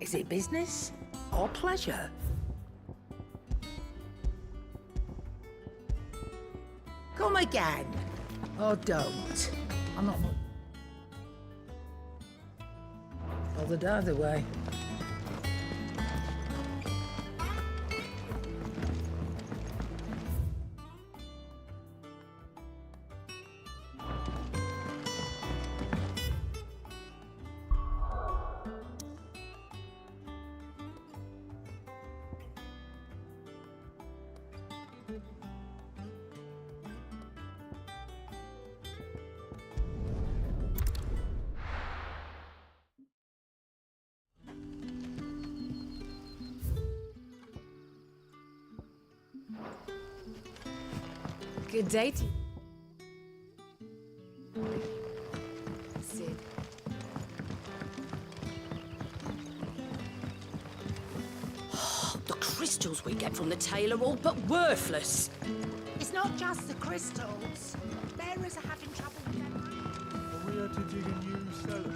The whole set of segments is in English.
Is it business or pleasure? Come again. Or don't. I'm not bothered either way. Good day to you. Sid. The crystals we get from the tail are all but worthless. It's not just the crystals. Bearers are having trouble with their money. Are we had to dig a new cellar?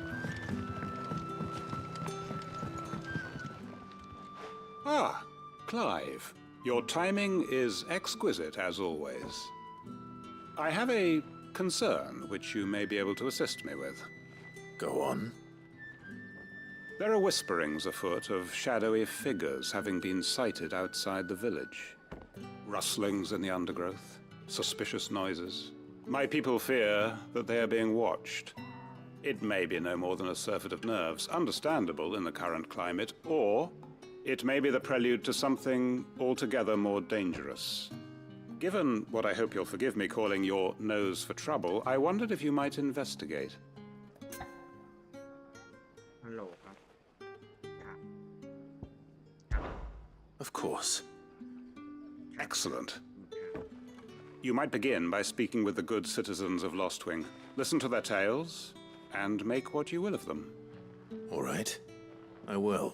Ah, Clive. Your timing is exquisite, as always. I have a concern which you may be able to assist me with. Go on. There are whisperings afoot of shadowy figures having been sighted outside the village. Rustlings in the undergrowth, suspicious noises. My people fear that they are being watched. It may be no more than a surfeit of nerves, understandable in the current climate, or it may be the prelude to something altogether more dangerous. Given what I hope you'll forgive me calling your nose for trouble, I wondered if you might investigate. ฮัลโหลครับ Of course. Excellent. You might begin by speaking with the good citizens of Lostwing. Listen to their tales, and make what you will of them. All right. I will.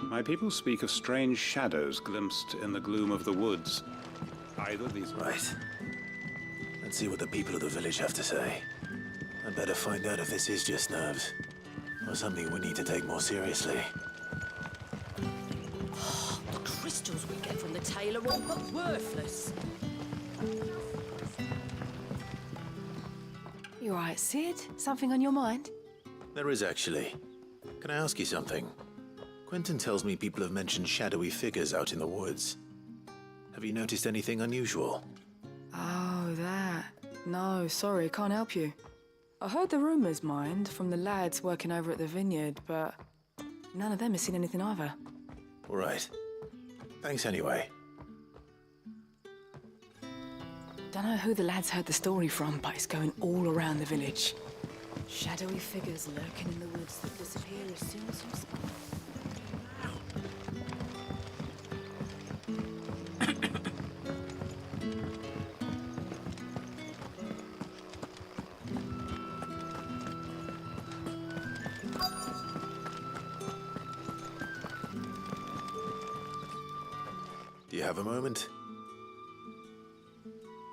My people speak of strange shadows glimpsed in the gloom of the woods. Either these... Right. Let's see what the people of the village have to say. I'd better find out if this is just nerves, or something we need to take more seriously. The crystals we get from the tail are all but worthless. You alright, Sid? Something on your mind? There is actually. Can I ask you something? Quentin tells me people have mentioned shadowy figures out in the woods. Have you noticed anything unusual? Oh, that. No, sorry, can't help you. I heard the rumours, mind, from the lads working over at the vineyard, but none of them has seen anything either. All right. Thanks anyway. Don't know who the lads heard the story from, but it's going all around the village. Shadowy figures lurking in the woods that disappear as soon as you spot them. Do you have a moment?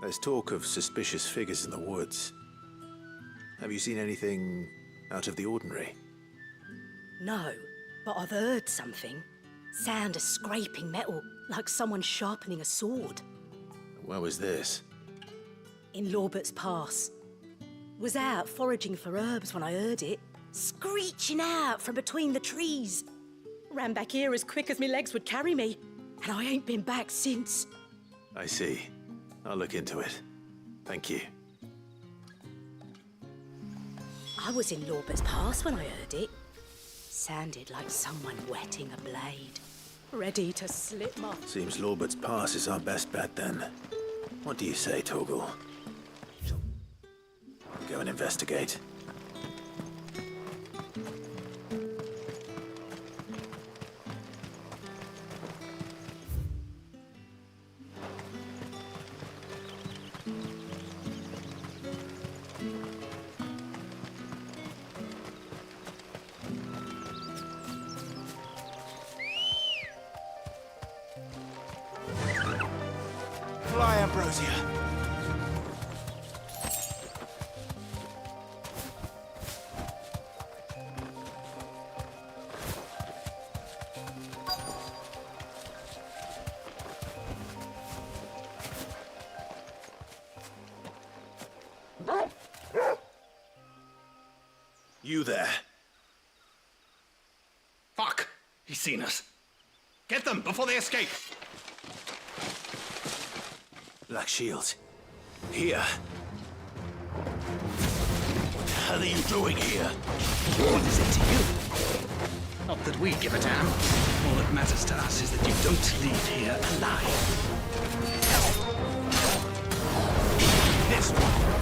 There's talk of suspicious figures in the woods. Have you seen anything out of the ordinary? No, but I've heard something. Sound of scraping metal, like someone sharpening a sword. Where was this? In Lorbert's Pass. Was out foraging for herbs when I heard it, screeching out from between the trees. Ran back here as quick as my legs would carry me, and I ain't been back since. I see. I'll look into it. Thank you. I was in Lorbert's Pass when I heard it. Sounded like someone whetting a blade, ready to slit my... Seems Lorbert's Pass is our best bet then. What do you say, Torgal? Go and investigate. Fly, Ambrosia. You there? Fuck! He's seen us. Get them before they escape! Black Shield. Here. What the hell are you doing here? What is it to you? Not that we give a damn. All that matters to us is that you don't leave here alive. This one.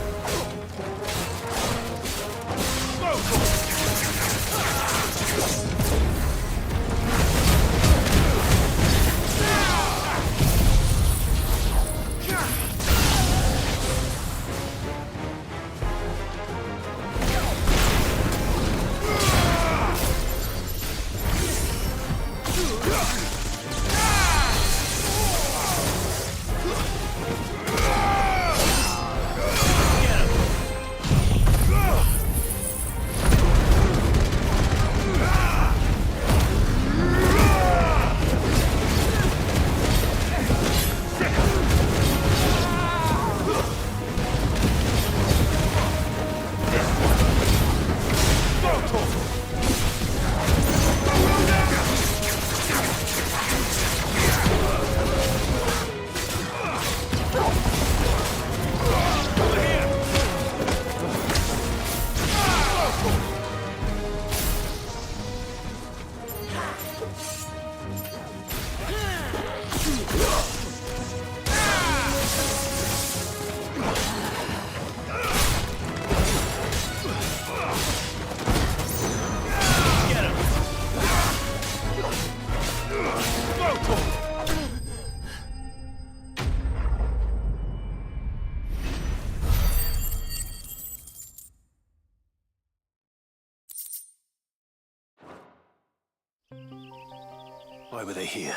Why were they here?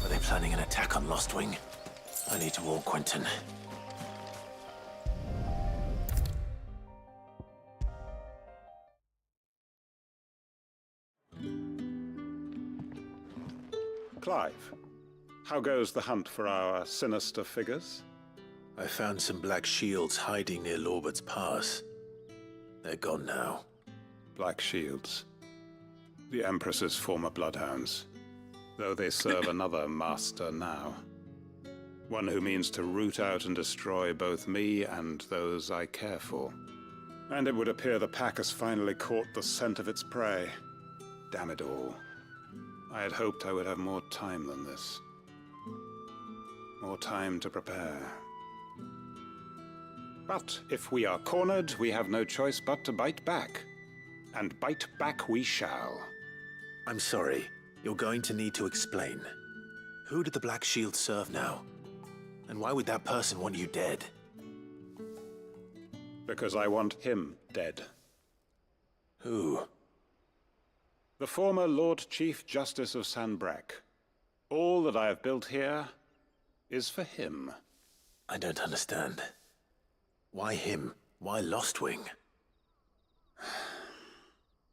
Were they planning an attack on Lostwing? I need to warn Quentin. Clive, how goes the hunt for our sinister figures? I found some Black Shields hiding near Lorbert's Pass. They're gone now. Black Shields. The Empress's former bloodhounds. Though they serve another master now. One who means to root out and destroy both me and those I care for. And it would appear the pack has finally caught the scent of its prey. Damn it all. I had hoped I would have more time than this. More time to prepare. But if we are cornered, we have no choice but to bite back. And bite back we shall. I'm sorry. You're going to need to explain. Who did the Black Shield serve now? And why would that person want you dead? Because I want him dead. Who? The former Lord Chief Justice of Sanbreque. All that I have built here is for him. I don't understand. Why him? Why Lostwing?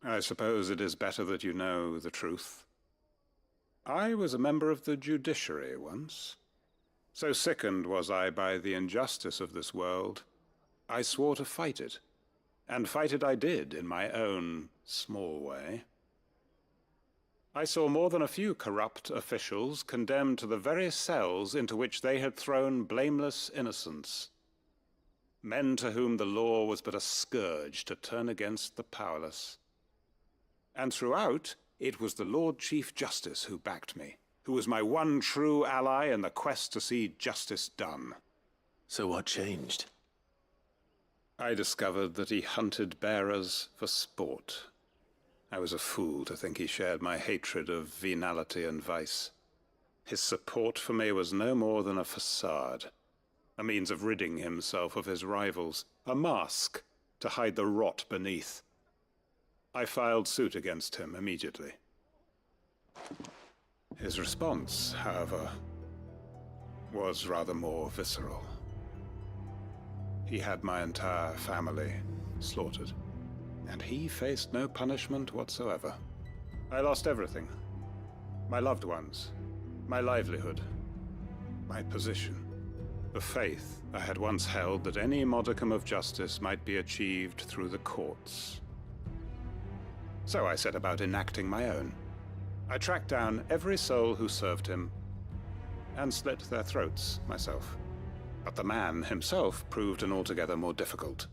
I suppose it is better that you know the truth. I was a member of the judiciary once. So sickened was I by the injustice of this world, I swore to fight it. And fight it I did in my own small way. I saw more than a few corrupt officials condemned to the very cells into which they had thrown blameless innocents. Men to whom the law was but a scourge to turn against the powerless. And throughout, it was the Lord Chief Justice who backed me, who was my one true ally in the quest to see justice done. So what changed? I discovered that he hunted bearers for sport. I was a fool to think he shared my hatred of venality and vice. His support for me was no more than a facade, a means of ridding himself of his rivals, a mask to hide the rot beneath. I filed suit against him immediately. His response, however, was rather more visceral. He had my entire family slaughtered, and he faced no punishment whatsoever. I lost everything. My loved ones, my livelihood, my position, the faith I had once held that any modicum of justice might be achieved through the courts. So I set about enacting my own. I tracked down every soul who served him and slit their throats myself. But the man himself proved an altogether more difficult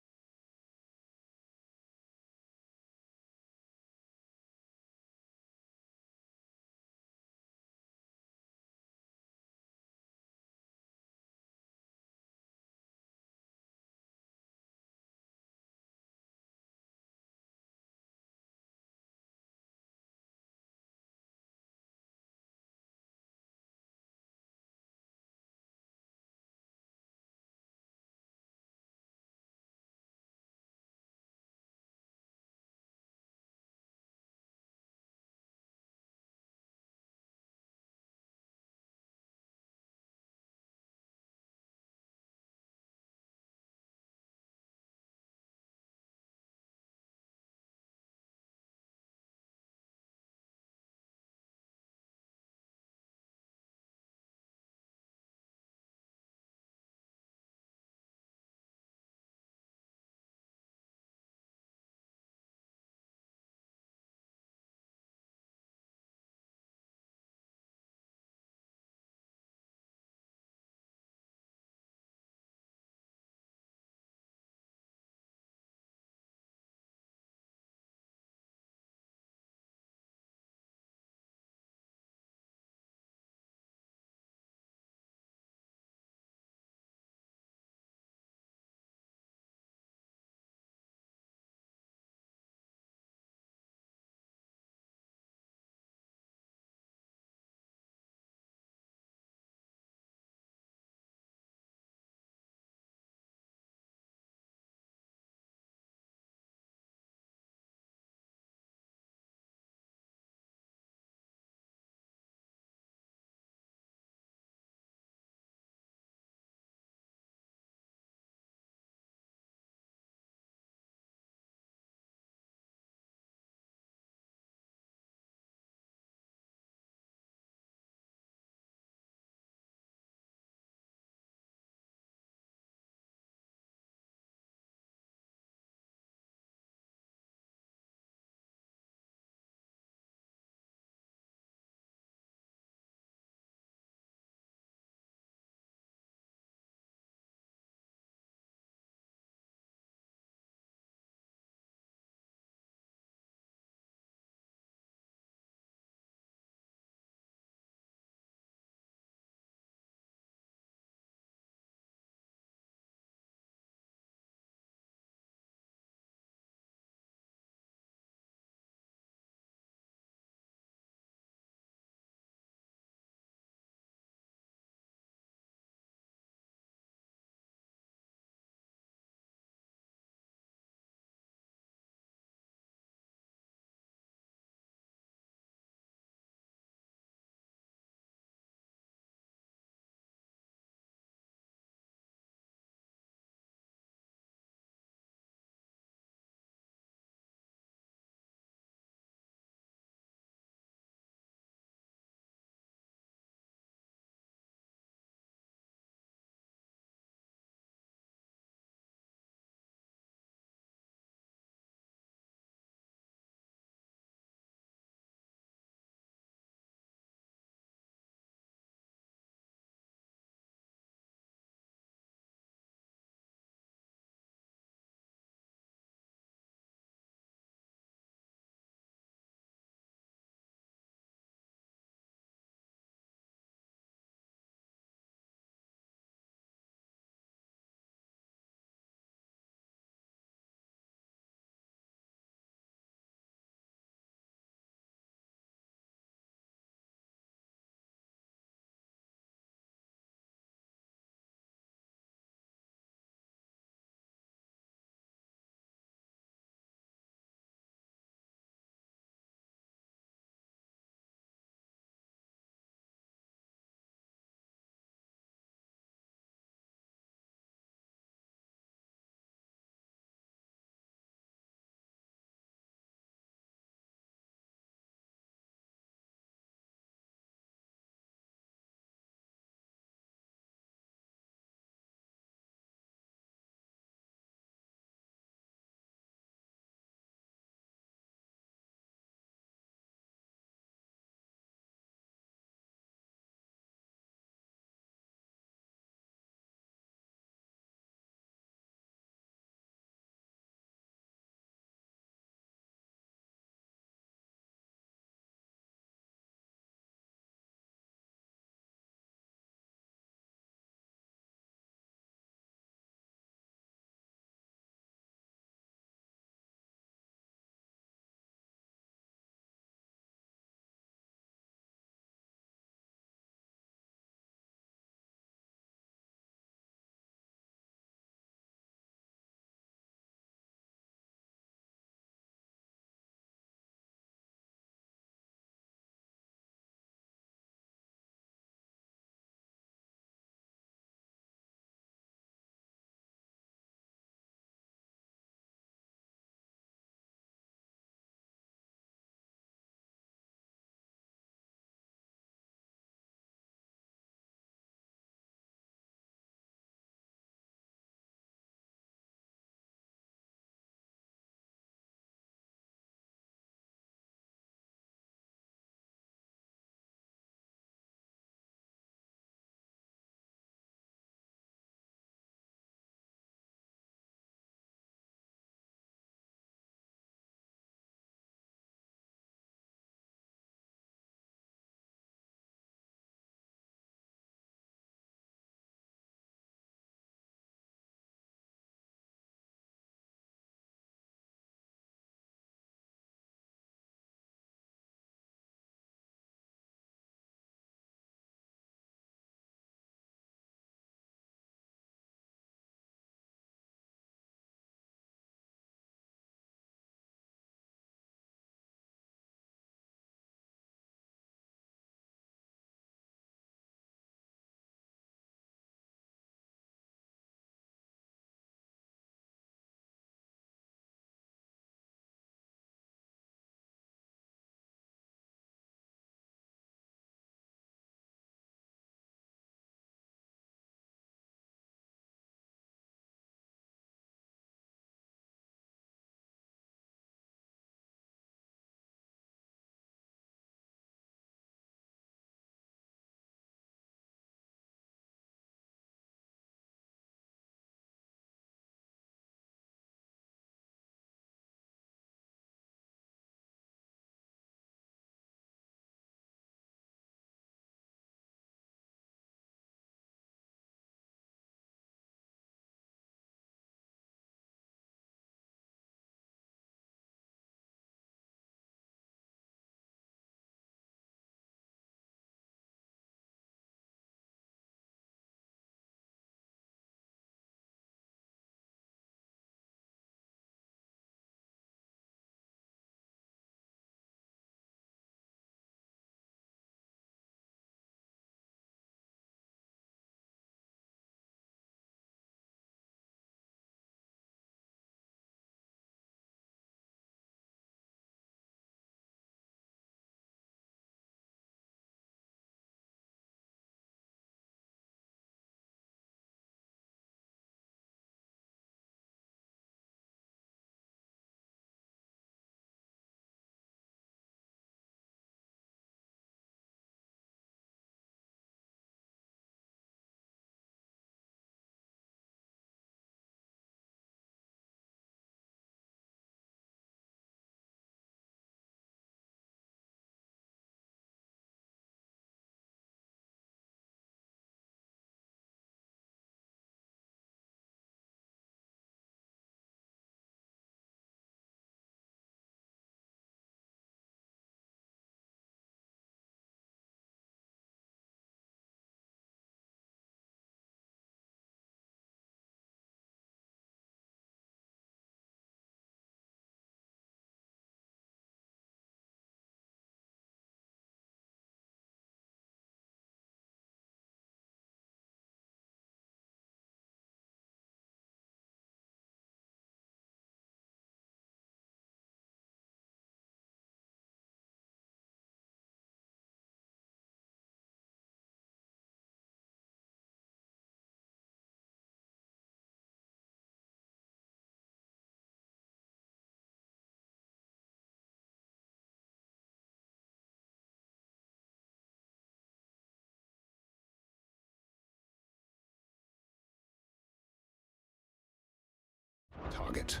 target.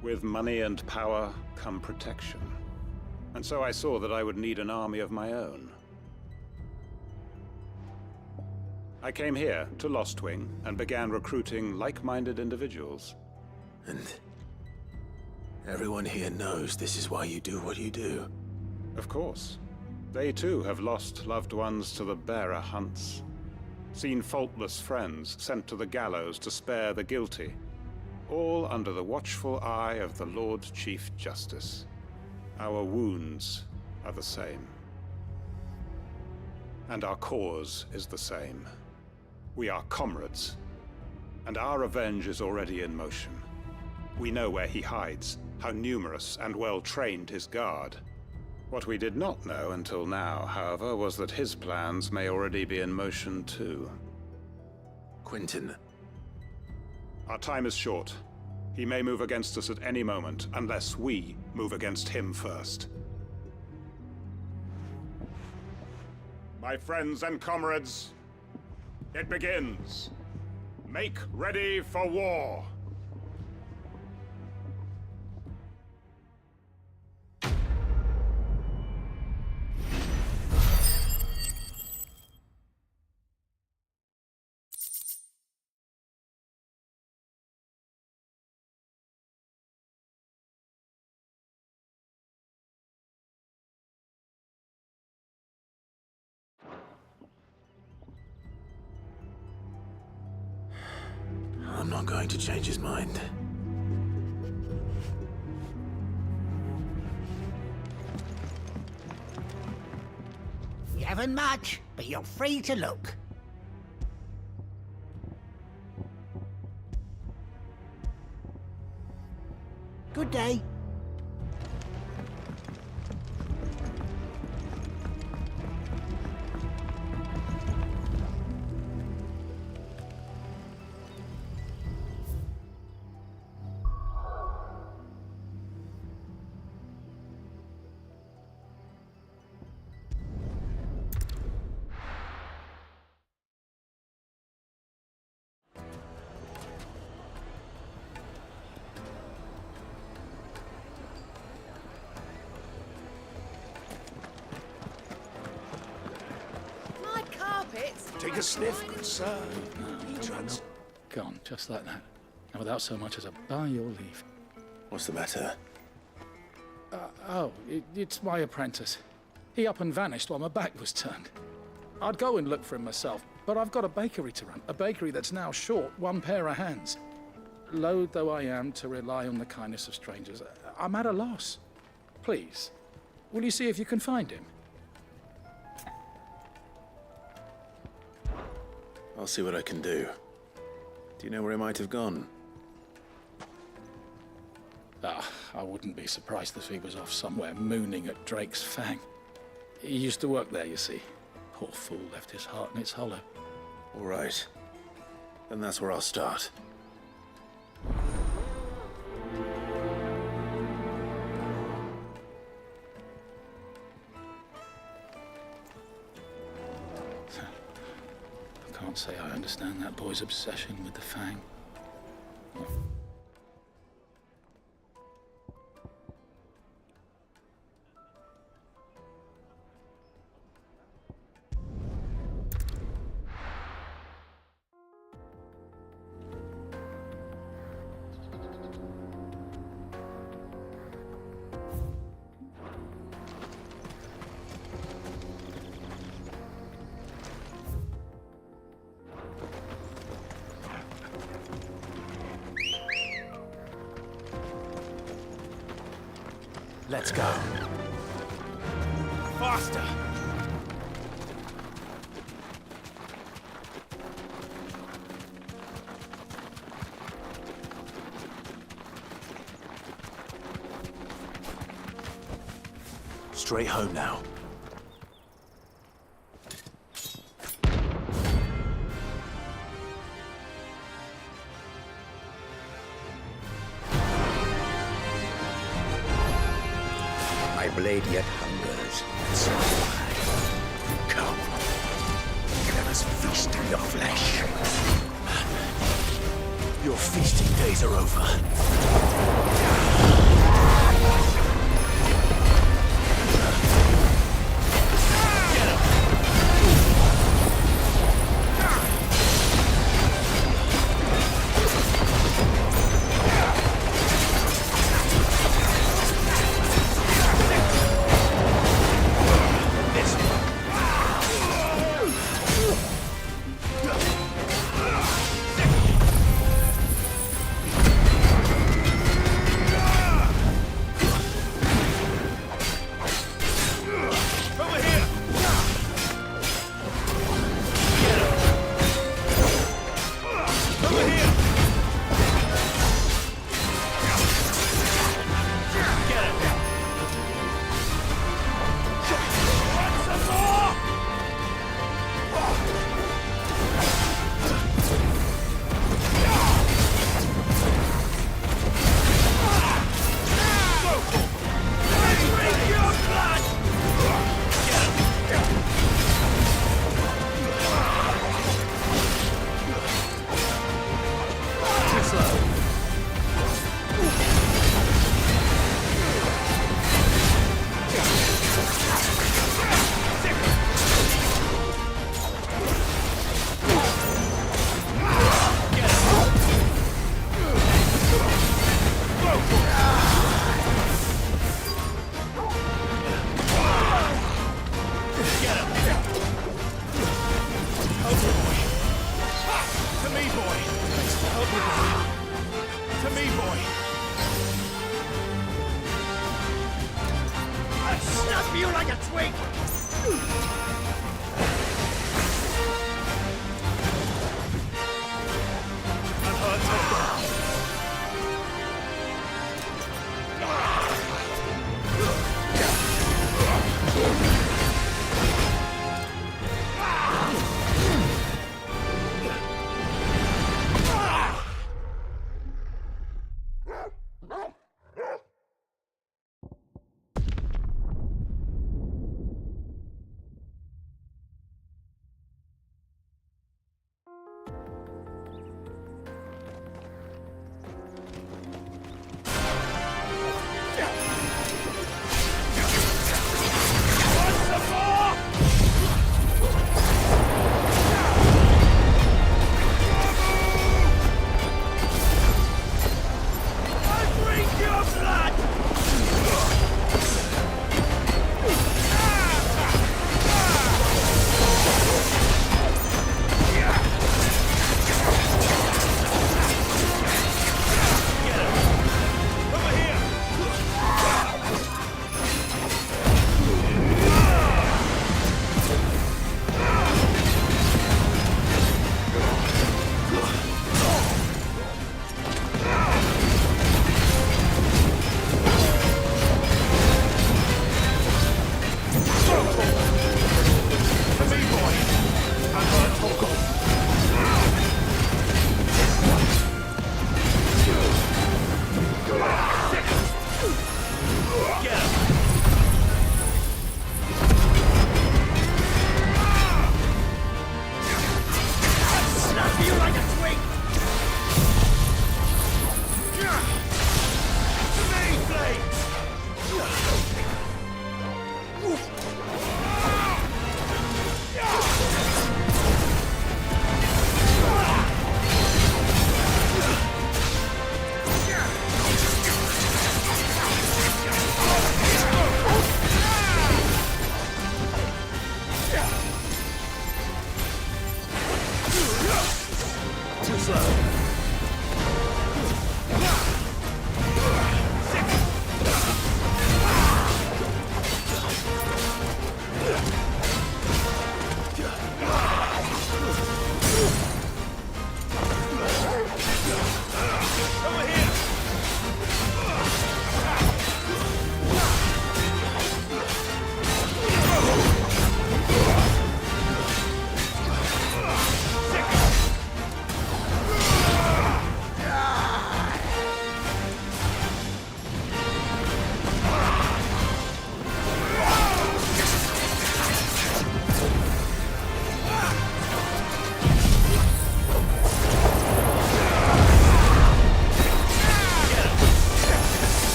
With money and power come protection. And so I saw that I would need an army of my own. I came here to Lostwing and began recruiting like-minded individuals. And everyone here knows this is why you do what you do. Of course. They too have lost loved ones to the bearer hunts. Seen faultless friends sent to the gallows to spare the guilty. All under the watchful eye of the Lord Chief Justice. Our wounds are the same. And our cause is the same. We are comrades. And our revenge is already in motion. We know where he hides, how numerous and well-trained his guard. What we did not know until now, however, was that his plans may already be in motion too. Quentin. Our time is short. He may move against us at any moment, unless we move against him first. My friends and comrades, it begins. Make ready for war. I'm not going to change his mind. We haven't much, but you're free to look. Good day. My carpets. Take a sniff, good sir. Trans. Gone, just like that. And without so much as a by your leave. What's the matter? It's my apprentice. He up and vanished while my back was turned. I'd go and look for him myself, but I've got a bakery to run. A bakery that's now short one pair of hands. Loath though I am to rely on the kindness of strangers, I'm at a loss. Please, will you see if you can find him? I'll see what I can do. Do you know where he might have gone? I wouldn't be surprised if he was off somewhere mooning at Drake's Fang. He used to work there, you see. Poor fool left his heart in its hollow. All right. Then that's where I'll start. I can't say I understand that boy's obsession with the Fang. Let's go. Faster! Straight home now. My blade yet hungers, so I. Come. Let us feast in your flesh. You're feasting, David. days are over.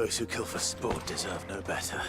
Those who kill for sport deserve no better.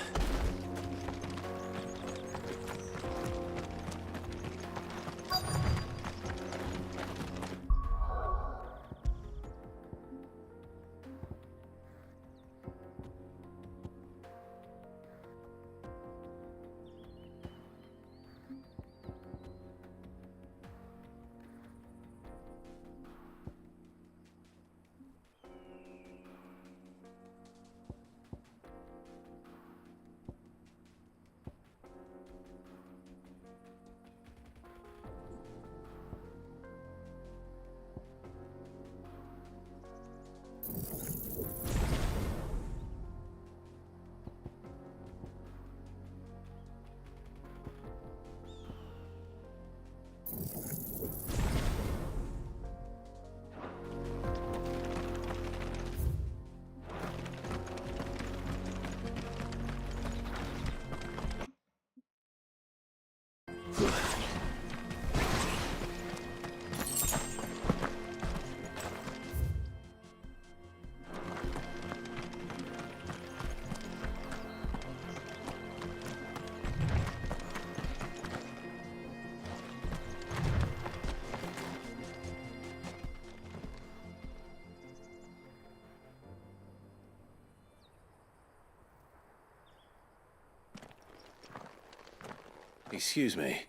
Excuse me.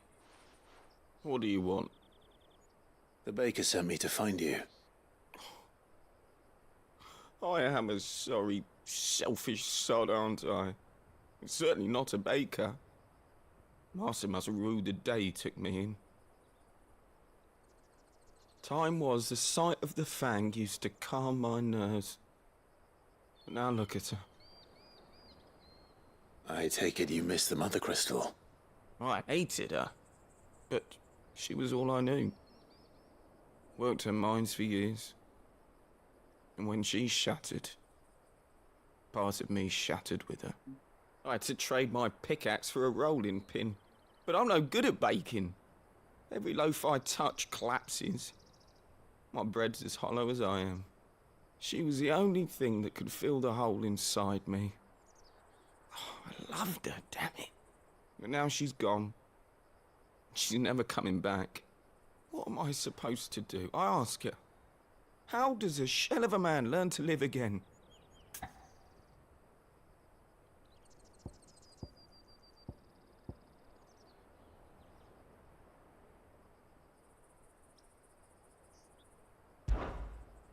What do you want? The baker sent me to find you. I am a sorry, selfish sod, aren't I? Certainly not a baker. Master must have ruled the day he took me in. Time was the sight of the Fang used to calm my nerves. But now look at her. I take it you missed the Mother Crystal. I hated her, but she was all I knew. Worked her mines for years. And when she shattered, part of me shattered with her. I had to trade my pickaxe for a rolling pin, but I'm no good at baking. Every loaf I touch collapses. My bread's as hollow as I am. She was the only thing that could fill the hole inside me. Oh, I loved her, damn it. But now she's gone. She's never coming back. What am I supposed to do? I ask her. How does a shell of a man learn to live again?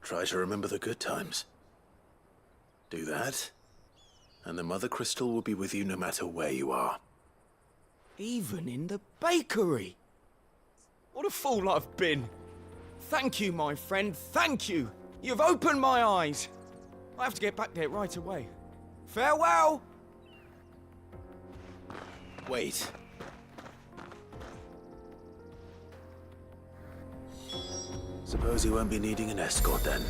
Try to remember the good times. Do that, and the Mother Crystal will be with you no matter where you are. Even in the bakery. What a fool I've been. Thank you, my friend, thank you. You've opened my eyes. I have to get back there right away. Farewell! Wait. Suppose you won't be needing an escort then.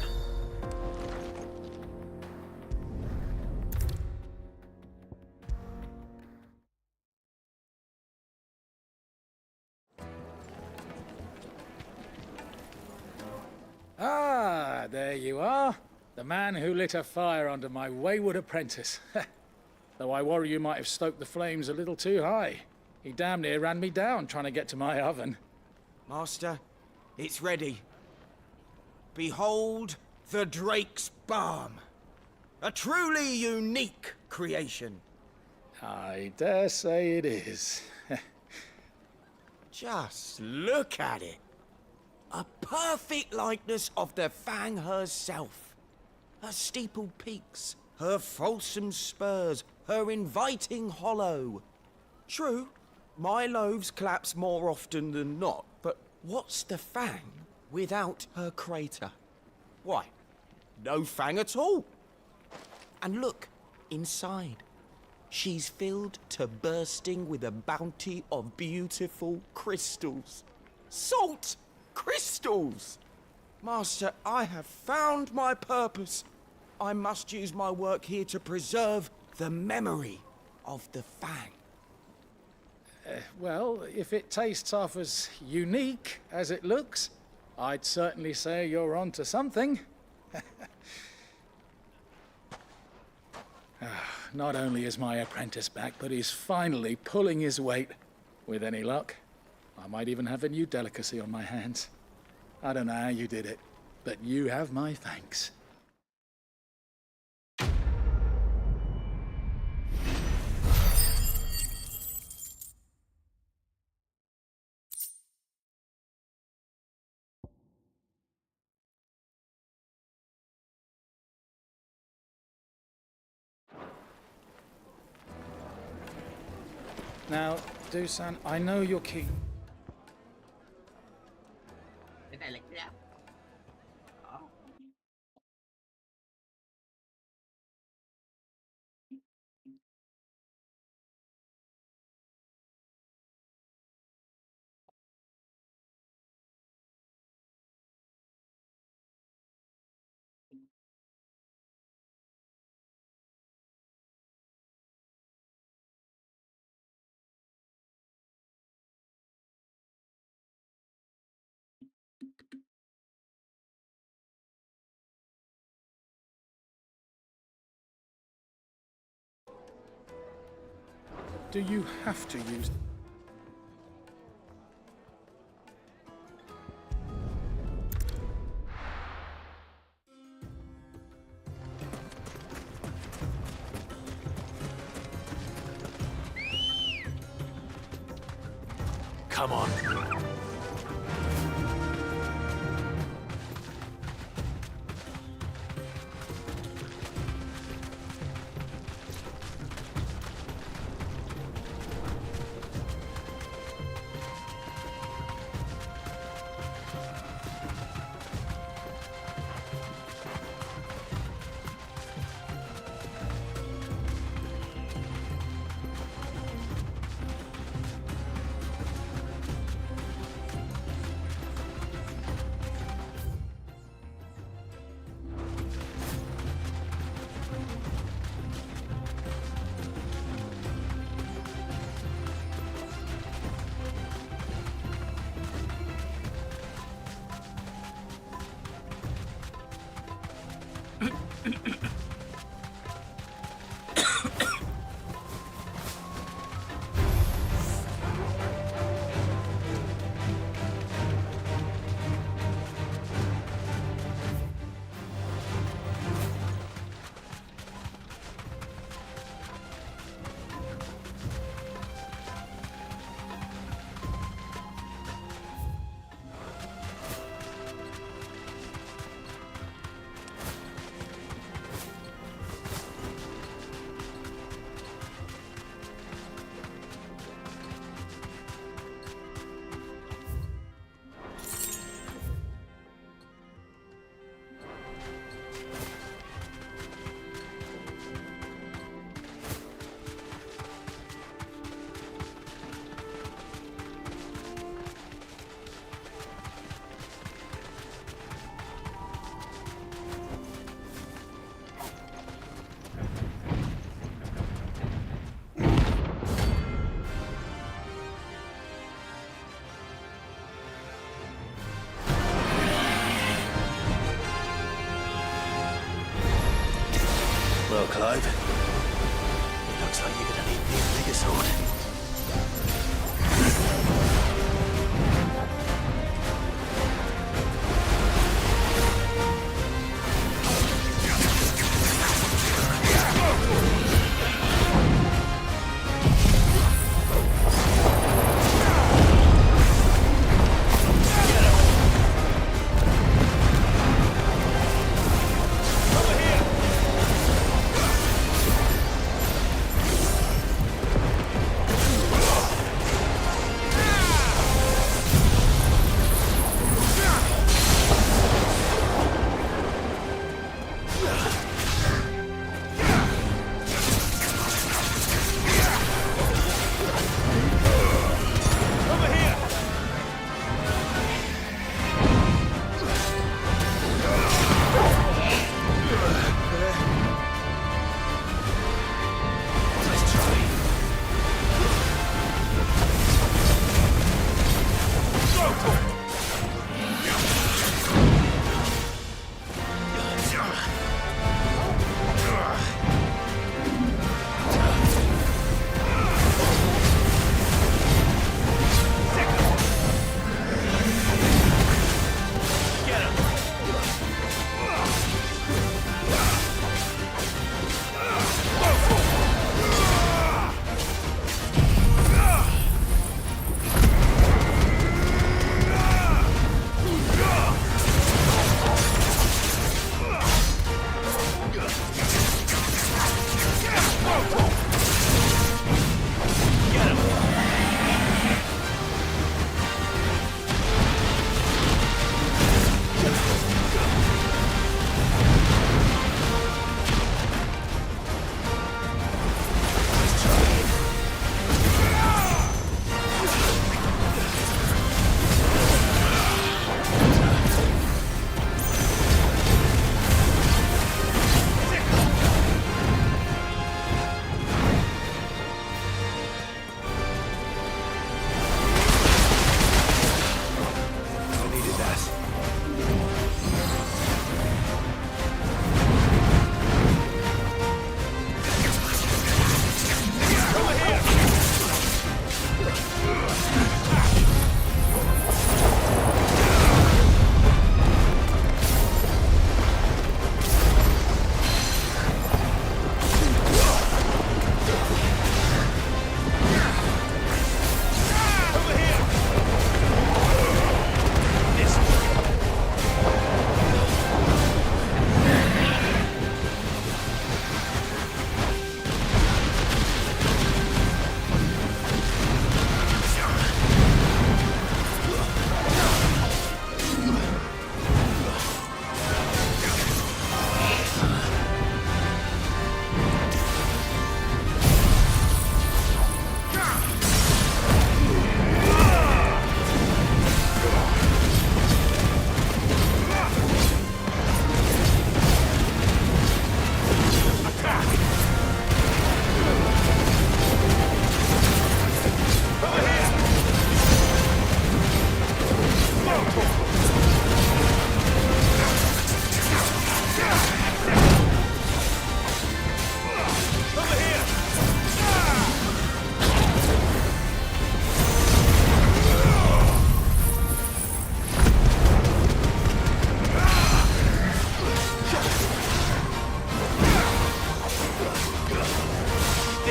Ah, there you are. The man who lit a fire under my wayward apprentice. Though I worry you might have stoked the flames a little too high. He damn near ran me down trying to get to my oven. Master, it's ready. Behold the Drake's Balm. A truly unique creation. I dare say it is. Just look at it. A perfect likeness of the Fang herself. Her steepled peaks, her fulsome spurs, her inviting hollow. True, my loaves collapse more often than not, but what's the Fang without her crater? Why, no Fang at all. And look, inside. She's filled to bursting with a bounty of beautiful crystals. Salt crystals! Master, I have found my purpose. I must use my work here to preserve the memory of the Fang. Well, if it tastes half as unique as it looks, I'd certainly say you're onto something. not only is my apprentice back, but he's finally pulling his weight. With any luck, I might even have a new delicacy on my hands. I don't know how you did it, but you have my thanks. Now, Dusan, I know you're keen. Do you have to use... Come on.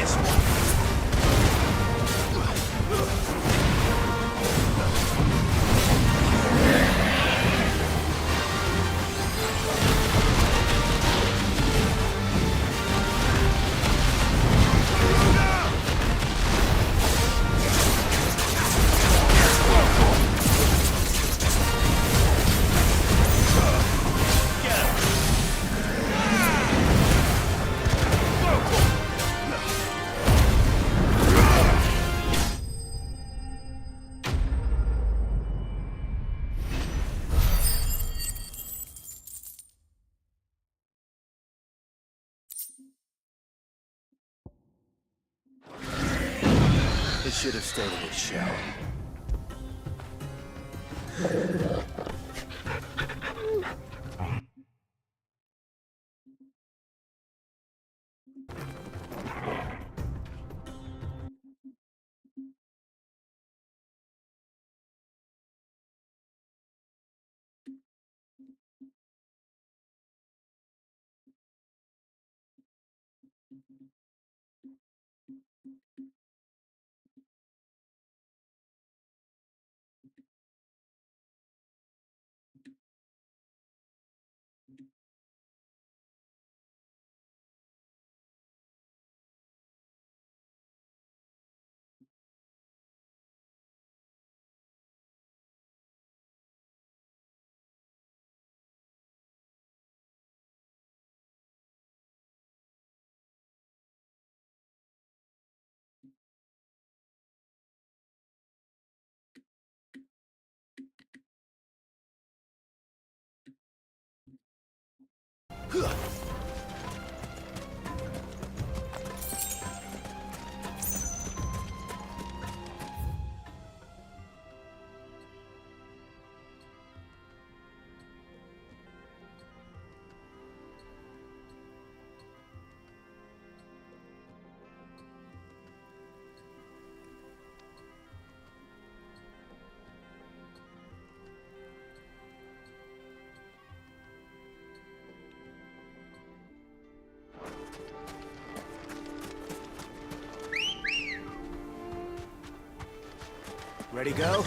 this one. It should have stayed in its shell. Ready, go?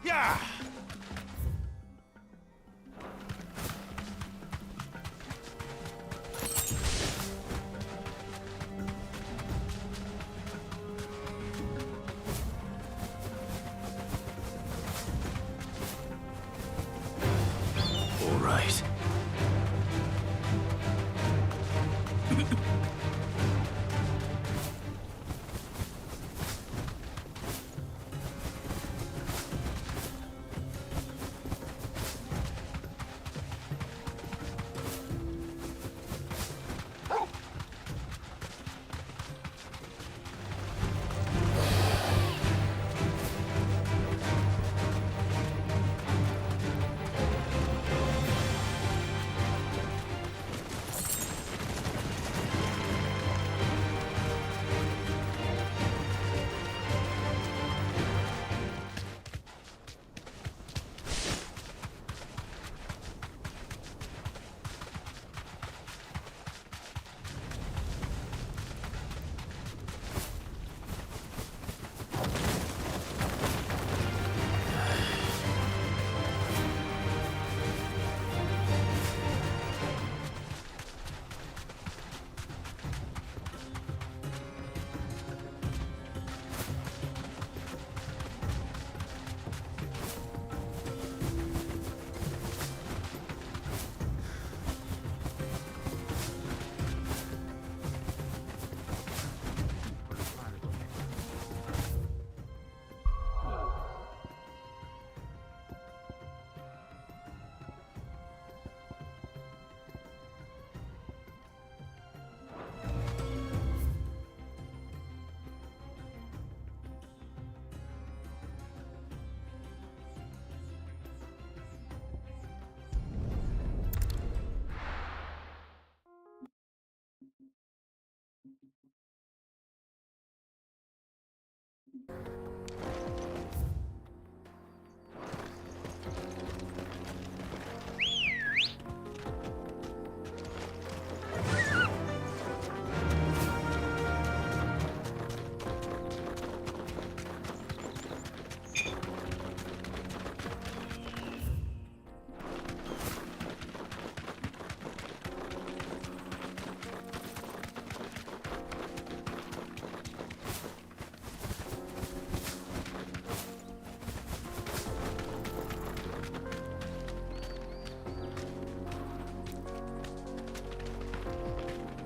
Yeah! All right.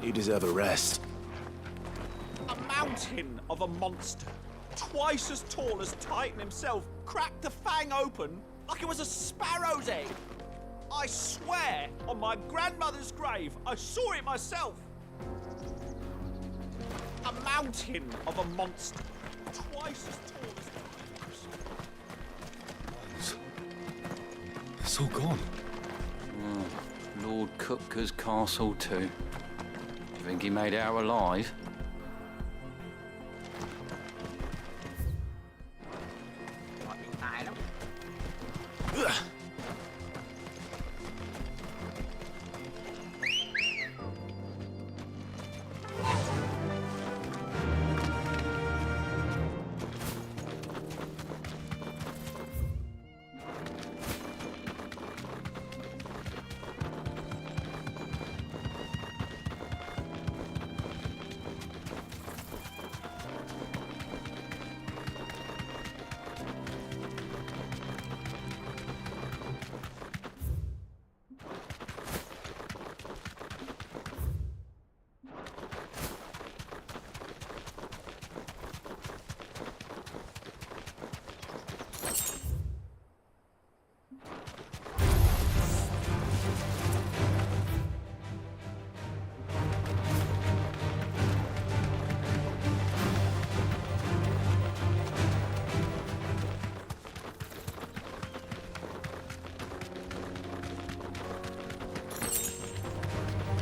You deserve a rest. A mountain of a monster, twice as tall as Titan himself, cracked the fang open like it was a sparrow's egg. I swear on my grandmother's grave, I saw it myself. A mountain of a monster, twice as tall as It's all gone. Lord Cutker's castle too. Do you think he made it out alive?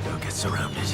Don't get surrounded.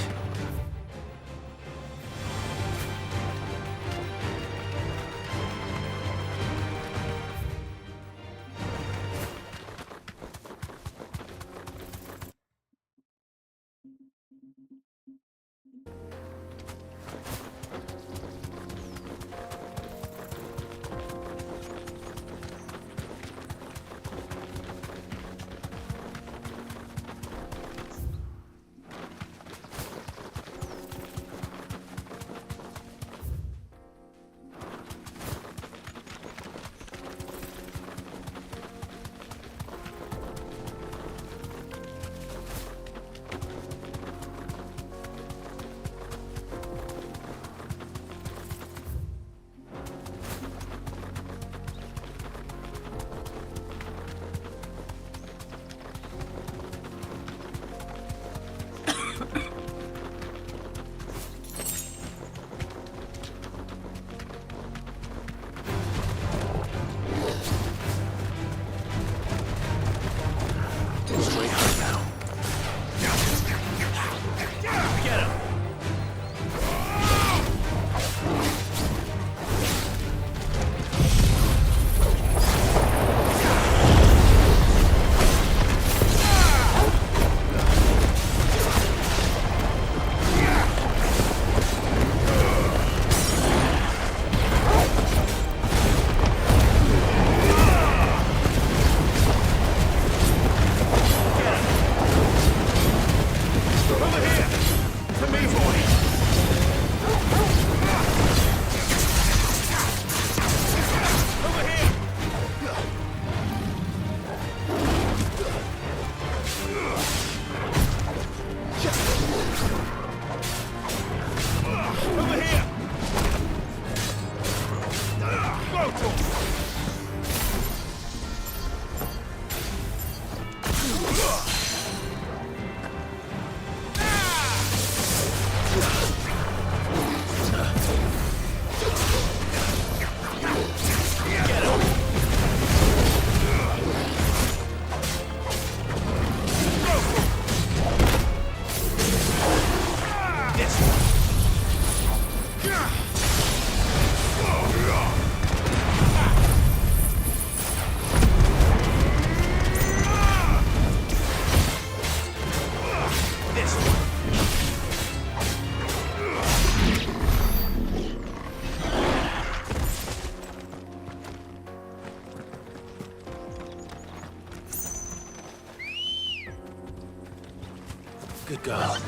Good God.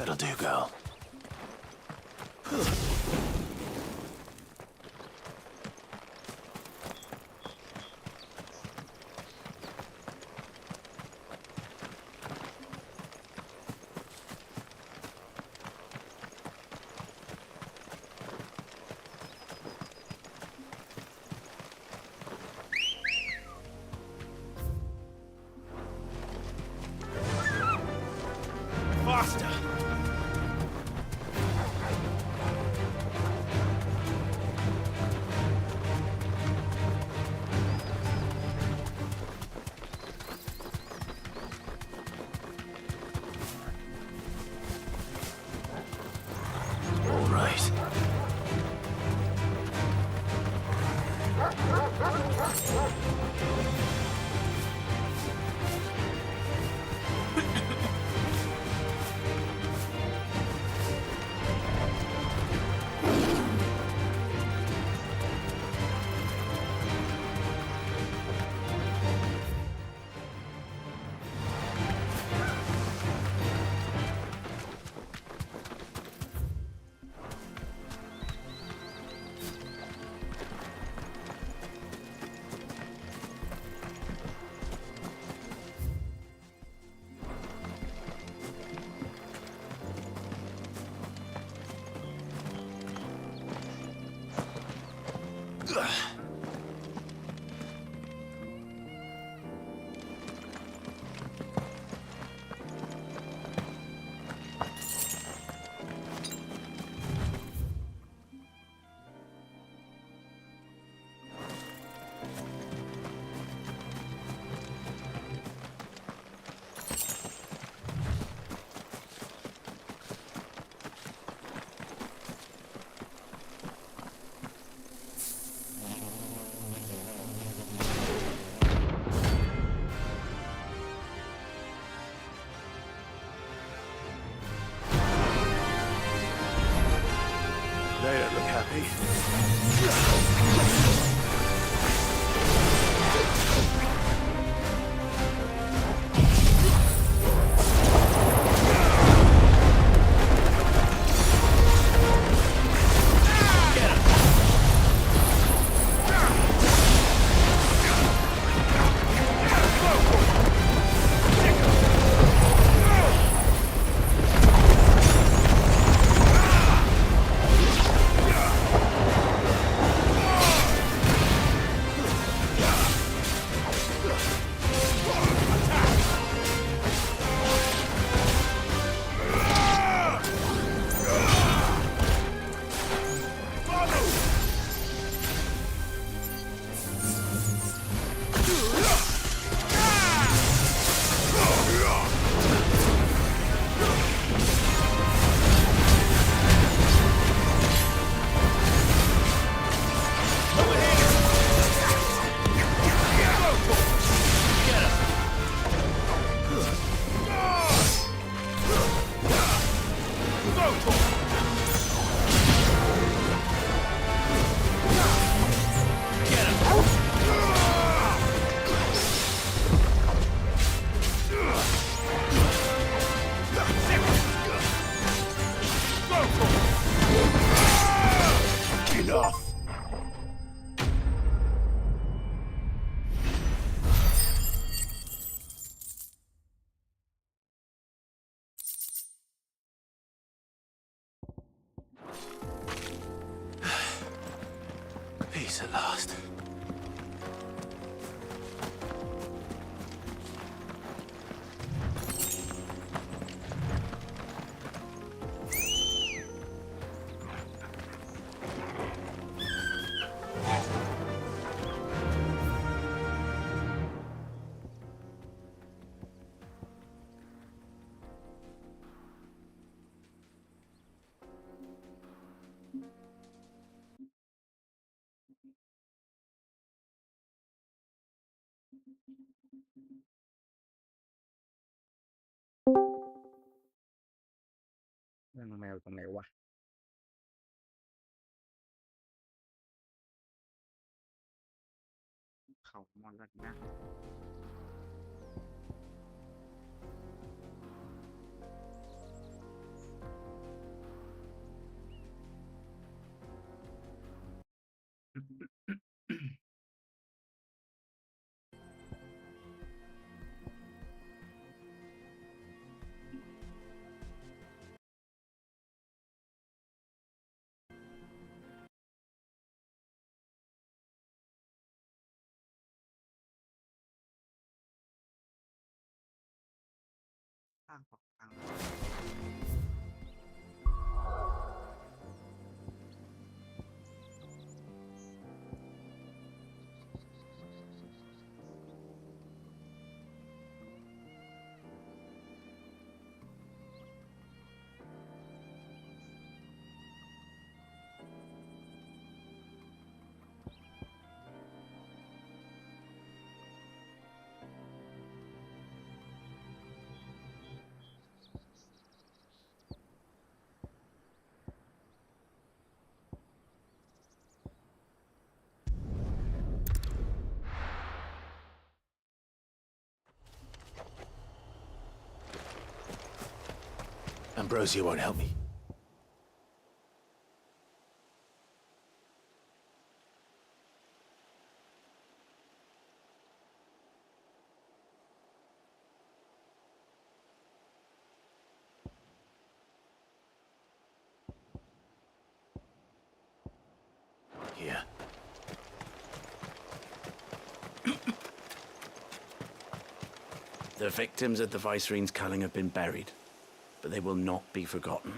That'll do, girl. Faster! All right. They don't look happy. Peace at last.แมวตรงไหนวะเขามอลัดนะ างของทาง Ambrosia won't help me. Here. The victims at the Viceroy's culling have been buried, but they will not be forgotten.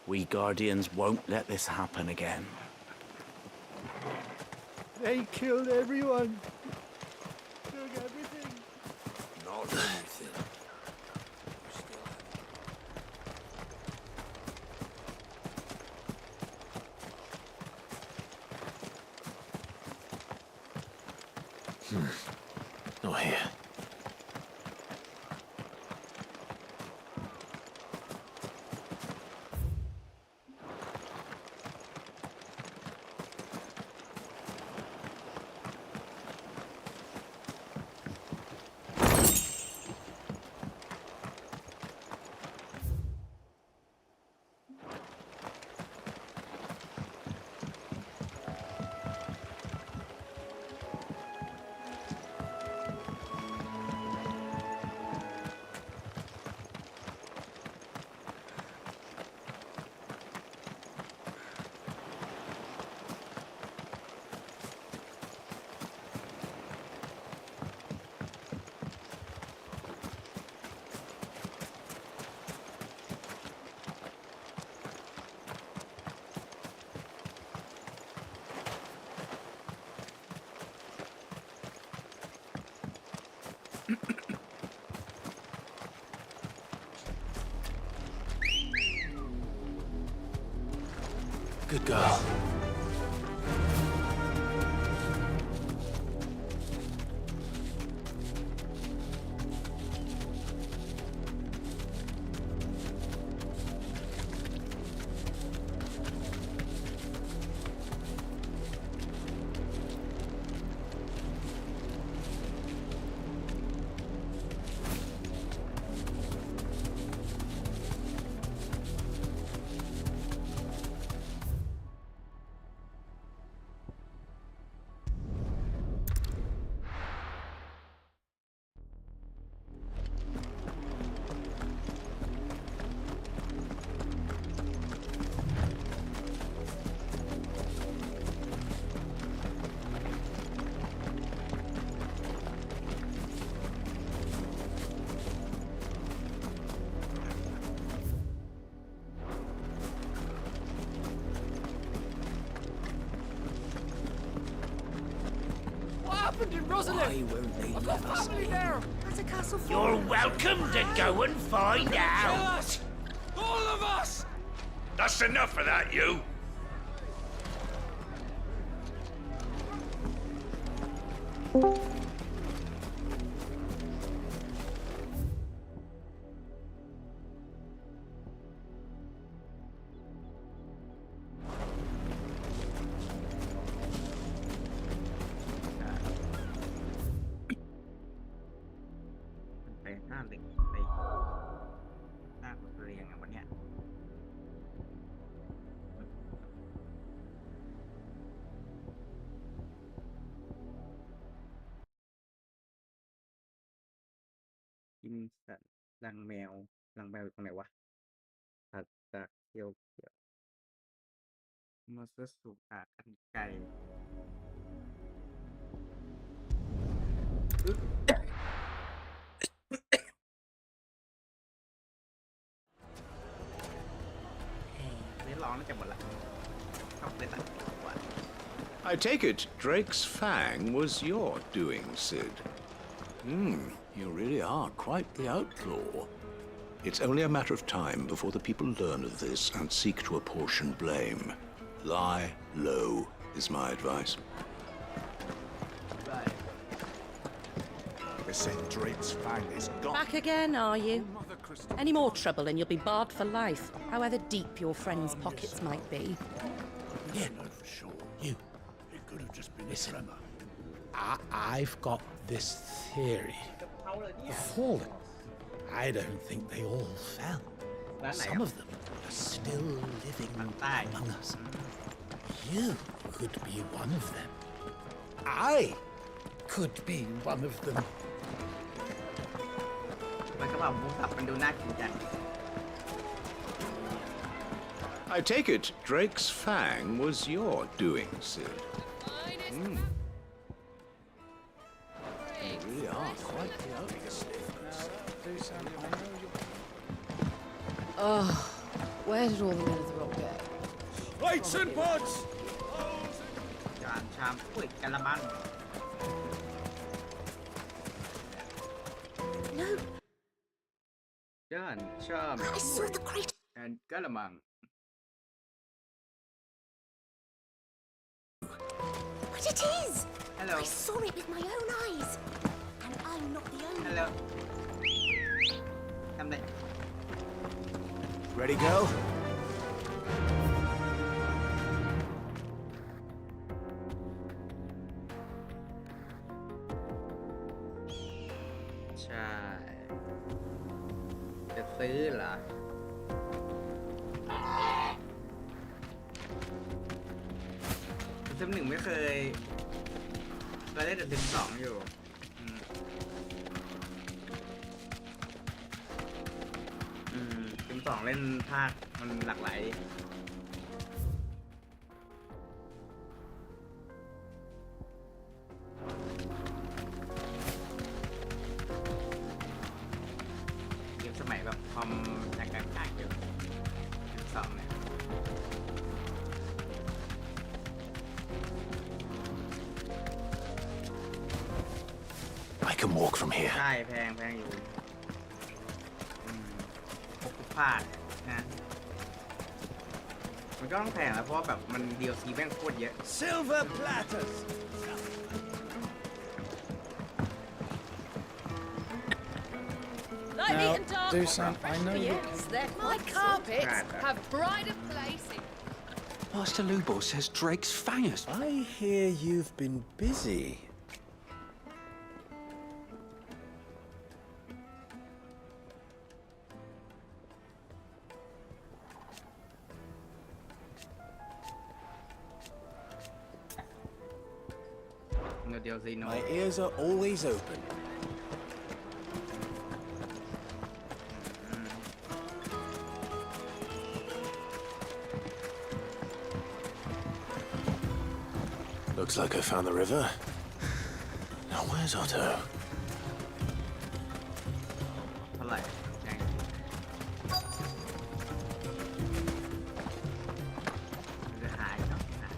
We Guardians won't let this happen again. They killed everyone. Took everything. Not everything. Not here. Good girl. Why won't they let us in? There's a castle full. You're welcome to go and find out. us! All of us! That's enough of that, you!ไปห้าเหล็กไปหน้ามันคือยังไงวันเนี้ยกินสัตว์รังแมวอยู่ตรงไหนวะผัดจากเกียวมาซื้อสุกกันไก่ I take it Drake's fang was your doing, Sid. You really are quite the outlaw. It's only a matter of time before the people learn of this and seek to apportion blame. Lie low is my advice. Right. They say Drake's fang is gone. Back again, are you? Any more trouble and you'll be barred for life, however deep your friends' pockets might be. Yeah, no, for sure. You. It could have just been a tremor. I've got this theory. The fallen. I don't think they all fell. Some of them are still living among us. You could be one of them. I could be one of them. มันก็แบบมุกสับมันดูน่ากินจัง I take it Drake's fang was your doing, Sid. You really are quite the outlaw. Oh, where did all the men of the rock go? Lights and pods! จานชามอุ้ยกะละมัง No, จานชาม I saw the crate. แอนกะละมัง But it is! Hello. I saw it with my own eyes. And I'm not the only ฮัลโหลทำไร Ready, go? ใช่จะซื้อเหรอซิมหนึ่งไม่เคยเล่นแต่ซิมสองอยู่ซิมสองเล่นภาคมันหลากหลายสมัยแบบคอมจากการขายอยู่ซิมสองเนี่ย I can walk from here. ใช่แพงอยู่พวกภาคนะมันก็ต้องแพงแล้วเพราะว่าแบบมัน DLC แม่งโคตรเยอะ Silver platters! Now, Dusan, I know you My carpets have pride of place in. Master Lubo says Drake's fangers. I hear you've been busy. No DLC, no. My ears are always open. Looks like I found the river. Now where's Otto? เท่าไหร่แพงจะหายครับหาย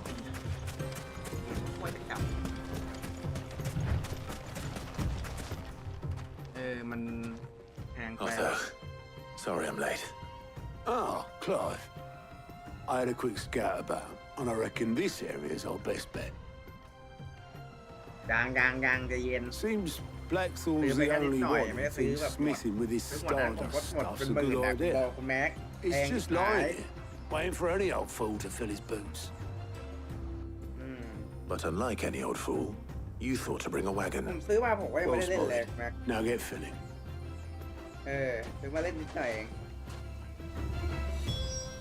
ควรจะกลับมันแพงไป Otto. Sorry I'm late. Ah, Clive. I had a quick scout about, and I reckon this area's our best bet. ยังจะเย็น Seems Blackthorn's the only one who thinks smithing with his ซื้อหมดนั้นผมก็ stardust หมด stuff's เป็น a หมื่น good นะบอก idea. คุณแม็ก It's just lying here, waiting for any old fool to fill his boots. But unlike any old fool, you thought to bring a ผม wagon. ซื้อมาผมก็ยังไม่ได้เล่นเลยแม็ก Now get filling. ซื้อมาเล่นนิดหน่อยเอง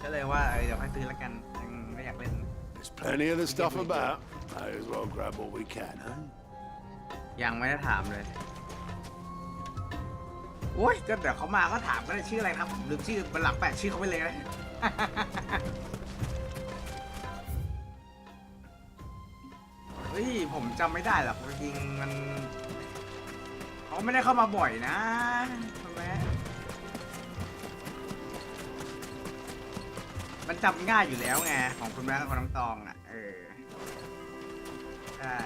ก็เลยว่าเดี๋ยวค่อยซื้อแล้วกันยังไม่อยากเล่น There's plenty of the stuff about. May as well grab what we can, huh? ยังไม่ได้ถามเลยโอ้ยก็เดี๋ยวเขามาก็ถามก็ได้ชื่ออะไรครับผมลืมชื่อมันหลังแปะชื่อเขาไปเลยนะ เฮ้ยผมจำไม่ได้หรอกจริงๆมันเขาไม่ได้เข้ามาบ่อยนะใช่ไหมมันจำง่ายอยู่แล้วไงของคุณแม่กับน้องตองอ่ะ ใช่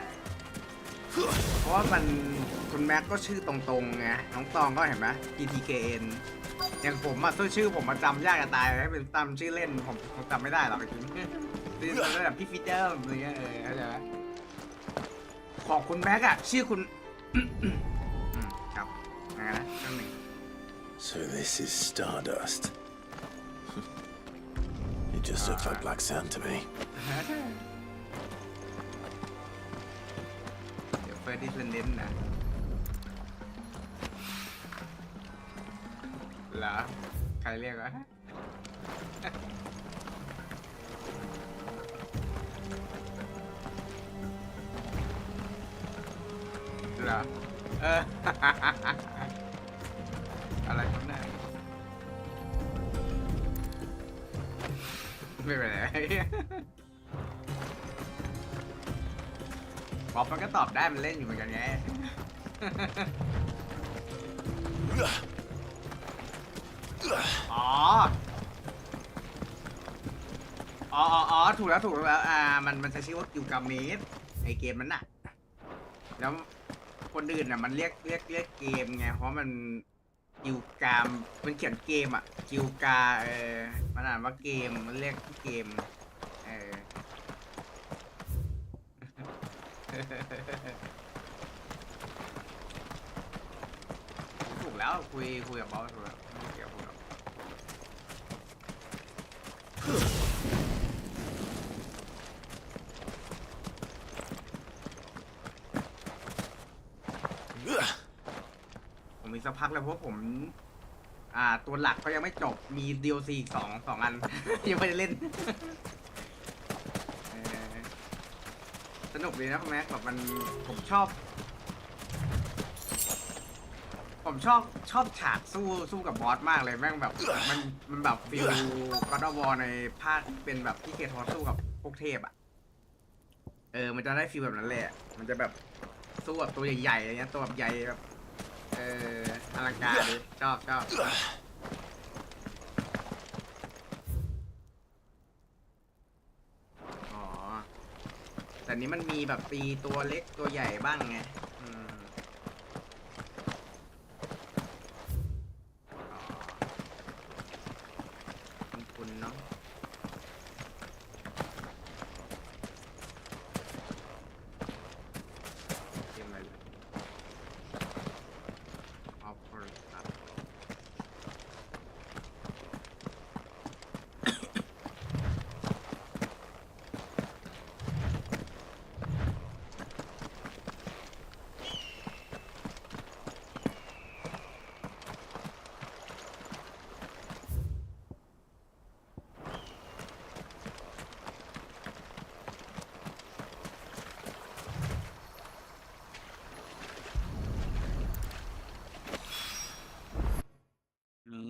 เพราะว่ามันคุณแม็กก็ชื่อตรงๆไงน้องตองก็เห็นไหม PTKN อย่างผมอะชื่อผมมาจำยากจะตายให้เป็นตามชื่อเล่นผมจำไม่ได้หรอกจริงคือจำได้แบบพี่ฟิเตอร์อะไรเงี้ยเข้าใจไหมของคุณแม็กอะชื่อคุณ ครับนะนั่นหนึ่ง So this is Stardust. It just looks like black sand to me. เดี๋ยวเฟิร์สดิสเลนเดนนะเหรอใครเรียกวะเหรออะไรครับเนี่ยไม่เป็นไรป๊อปมันก็ตอบได้มันเล่นอยู่เหมือนกันไงอ๋อถูกแล้วมันใช้ชื่อว่ากิวกาเมสไอเกมนั้นน่ะแล้วคนอื่นน่ะมันเรียกเกมไงเพราะมันกิวกามมันเขียนเกมอ่ะกิวกามันอ่านว่าเกมมันเรียกเกมถูกแล้วคุยกับบอสถูกแล้วไม่เกี่ยวกับผมมีสักพักแล้วเพราะผมตัวหลักก็ยังไม่จบมี DLC อีกสองอัน ยังไม่ได้เล่น สนุกดีนะคุณแม็กแบบมันผมชอบฉากสู้กับบอสมากเลยแม่งแบบมันแบบฟิลก็อดวอในภาคเป็นแบบที่เคทอสู้กับพวกเทพอ่ะมันจะได้ฟิลแบบนั้นเลยอ่ะมันจะแบบสู้กับตัวใหญ่ๆอะไรเงี้ยตัวแบบใหญ่แบบอลังการดิชอบอ๋อแต่นี้มันมีแบบตีตัวเล็กตัวใหญ่บ้างไงคุณเนาะเกมอะไรออฟเฟอร์ครับ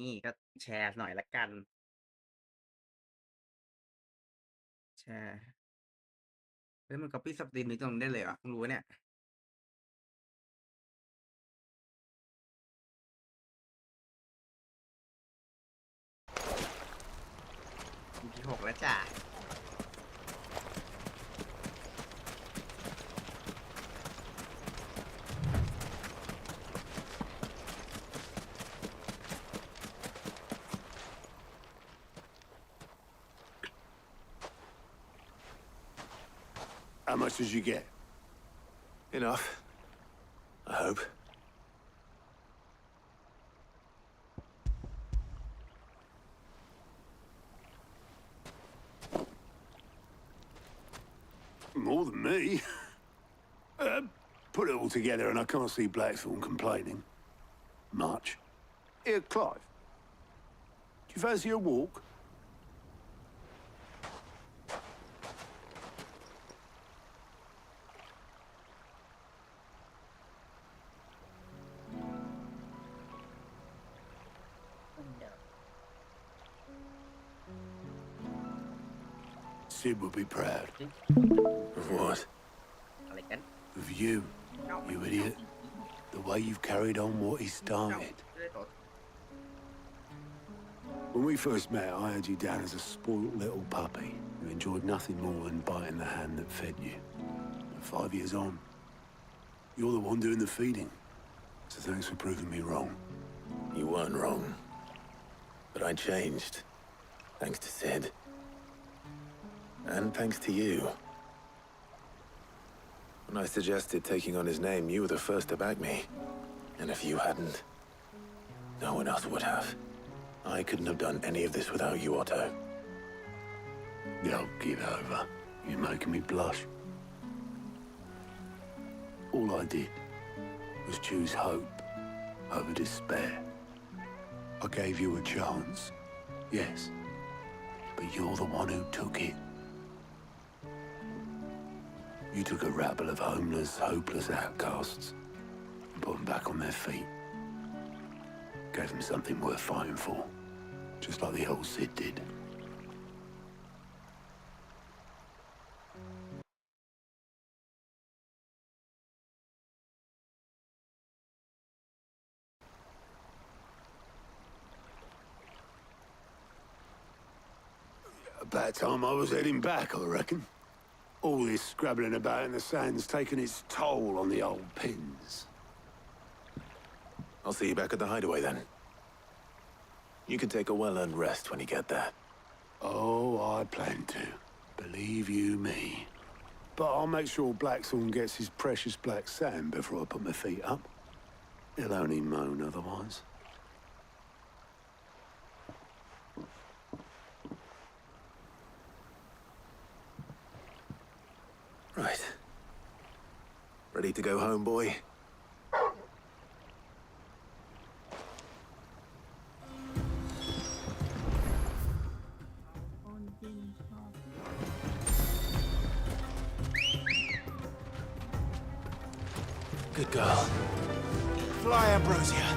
นี่ก็แชร์หน่อยละกันแชร์มัน copy สตรีมนี้ตรงได้เลยเหรอเพิ่งรู้เนี่ยที่6แล้วจ้ะHow much did you get? Enough. I hope. More than me. Put it all together and I can't see Blackthorn complaining. Much. Here, Clive. Do you fancy a walk? Sid would be proud. Of what? Of you, you idiot. The way you've carried on what he started. When we first met, I had you down as a spoilt little puppy who enjoyed nothing more than biting the hand that fed you. But 5 years on. You're the one doing the feeding. So thanks for proving me wrong. You weren't wrong. But I changed. Thanks to Sid. And thanks to you. When I suggested taking on his name, you were the first to back me. And if you hadn't, no one else would have. I couldn't have done any of this without you, Otto. Yo, get over. You're making me blush. All I did was choose hope over despair. I gave you a chance, yes, but you're the one who took it. You took a rabble of homeless, hopeless outcasts and put them back on their feet. Gave them something worth fighting for, just like the old Sid did. About time I was heading back, I reckon. All this scrabbling about in the sand's taken its toll on the old pins. I'll see you back at the hideaway then. You can take a well-earned rest when you get there. Oh, I plan to. Believe you me. But I'll make sure Blackthorn gets his precious black sand before I put my feet up. He'll only moan otherwise. Right. Ready to go home, boy? Good girl. Fly, Ambrosia.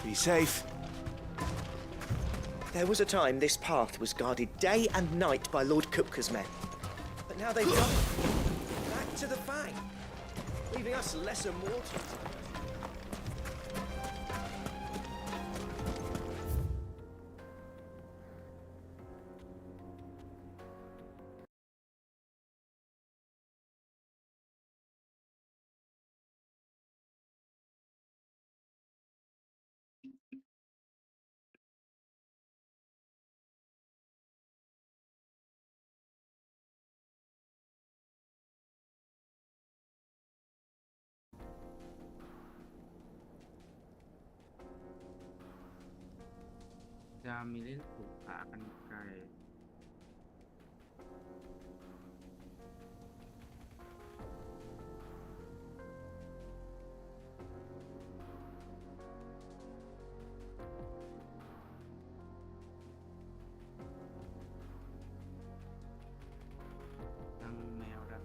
Be safe. There was a time this path was guarded day and night by Lord Kupka's men. But now they've gone back to the Fang, leaving us lesser mortals.มีเล่นถูกขากันไกล ทั้งแมวดำ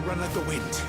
Run like the wind.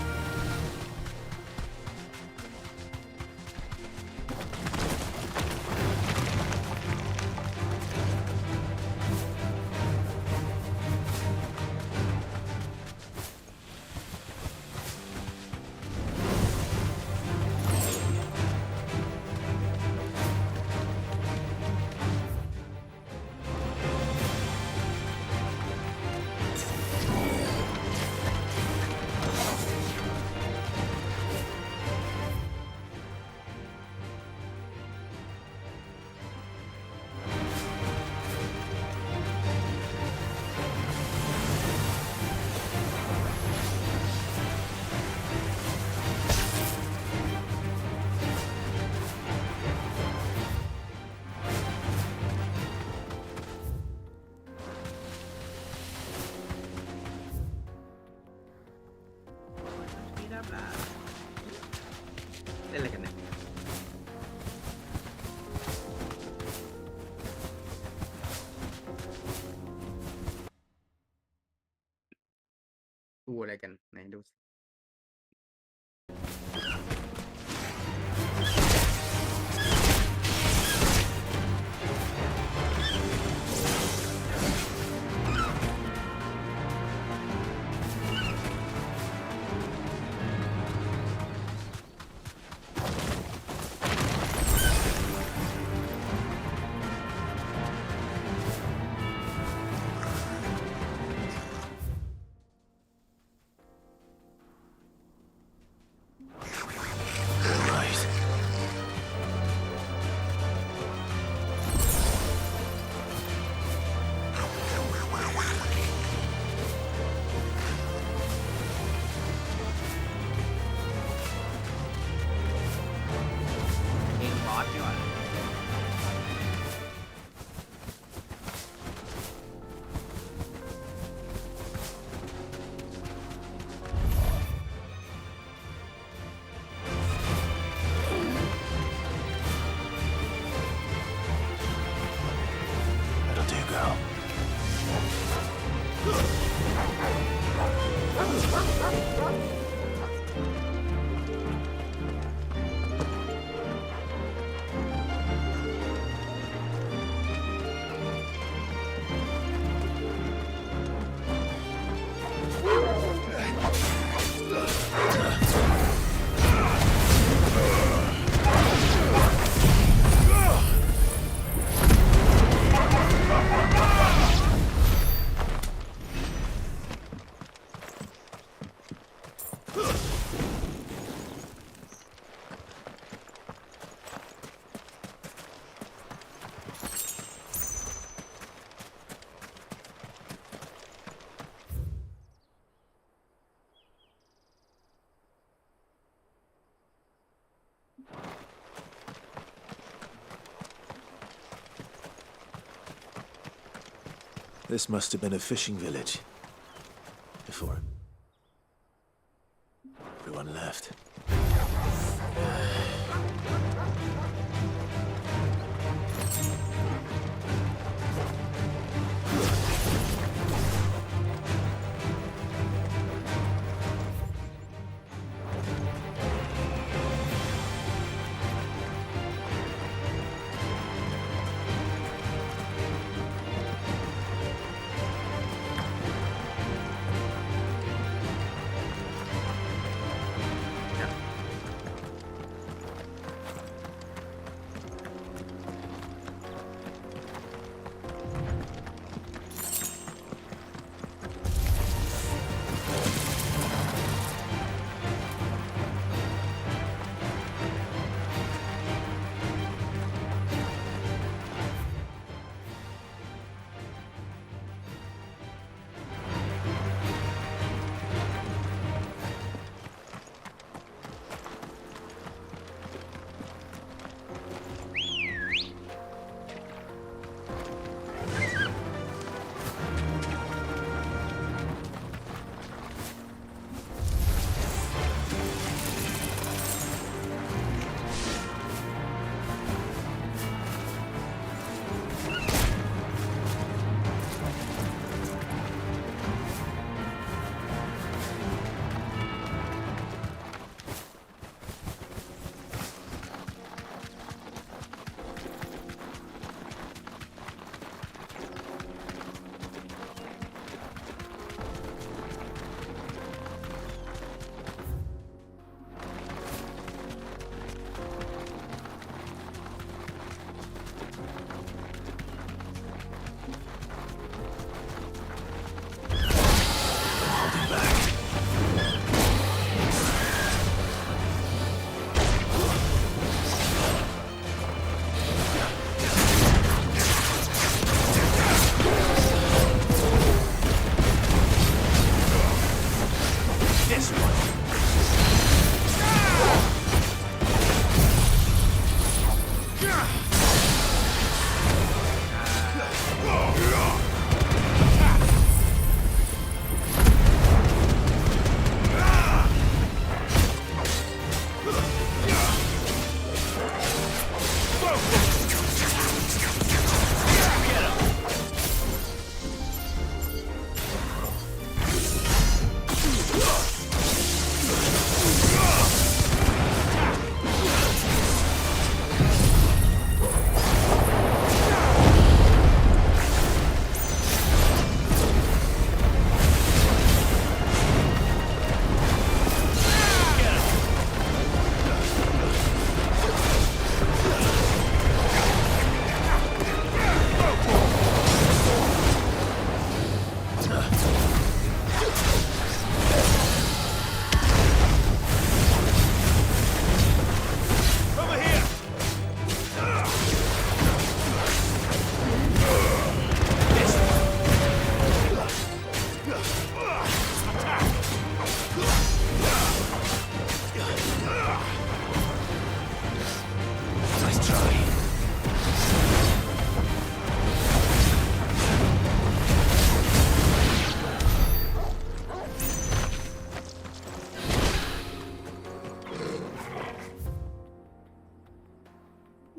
ดูอะไรกันไหนดูสิ เองบอสดีกว่า That'll do, girl. This must have been a fishing village. Before everyone left.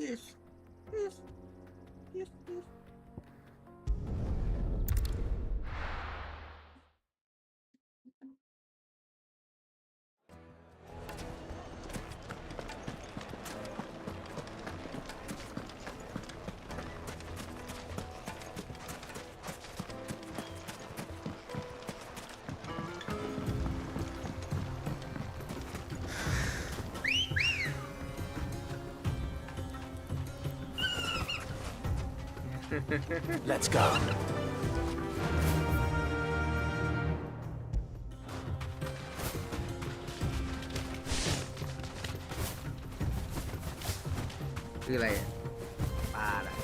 yes yes yes yes Let's go. คืออะไรอะปลาอะ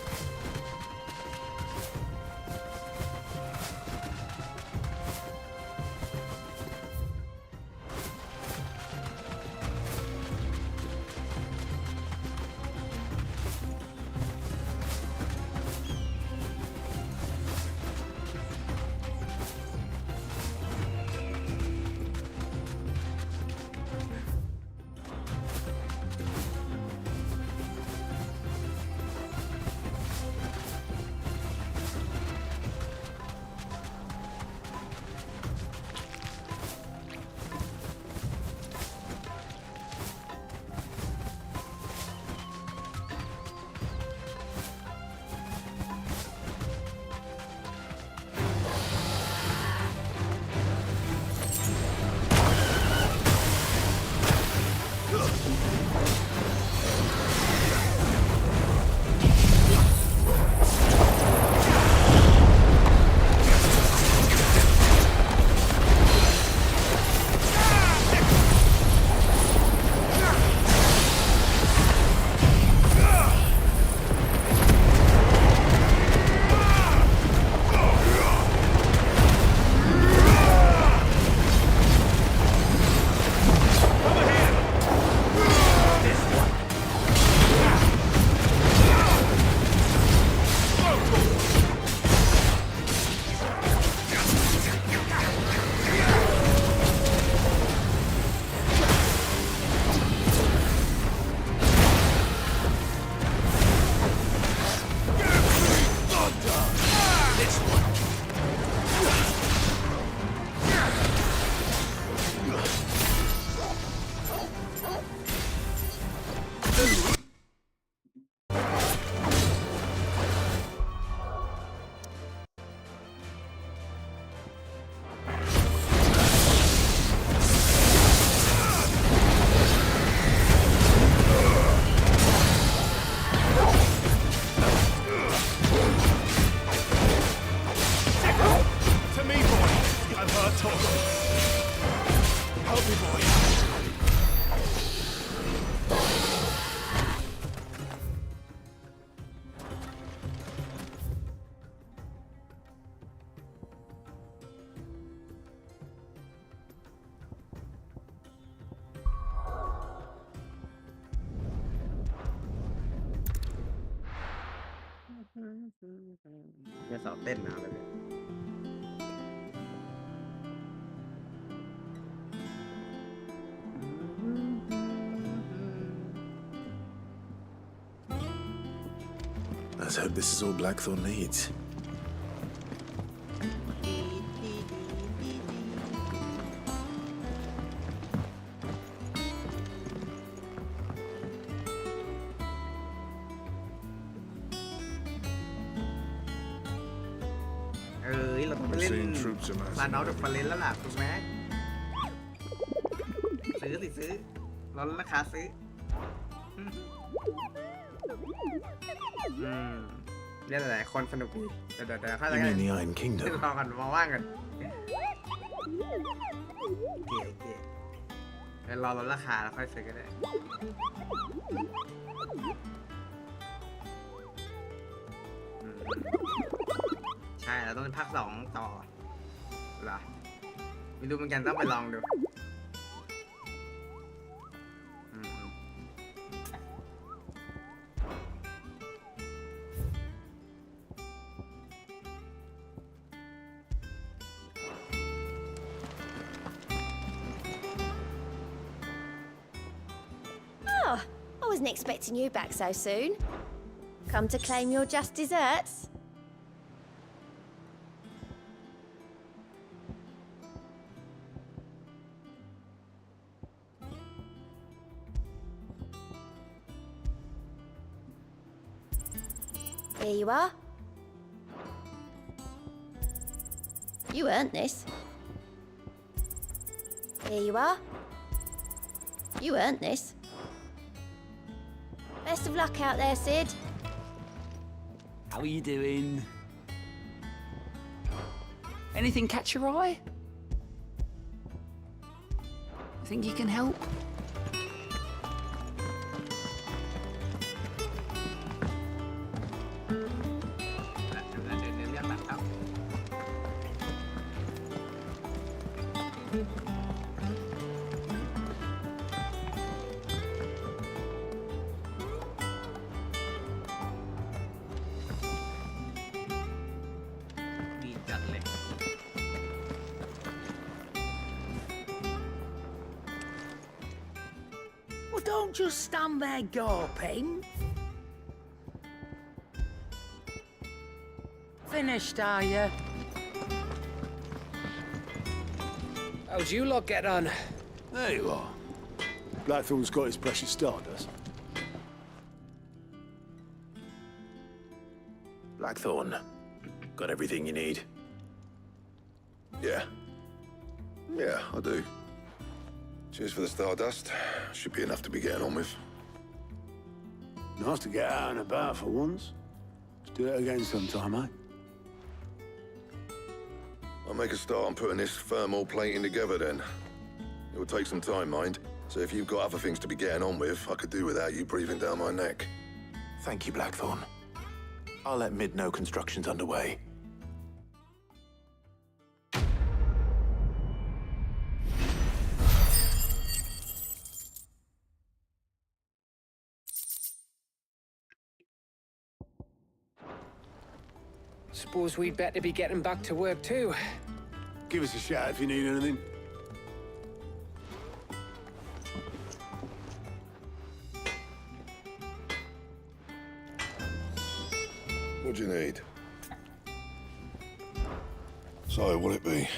เนี่ยสอบเต้นมาเลย Let's hope this is all Blackthorn needs.เราต้องไปเล่นลานอร์ดฟาเรนแล้วล่ะถูกไหมซื้อสิซื้อลดราคาซื้อเล่นหลายคนสนุกดีเดี๋ยวเข้าใจกัน You mean the Iron Kingdom? รอกันมาว่างกันโอเคเดี๋ยวรอลดราคาแล้วค่อยซื้อก็ได้ใช่เราต้องเป็นภาค2ต่อเหรอไม่รู้เหมือนกันต้องไปลองดูI was wasn't expecting you back so soon. Come to claim your just desserts? Here you are. You earned this. Here you are. You earned this. Best of luck out there, Sid. How are you doing? Anything catch your eye? Think you can help? Well, don't just stand there gawping. Finished, are you? How'd you lot get on? There you are. Blackthorn's got his precious stardust. Blackthorn, got everything you need? Yeah. Yeah, I do. Cheers for the stardust. Should be enough to be getting on with. Nice to get out and about for once. Let's do it again sometime, eh? I'll make a start on putting this thermal plating together then. It will take some time, mind. So if you've got other things to be getting on with, I could do without you breathing down my neck. Thank you, Blackthorn. I'll let Mid know construction's underway. Suppose we'd better be getting back to work too. Give us a shout if you need anything. What do you need? So, what'll it be?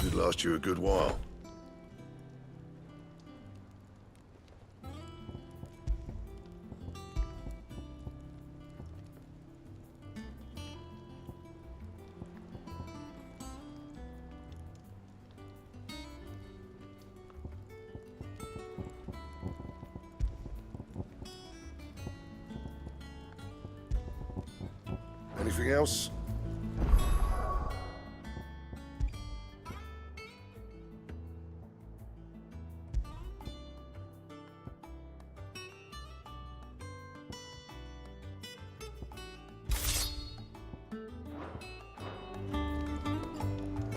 Should last you a good while. Anything else?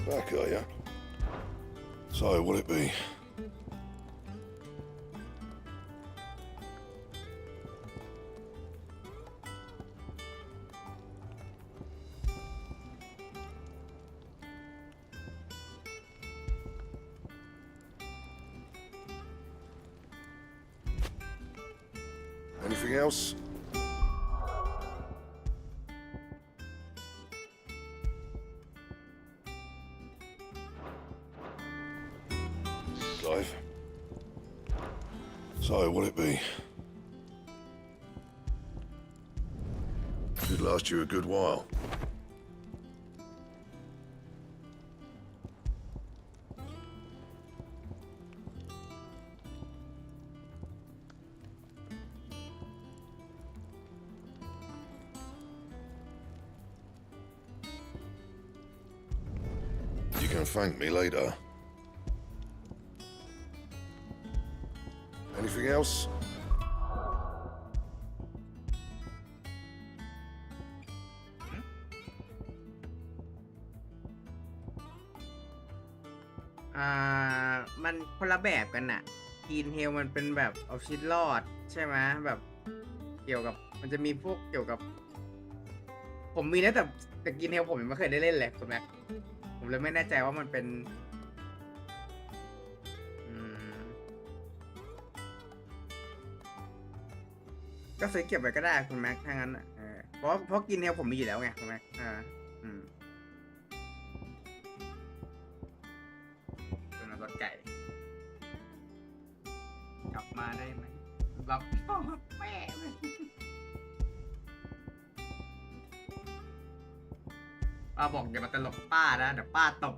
Back, are ya? So, what'll it be? Anything else? Clive. So, what'll it be? Should last you a good while. You can thank me later. Anything else? แบบกันน่ะกินเฮลมันเป็นแบบเอาชีวิตรอดใช่ไหมแบบเกี่ยวกับมันจะมีพวกเกี่ยวกับ ผมมีนะแต่กินเฮลผมยังไม่เคยได้เล่นเลยคุณแม็กผมเลยไม่แน่ใจว่ามันเป็นก็ซื้อเก็บไว้ก็ได้คุณแม็กถ้างั้นเพราะกินเฮลผมมีอยู่แล้วไงคุณแม็กเป็นรสไก่กลับมาได้ไหมรับพ่อแม่ป้าบอกอย่ามาตลกป้านะเดี๋ยวป้าตบ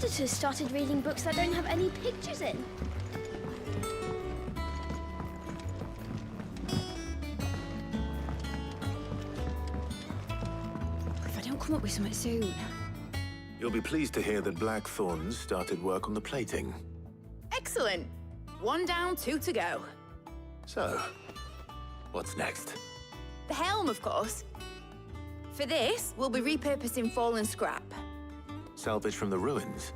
editors started reading books that don't have any pictures in. If I don't come up with something soon. You'll be pleased to hear that Blackthorn's started work on the plating. Excellent. 1 down, 2 to go. So, what's next? The helm, of course. For this, we'll be repurposing fallen scrap. Salvage from the ruins?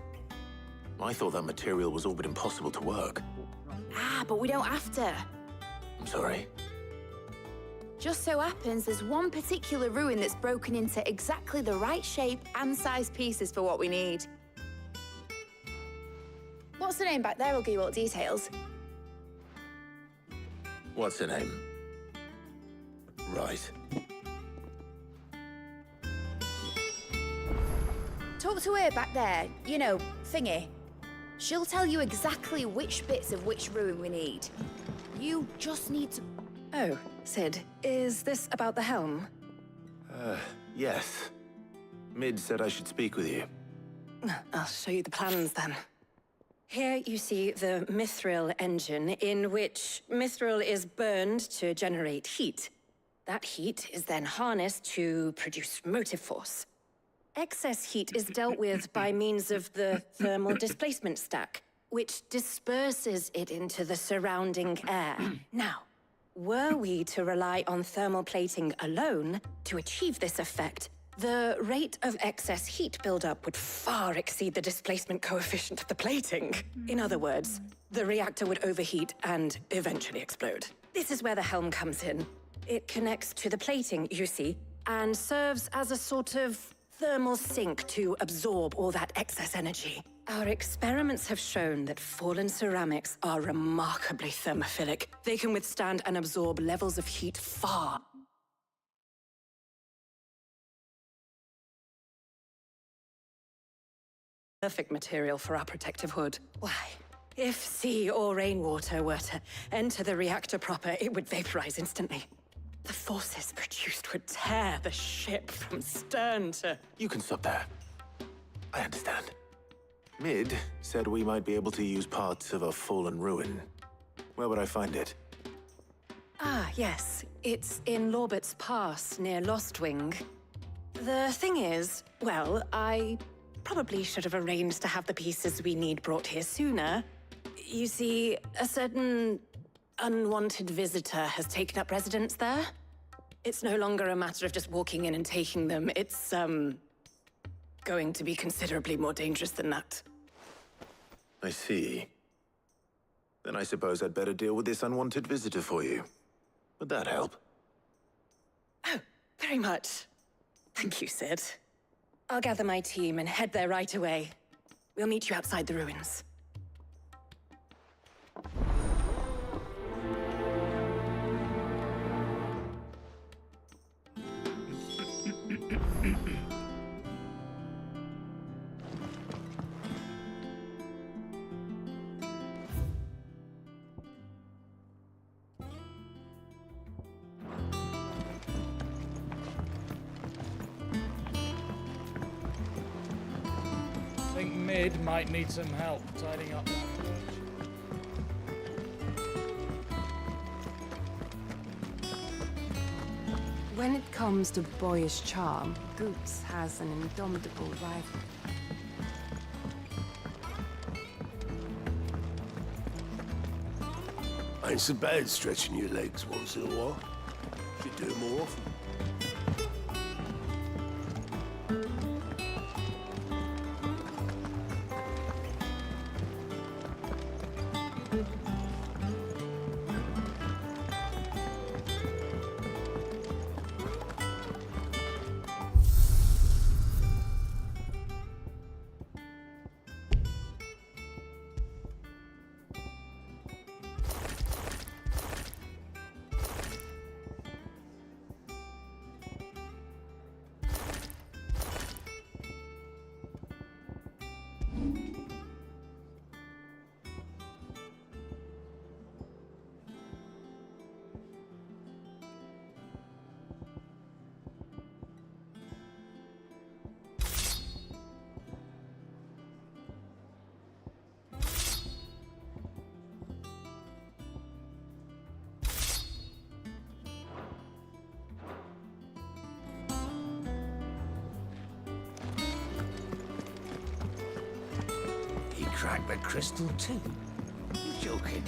I thought that material was all but impossible to work. Ah, but we don't have to. I'm sorry. Just so happens there's one particular ruin that's broken into exactly the right shape and size pieces for what we need. What's the name back there? I'll give you all the details. What's her name? Right. Talk to her back there. You know, thingy. She'll tell you exactly which bits of which ruin we need. You just need to... Oh, Sid, is this about the helm? Yes. Mid said I should speak with you. I'll show you the plans then. Here you see the mithril engine, in which mithril is burned to generate heat. That heat is then harnessed to produce motive force. Excess heat is dealt with by means of the thermal displacement stack, which disperses it into the surrounding air. Now, were we to rely on thermal plating alone to achieve this effect, the rate of excess heat buildup would far exceed the displacement coefficient of the plating. In other words, the reactor would overheat and eventually explode. This is where the helm comes in. It connects to the plating, you see, and serves as a sort of thermal sink to absorb all that excess energy. Our experiments have shown that fallen ceramics are remarkably thermophilic. They can withstand and absorb levels of heat far. Perfect material for our protective hood. Why? If sea or rainwater were to enter the reactor proper, it would vaporize instantly. The forces produced would tear the ship from stern to... You can stop there. I understand. Mid said we might be able to use parts of a fallen ruin. Where would I find it? Ah, yes. It's in Lorbert's Pass, near Lostwing. The thing is, well, I probably should have arranged to have the pieces we need brought here sooner. You see, a certain unwanted visitor has taken up residence there. It's no longer a matter of just walking in and taking them. It's, going to be considerably more dangerous than that. I see. Then I suppose I'd better deal with this unwanted visitor for you. Would that help? Oh, very much. Thank you, Sid. I'll gather my team and head there right away. We'll meet you outside the ruins. I think Mid might need some help tidying up that village. When it comes to boyish charm, Goops has an indomitable rival. Ain't so bad stretching your legs once in a while. Should do it more often. crack the crystal too. You joking?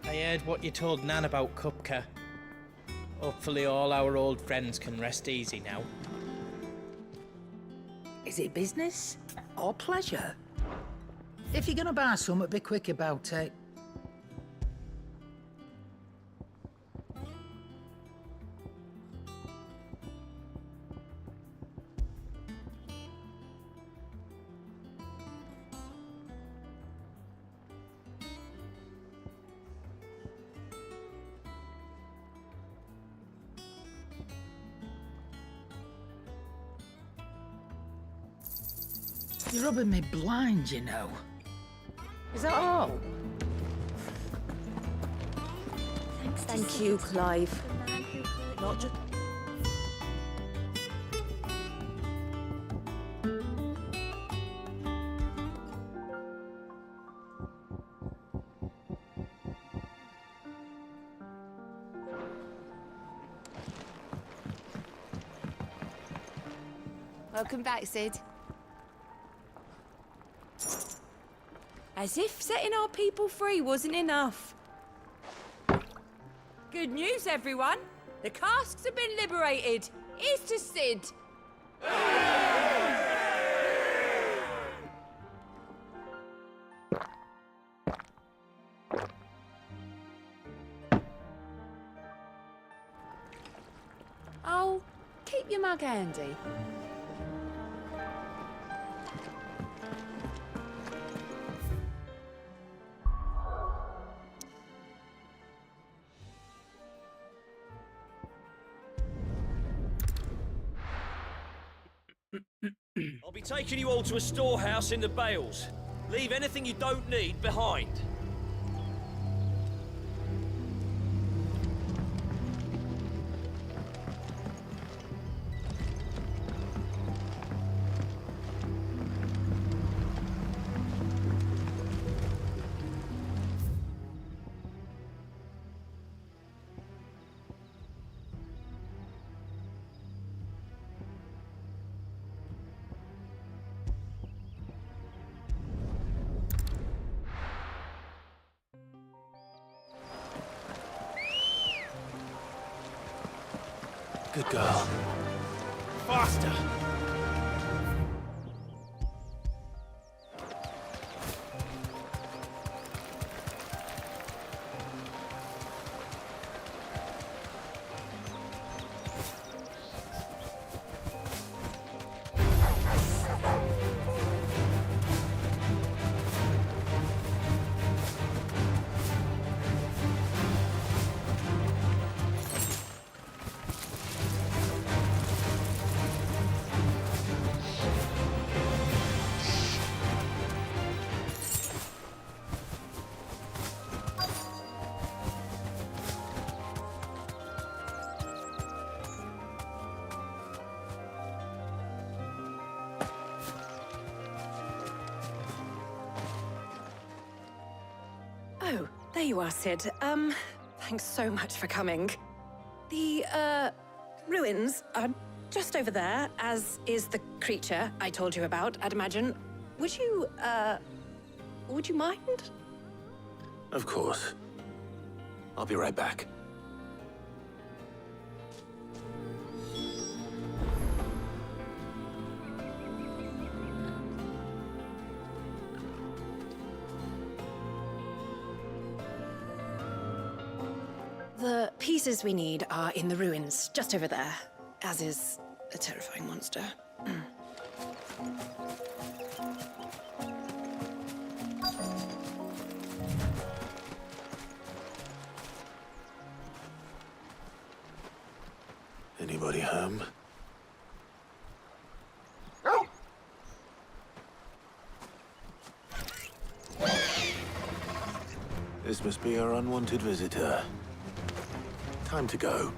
I heard what you told Nan about Kupka. Hopefully all our old friends can rest easy now. Is it business or pleasure? If you're gonna buy something, be quick about it. You're rubbing me blind, you know. Is that all? Thank you, Clive. Not just... Welcome back, Sid. As if setting our people free wasn't enough. Good news, everyone. The casks have been liberated. Here's to Sid. Oh, keep your mug handy. I'll be taking you all to a storehouse in the Bales. Leave anything you don't need behind. Good girl. Faster! Oh, there you are, Sid. Thanks so much for coming. The, ruins are just over there, as is the creature I told you about, I'd imagine. Would you mind? Of course. I'll be right back. pieces we need are in the ruins, just over there, as is a terrifying monster. Anybody home? This must be our unwanted visitor. Time to go.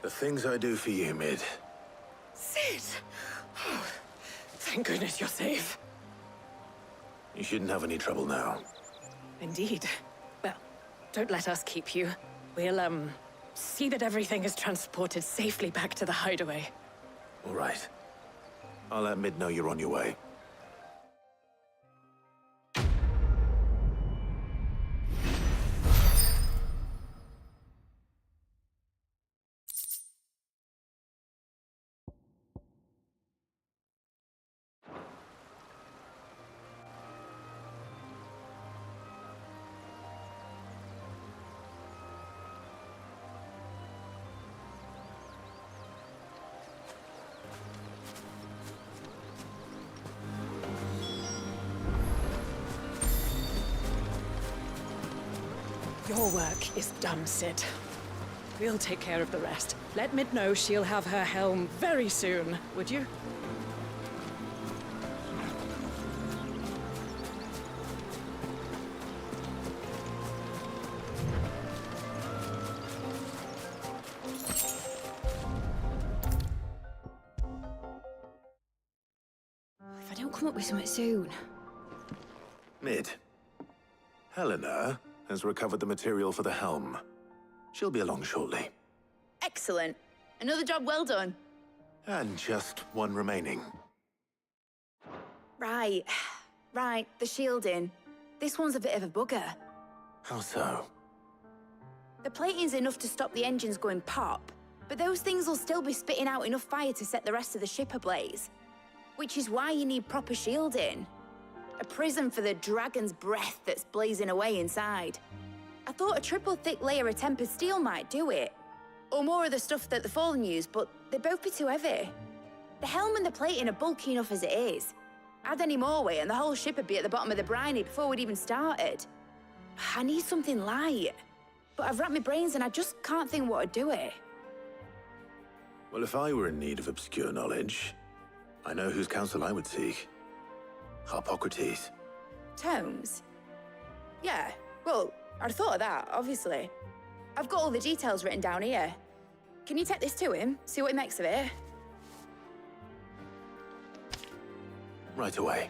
The things I do for you, Mid. Sid! Oh, thank goodness you're safe. You shouldn't have any trouble now. Indeed. Well, don't let us keep you. We'll, see that everything is transported safely back to the hideaway. All right. I'll let Mid know you're on your way. Your work is done, Sid. We'll take care of the rest. Let Mid know she'll have her helm very soon, would you? If I don't come up with something soon. Mid. Helena has recovered the material for the helm. She'll be along shortly. Excellent. Another job well done. And just one remaining. Right. Right, the shielding. This one's a bit of a bugger. How so? The plating's enough to stop the engines going pop, but those things will still be spitting out enough fire to set the rest of the ship ablaze. Which is why you need proper shielding. A prison for the dragon's breath that's blazing away inside. I thought a triple thick layer of tempered steel might do it. Or more of the stuff that the Fallen use, but they'd both be too heavy. The helm and the plating are bulky enough as it is. Add any more weight and the whole ship would be at the bottom of the briny before we'd even started. I need something light. But I've racked my brains and I just can't think what would do it. Well, if I were in need of obscure knowledge, I know whose counsel I would seek. Harpocrates. Tomes? Yeah, well, I'd thought of that, obviously. I've got all the details written down here. Can you take this to him, see what he makes of it? Right away.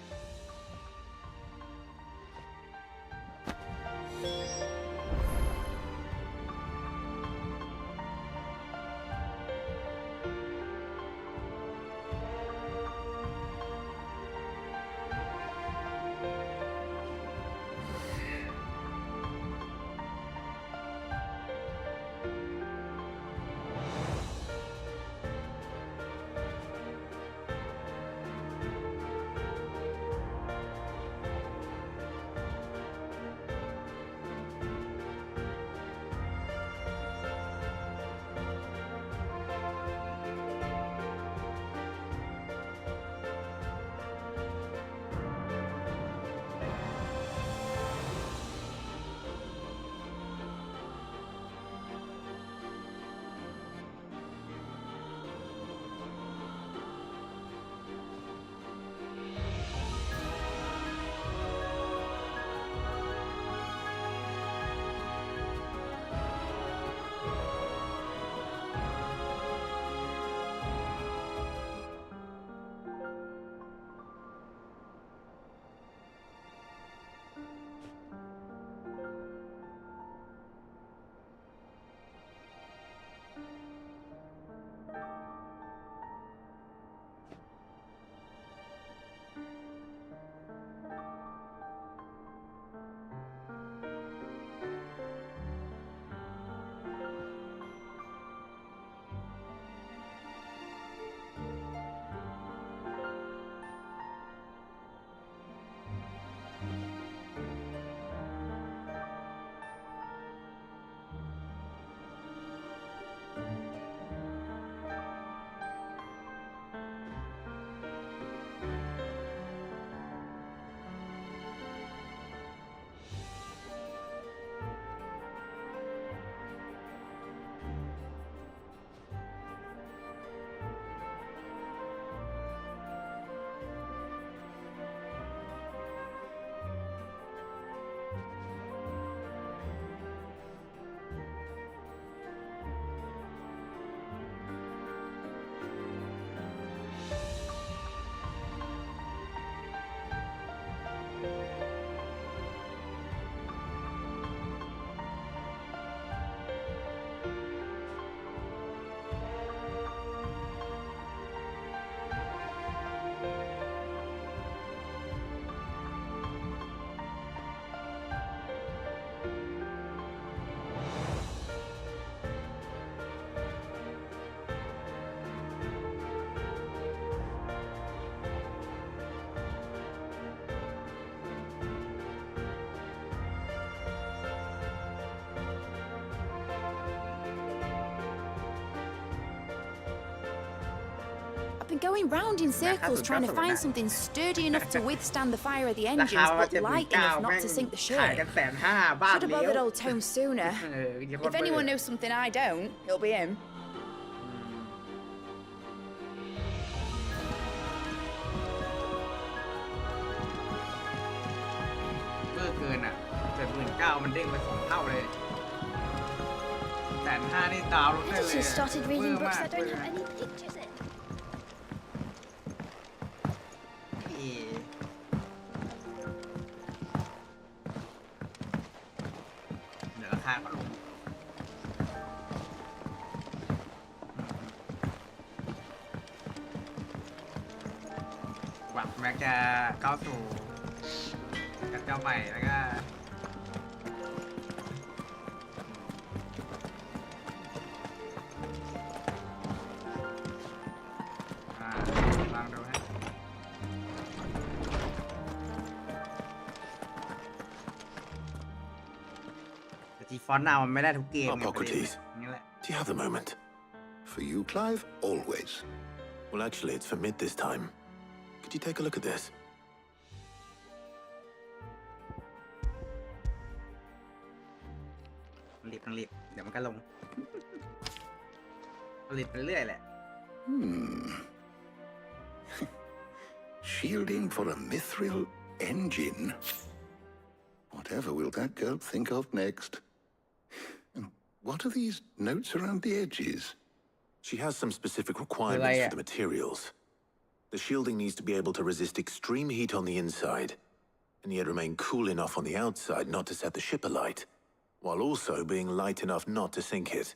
Been going round in circles trying to find something sturdy enough to withstand the fire of the engines, but light enough not to sink the ship. ขายกัน150,000 บาท Should have เลี้ยว bothered old Tome sooner. มีคน If anyone knows something I don't, it'll be him. เกินอ่ะ79,000มันเด้งไป2 เท่าเลย150,000นี่ดาวรถ I ได้เลย just started reading books that don't เวอร์ have มาก any pictures in. เหนือราคาก็ลงหวังแม็กจะเข้าสู่กับเจ้าใหม่แล้วก็ลองดูฮะแต่ที่ฟอนต์เอามันไม่ได้ทุกเกมไง Hippocrates, นี่แหละ do you have a moment? For you, Clive, always. Well, actually, it's for mid this time. Could you take a look at this? ต้องรีบเดี๋ยวมันก็ลงผลิตไปเรื่อยแหละ Shielding for a mithril engine? What Whatever will that girl think of next? And what are these notes around the edges? She has some specific requirements for the materials. The shielding needs to be able to resist extreme heat on the inside, and yet remain cool enough on the outside not to set the ship alight, while also being light enough not to sink it.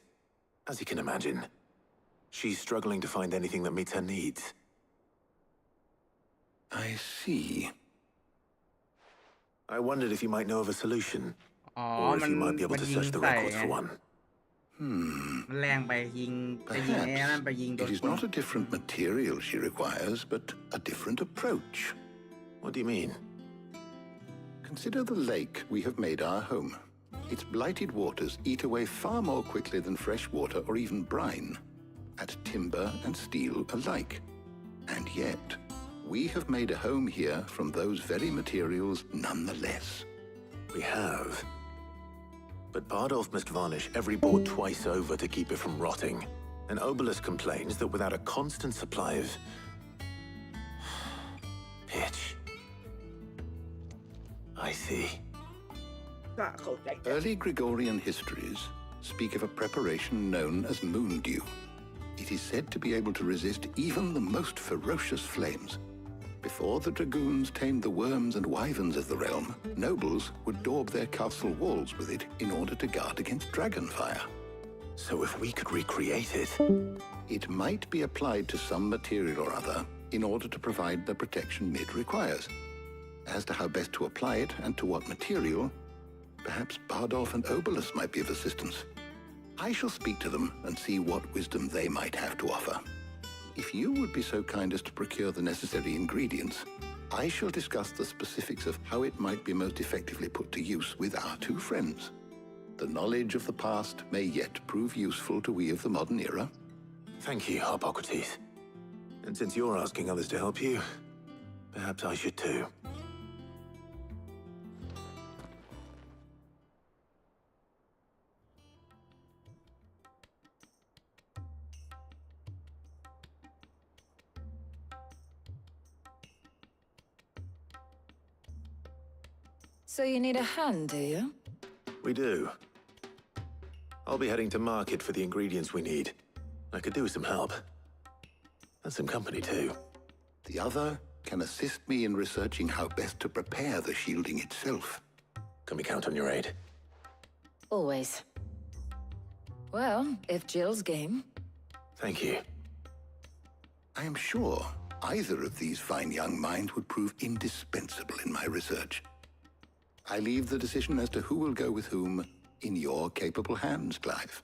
As you can imagine, she's struggling to find anything that meets her needs. I see. I wondered if you might know of a solution, อ๋อ or if มัน you might be able มัน to ยิง search the ใส่ records ไง for one. มันแรงไปยิงจะยิงไอ้นั่นไปยิงโดน It is not a different material she requires, but a different approach. What do you mean? Consider the lake we have made our home. Its blighted waters eat away far more quickly than fresh water or even brine, at timber and steel alike. And yet, we have made a home here from those very materials nonetheless. We have. But Bardolph must varnish every board twice over to keep it from rotting. And Obelus complains that without a constant supply of pitch. I see. Early Gregorian histories speak of a preparation known as moon dew. It is said to be able to resist even the most ferocious flames. Before the dragoons tamed the worms and wyverns of the realm, nobles would daub their castle walls with it in order to guard against dragon fire. So if we could recreate it... It might be applied to some material or other in order to provide the protection Mid requires. As to how best to apply it and to what material, perhaps Bardolph and Obelus might be of assistance. I shall speak to them and see what wisdom they might have to offer. If you would be so kind as to procure the necessary ingredients, I shall discuss the specifics of how it might be most effectively put to use with our two friends. The knowledge of the past may yet prove useful to we of the modern era. Thank you, Hippocrates. And since you're asking others to help you, perhaps I should too. So you need a hand, do you? We do. I'll be heading to market for the ingredients we need. I could do with some help. And some company, too. The other can assist me in researching how best to prepare the shielding itself. Can we count on your aid? Always. Well, if Jill's game. Thank you. I am sure either of these fine young minds would prove indispensable in my research. I leave the decision as to who will go with whom in your capable hands, Clive.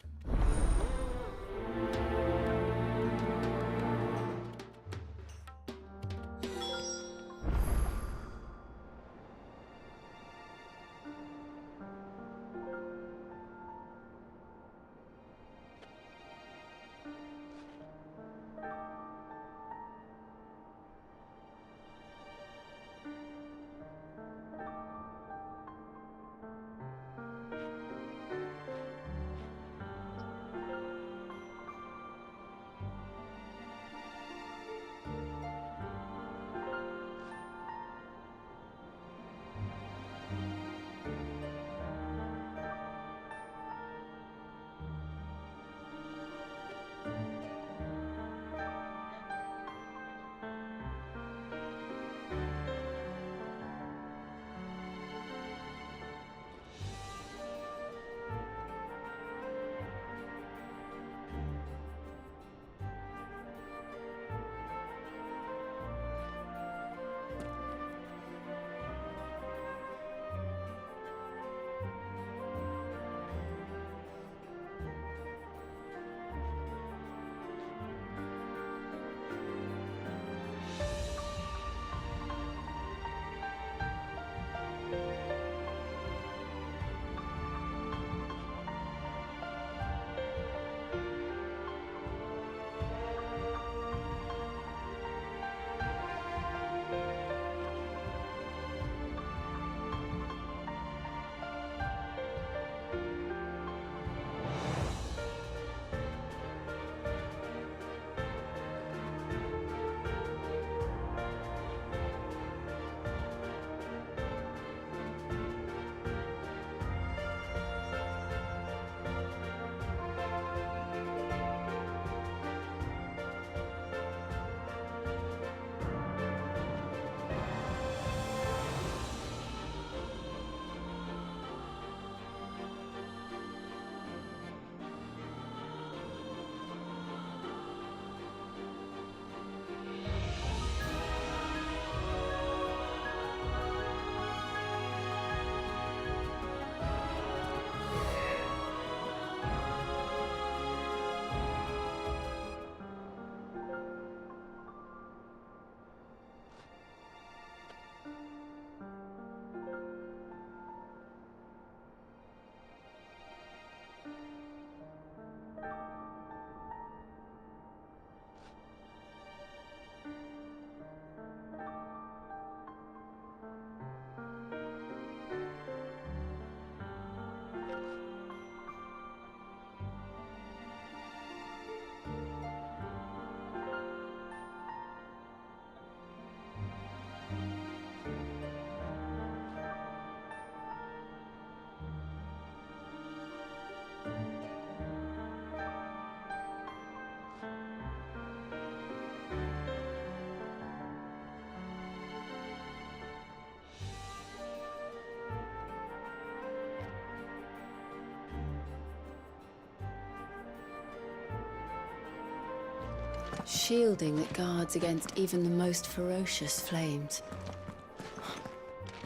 Shielding that guards against even the most ferocious flames.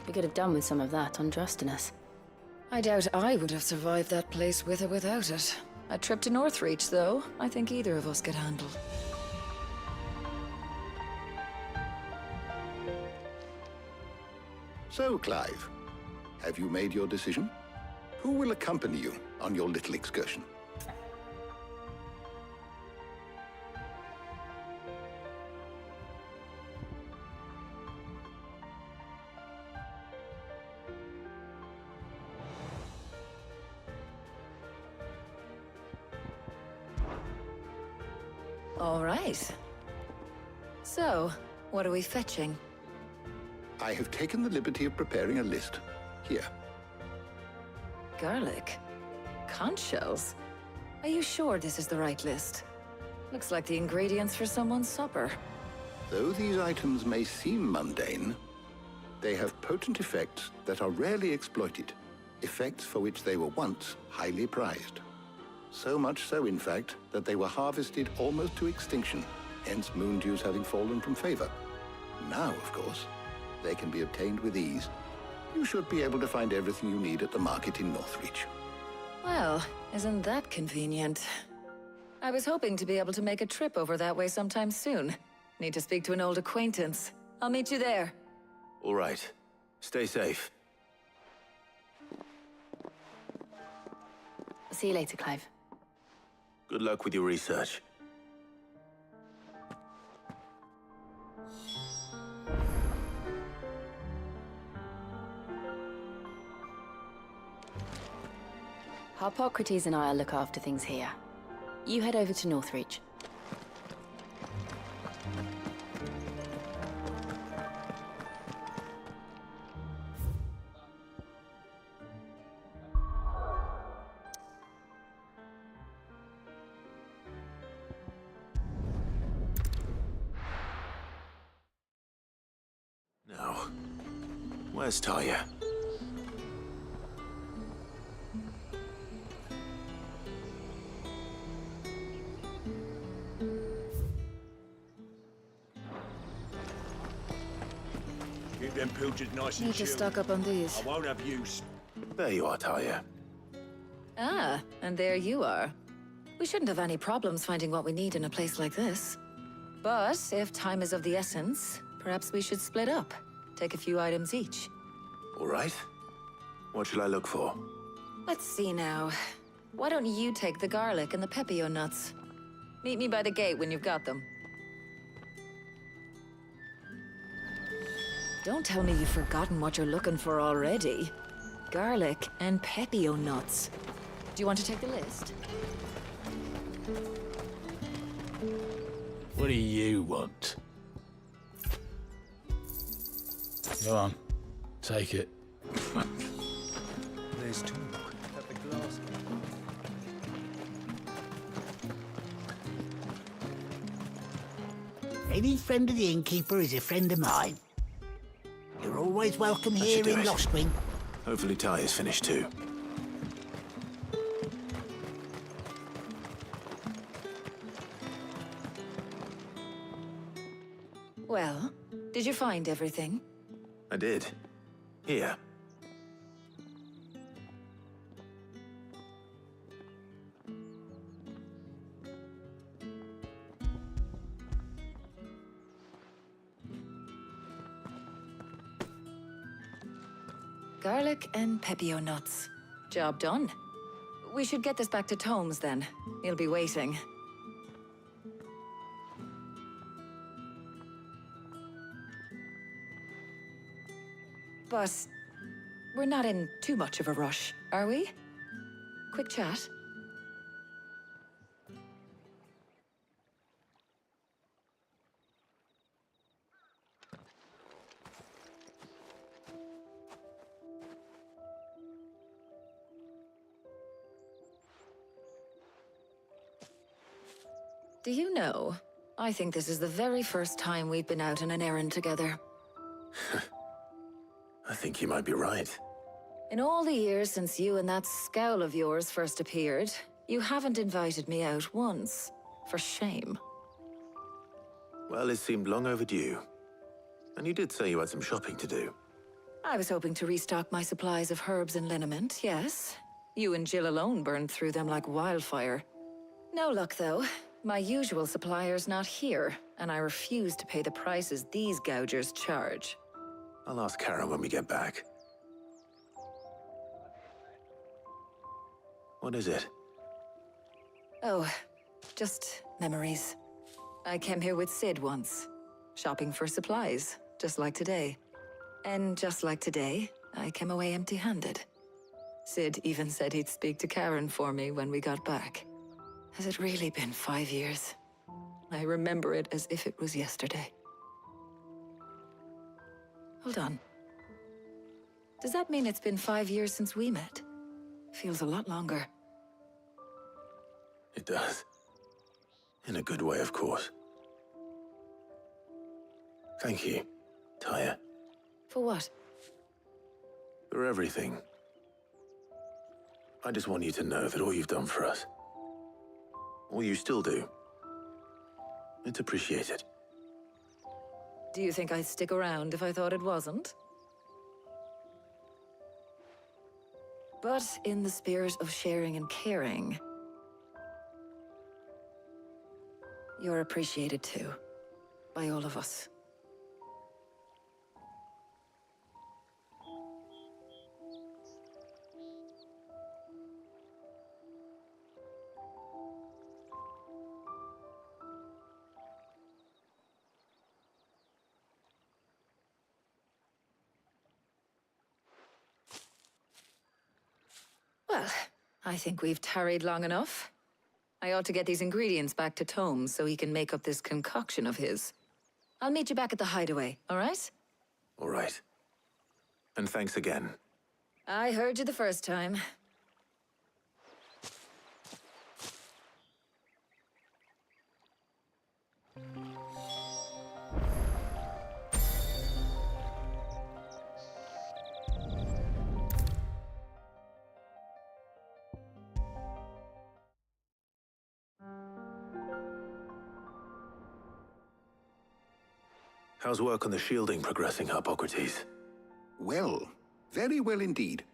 We could have done with some of that on Drustinus. I doubt I would have survived that place with or without it. A trip to Northreach, though, I think either of us could handle. So, Clive, have you made your decision? Who will accompany you on your little excursion? All right. So, what are we fetching? I have taken the liberty of preparing a list. Here. Garlic? Conch shells? Are you sure this is the right list? Looks like the ingredients for someone's supper. Though these items may seem mundane, they have potent effects that are rarely exploited, effects for which they were once highly prized. So much so, in fact, that they were harvested almost to extinction, hence moon dews having fallen from favor. Now, of course, they can be obtained with ease. You should be able to find everything you need at the market in Northreach. Well, isn't that convenient? I was hoping to be able to make a trip over that way sometime soon. Need to speak to an old acquaintance. I'll meet you there. All right. Stay safe. See you later, Clive. Good luck with your research. Harpocrates and I'll look after things here. You head over to Northreach. Now, where's Talia? Keep them pilchards nice Need and to chilled. stock up on these. I won't have use. There you are, Talia. Ah, and there you are. We shouldn't have any problems finding what we need in a place like this. But if time is of the essence, perhaps we should split up. Take a few items each. All right. What shall I look for? Let's see now. Why don't you take the garlic and the pepio nuts? Meet me by the gate when you've got them. Don't tell me you've forgotten what you're looking for already. Garlic and pepio nuts. Do you want to take the list? What do you want? Go on. Take it. There's talk at the glass. Any friend of the innkeeper is a friend of mine. You're always welcome That here should do in it. Lostwing. Hopefully Talia's finished too. Well, did you find everything? I did. Here. Garlic and pepio nuts. Job done. We should get this back to Tomes then. He'll be waiting. But we're not in too much of a rush, are we? Quick chat. Do you know, I think this is the very first time we've been out on an errand together. I think you might be right. In all the years since you and that scowl of yours first appeared, you haven't invited me out once. For shame. Well, it seemed long overdue. And you did say you had some shopping to do. I was hoping to restock my supplies of herbs and liniment, yes. You and Jill alone burned through them like wildfire. No luck, though. My usual supplier's not here, and I refuse to pay the prices these gougers charge. I'll ask Karen when we get back. What is it? Oh, just memories. I came here with Sid once, shopping for supplies, just like today. And just like today, I came away empty-handed. Sid even said he'd speak to Karen for me when we got back. Has it really been 5 years? I remember it as if it was yesterday. Hold on. Does that mean it's been 5 years since we met? Feels a lot longer. It does. In a good way, of course. Thank you, Tyre. For what? For everything. I just want you to know that all you've done for us, all you still do, it's appreciated. Do you think I'd stick around if I thought it wasn't? But in the spirit of sharing and caring, you're appreciated too, by all of us. Well, I think we've tarried long enough. I ought to get these ingredients back to Tomes so he can make up this concoction of his. I'll meet you back at the hideaway, all right? All right. And thanks again. I heard you the first time. How's work on the shielding progressing, Hippocrates? Well, very well indeed.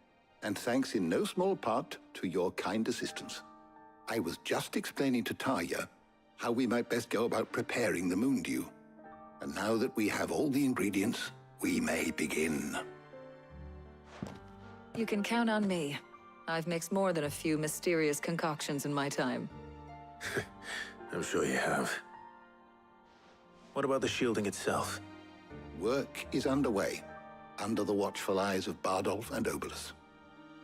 And thanks in no small part to your kind assistance. I was just explaining to Tarja how we might best go about preparing the moon dew. And now that we have all the ingredients, we may begin. You can count on me. I've mixed more than a few mysterious concoctions in my time. I'm sure you have. What about the shielding itself? Work is underway, under the watchful eyes of Bardolph and Obolus.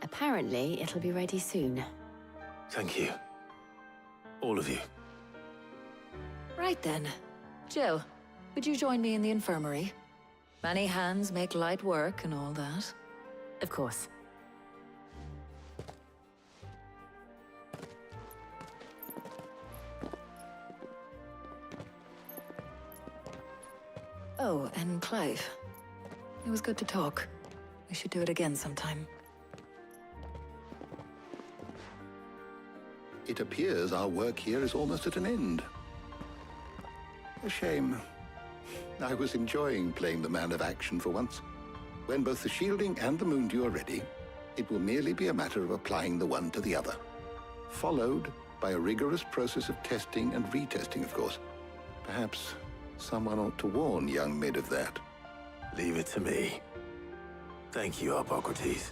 Apparently, it'll be ready soon. Thank you. All of you. Right then. Jill, would you join me in the infirmary? Many hands make light work and all that. Of course. Oh, and Clive. It was good to talk. We should do it again sometime. It appears our work here is almost at an end. A shame. I was enjoying playing the man of action for once. When both the shielding and the moon dew are ready, it will merely be a matter of applying the one to the other. Followed by a rigorous process of testing and retesting, of course. Perhaps someone ought to warn young Mid of that. Leave it to me. Thank you, Hippocrates.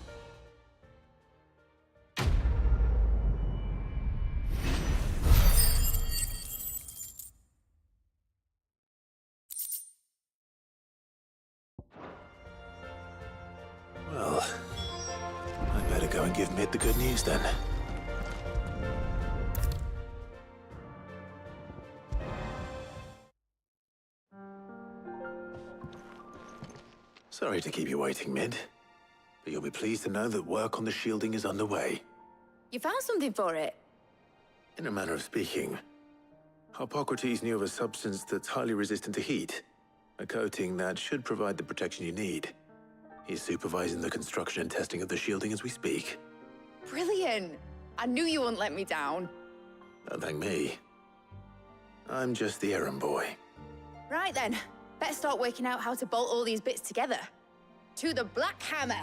Well, I better go and give Mid the good news then. Sorry to keep you waiting, Mid. But you'll be pleased to know that work on the shielding is underway. You found something for it? In a manner of speaking, Hippocrates knew of a substance that's highly resistant to heat. A coating that should provide the protection you need. He's supervising the construction and testing of the shielding as we speak. Brilliant! I knew you wouldn't let me down. Don't thank me. I'm just the errand boy. Right then, better start working out how to bolt all these bits together. To the Black Hammer!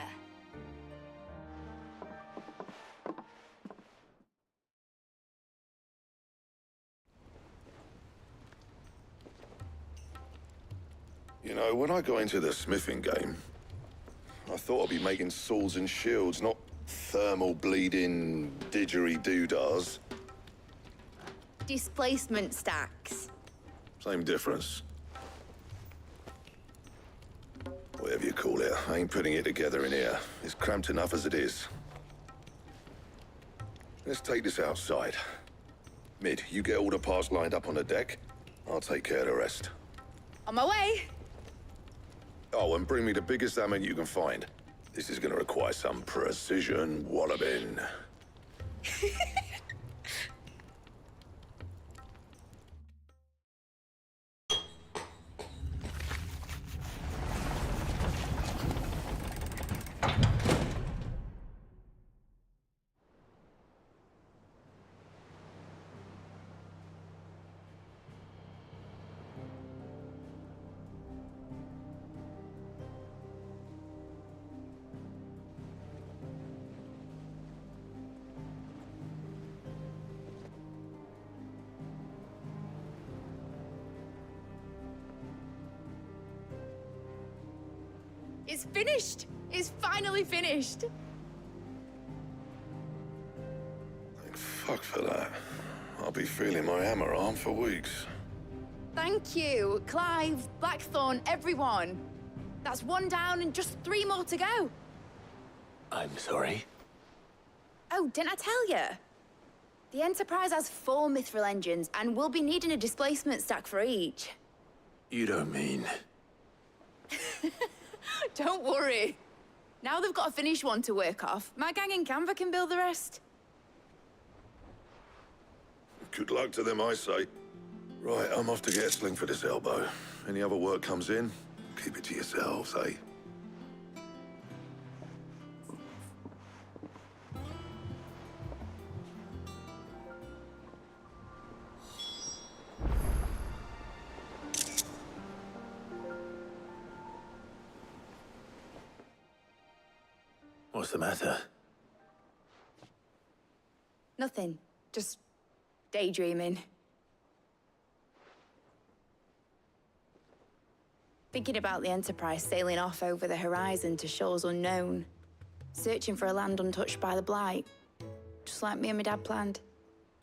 You know, when I got into the smithing game, I thought I'd be making swords and shields, not thermal bleeding didgeridoo-dahs. Displacement stacks. Same difference. Whatever you call it, I ain't putting it together in here. It's cramped enough as it is. Let's take this outside. Mid, you get all the parts lined up on the deck. I'll take care of the rest. On my way! Oh, and bring me the biggest hammer you can find. This is gonna require some precision walloping. It's finished! It's finally finished! Thank fuck for that. I'll be feeling my hammer arm for weeks. Thank you, Clive, Blackthorn, everyone. That's one down and just 3 more to go. I'm sorry. Oh, didn't I tell you? The Enterprise has 4 mithril engines, and we'll be needing a displacement stack for each. You don't mean... Don't worry. Now they've got a finished one to work off. My gang in Canva can build the rest. Good luck to them, I say. Right, I'm off to get a sling for this elbow. Any other work comes in, keep it to yourselves, eh? What's the matter? Nothing. Just daydreaming. Thinking about the Enterprise sailing off over the horizon to shores unknown. Searching for a land untouched by the Blight. Just like me and my dad planned.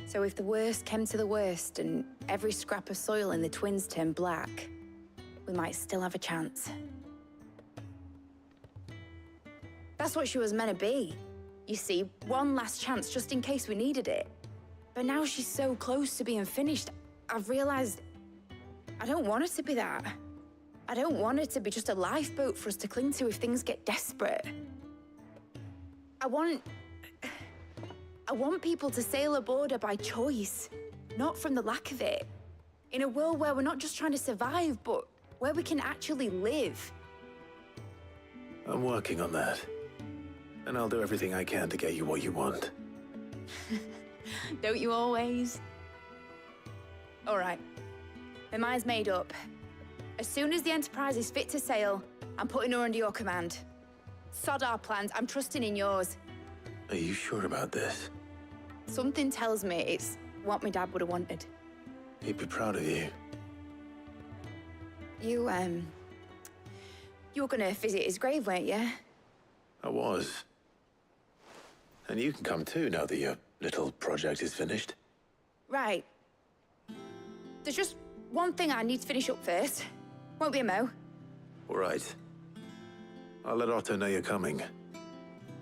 So if the worst came to the worst and every scrap of soil in the Twins turned black, we might still have a chance. That's what she was meant to be. You see, one last chance just in case we needed it. But now she's so close to being finished, I've realized I don't want it to be that. I don't want it to be just a lifeboat for us to cling to if things get desperate. I want people to sail aboard her by choice, not from the lack of it. In a world where we're not just trying to survive, but where we can actually live. I'm working on that. And I'll do everything I can to get you what you want. Don't you always? All right. My mind's made up. As soon as the Enterprise is fit to sail, I'm putting her under your command. Sod our plans, I'm trusting in yours. Are you sure about this? Something tells me it's what my dad would have wanted. He'd be proud of you. You were gonna visit his grave, weren't you? I was. And you can come too, now that your little project is finished. Right. There's just one thing I need to finish up first. Won't be a mo. All right. I'll let Otto know you're coming.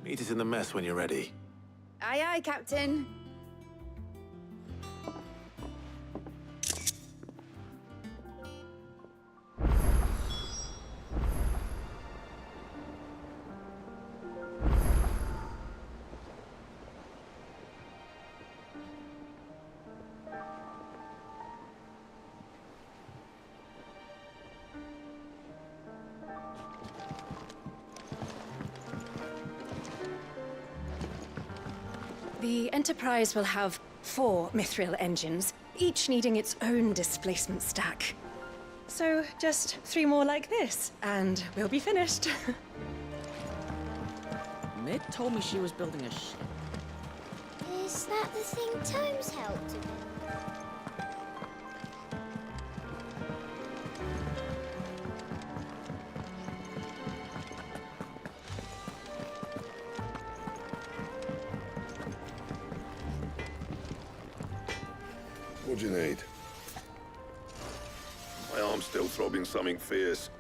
Meet us in the mess when you're ready. Aye, aye, Captain. The Enterprise will have 4 mithril engines, each needing its own displacement stack. So, just 3 more like this, and we'll be finished. Mid told me she was building a ship. Is that the thing Tomes helped with? What do you need? My arm's still throbbing something fierce.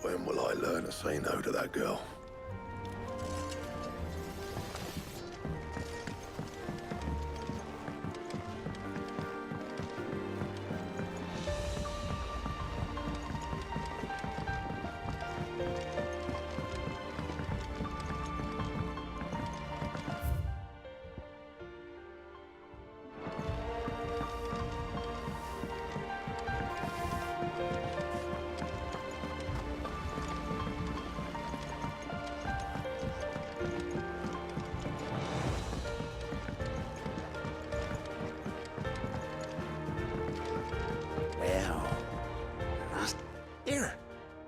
When will I learn to say no to that girl? Here,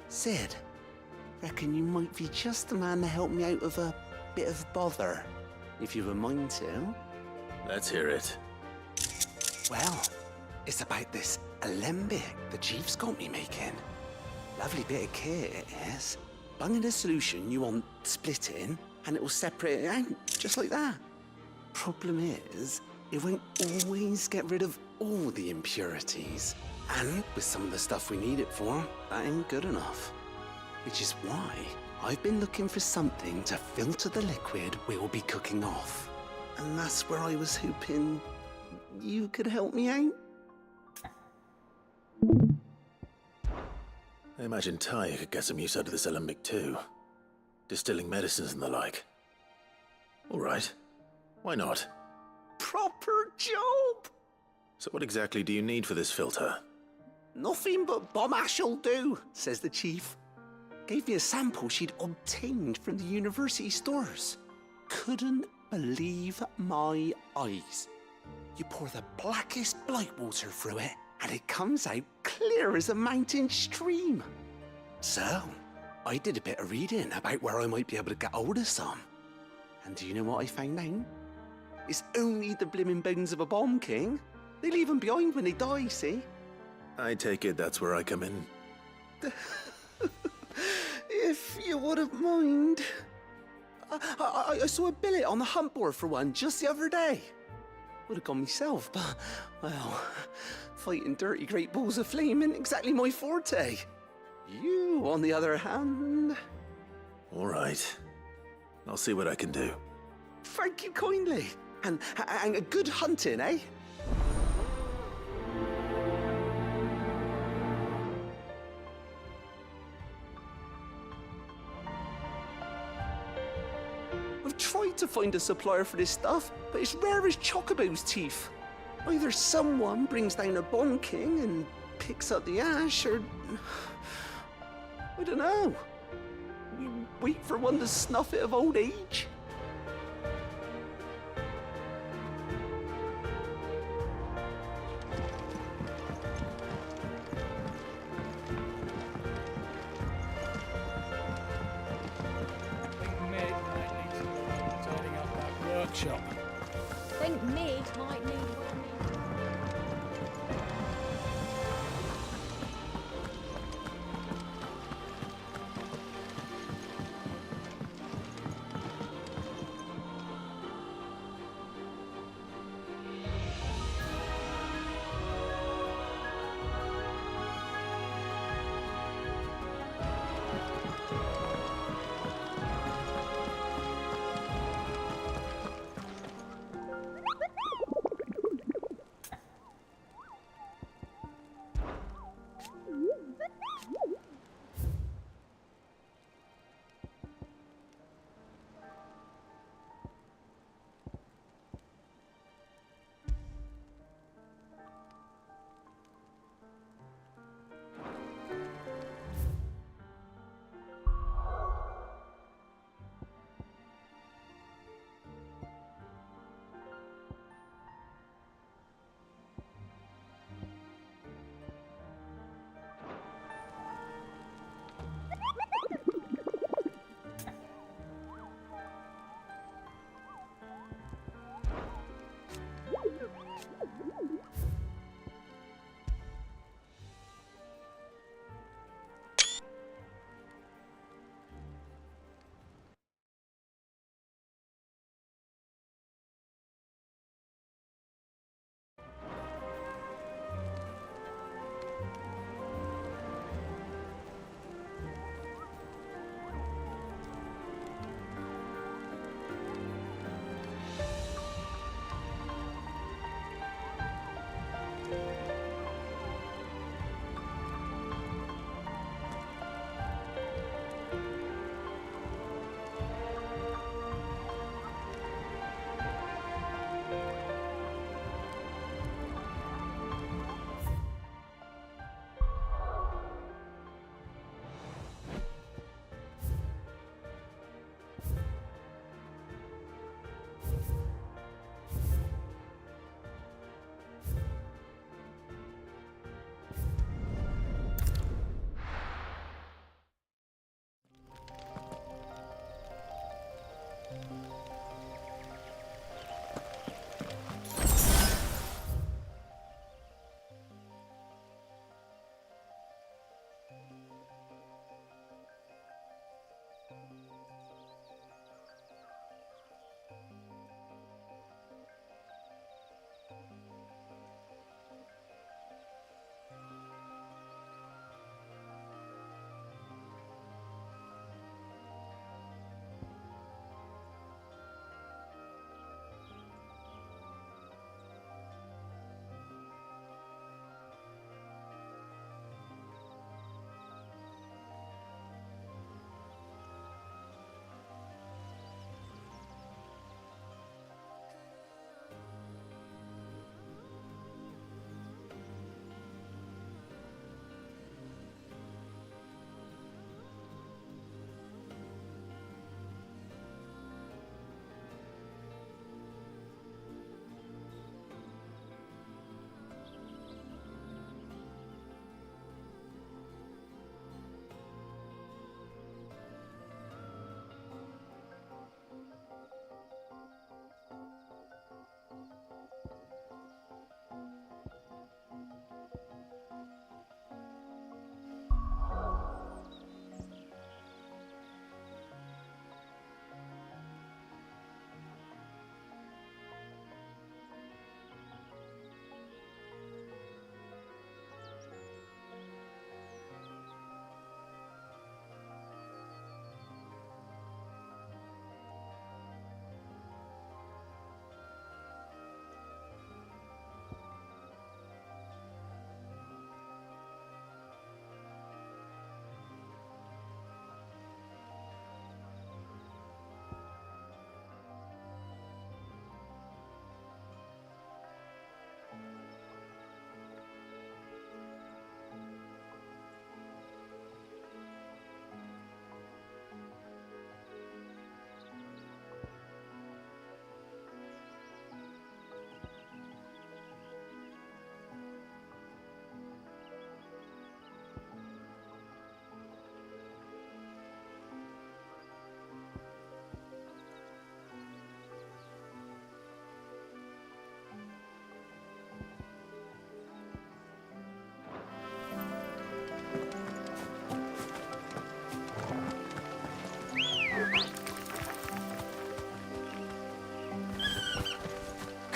Sid. Reckon you might be just the man to help me out of a bit of bother, if you've a mind to. Let's hear it. Well, it's about this alembic the chief's got me making. Lovely bit of kit it is. Bung in a solution you want splitting, and it will separate it out, just like that. Problem is, it won't always get rid of all the impurities. And with some of the stuff we need it for, that ain't good enough. Which is why I've been looking for something to filter the liquid we'll be cooking off. And that's where I was hoping you could help me out. I imagine Ty could get some use out of this alembic too. Distilling medicines and the like. All right. Why not? Proper job! So what exactly do you need for this filter? Nothing but bomb ash'll do, says the chief. Gave me a sample she'd obtained from the university stores. Couldn't believe my eyes. You pour the blackest blight water through it, and it comes out clear as a mountain stream. So, I did a bit of reading about where I might be able to get hold of some. And do you know what I found out? It's only the blimmin' bones of a bomb king. They leave them behind when they die, see? I take it that's where I come in. If you wouldn't mind. I saw a billet on the hunt board for one just the other day. Would have gone myself, but, well, fighting dirty great balls of flame isn't exactly my forte. You, on the other hand... All right. I'll see what I can do. Thank you kindly. And a good hunting, eh? I've tried to find a supplier for this stuff, but it's rare as Chocobo's teeth. Either someone brings down a Bond King and picks up the ash, or... I don't know. We wait for one to snuff it of old age. Workshop. Think Mig might need one.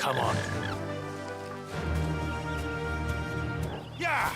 Come on. Yeah!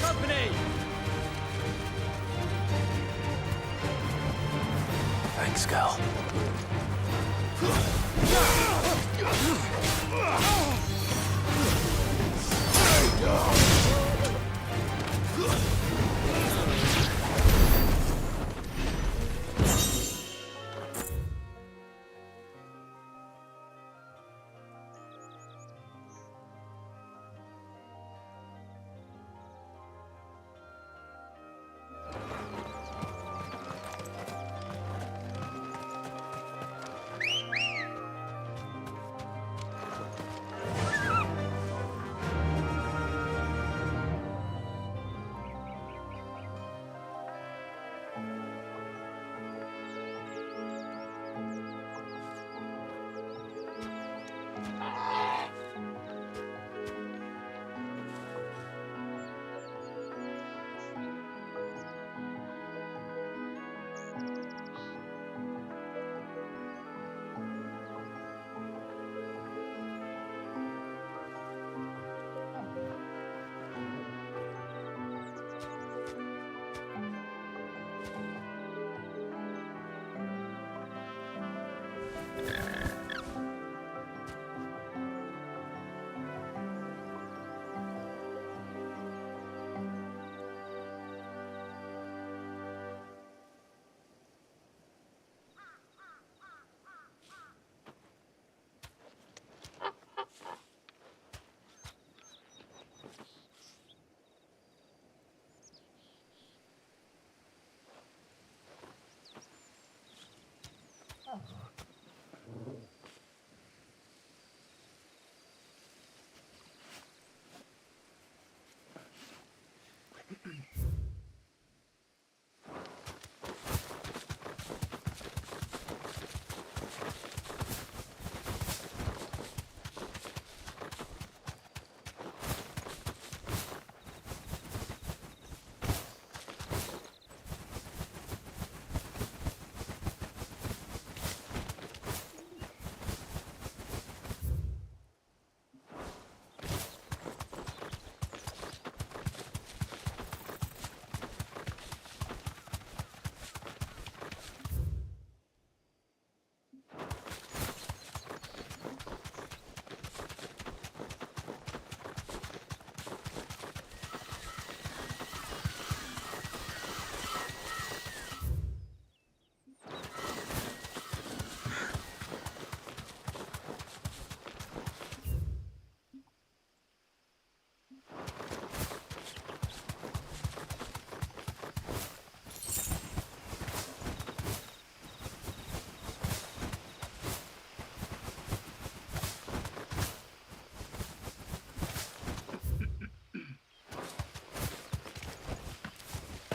Company! Thanks, Cal.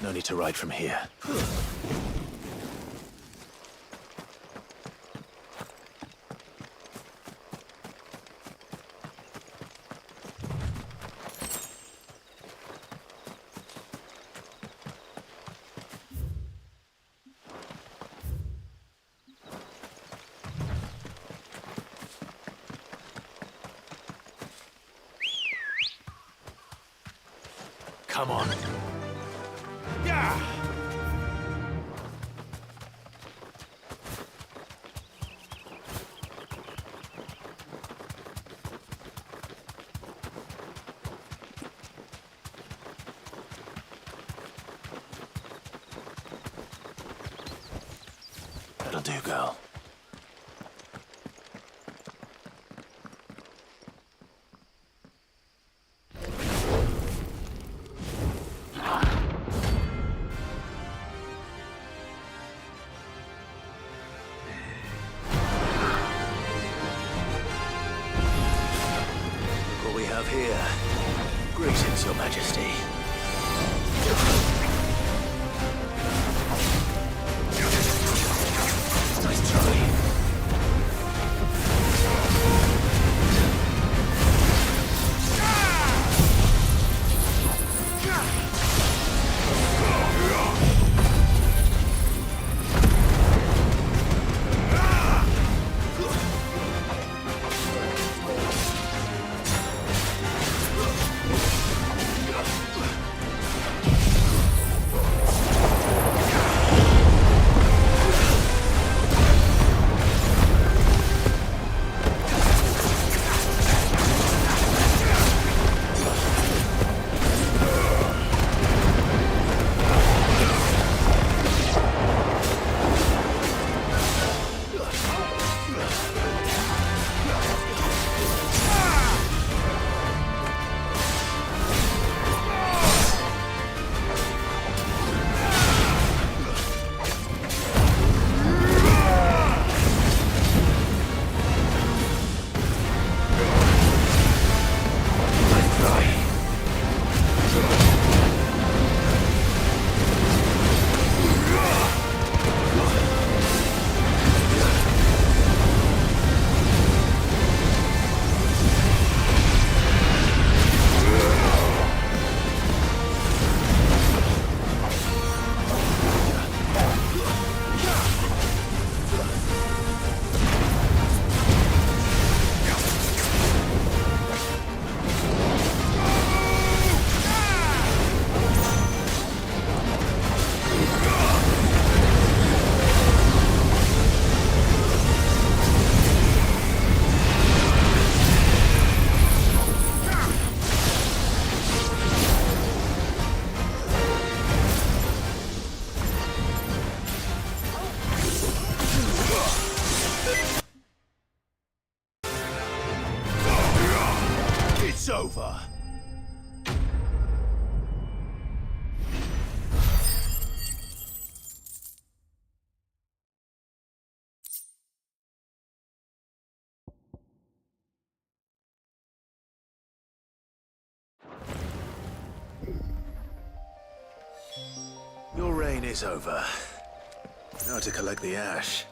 No need to ride from here. Come on. Yeah! That'll do, girl. What we have here. Greetings, Your Majesty. Nice try. It's over. Your reign is over. Now to collect the ash.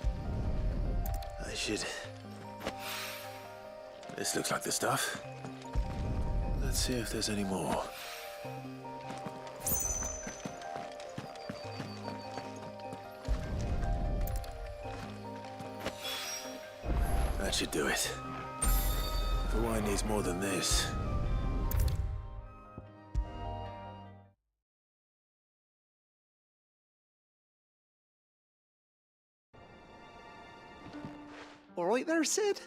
I should... This looks like the stuff. Let's see if there's any more. That should do it. The wine needs more than this. All right there, Sid?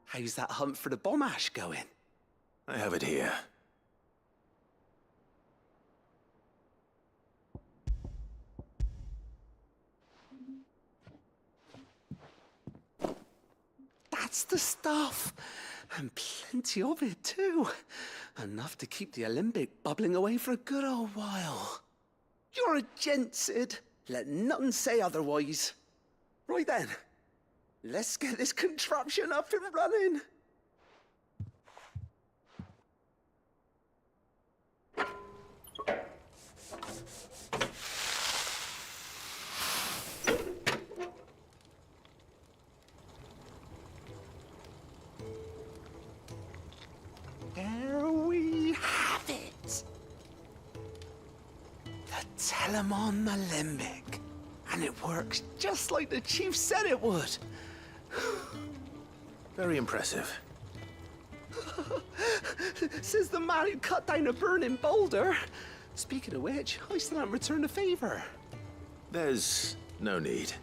How's that hunt for the bomb ash going? I have it here. That's the stuff. And plenty of it, too. Enough to keep the Alembic bubbling away for a good old while. You're a gent, Sid. Let none say otherwise. Right then. Let's get this contraption up and running. Telemon Alembic. And it works just like the chief said it would. Very impressive. Says the man who cut down a burning boulder. Speaking of which, I still haven't returned the favor. There's no need.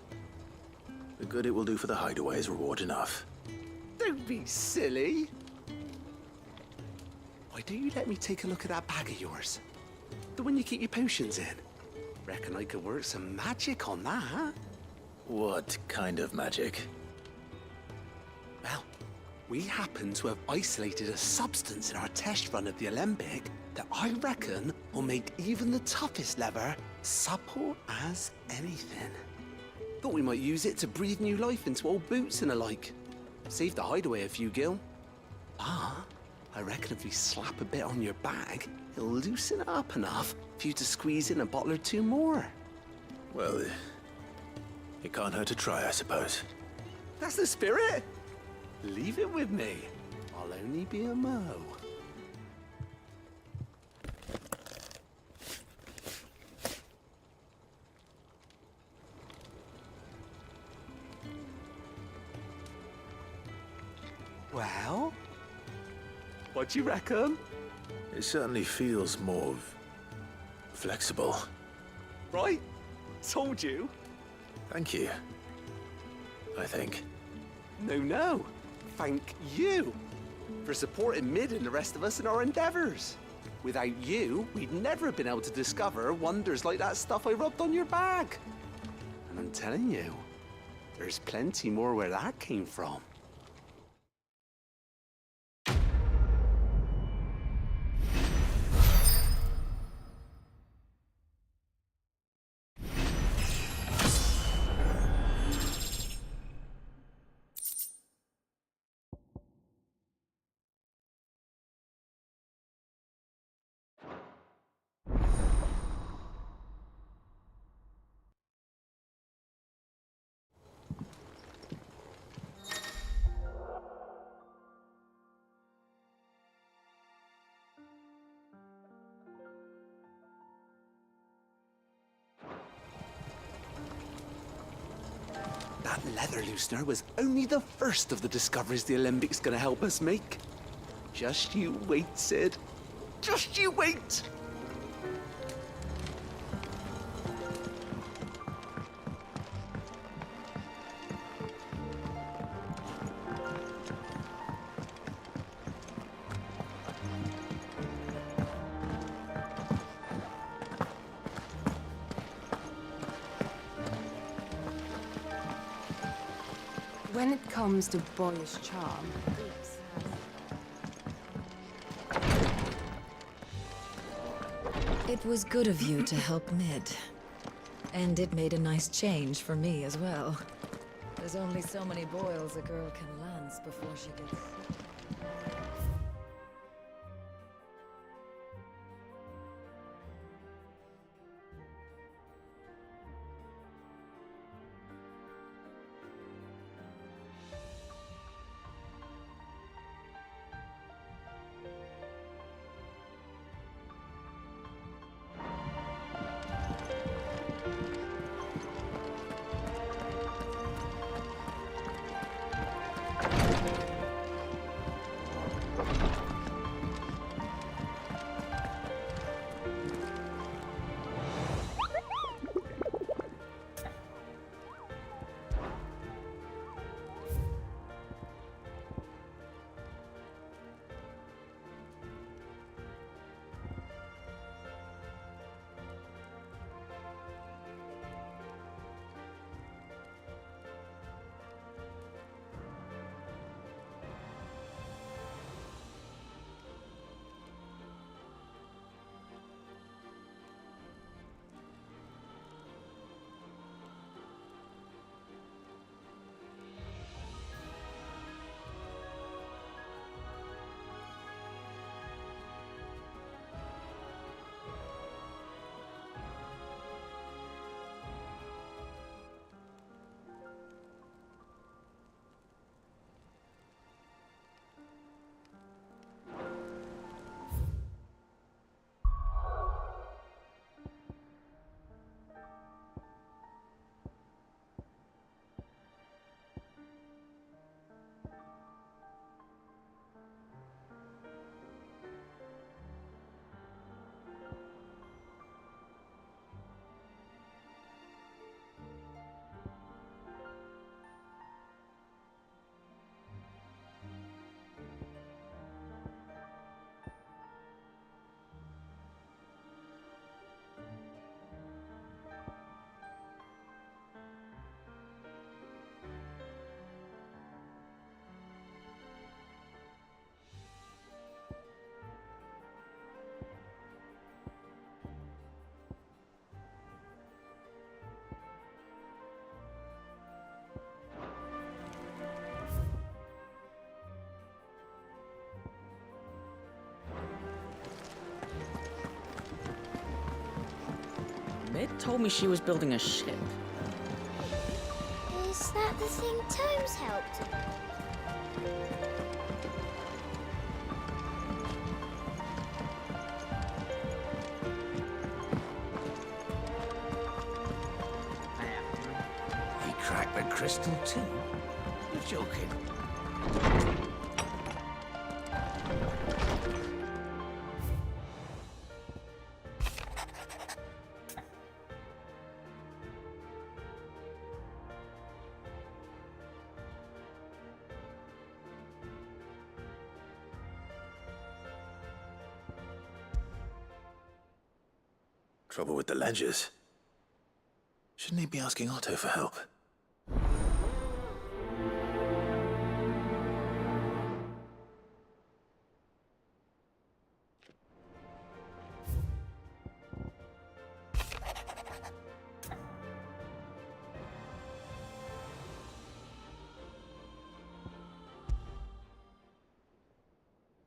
The good it will do for the hideaway is reward enough. Don't be silly. Why don't you let me take a look at that bag of yours? The one you keep your potions in. Reckon I could work some magic on that. What kind of magic? Well, we happen to have isolated a substance in our test run of the Alembic that I reckon will make even the toughest leather supple as anything. Thought we might use it to breathe new life into old boots and the like. Save the hideaway a few gil. Ah, I reckon if we slap a bit on your bag, it'll loosen it up enough for you to squeeze in a bottle or two more. Well, it can't hurt to try, I suppose. That's the spirit. Leave it with me. I'll only be a mo. Well, what do you reckon? It certainly feels more flexible. Right? Told you. Thank you. I think. No. Thank you for supporting Mid and the rest of us in our endeavors. Without you, we'd never have been able to discover wonders like that stuff I rubbed on your bag. And I'm telling you, there's plenty more where that came from. That leather loosener was only the first of the discoveries the Alembic's gonna help us make. Just you wait, Sid. Just you wait! When it comes to boyish charm, It was good of you to help Mid. And it made a nice change for me as well. There's only so many boils a girl can lance before she gets... Smith told me she was building a ship. Is that the thing Tomes helped? He cracked the crystal too? You're joking. Trouble with the ledgers. Shouldn't he be asking Otto for help?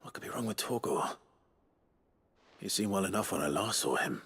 What could be wrong with Torgor? He seemed well enough when I last saw him.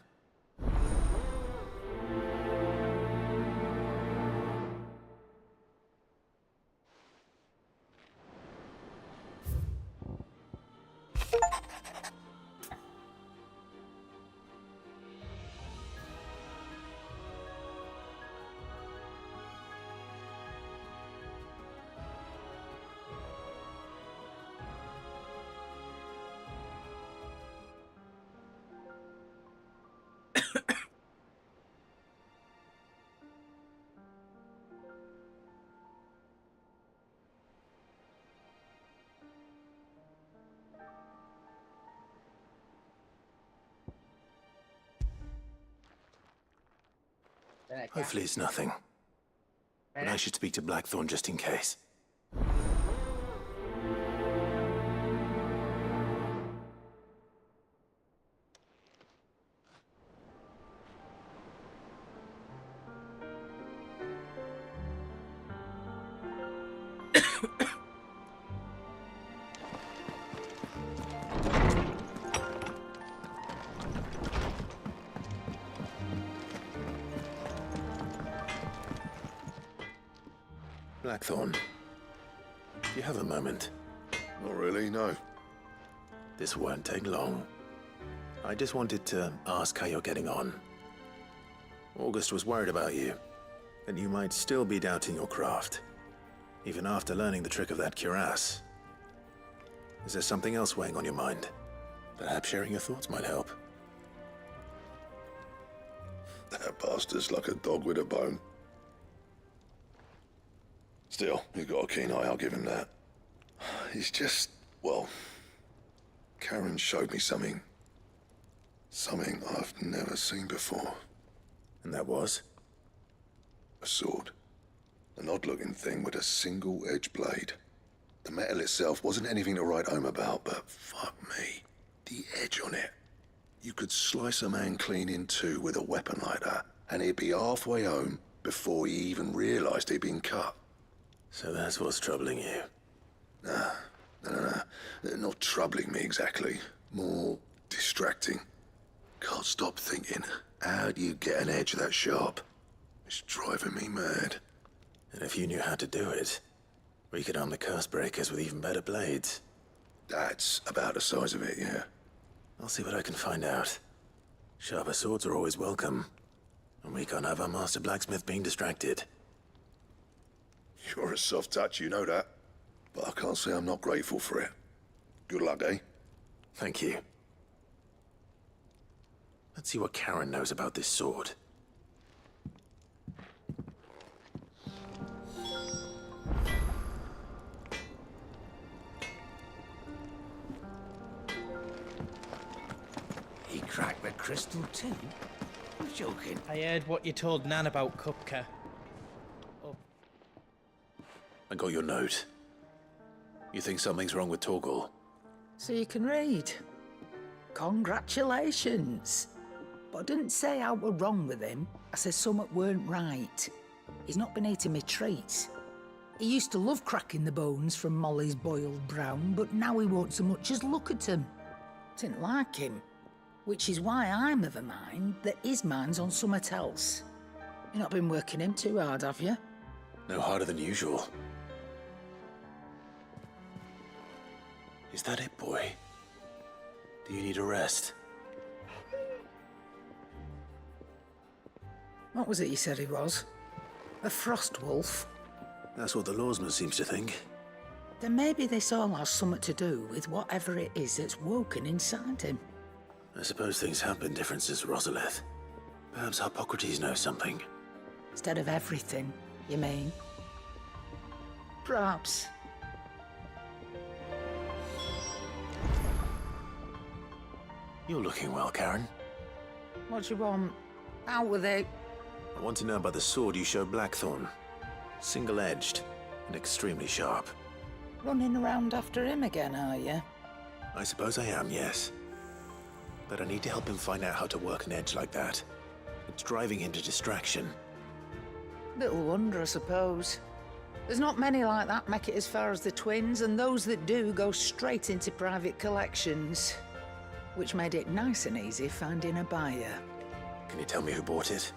Hopefully it's nothing. But I should speak to Blackthorn just in case. Blackthorn, do you have a moment? Not really, no. This won't take long. I just wanted to ask how you're getting on. August was worried about you, that you might still be doubting your craft, even after learning the trick of that cuirass. Is there something else weighing on your mind? Perhaps sharing your thoughts might help. That bastard's like a dog with a bone. Still, he's got a keen eye, I'll give him that. He's just, well, Karen showed me something. Something I've never seen before. And that was? A sword. An odd-looking thing with a single-edged blade. The metal itself wasn't anything to write home about, but fuck me. The edge on it. You could slice a man clean in two with a weapon like that, and he'd be halfway home before he even realized he'd been cut. So that's what's troubling you? No. Not troubling me exactly. More distracting. Can't stop thinking, how do you get an edge that sharp? It's driving me mad. And if you knew how to do it, we could arm the curse breakers with even better blades. That's about the size of it, yeah. I'll see what I can find out. Sharper swords are always welcome. And we can't have our master blacksmith being distracted. You're a soft touch, you know that. But I can't say I'm not grateful for it. Good luck, eh? Thank you. Let's see what Karen knows about this sword. He cracked the crystal too? You're joking. I heard what you told Nan about Kupka. I got your note. You think something's wrong with Torgor? So you can read. Congratulations. But I didn't say I were wrong with him. I said something weren't right. He's not been eating me treats. He used to love cracking the bones from Molly's boiled brown, but now he won't so much as look at them. Didn't like him. Which is why I'm of a mind that his mind's on somewhat else. You've not been working him too hard, have you? No harder than usual. Is that it, boy? Do you need a rest? What was it you said he was? A frost wolf? That's what the lawsman seems to think. Then maybe this all has something to do with whatever it is that's woken inside him. I suppose things have been different since Rosalith. Perhaps Hippocrates knows something. Instead of everything, you mean? Perhaps. You're looking well, Karen. What do you want? Out with it. I want to know about the sword you showed Blackthorn. Single-edged and extremely sharp. Running around after him again, are you? I suppose I am, yes. But I need to help him find out how to work an edge like that. It's driving him to distraction. Little wonder, I suppose. There's not many like that make it as far as the twins, and those that do go straight into private collections. Which made it nice and easy finding a buyer. Can you tell me who bought it?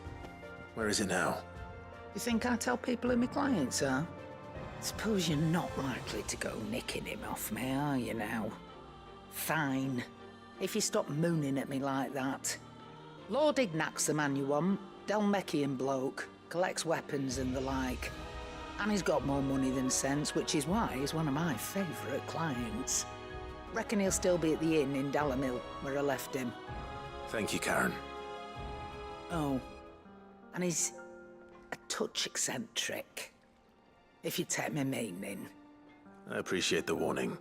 Where is it now? You think I tell people who my clients are? Suppose you're not likely to go nicking him off me, are you now? Fine. If you stop mooning at me like that. Lord Ignac's the man you want. Dalmekian bloke. Collects weapons and the like. And he's got more money than sense, which is why he's one of my favourite clients. Reckon he'll still be at the inn in Dalamil, where I left him. Thank you, Karen. Oh. And he's a touch eccentric. If you take my meaning. I appreciate the warning.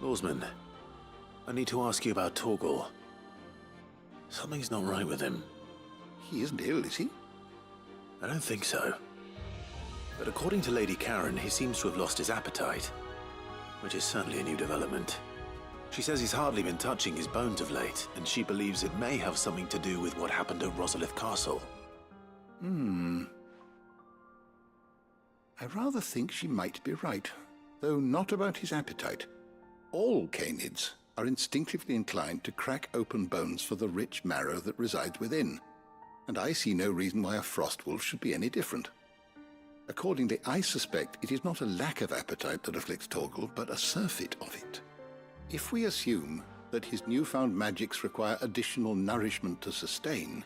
Lawsman, I need to ask you about Torgal. Something's not right with him. He isn't ill, is he? I don't think so. But according to Lady Karen, he seems to have lost his appetite, which is certainly a new development. She says he's hardly been touching his bones of late, and she believes it may have something to do with what happened at Rosalith Castle. I rather think she might be right, though not about his appetite. All canids are instinctively inclined to crack open bones for the rich marrow that resides within, and I see no reason why a frost wolf should be any different. Accordingly, I suspect it is not a lack of appetite that afflicts Torgal, but a surfeit of it. If we assume that his newfound magics require additional nourishment to sustain,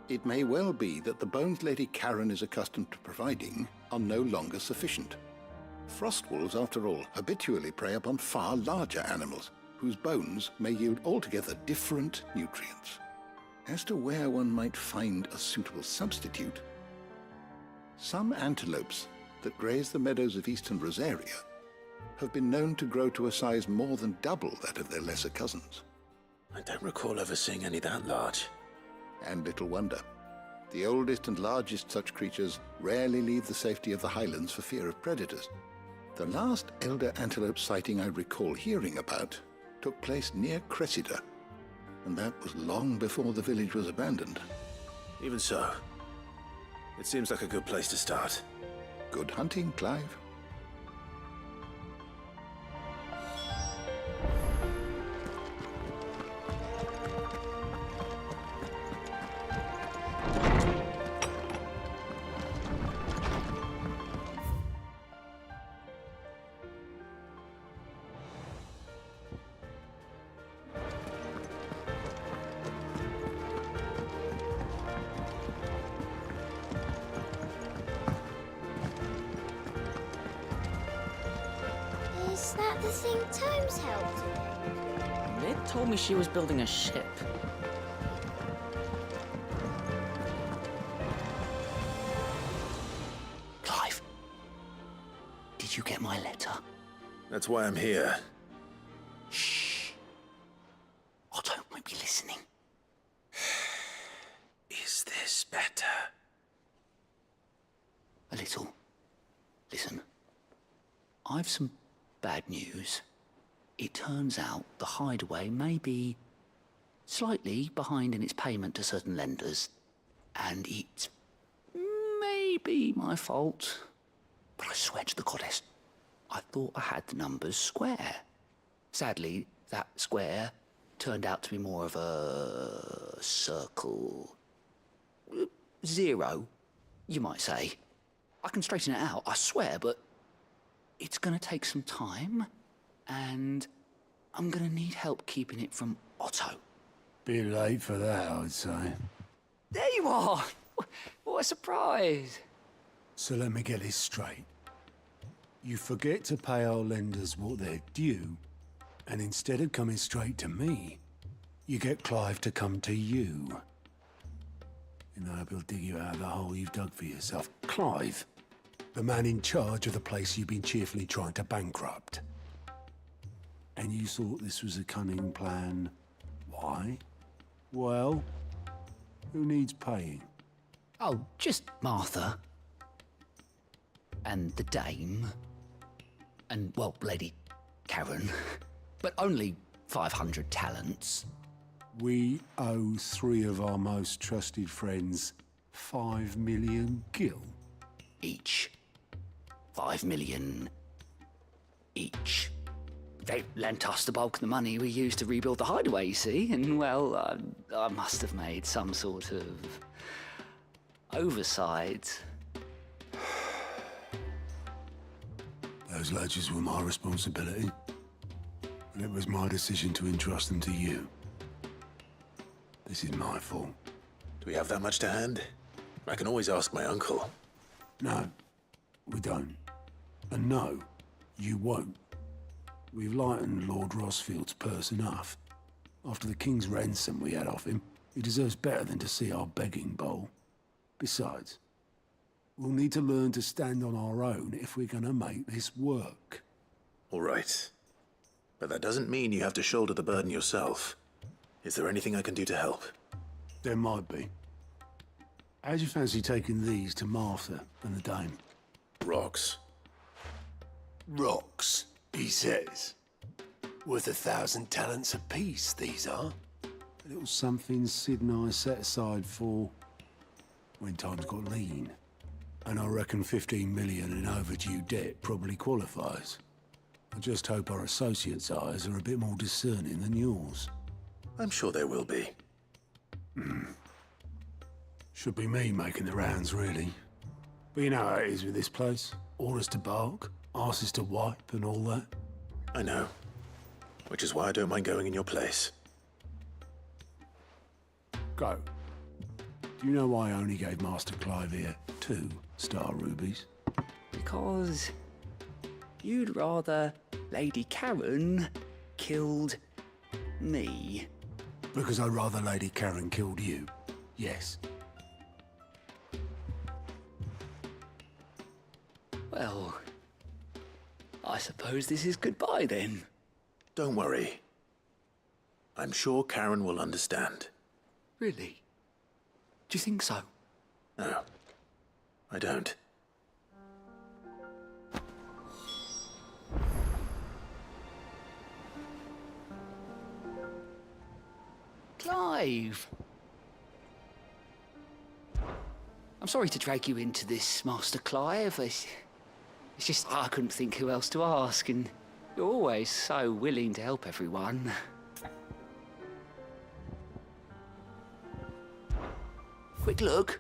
it may well be that the bones Lady Karen is accustomed to providing are no longer sufficient. Frost wolves, after all, habitually prey upon far larger animals, whose bones may yield altogether different nutrients. As to where one might find a suitable substitute, some antelopes that graze the meadows of eastern Rosaria have been known to grow to a size more than double that of their lesser cousins. I don't recall ever seeing any that large. And little wonder. The oldest and largest such creatures rarely leave the safety of the highlands for fear of predators. The last elder antelope sighting I recall hearing about took place near Cressida, and that was long before the village was abandoned. Even so, it seems like a good place to start. Good hunting, Clive. Is that the thing Tomes helped? Ned told me she was building a ship. Clive, did you get my letter? That's why I'm here. Shh. Otto might be listening. Is this better? A little. Listen, I've some bad news. It turns out the hideaway may be slightly behind in its payment to certain lenders, and it may be my fault. But I swear to the goddess, I thought I had the numbers square. Sadly, that square turned out to be more of a circle. Zero, you might say. I can straighten it out, I swear, but it's gonna take some time, and I'm gonna need help keeping it from Otto. Bit late for that, I'd say. There you are! What a surprise! So let me get this straight. You forget to pay our lenders what they're due, and instead of coming straight to me, you get Clive to come to you. And I hope he'll dig you out of the hole you've dug for yourself. Clive, the man in charge of the place you've been cheerfully trying to bankrupt. And you thought this was a cunning plan. Why? Well, who needs paying? Oh, just Martha. And the dame. And, well, Lady Karen. But only 500 talents. We owe 3 of our most trusted friends 5 million gil. Each. 5 million each. They lent us the bulk of the money we used to rebuild the hideaway, you see, and, well, I must have made some sort of oversight. Those ledgers were my responsibility, and it was my decision to entrust them to you. This is my fault. Do we have that much to hand? I can always ask my uncle. No, we don't. And no, you won't. We've lightened Lord Rosfield's purse enough. After the king's ransom we had off him, he deserves better than to see our begging bowl. Besides, we'll need to learn to stand on our own if we're gonna make this work. All right. But that doesn't mean you have to shoulder the burden yourself. Is there anything I can do to help? There might be. How'd you fancy taking these to Martha and the dame? Rocks. Rocks, he says. Worth 1,000 talents apiece, these are. A little something Sid and I set aside for when times got lean. And I reckon 15 million in overdue debt probably qualifies. I just hope our associates' eyes are a bit more discerning than yours. I'm sure there will be. Should be me making the rounds, really. But you know how it is with this place. Orders to bark, arses to wipe, and all that. I know. Which is why I don't mind going in your place. Go. Do you know why I only gave Master Clive here 2 star rubies? Because you'd rather Lady Karen killed me. because I'd rather Lady Karen killed you. Yes. Well, I suppose this is goodbye then. Don't worry. I'm sure Karen will understand. Really? Do you think so? No, I don't. Clive! I'm sorry to drag you into this, Master Clive. It's just I couldn't think who else to ask, and you're always so willing to help everyone. Quick look.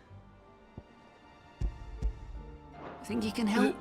I think you can help.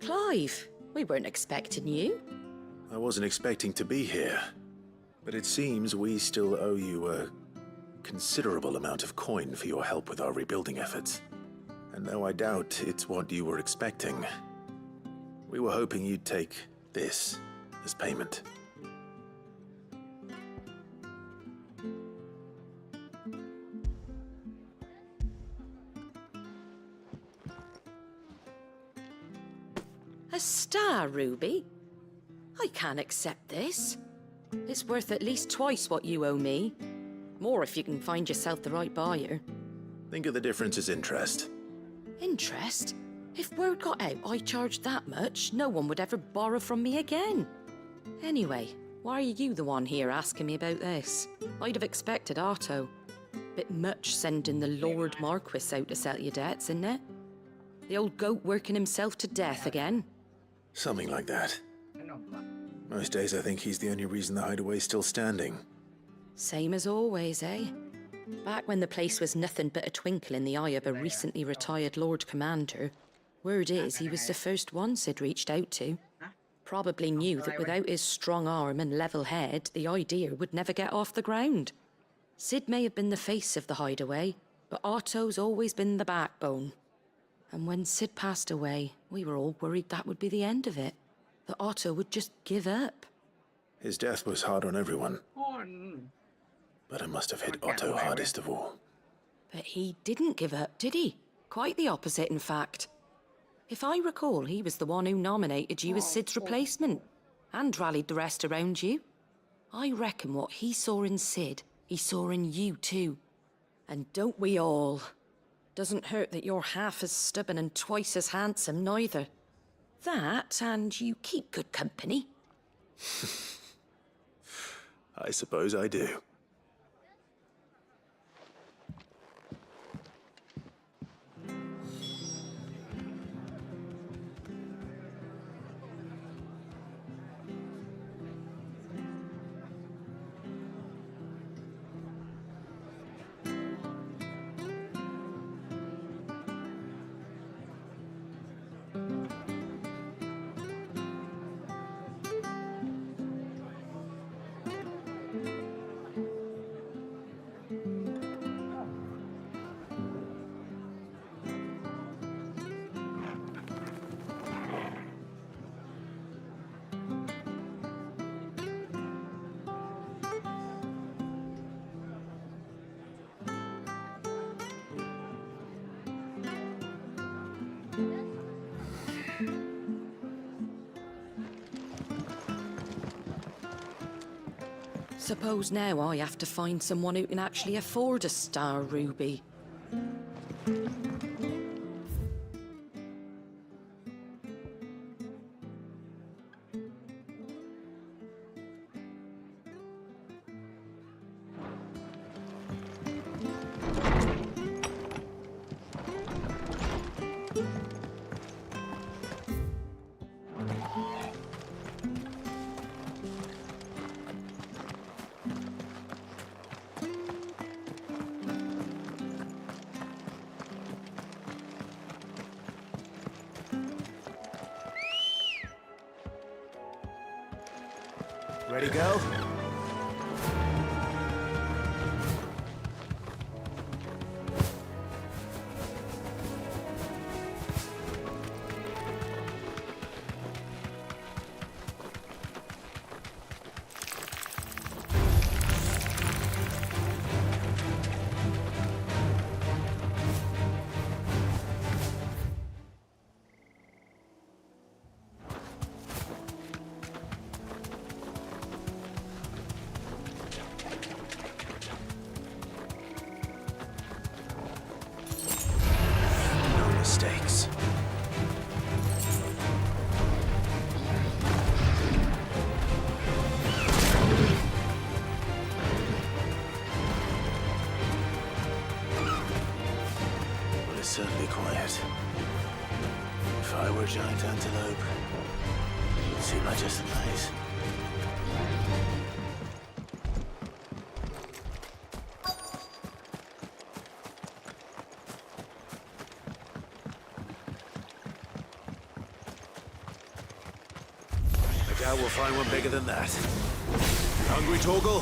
Clive, we weren't expecting you. I wasn't expecting to be here, but it seems we still owe you a considerable amount of coin for your help with our rebuilding efforts. And though I doubt it's what you were expecting, we were hoping you'd take this as payment. A star ruby? I can't accept this. It's worth at least twice what you owe me. More if you can find yourself the right buyer. Think of the difference as interest. Interest? If word got out I charged that much, no one would ever borrow from me again. Anyway, why are you the one here asking me about this? I'd have expected Otto. Bit much sending the Lord Marquis out to settle your debts, isn't it? The old goat working himself to death again. Something like that. Most days I think he's the only reason the hideaway's still standing. Same as always, eh? Back when the place was nothing but a twinkle in the eye of a recently retired Lord Commander, word is he was the first one Sid reached out to. Probably knew that without his strong arm and level head, the idea would never get off the ground. Sid may have been the face of the hideaway, but Otto's always been the backbone. And when Sid passed away, we were all worried that would be the end of it. That Otto would just give up. His death was hard on everyone. But it must have hit Otto hardest of all. But he didn't give up, did he? Quite the opposite, in fact. If I recall, he was the one who nominated you as Sid's replacement, and rallied the rest around you. I reckon what he saw in Sid, he saw in you too. And don't we all? Doesn't hurt that you're half as stubborn and twice as handsome, neither. That, and you keep good company. I suppose I do. Suppose now I have to find someone who can actually afford a star ruby. Ready, girl? No mistakes. Well, it's certainly quiet. If I were a giant antelope, it would seem like just the place. I doubt we'll find one bigger than that. Hungry, Torgal?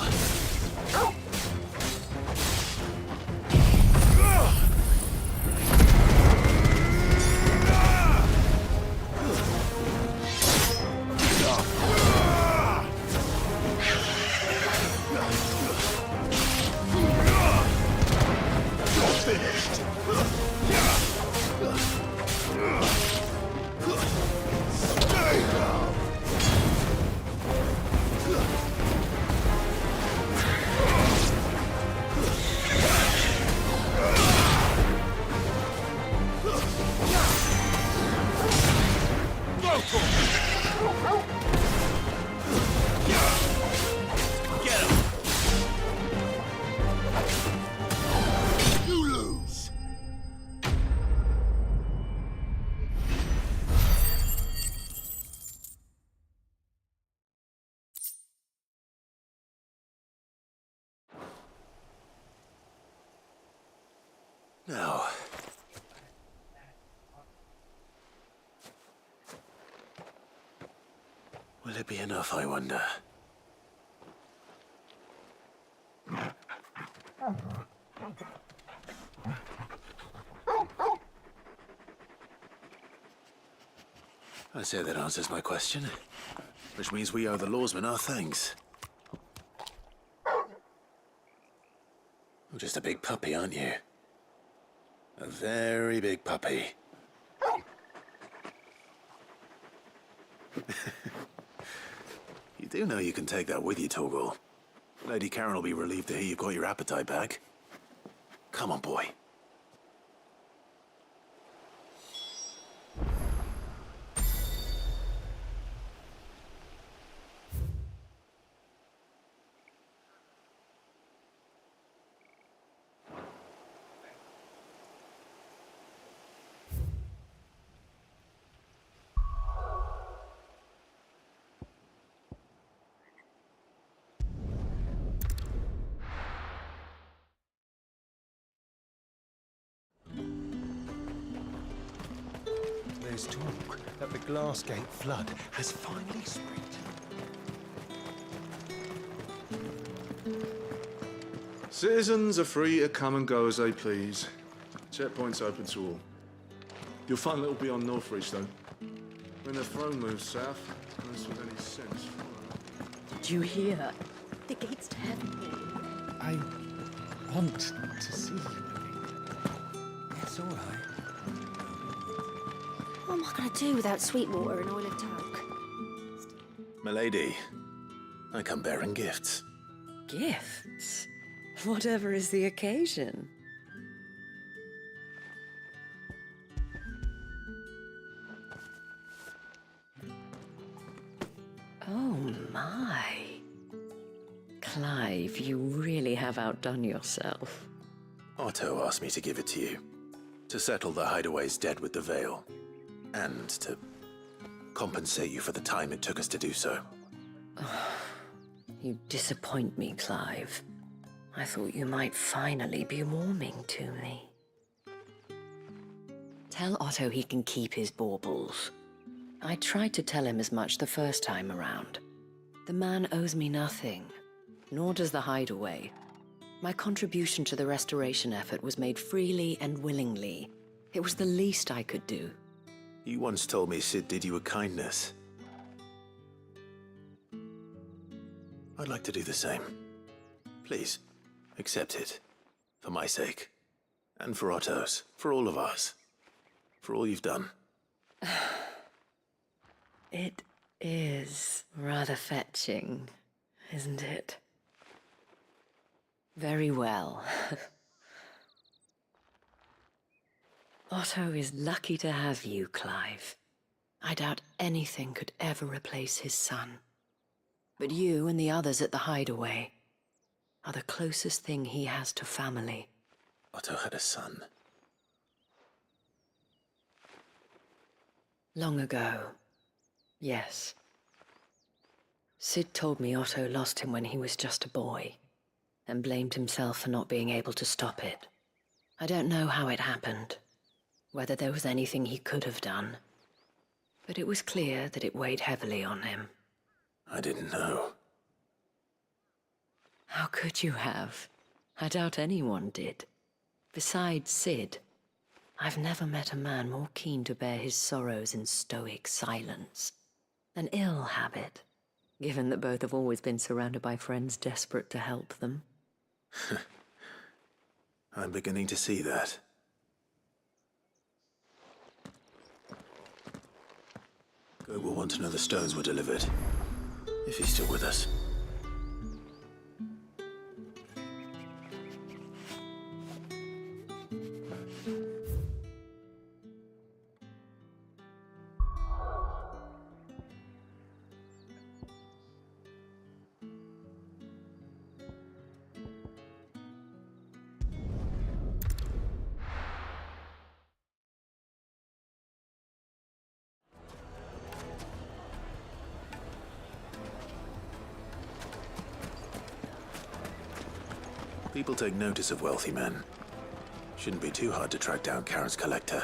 Now, will it be enough, I wonder? I say that answers my question, which means we owe the lawsmen our thanks. You're just a big puppy, aren't you? A very big puppy. You do know you can take that with you, Torgal. Lady Karen will be relieved to hear you've got your appetite back. Come on, boy. There's talk that the Glassgate flood has finally spread. Citizens are free to come and go as they please. Checkpoint's open to all. You'll find a little beyond Northreach, though. When the throne moves south, unless with any sense. Did you hear? The gates to heaven. I want to see you. It's all right. What am I going to do without Sweetwater and Oil of Talc? Milady, I come bearing gifts. Gifts? Whatever is the occasion. Oh my. Clive, you really have outdone yourself. Otto asked me to give it to you. To settle the Hideaway's debt with the Veil. And to compensate you for the time it took us to do so. You disappoint me, Clive. I thought you might finally be warming to me. Tell Otto he can keep his baubles. I tried to tell him as much the first time around. The man owes me nothing, nor does the Hideaway. My contribution to the restoration effort was made freely and willingly. It was the least I could do. You once told me Sid did you a kindness. I'd like to do the same. Please, accept it. For my sake. And for Otto's. For all of us. For all you've done. It is rather fetching, isn't it? Very well. Otto is lucky to have you, Clive. I doubt anything could ever replace his son. But you and the others at the Hideaway are the closest thing he has to family. Otto had a son. Long ago, yes. Sid told me Otto lost him when he was just a boy, and blamed himself for not being able to stop it. I don't know how it happened, whether there was anything he could have done, but it was clear that it weighed heavily on him. I didn't know. How could you have? I doubt anyone did. Besides Sid, I've never met a man more keen to bear his sorrows in stoic silence. An ill habit, given that both have always been surrounded by friends desperate to help them. I'm beginning to see that. Goat will want to know the stones were delivered. If he's still with us. People take notice of wealthy men. Shouldn't be too hard to track down Karen's collector.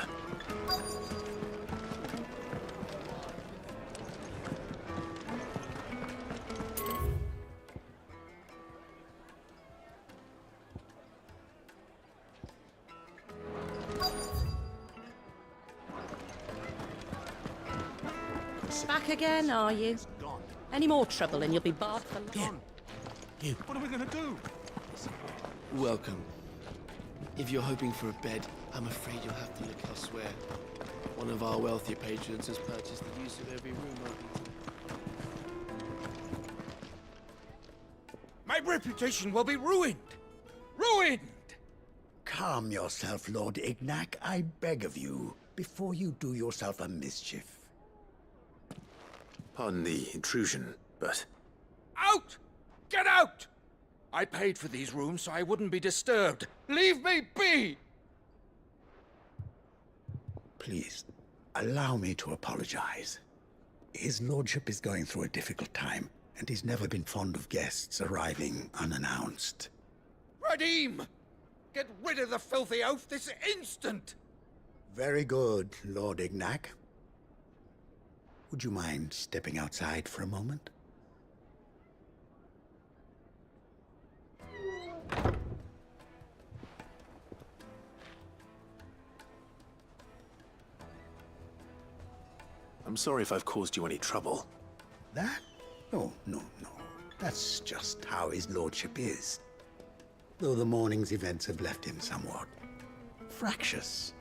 Back again, are you? Any more trouble and you'll be barred for life. What are we gonna do? Welcome. If you're hoping for a bed, I'm afraid you'll have to look elsewhere. One of our wealthier patrons has purchased the use of every room open. My reputation will be ruined! Ruined! Calm yourself, Lord Ignac, I beg of you, before you do yourself a mischief. Pardon the intrusion, but... Out! Get out! I paid for these rooms so I wouldn't be disturbed. Leave me be! Please, allow me to apologize. His lordship is going through a difficult time, and he's never been fond of guests arriving unannounced. Radim! Get rid of the filthy oaf this instant! Very good, Lord Ignac. Would you mind stepping outside for a moment? I'm sorry if I've caused you any trouble. That? No. That's just how his lordship is. Though the morning's events have left him somewhat fractious.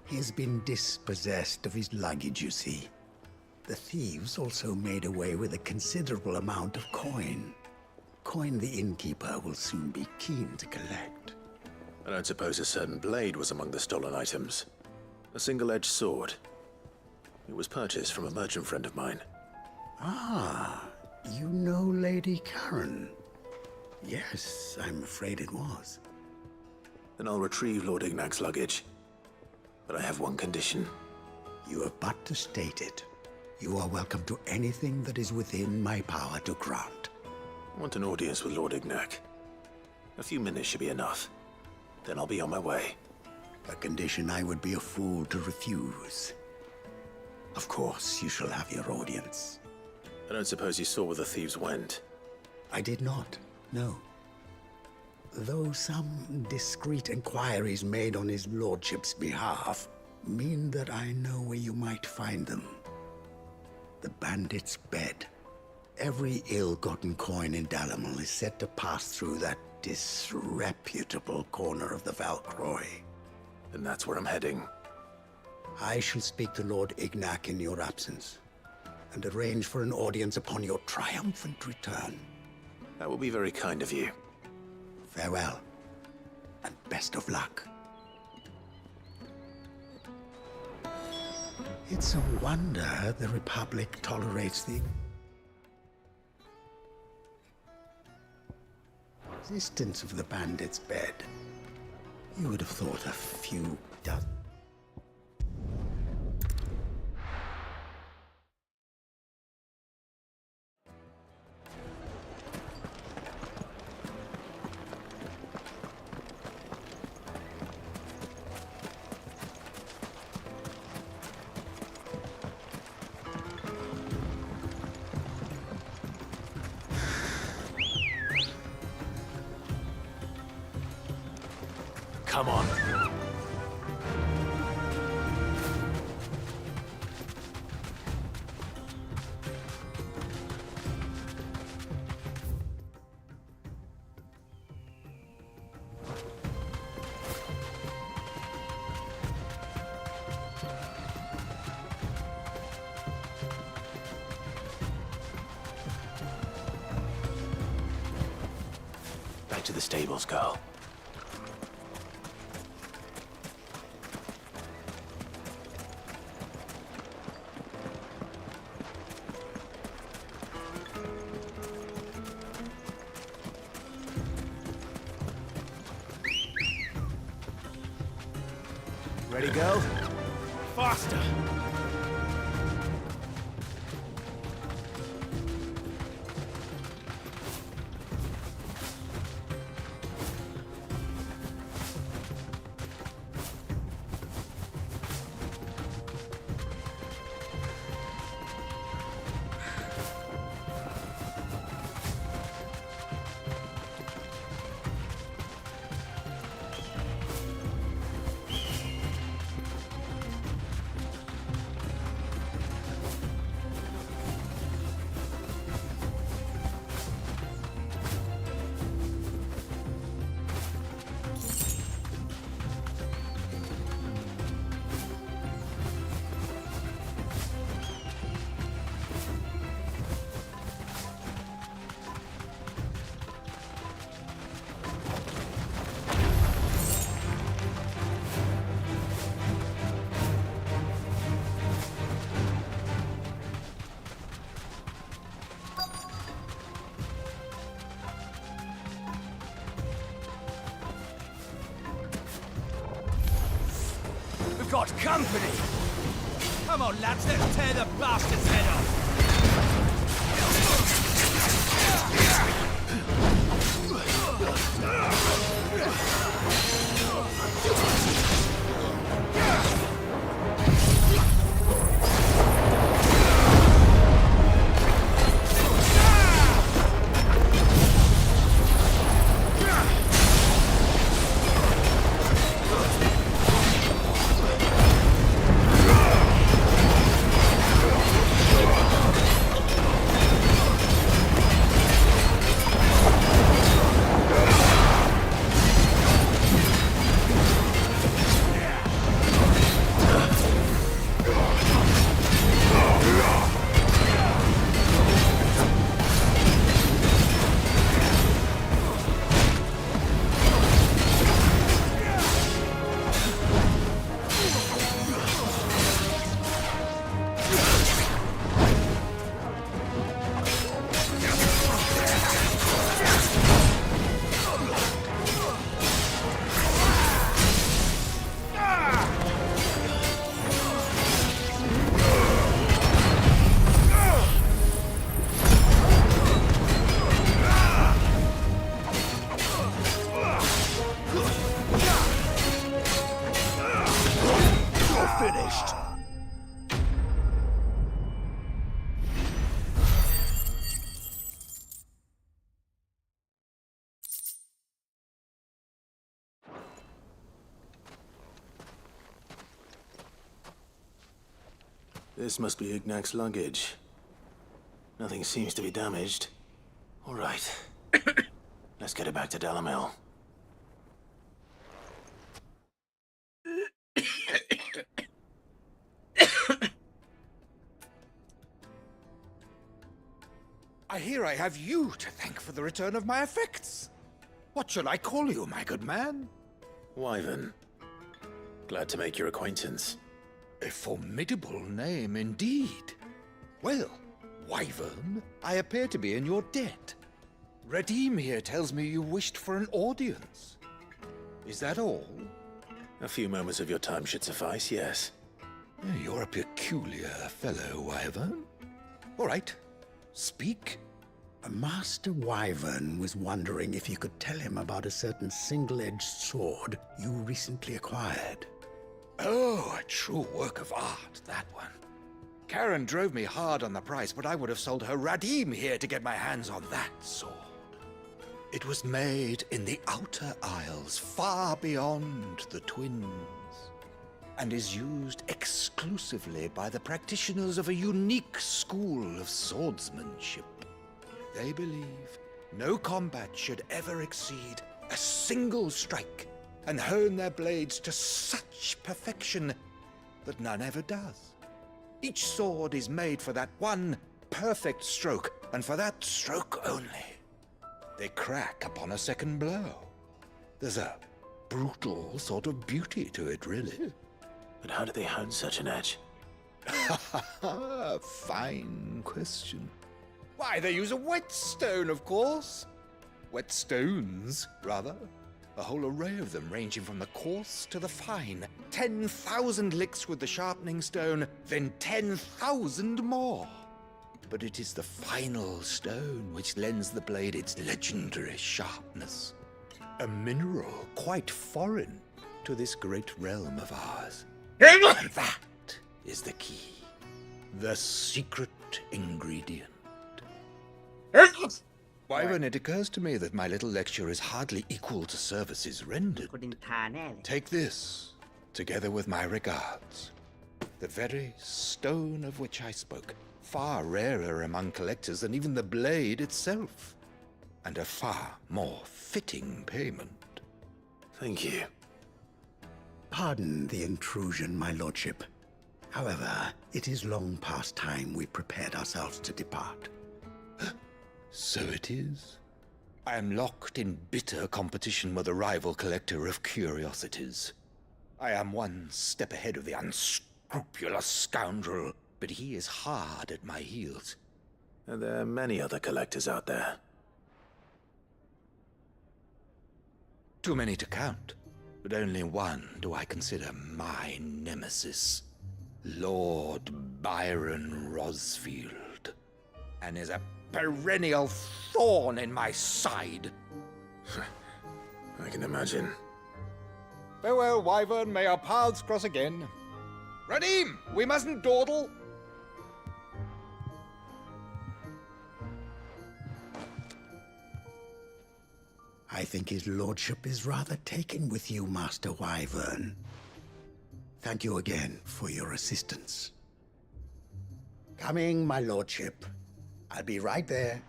He has been dispossessed of his luggage, you see. The thieves also made away with a considerable amount of coin. Coin the innkeeper will soon be keen to collect. I don't suppose a certain blade was among the stolen items. A single-edged sword. It was purchased from a merchant friend of mine. Ah, you know Lady Karen. Yes, I'm afraid it was. Then I'll retrieve Lord Ignac's luggage. But I have one condition. You have but to state it. You are welcome to anything that is within my power to grant. I want an audience with Lord Ignac. A few minutes should be enough. Then I'll be on my way. A condition I would be a fool to refuse. Of course, you shall have your audience. I don't suppose you saw where the thieves went? I did not, no. Though some discreet inquiries made on his lordship's behalf mean that I know where you might find them. The bandit's bed. Every ill-gotten coin in Dalamel is said to pass through that disreputable corner of the Valcroy. And that's where I'm heading. I shall speak to Lord Ignac in your absence, and arrange for an audience upon your triumphant return. That will be very kind of you. Farewell, and best of luck. It's a wonder the Republic tolerates the existence of the bandit's bed. You would have thought a few dozen. Come on. Back to the stables, girl. Ready, girl? Faster! Got company! Come on, lads, let's tear the bastard's head off! This must be Ignac's luggage. Nothing seems to be damaged. All right. Let's get it back to Dalamel. I hear I have you to thank for the return of my effects. What shall I call you, my good man? Wyvern. Glad to make your acquaintance. A formidable name indeed. Well, Wyvern, I appear to be in your debt. Redeem here tells me you wished for an audience. Is that all? A few moments of your time should suffice, yes. You're a peculiar fellow, Wyvern. All right, speak. Master Wyvern was wondering if you could tell him about a certain single-edged sword you recently acquired. Oh, a true work of art, that one. Karen drove me hard on the price, but I would have sold her Radim here to get my hands on that sword. It was made in the Outer Isles, far beyond the Twins, and is used exclusively by the practitioners of a unique school of swordsmanship. They believe no combat should ever exceed a single strike, and hone their blades to such perfection that none ever does. Each sword is made for that one perfect stroke, and for that stroke only. They crack upon a second blow. There's a brutal sort of beauty to it, really. But how do they hone such an edge? Fine question. Why, they use a whetstone, of course. Whetstones, rather. A whole array of them, ranging from the coarse to the fine. 10,000 licks with the sharpening stone, then 10,000 more. But it is the final stone which lends the blade its legendary sharpness. A mineral quite foreign to this great realm of ours. And that is the key. The secret ingredient. Wyvern, it occurs to me that my little lecture is hardly equal to services rendered. Take this, together with my regards. The very stone of which I spoke, far rarer among collectors than even the blade itself, and a far more fitting payment. Thank you. Pardon the intrusion, my lordship. However, it is long past time we prepared ourselves to depart. So it is. I am locked in bitter competition with a rival collector of curiosities. I am one step ahead of the unscrupulous scoundrel, but he is hard at my heels. Are there many other collectors out there? Too many to count, but only one do I consider my nemesis. Lord Byron Rosfield, and is a perennial thorn in my side. I can imagine. Farewell, Wyvern. May our paths cross again. Radim, we mustn't dawdle. I think his lordship is rather taken with you, Master Wyvern. Thank you again for your assistance. Coming, my lordship. I'll be right there.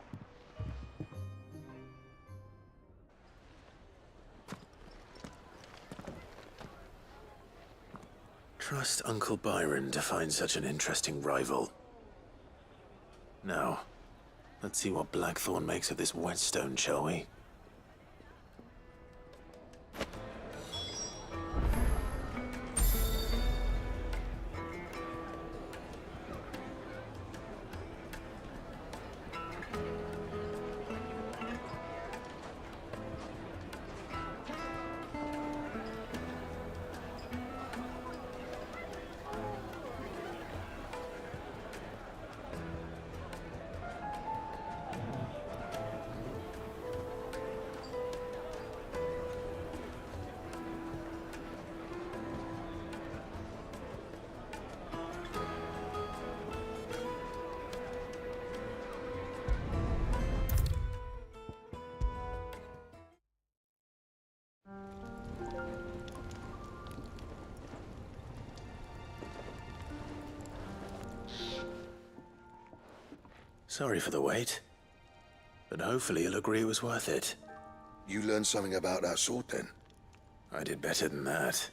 Trust Uncle Byron to find such an interesting rival. Now, let's see what Blackthorn makes of this whetstone, shall we? Sorry for the wait. But hopefully he'll agree it was worth it. You learned something about that sword, then? I did better than that.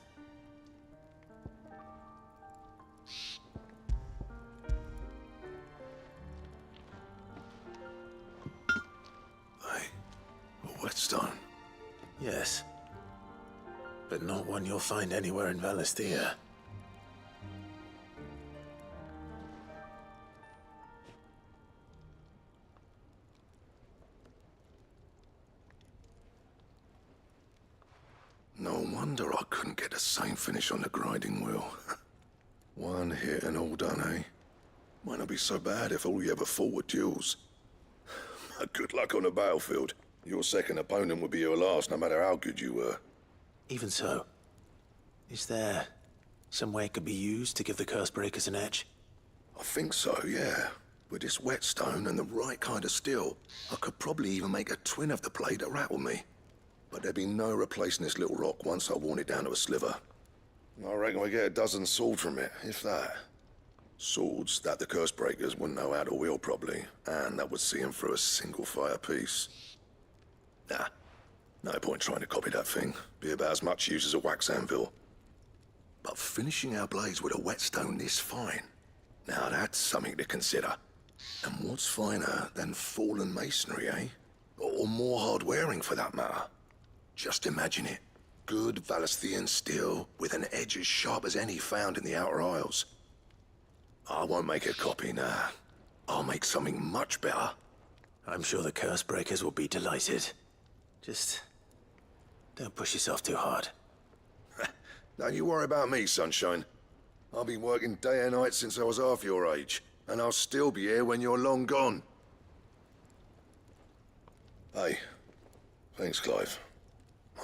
A whetstone? Yes. But not one you'll find anywhere in Valisthea. No wonder I couldn't get the same finish on the grinding wheel. One hit and all done, eh? Might not be so bad if all you ever fought were duels. Good luck on the battlefield. Your second opponent would be your last, no matter how good you were. Even so, is there some way it could be used to give the Cursebreakers an edge? I think so, yeah. With this whetstone and the right kind of steel, I could probably even make a twin of the blade that rattled me. But there'd be no replacing this little rock once I worn it down to a sliver. I reckon we get a dozen swords from it, if that. Swords that the Cursebreakers wouldn't know how to wield properly, and that would see them through a single fire piece. Nah, no point trying to copy that thing. Be about as much use as a wax anvil. But finishing our blades with a whetstone this fine, now that's something to consider. And what's finer than fallen masonry, eh? Or more hard-wearing, for that matter. Just imagine it. Good Valisthean steel with an edge as sharp as any found in the Outer Isles. I won't make a copy, nah. I'll make something much better. I'm sure the Cursebreakers will be delighted. Just don't push yourself too hard. Don't you worry about me, sunshine. I've been working day and night since I was half your age, and I'll still be here when you're long gone. Hey, thanks, Clive.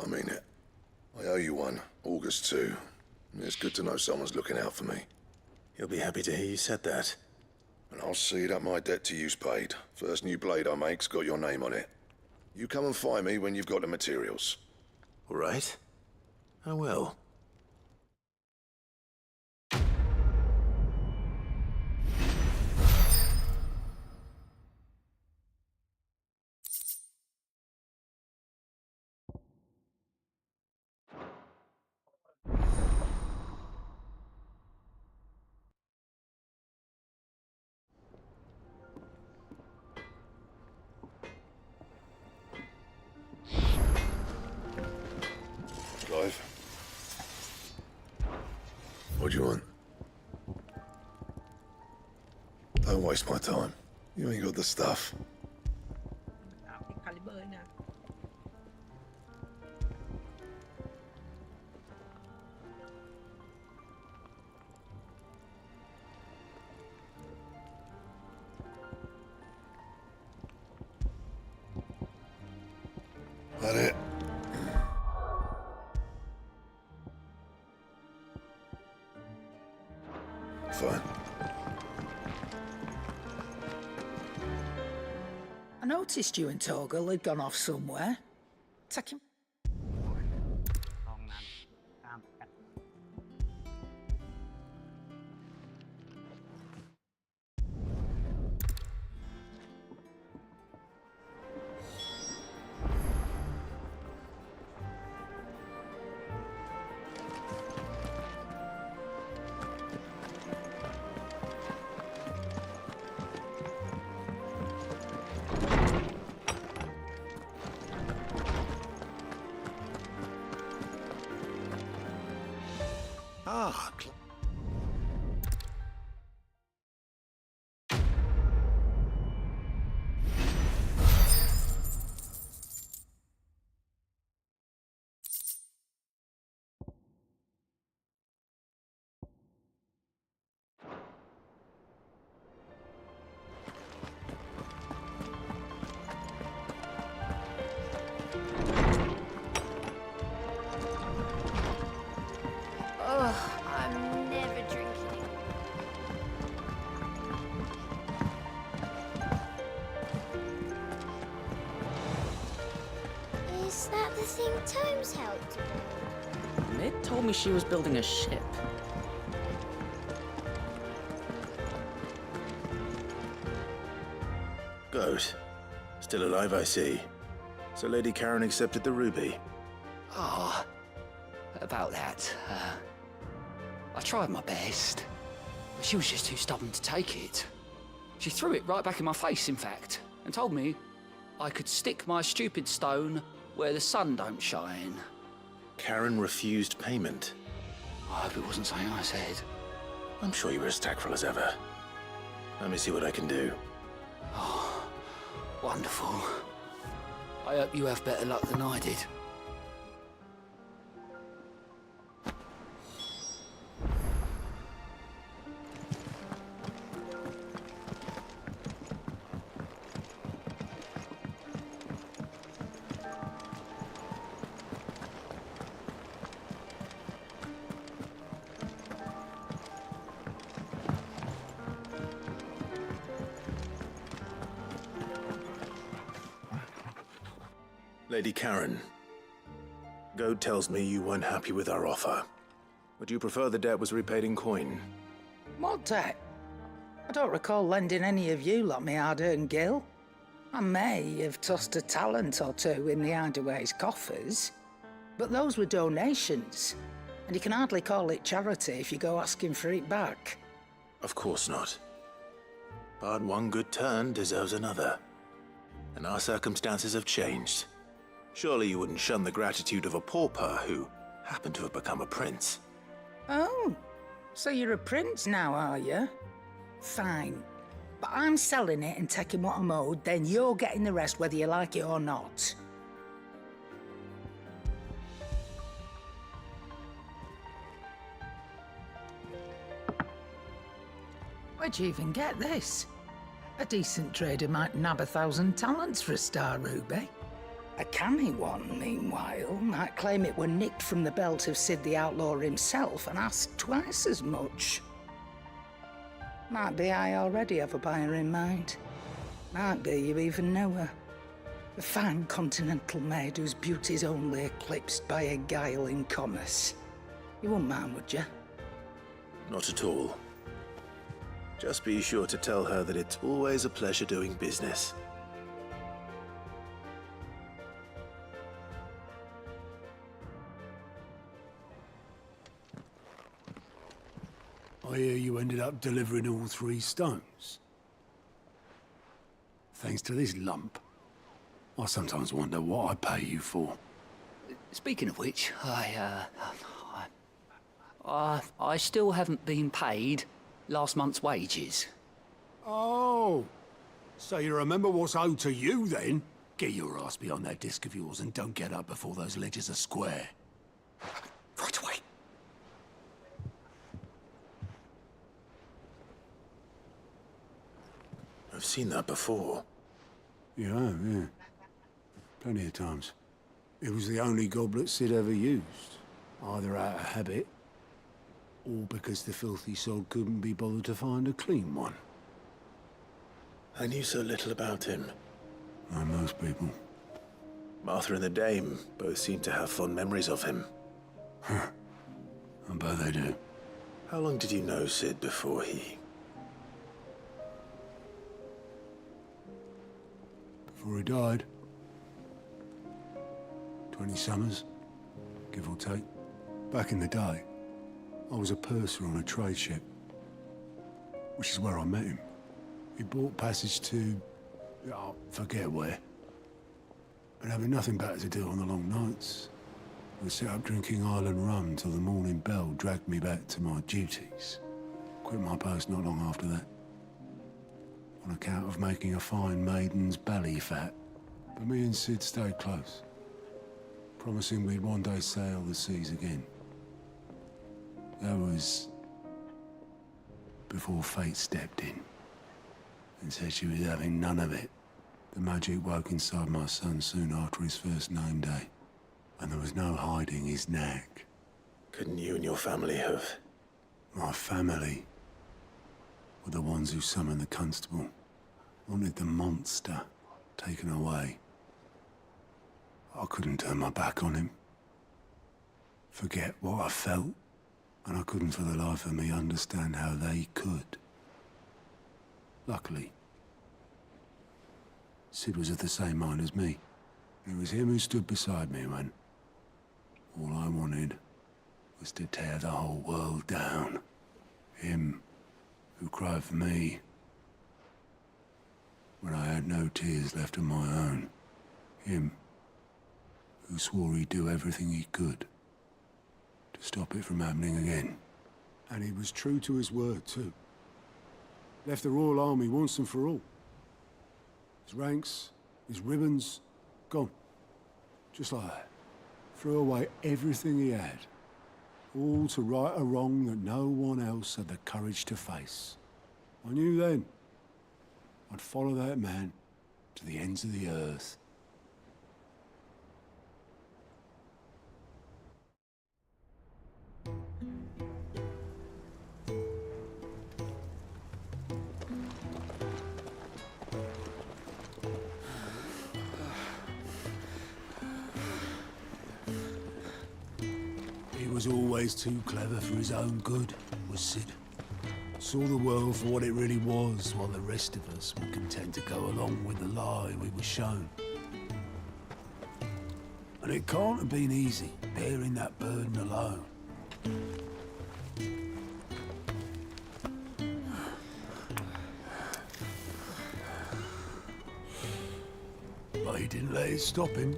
I mean it. I owe you one, August too. It's good to know someone's looking out for me. You'll be happy to hear you said that. And I'll see that my debt to you's paid. First new blade I make's got your name on it. You come and find me when you've got the materials. All right. I will. Clive? What do you want? Don't waste my time. You ain't got the stuff. That it? Fine. I noticed you and Torgal had gone off somewhere. Take him. Ah, I'm never drinking. Is that the thing Tomes helped build? Mid told me she was building a ship. Good. Still alive, I see. So Lady Karen accepted the ruby. Ah, about that. I tried my best, but she was just too stubborn to take it. She threw it right back in my face, in fact, and told me I could stick my stupid stone where the sun don't shine. Karen refused payment. I hope it wasn't something I said. I'm sure you were as tactful as ever. Let me see what I can do. Oh, wonderful. I hope you have better luck than I did. Lady Karen, Goad tells me you weren't happy with our offer. Would you prefer the debt was repaid in coin? What debt? I don't recall lending any of you lot me hard-earned gil. I may have tossed a talent or two in the Hideaway's coffers, but those were donations, and you can hardly call it charity if you go asking for it back. Of course not. But one good turn deserves another. And our circumstances have changed. Surely you wouldn't shun the gratitude of a pauper who happened to have become a prince. Oh, so you're a prince now, are you? Fine. But I'm selling it and taking what I'm owed, then you're getting the rest whether you like it or not. Where'd you even get this? A decent trader might nab 1,000 talents for a star ruby. A canny one, meanwhile, might claim it were nicked from the belt of Sid the Outlaw himself and ask twice as much. Might be I already have a buyer in mind. Might be you even know her. A fine continental maid whose beauty's only eclipsed by a guile in commerce. You wouldn't mind, would you? Not at all. Just be sure to tell her that it's always a pleasure doing business. I hear you ended up delivering all 3 stones. Thanks to this lump. I sometimes wonder what I pay you for. Speaking of which, I still haven't been paid last month's wages. Oh, so you remember what's owed to you then? Get your ass behind that disc of yours and don't get up before those ledgers are square. Right away. I've seen that before. You have, yeah. Plenty of times. It was the only goblet Sid ever used. Either out of habit, or because the filthy sod couldn't be bothered to find a clean one. I knew so little about him. Like most people. Martha and the Dame both seem to have fond memories of him. Huh. I bet they do. How long did you know Sid before he... Before he died. 20 summers, give or take. Back in the day, I was a purser on a trade ship, which is where I met him. He bought passage to... oh, forget where. But having nothing better to do on the long nights, I sit up drinking island rum till the morning bell dragged me back to my duties. Quit my post not long after that. On account of making a fine maiden's belly fat. But me and Sid stayed close, promising we'd one day sail the seas again. That was before fate stepped in and said she was having none of it. The magic woke inside my son soon after his first name day, and there was no hiding his knack. Couldn't you and your family have... My family were the ones who summoned the constable, wanted the monster taken away. I couldn't turn my back on him, forget what I felt, and I couldn't for the life of me understand how they could. Luckily, Sid was of the same mind as me. It was him who stood beside me when all I wanted was to tear the whole world down. Him who cried for me when I had no tears left of my own. Him who swore he'd do everything he could to stop it from happening again. And he was true to his word, too. Left the Royal Army once and for all. His ranks, his ribbons, gone. Just like that. Threw away everything he had. All to right a wrong that no one else had the courage to face. I knew then I'd follow that man to the ends of the earth. He was always too clever for his own good, was Sid. Saw the world for what it really was, while the rest of us were content to go along with the lie we were shown. And it can't have been easy, bearing that burden alone. But he didn't let it stop him.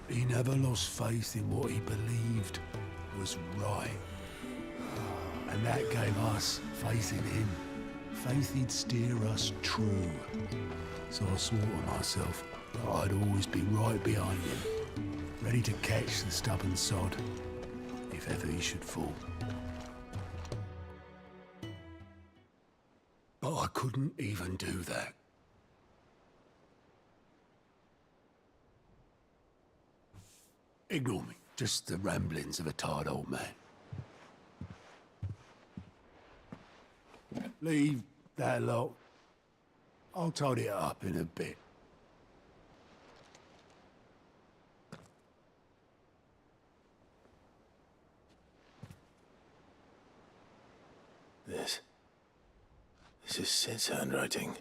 He never lost faith in what he believed was right. And that gave us faith in him. Faith he'd steer us true. So I swore to myself that I'd always be right behind him, ready to catch the stubborn sod, if ever he should fall. But I couldn't even do that. Ignore me. Just the ramblings of a tired old man. Leave that lot. I'll tidy it up in a bit. This is Sid's handwriting.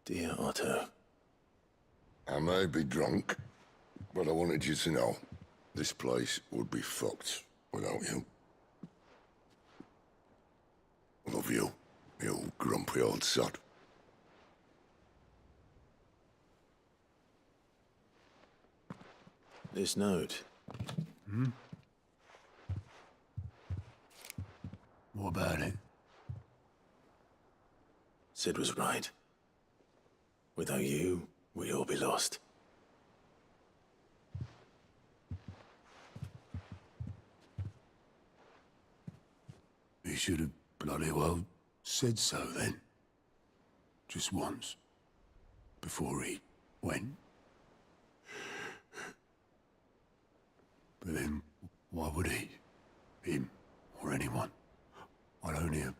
Dear Otto. I may be drunk, but I wanted you to know this place would be fucked without you. Love you, you grumpy old sod. This note. Hmm? What about it? Sid was right. Without you, we'd all be lost. He should have bloody well said so then. Just once. Before he went. But then, why would he? Him, or anyone? I'd only have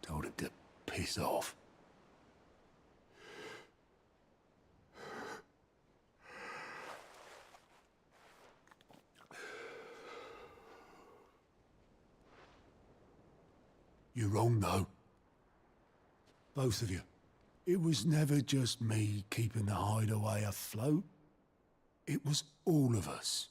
told him to piss off. You're wrong, though. Both of you. It was never just me keeping the hideaway afloat. It was all of us.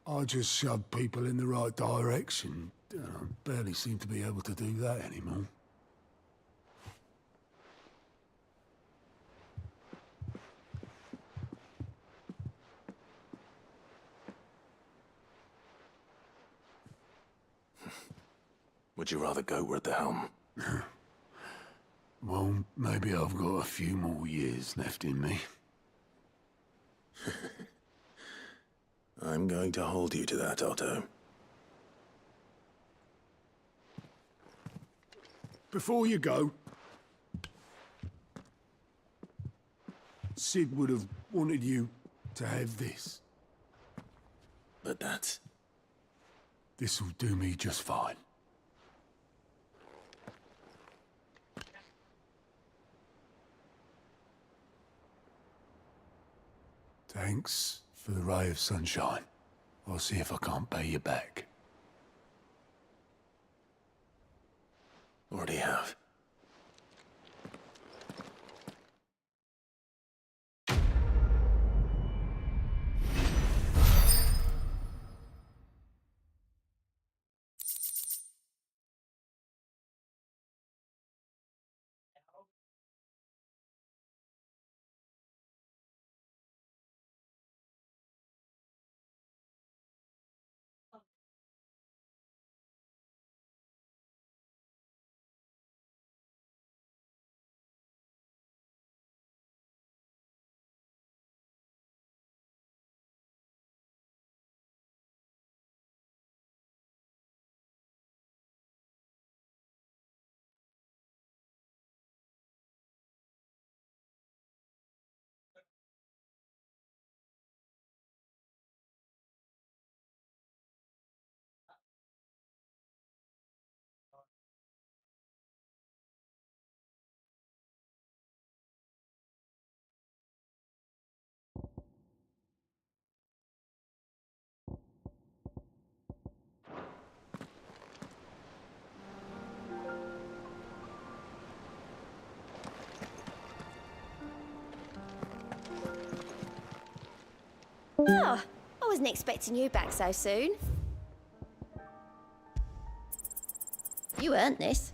I just shoved people in the right direction. I barely seem to be able to do that anymore. Would you rather go at the helm? Well, maybe I've got a few more years left in me. I'm going to hold you to that, Otto. Before you go, Sid would have wanted you to have this. But that's... This'll do me just fine. Thanks for the ray of sunshine. I'll see if I can't pay you back. Already have. Oh, I wasn't expecting you back so soon. You earned this.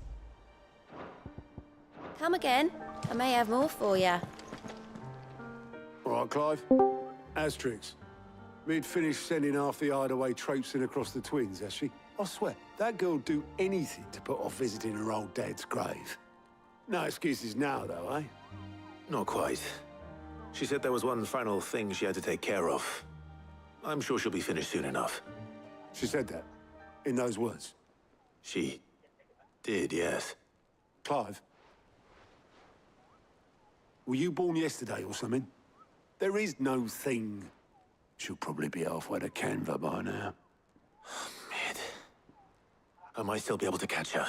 Come again. I may have more for you. All right, Clive. Asterix. We'd finished sending half the hideaway traipsing across the twins, has she? I swear, that girl'd do anything to put off visiting her old dad's grave. No excuses now, though, eh? Not quite. She said there was one final thing she had to take care of. I'm sure she'll be finished soon enough. She said that? In those words? She did, yes. Clive? Were you born yesterday or something? There is no thing. She'll probably be halfway to Canva by now. Mid. I might still be able to catch her.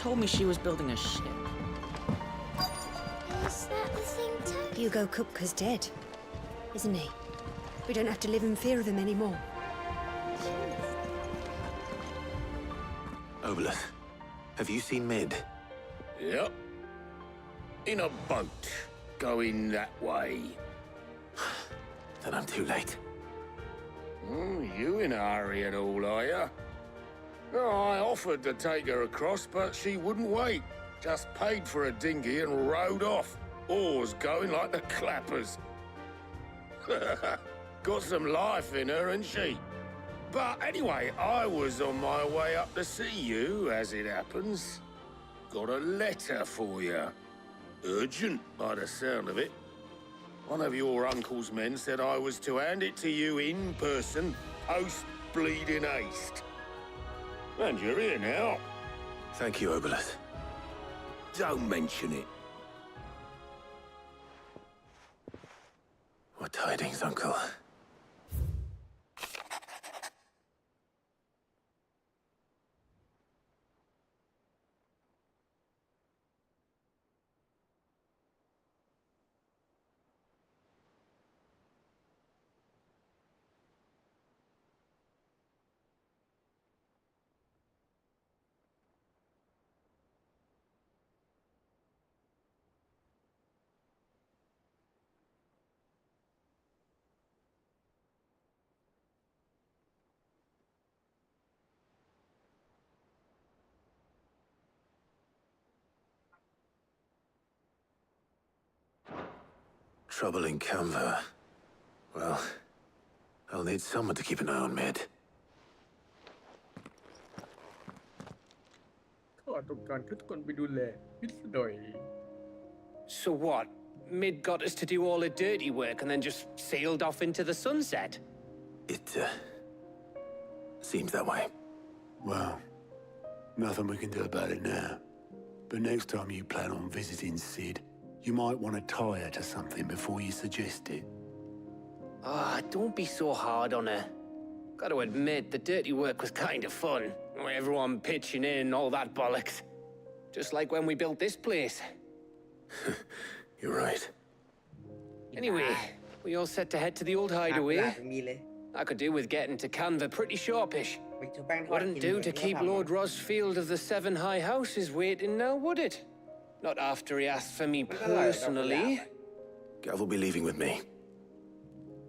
told me she was building a ship. Is that the thing Tomes? Hugo Kupka's dead, isn't he? We don't have to live in fear of him anymore. Obolus, have you seen Mid? Yep. In a boat, going that way. Then I'm too late. You in a hurry at all, are you? No, I offered to take her across, but she wouldn't wait. Just paid for a dinghy and rowed off. Oars going like the clappers. Got some life in her, ain't she? But anyway, I was on my way up to see you, as it happens. Got a letter for you. Urgent, by the sound of it. One of your uncle's men said I was to hand it to you in person, post-bleeding haste. And you're here now. Thank you, Obolus. Don't mention it. What tidings, Uncle? Trouble in Canva. Well, I'll need someone to keep an eye on Mid. So what? Mid got us to do all the dirty work and then just sailed off into the sunset? It, seems that way. Well, nothing we can do about it now. But next time you plan on visiting Sid, you might want to tie her to something before you suggest it. Ah, don't be so hard on her. Got to admit, the dirty work was kind of fun. Everyone pitching in, all that bollocks. Just like when we built this place. You're right. Anyway, we all set to head to the old hideaway. I could do with getting to Canva pretty sharpish. Wouldn't do to keep Lord Rosfield of the Seven High Houses waiting now, would it? Not after he asked for me personally. Gav will be leaving with me.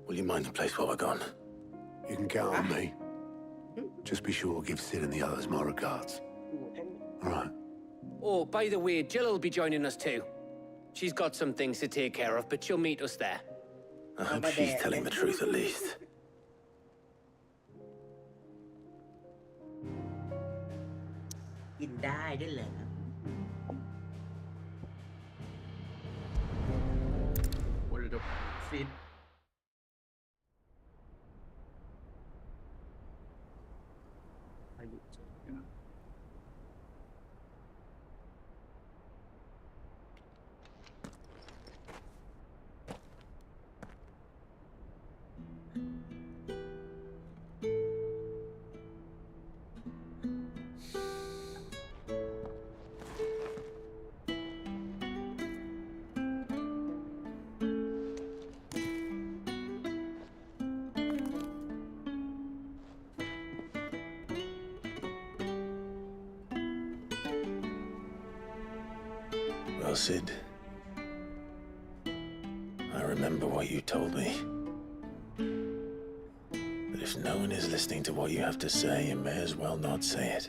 Will you mind the place while we're gone? You can count on me. Just be sure to give Sid and the others my regards. All right. Oh, by the way, Jill will be joining us too. She's got some things to take care of, but she'll meet us there. I hope she's telling the truth at least. Well, Sid, I remember what you told me. That if no one is listening to what you have to say, you may as well not say it.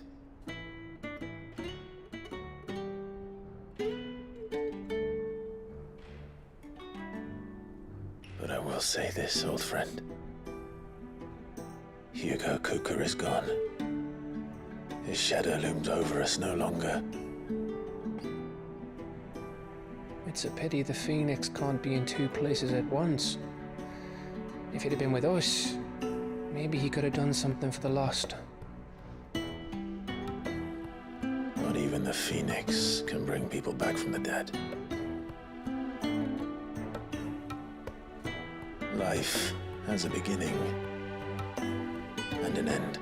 But I will say this, old friend. Hugo Kupka is gone. His shadow looms over us no longer. It's a pity the Phoenix can't be in two places at once. If he'd have been with us, maybe he could have done something for the lost. Not even the Phoenix can bring people back from the dead. Life has a beginning and an end.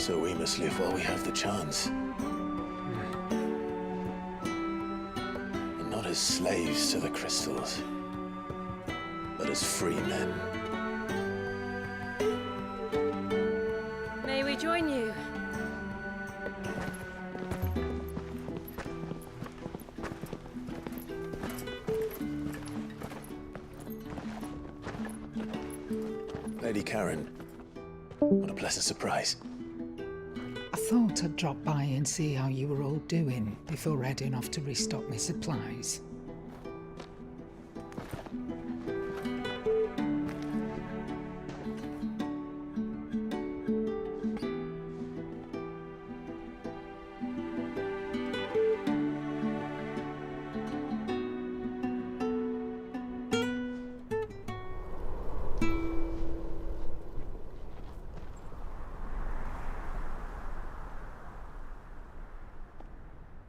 So we must live while we have the chance. And not as slaves to the crystals, but as free men. May we join you? Lady Karen, what a pleasant surprise. I thought I'd drop by and see how you were all doing before heading off to restock my supplies.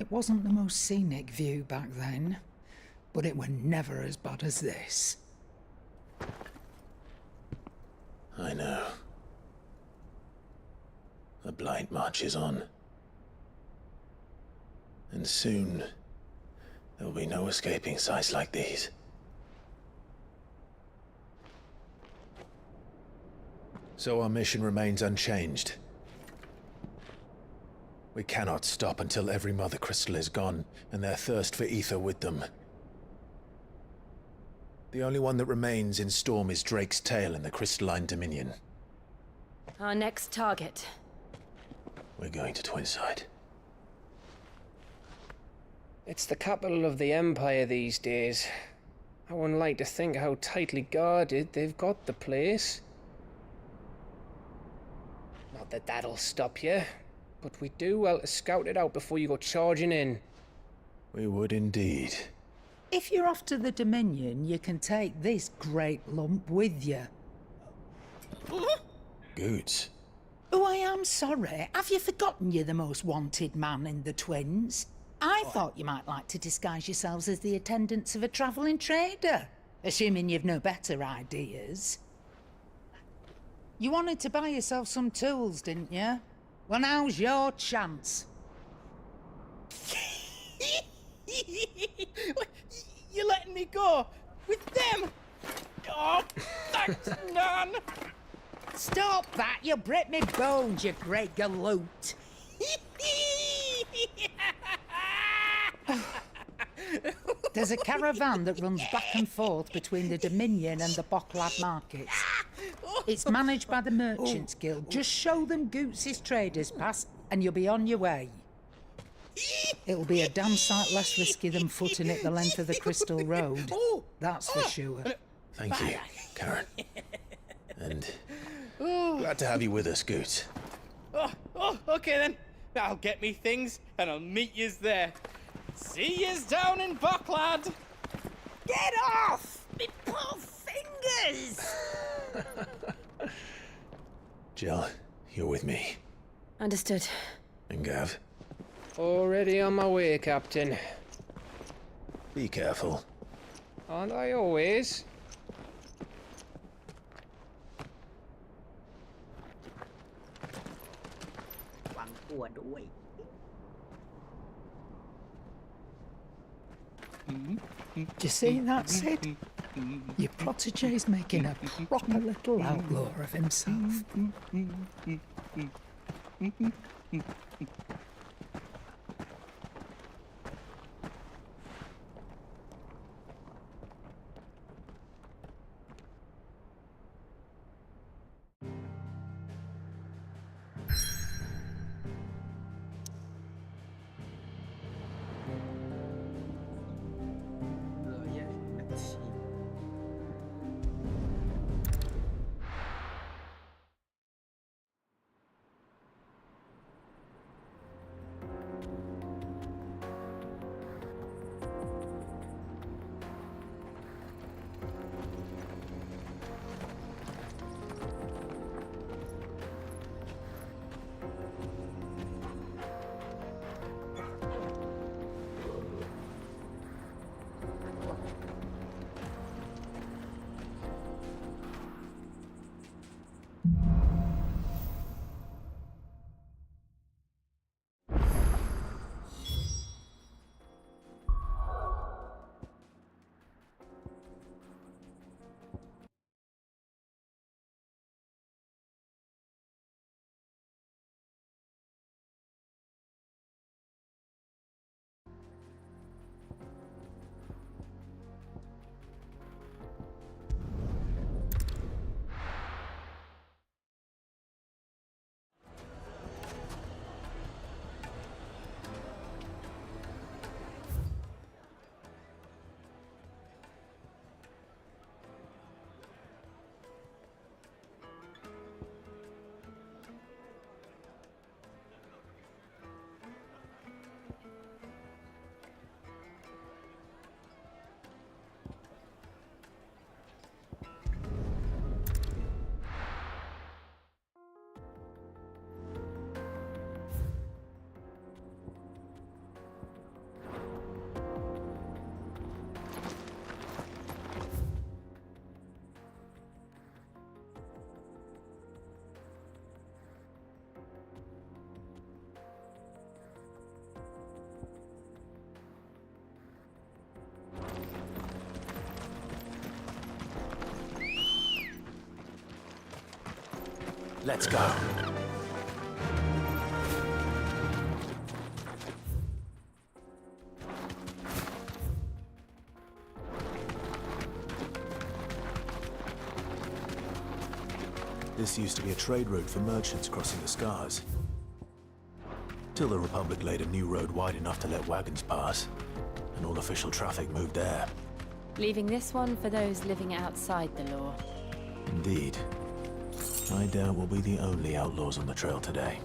It wasn't the most scenic view back then, but it were never as bad as this. I know. The blight marches on. And soon, there'll be no escaping sights like these. So our mission remains unchanged. We cannot stop until every Mother Crystal is gone, and their thirst for ether with them. The only one that remains in Storm is Drake's Tail in the Crystalline Dominion. Our next target. We're going to Twinside. It's the capital of the Empire these days. I wouldn't like to think how tightly guarded they've got the place. Not that that'll stop you, but we do well to scout it out before you go charging in. We would indeed. If you're off to the Dominion, you can take this great lump with you. Goods. Oh, I am sorry. Have you forgotten you're the most wanted man in the Twins? I thought you might like to disguise yourselves as the attendants of a travelling trader, assuming you've no better ideas. You wanted to buy yourself some tools, didn't you? Well, now's your chance. You're letting me go with them? Oh, thanks, Nan. Stop that! You'll break me bones, you great galoot. There's a caravan that runs back and forth between the Dominion and the Bocklad markets. It's managed by the Merchants Guild. Just show them Goots' traders pass and you'll be on your way. It'll be a damn sight less risky than footing it the length of the Crystal Road. That's for sure. Thank you, Karen. And glad to have you with us, Goots. Okay then. I'll get me things and I'll meet yous there. See yous down in Bocklad. Get off! Me poor fingers! Jill, you're with me. Understood. And Gav? Already on my way, Captain. Be careful. Aren't I always? Do you see that, Sid? Your protégé's making a proper little outlaw of himself. Let's go. This used to be a trade route for merchants crossing the Scars. Till the Republic laid a new road wide enough to let wagons pass, and all official traffic moved there. Leaving this one for those living outside the law. Indeed. I doubt we'll be the only outlaws on the trail today.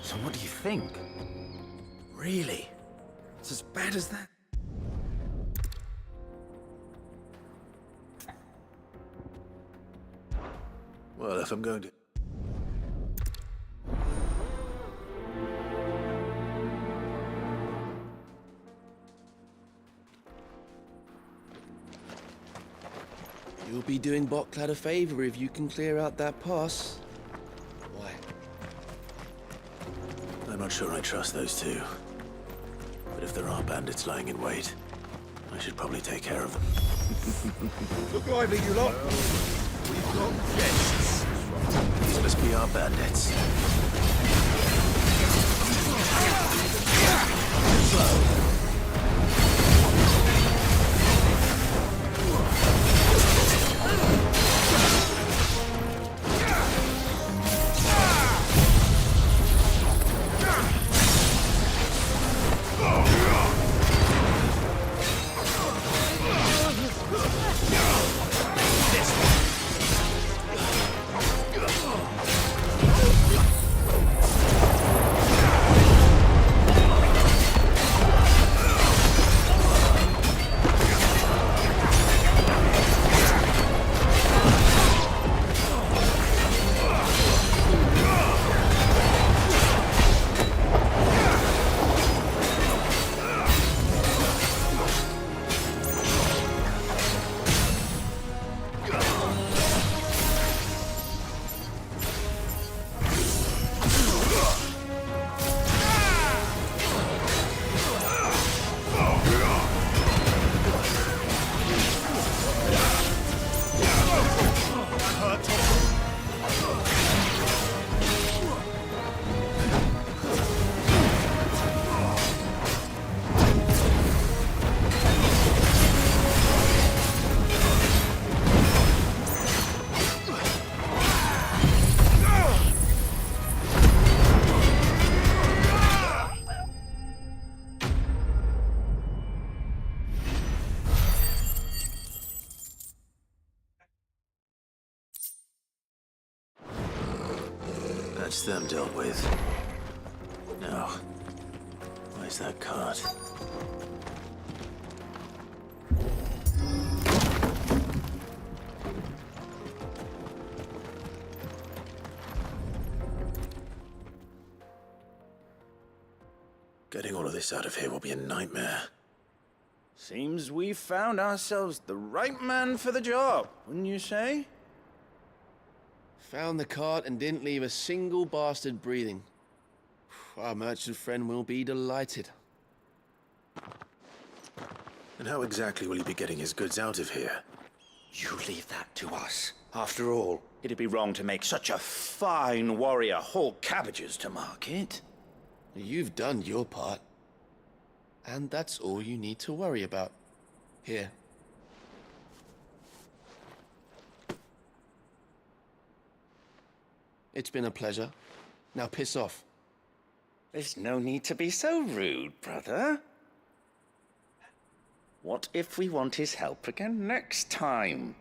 So what do you think? Really? It's as bad as that? Well, if I'm going to... You'll be doing Botclad a favor if you can clear out that pass. Why? I'm not sure I trust those two. But if there are bandits lying in wait, I should probably take care of them. Look lively, you lot. We've got guests. These must be our bandits. Slow. That's them dealt with. Now, where's that cart? Getting all of this out of here will be a nightmare. Seems we've found ourselves the right man for the job, wouldn't you say? Found the cart and didn't leave a single bastard breathing. Our merchant friend will be delighted. And how exactly will he be getting his goods out of here? You leave that to us. After all, it'd be wrong to make such a fine warrior haul cabbages to market. You've done your part. And that's all you need to worry about. Here. It's been a pleasure. Now piss off. There's no need to be so rude, brother. What if we want his help again next time?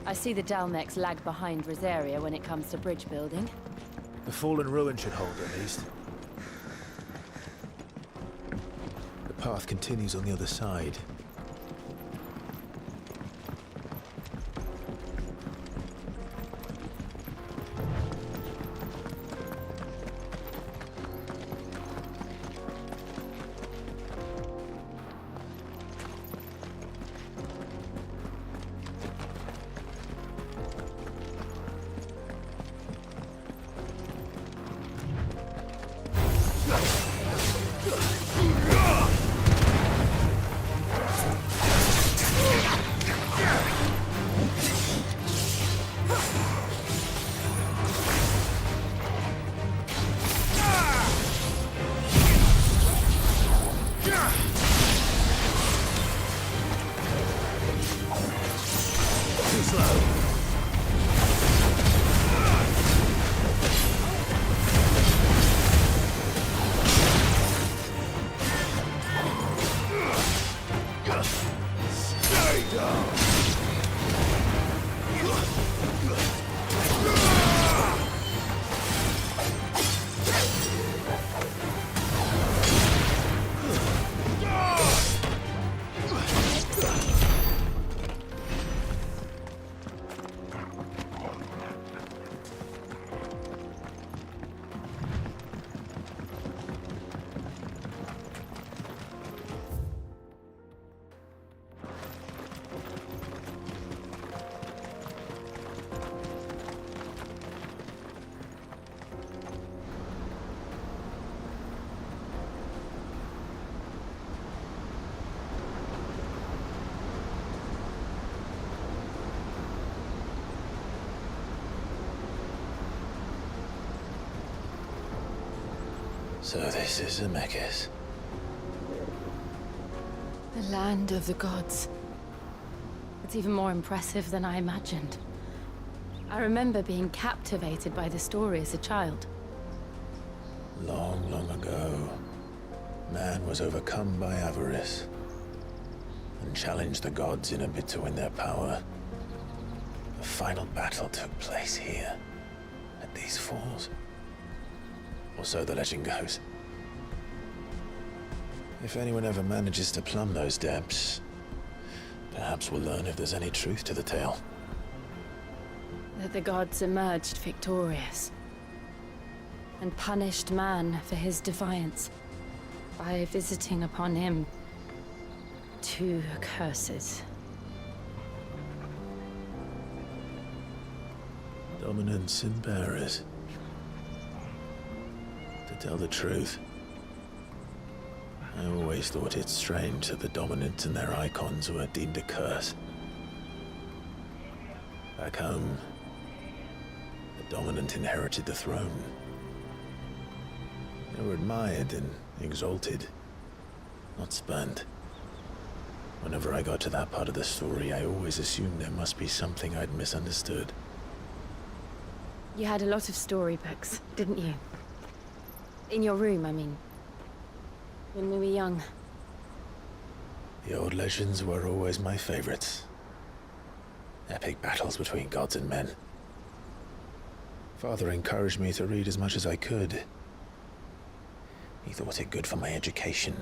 I see the Dalmex lag behind Rosaria when it comes to bridge building. The fallen ruin should hold, at least. The path continues on the other side. So this is Zemeckis. The land of the gods. It's even more impressive than I imagined. I remember being captivated by the story as a child. Long, long ago, man was overcome by avarice and challenged the gods in a bid to win their power. The final battle took place here, at these falls. Or so the legend goes. If anyone ever manages to plumb those depths, perhaps we'll learn if there's any truth to the tale. That the gods emerged victorious and punished man for his defiance by visiting upon him 2 curses. Dominants and bearers. To tell the truth, I always thought it strange that the dominants and their icons were deemed a curse. Back home, the dominant inherited the throne. They were admired and exalted, not spurned. Whenever I got to that part of the story, I always assumed there must be something I'd misunderstood. You had a lot of storybooks, didn't you? In your room, I mean. When we were young. The old legends were always my favorites. Epic battles between gods and men. Father encouraged me to read as much as I could. He thought it good for my education.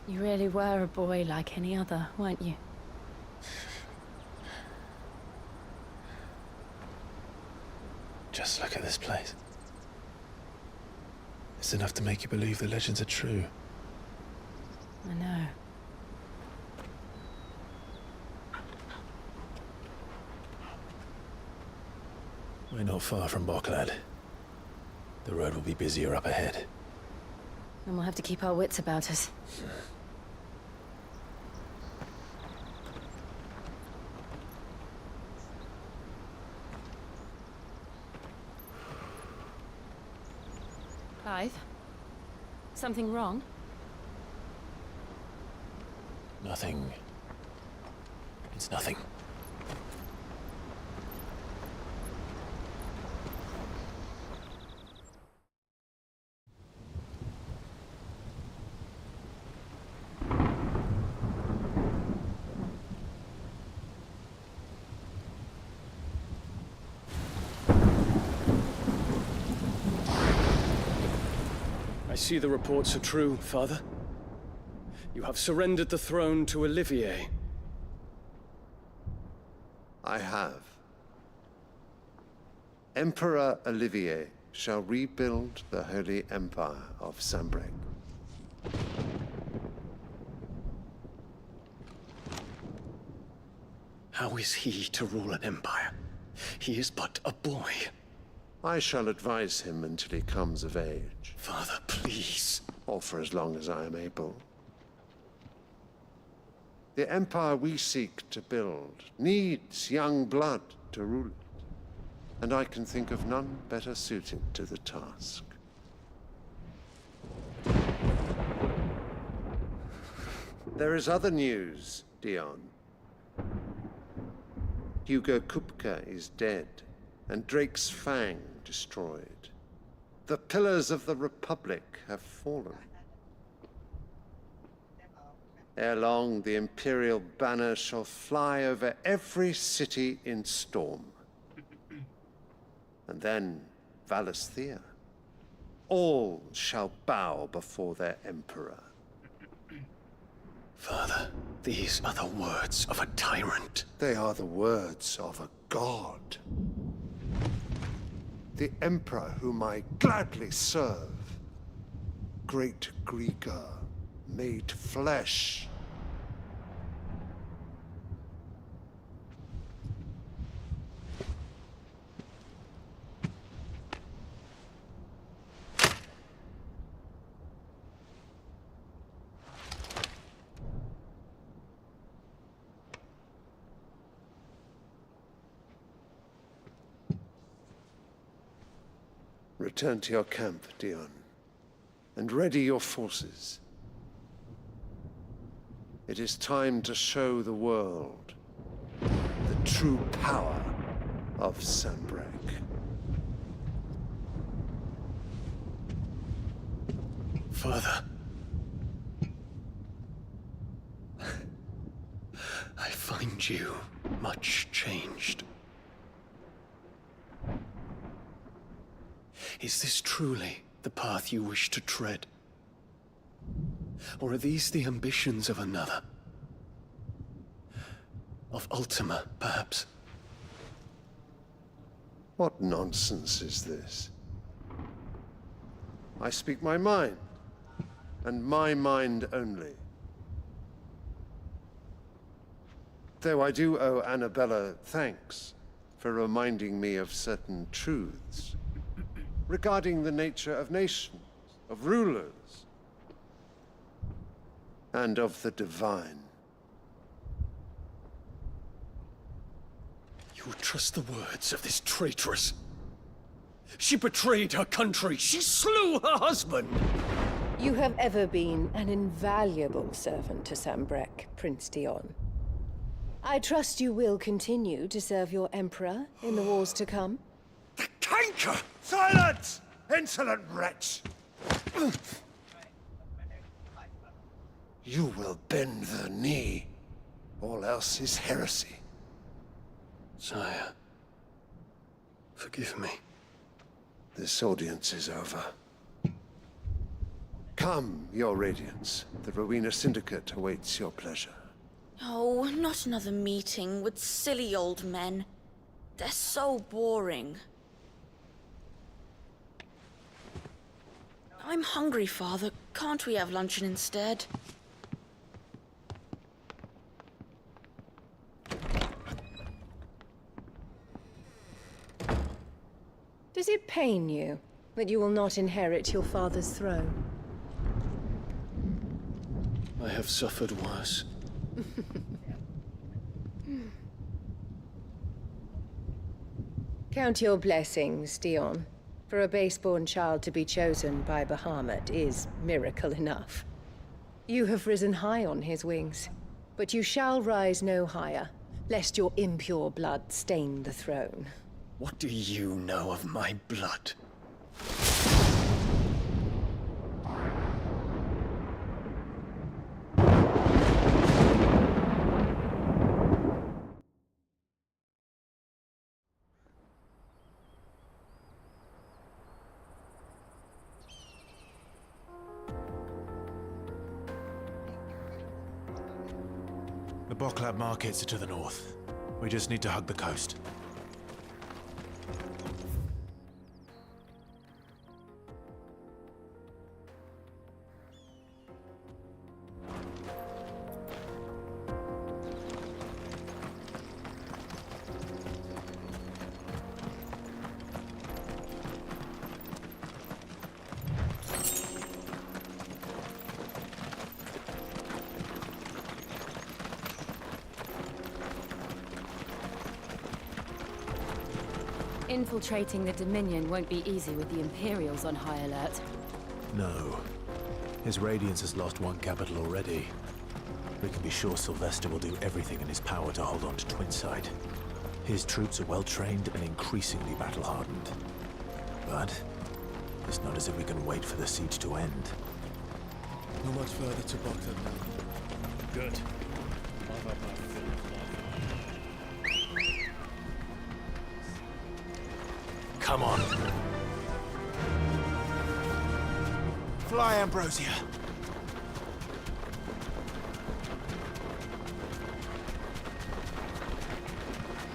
You really were a boy like any other, weren't you? Just look at this place. It's enough to make you believe the legends are true. I know. When We're not far from Boklad. The road will be busier up ahead. And we'll have to keep our wits about us. Clive? Something wrong? Nothing. It's nothing. I see the reports are true, Father. You have surrendered the throne to Olivier. I have. Emperor Olivier shall rebuild the Holy Empire of Sanbreque. How is he to rule an empire? He is but a boy. I shall advise him until he comes of age. Father, please. Or for as long as I am able. The empire we seek to build needs young blood to rule it, and I can think of none better suited to the task. There is other news, Dion. Hugo Kupka is dead, and Drake's Fang destroyed. The pillars of the Republic have fallen. Ere long, the Imperial banner shall fly over every city in Storm. And then, Valisthea. All shall bow before their Emperor. Father, these are the words of a tyrant. They are the words of a god. The Emperor whom I gladly serve. Great Grieger, made flesh. Return to your camp, Dion, and ready your forces. It is time to show the world the true power of Sanbreque. Father. I find you much changed. Is this truly the path you wish to tread? Or are these the ambitions of another? Of Ultima, perhaps? What nonsense is this? I speak my mind, and my mind only. Though I do owe Annabella thanks for reminding me of certain truths regarding the nature of nations, of rulers, and of the divine. You would trust the words of this traitress? She betrayed her country. She slew her husband. You have ever been an invaluable servant to Sanbreque, Prince Dion. I trust you will continue to serve your Emperor in the wars to come. The canker! Silence! Insolent wretch! You will bend the knee. All else is heresy. Sire, forgive me. This audience is over. Come, your Radiance. The Rowena Syndicate awaits your pleasure. Oh, not another meeting with silly old men. They're so boring. I'm hungry, Father. Can't we have luncheon instead? Does it pain you that you will not inherit your father's throne? I have suffered worse. Count your blessings, Dion. For a base-born child to be chosen by Bahamut is miracle enough. You have risen high on his wings, but you shall rise no higher, lest your impure blood stain the throne. What do you know of my blood? The Boklab markets are to the north. We just need to hug the coast. Infiltrating the Dominion won't be easy with the Imperials on high alert. No. His Radiance has lost one capital already. We can be sure Sylvester will do everything in his power to hold on to Twinside. His troops are well-trained and increasingly battle-hardened. But it's not as if we can wait for the siege to end. Not much further to Boklab now. Good. Come on. Fly, Ambrosia.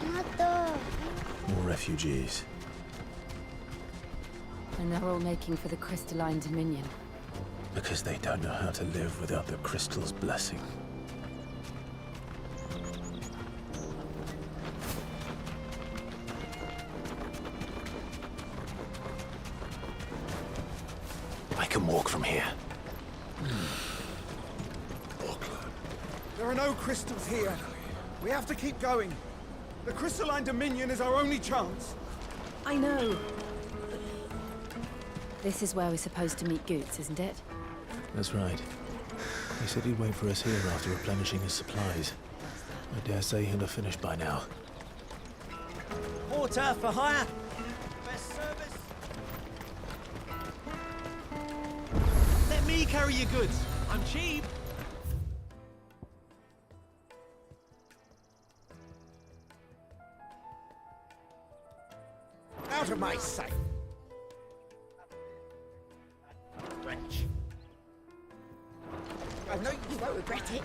Mother. More refugees. And they're all making for the Crystalline Dominion. Because they don't know how to live without the crystal's blessing. I can walk from here. There are no crystals here. We have to keep going. The Crystalline Dominion is our only chance. I know. This is where we're supposed to meet Goots, isn't it? That's right. He said he'd wait for us here after replenishing his supplies. I dare say he'll have finished by now. Water for hire. Best service. Let me carry your goods. I'm cheap. Out of my sight. Wrench. I know you won't regret it.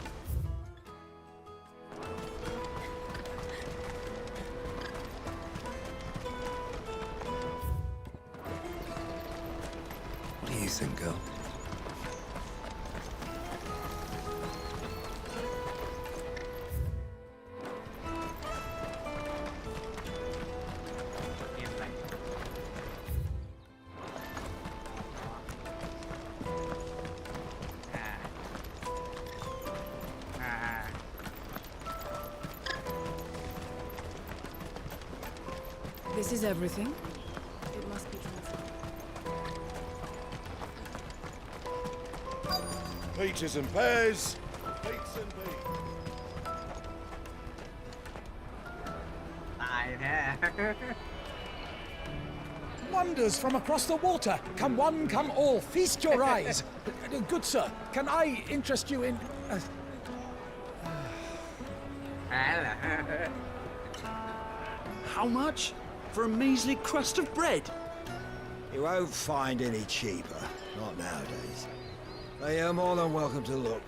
What do you think, girl? This is everything. It must be Peaches and pears. Peaks and beans. Wonders from across the water. Come one, come all. Feast your eyes. Good sir, can I interest you in... How much? For a measly crust of bread? You won't find any cheaper. Not nowadays. They are more than welcome to look.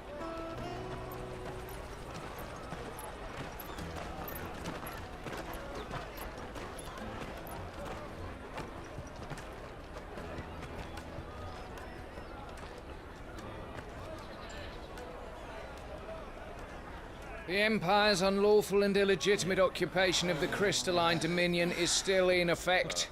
The Empire's unlawful and illegitimate occupation of the Crystalline Dominion is still in effect.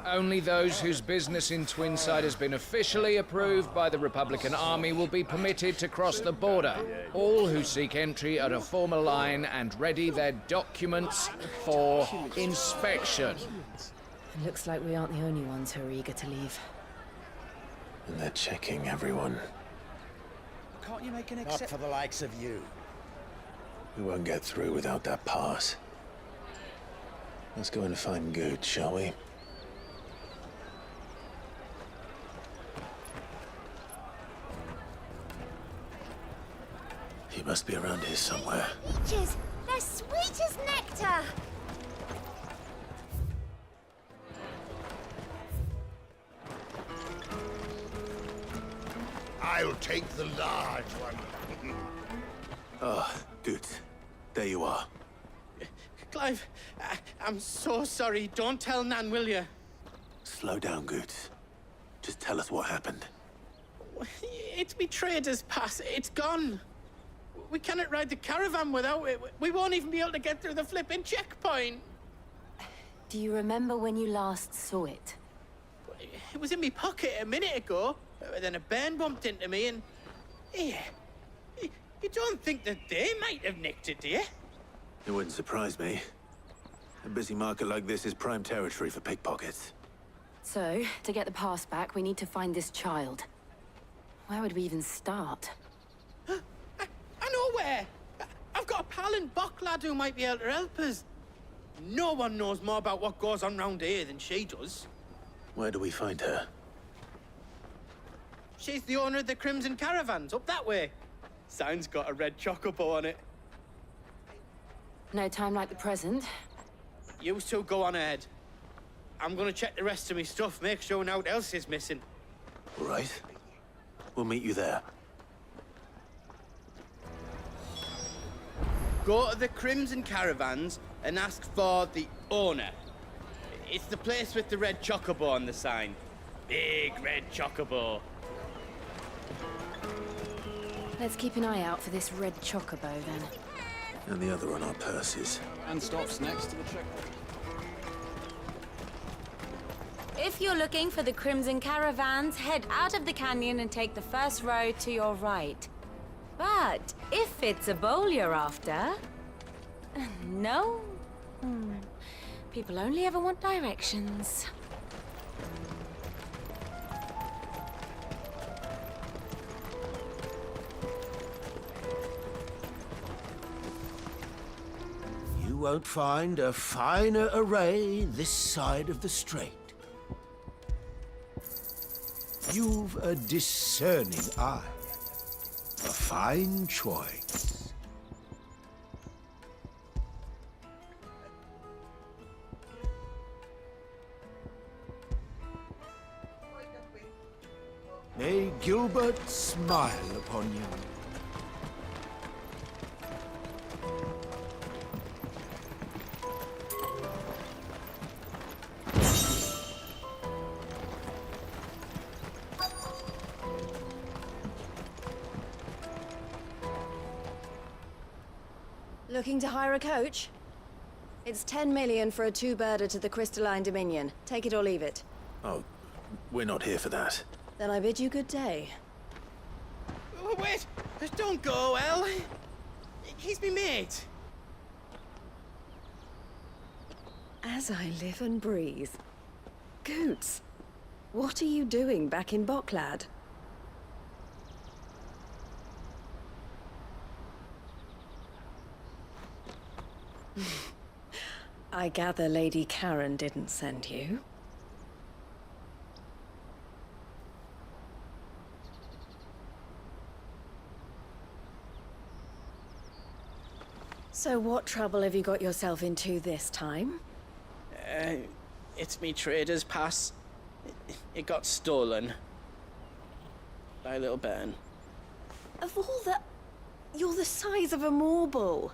Only those whose business in Twinside has been officially approved by the Republican Army will be permitted to cross the border. All who seek entry are to form a line and ready their documents for inspection. It looks like we aren't the only ones who are eager to leave. And they're checking everyone. Can't you make an exception? Not for the likes of you. We won't get through without that pass. Let's go and find Good, shall we? He must be around here somewhere. Peaches! They're sweet as nectar! I'll take the large one. Oh, Good. There you are. Clive, I'm so sorry. Don't tell Nan, will you? Slow down, Good. Just tell us what happened. It's me trader's pass. It's gone. We cannot ride the caravan without it. We won't even be able to get through the flipping checkpoint. Do you remember when you last saw it? It was in my pocket a minute ago. Then a bairn bumped into me and... Yeah. You don't think that they might have nicked it, do you? It wouldn't surprise me. A busy market like this is prime territory for pickpockets. So, to get the pass back, we need to find this child. Where would we even start? I know where! I've got a pal in Buck lad who might be able to help us. No one knows more about what goes on round here than she does. Where do we find her? She's the owner of the Crimson Caravans, up that way. Sign's got a red chocobo on it. No time like the present. You two go on ahead. I'm gonna check the rest of my stuff, make sure no one else is missing. All right. We'll meet you there. Go to the Crimson Caravans and ask for the owner. It's the place with the red chocobo on the sign. Big red chocobo. Let's keep an eye out for this red chocobo, then. And the other on our purses. And stops next to the checkpoint. If you're looking for the Crimson Caravans, head out of the canyon and take the first road to your right. But if it's a bowl you're after... No? People only ever want directions. You won't find a finer array this side of the strait. You've a discerning eye. A fine choice. May Gilbert smile upon you. Looking to hire a coach? It's 10 million for a two-birder to the Crystalline Dominion. Take it or leave it. Oh, we're not here for that. Then I bid you good day. Oh, wait! Don't go, El. He's me mate. As I live and breathe. Goots, what are you doing back in Bocklad? I gather Lady Karen didn't send you. So what trouble have you got yourself into this time? It's me trader's pass. It got stolen. By a little bairn. Of all the... You're the size of a marble.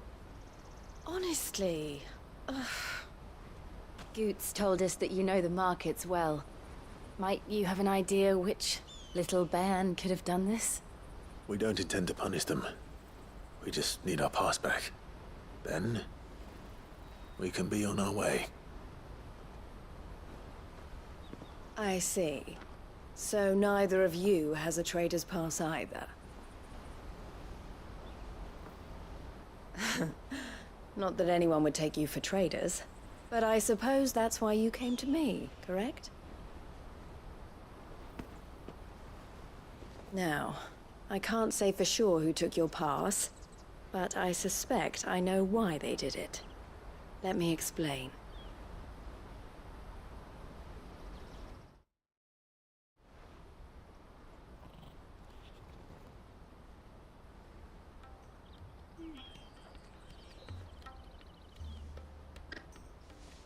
Honestly. Ugh. Goots told us that you know the markets well. Might you have an idea which little bairn could have done this? We don't intend to punish them. We just need our pass back. Then, we can be on our way. I see. So neither of you has a trader's pass either. Not that anyone would take you for traders, but I suppose that's why you came to me, correct? Now, I can't say for sure who took your pass, but I suspect I know why they did it. Let me explain.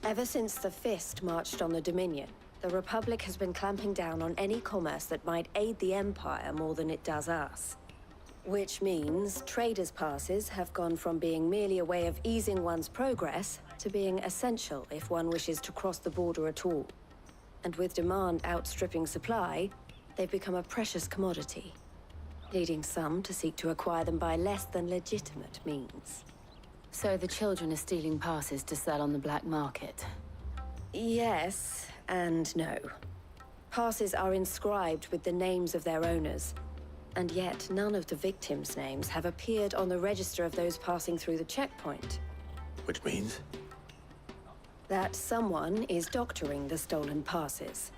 Ever since the Fist marched on the Dominion, the Republic has been clamping down on any commerce that might aid the Empire more than it does us. Which means traders' passes have gone from being merely a way of easing one's progress to being essential if one wishes to cross the border at all. And with demand outstripping supply, they've become a precious commodity, leading some to seek to acquire them by less than legitimate means. So the children are stealing passes to sell on the black market? Yes, and no. Passes are inscribed with the names of their owners, and yet none of the victims' names have appeared on the register of those passing through the checkpoint. Which means? That someone is doctoring the stolen passes.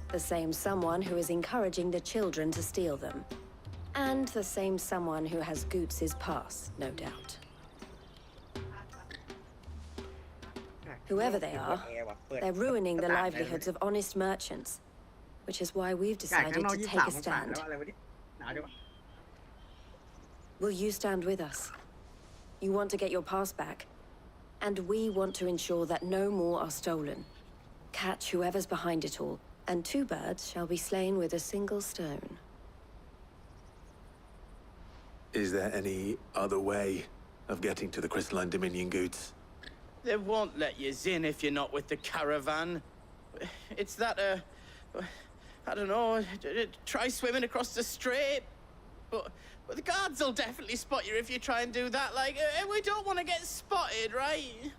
The same someone who is encouraging the children to steal them. And the same someone who has Goots's pass, no doubt. Whoever they are, they're ruining the livelihoods of honest merchants, which is why we've decided to take a stand. Will you stand with us? You want to get your pass back, and we want to ensure that no more are stolen. Catch whoever's behind it all, and 2 birds shall be slain with a single stone. Is there any other way of getting to the Crystalline Dominion, Goots? They won't let you in if you're not with the caravan. It's that, I don't know, try swimming across the strait. But the guards will definitely spot you if you try and do that. Like, we don't want to get spotted, right?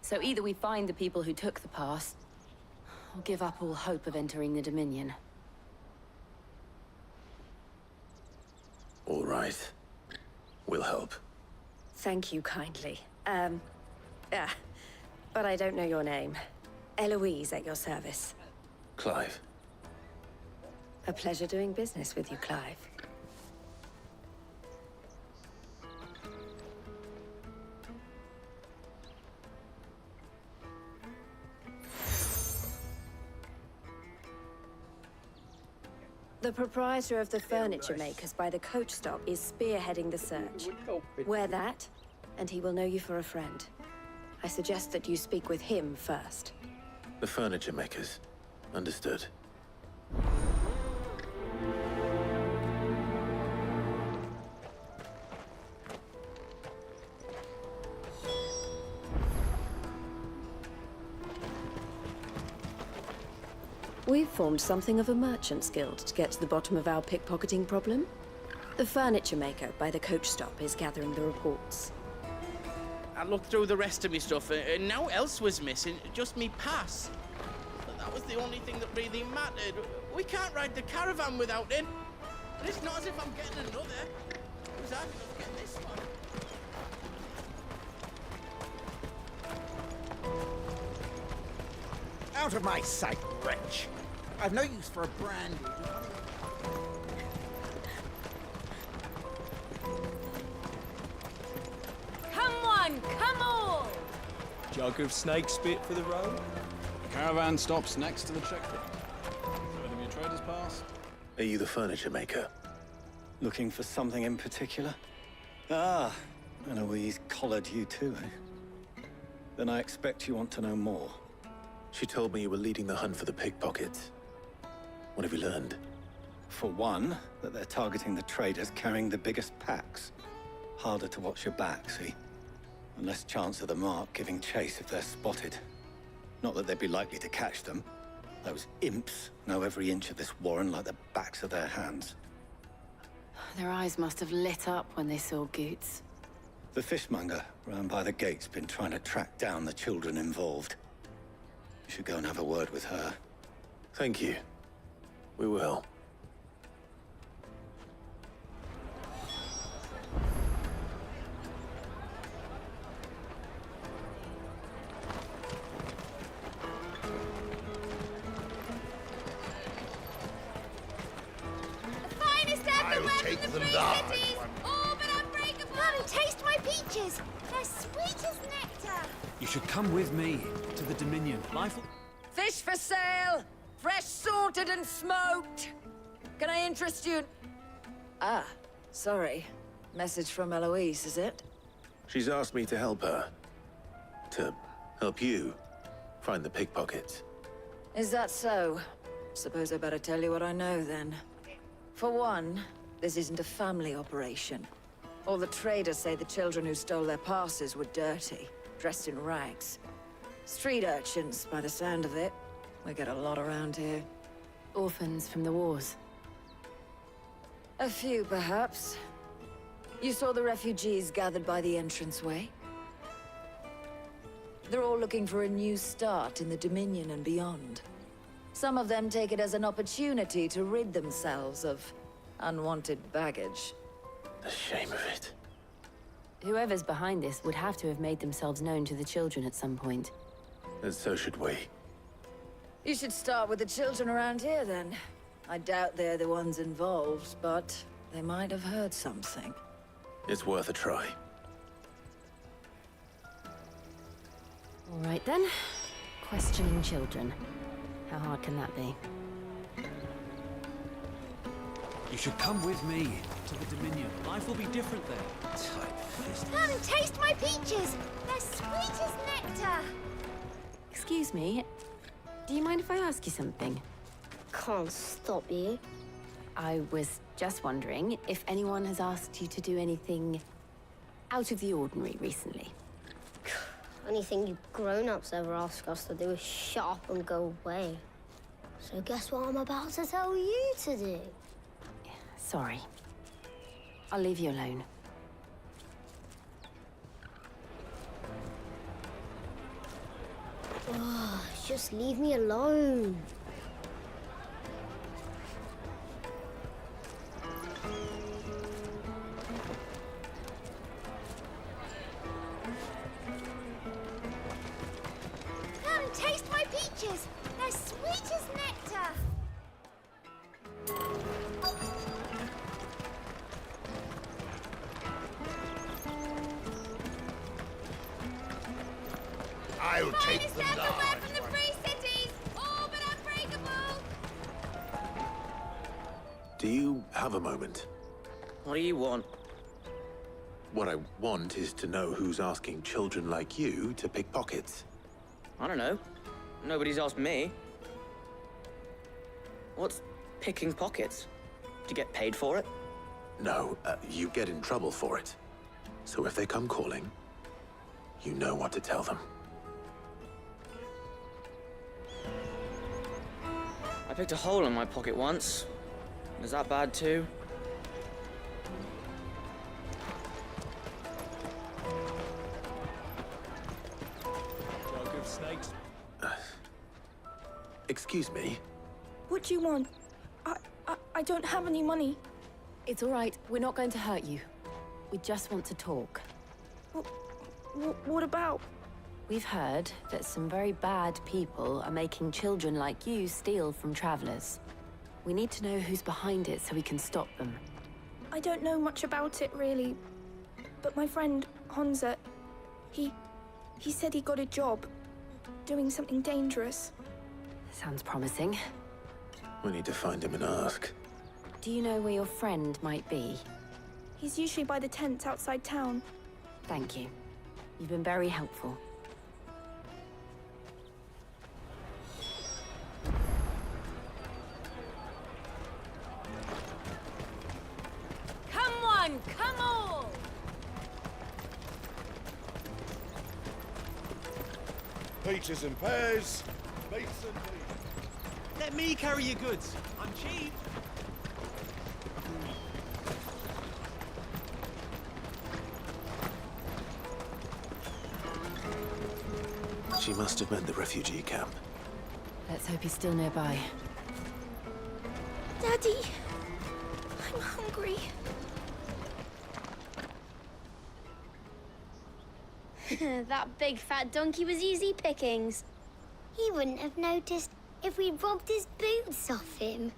So either we find the people who took the pass, or give up all hope of entering the Dominion. All right. We'll help. Thank you kindly. But I don't know your name. Eloise at your service. Clive. A pleasure doing business with you, Clive. The proprietor of the furniture makers by the coach stop is spearheading the search. Wear that, and he will know you for a friend. I suggest that you speak with him first. The furniture makers. Understood. We've formed something of a merchant's guild to get to the bottom of our pickpocketing problem. The furniture maker by the coach stop is gathering the reports. I looked through the rest of me stuff, and now else was missing, just me pass. But that was the only thing that really mattered. We can't ride the caravan without it. And it's not as if I'm getting another. It was hard enough getting this one. Out of my sight, wretch! I've no use for a brand. Come on! Jug of snake spit for the road. The caravan stops next to the checkpoint. Show them your trader's pass. Are you the furniture maker? Looking for something in particular? Ah, Eloise collared you too, eh? Then I expect you want to know more. She told me you were leading the hunt for the pickpockets. What have you learned? For one, that they're targeting the traders carrying the biggest packs. Harder to watch your back, see? And less chance of the mark giving chase if they're spotted. Not that they'd be likely to catch them. Those imps know every inch of this warren like the backs of their hands. Their eyes must have lit up when they saw Goots. The fishmonger round by the gate's been trying to track down the children involved. You should go and have a word with her. Thank you. We will. I'll take the large one. All but unbreakable. Come and taste my peaches. They're sweet as nectar. You should come with me to the Dominion. Life. Fish for sale! Fresh salted and smoked! Can I interest you? Ah, sorry. Message from Eloise, is it? She's asked me to help her. To help you find the pickpockets. Is that so? Suppose I better tell you what I know, then. For one, this isn't a family operation. All the traders say the children who stole their passes were dirty, dressed in rags. Street urchins, by the sound of it. We get a lot around here. Orphans from the wars. A few, perhaps. You saw the refugees gathered by the entranceway? They're all looking for a new start in the Dominion and beyond. Some of them take it as an opportunity to rid themselves of unwanted baggage. The shame of it. Whoever's behind this would have to have made themselves known to the children at some point. And so should we. You should start with the children around here, then. I doubt they're the ones involved, but they might have heard something. It's worth a try. All right, then. Questioning children. How hard can that be? You should come with me to the Dominion. Life will be different there. Tight-fisted. Come and taste my peaches. They're sweet as nectar. Excuse me. Do you mind if I ask you something? Can't stop you. I was just wondering if anyone has asked you to do anything out of the ordinary recently. Anything you grown-ups ever ask us to do is shut up and go away. So guess what I'm about to tell you to do? Sorry. I'll leave you alone. Oh, just leave me alone. Come and taste my peaches. They're sweet as nectar. I'll take Finest the everywhere large from the one. free cities. All but unbreakable. Do you have a moment? What do you want? What I want is to know who's asking children like you to pick pockets. I don't know. Nobody's asked me. What's picking pockets? Do you get paid for it? No, you get in trouble for it. So if they come calling, you know what to tell them. I picked a hole in my pocket once. Is that bad too? Jug of snakes. Excuse me? What do you want? I don't have any money. It's all right. We're not going to hurt you. We just want to talk. What about? We've heard that some very bad people are making children like you steal from travelers. We need to know who's behind it so we can stop them. I don't know much about it, really. But my friend, Honza, he said he got a job doing something dangerous. Sounds promising. We need to find him and ask. Do you know where your friend might be? He's usually by the tents outside town. Thank you. You've been very helpful. Come on, come on! Peaches and pears, meats and beef. Let me carry your goods. I'm cheap. She must have meant the refugee camp. Let's hope he's still nearby. Daddy, I'm hungry. That big fat donkey was easy pickings. He wouldn't have noticed if we robbed his boots off him.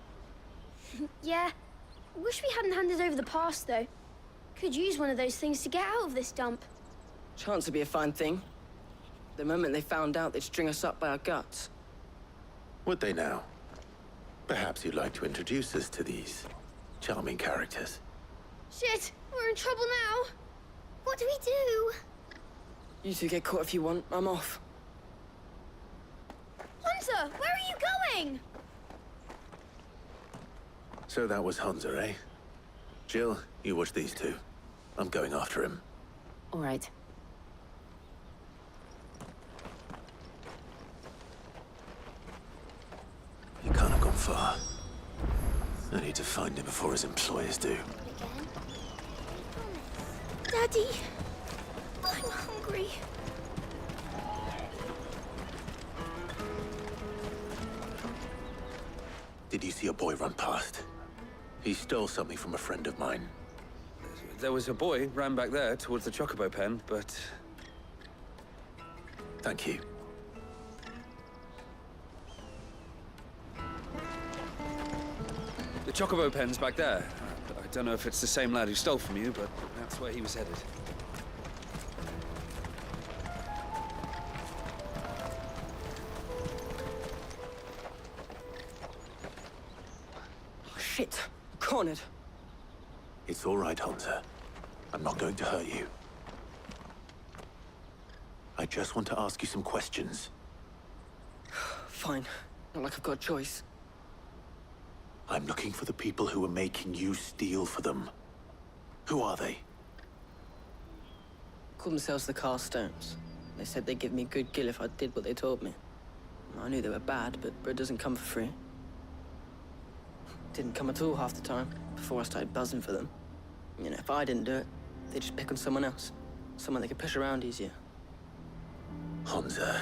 Yeah. Wish we hadn't handed over the pass, though. Could use one of those things to get out of this dump. Chance would be a fine thing. The moment they found out, they'd string us up by our guts. Would they now? Perhaps you'd like to introduce us to these charming characters. Shit, we're in trouble now. What do we do? You two get caught if you want. I'm off. Hunter, where are you going? So that was Hunter, eh? Jill, you watch these two. I'm going after him. All right. He can't have gone far. I need to find him before his employers do. Daddy, I'm hungry. Did you see a boy run past? He stole something from a friend of mine. There was a boy ran back there towards the Chocobo pen, but... Thank you. The Chocobo pen's back there. I don't know if it's the same lad who stole from you, but that's where he was headed. Oh, shit. Cornered. It's all right, Hunter. I'm not going to hurt you. I just want to ask you some questions. Fine. Not like I've got a choice. I'm looking for the people who are making you steal for them. Who are they? Called themselves the Carstones. They said they'd give me good gill if I did what they told me. I knew they were bad, but bread doesn't come for free. Didn't come at all half the time, before I started buzzing for them. You know, if I didn't do it, they'd just pick on someone else. Someone they could push around easier. Hunter.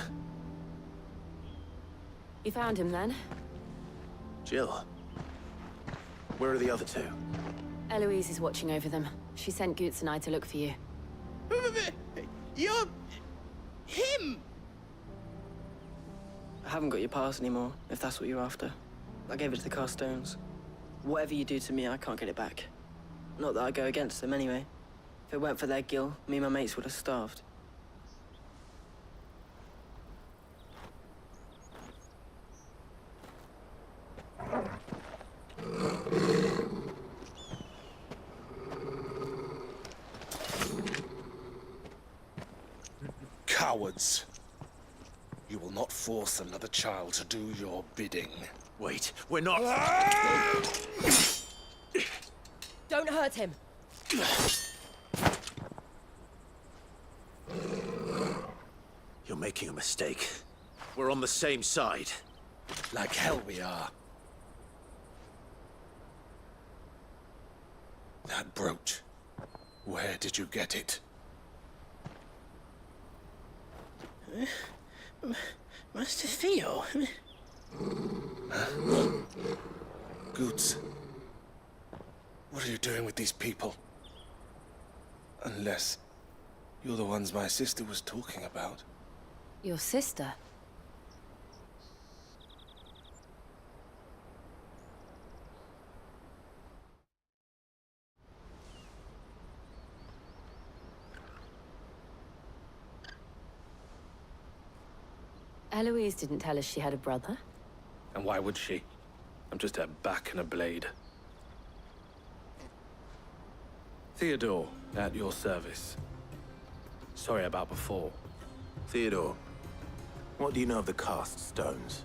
You found him then? Jill. Where are the other two? Eloise is watching over them. She sent Goots and I to look for you. You're... him! I haven't got your pass anymore, if that's what you're after. I gave it to the Carstones. Whatever you do to me, I can't get it back. Not that I go against them anyway. If it weren't for their gill, me and my mates would have starved. Cowards! You will not force another child to do your bidding. Wait, we're not... Don't hurt him! You're making a mistake. We're on the same side. Like hell we are. That brooch. Where did you get it? Master Theo? Goots. What are you doing with these people? Unless you're the ones my sister was talking about. Your sister? Eloise didn't tell us she had a brother. And why would she? I'm just her back and a blade. Theodore, at your service. Sorry about before. Theodore, what do you know of the Cast Stones?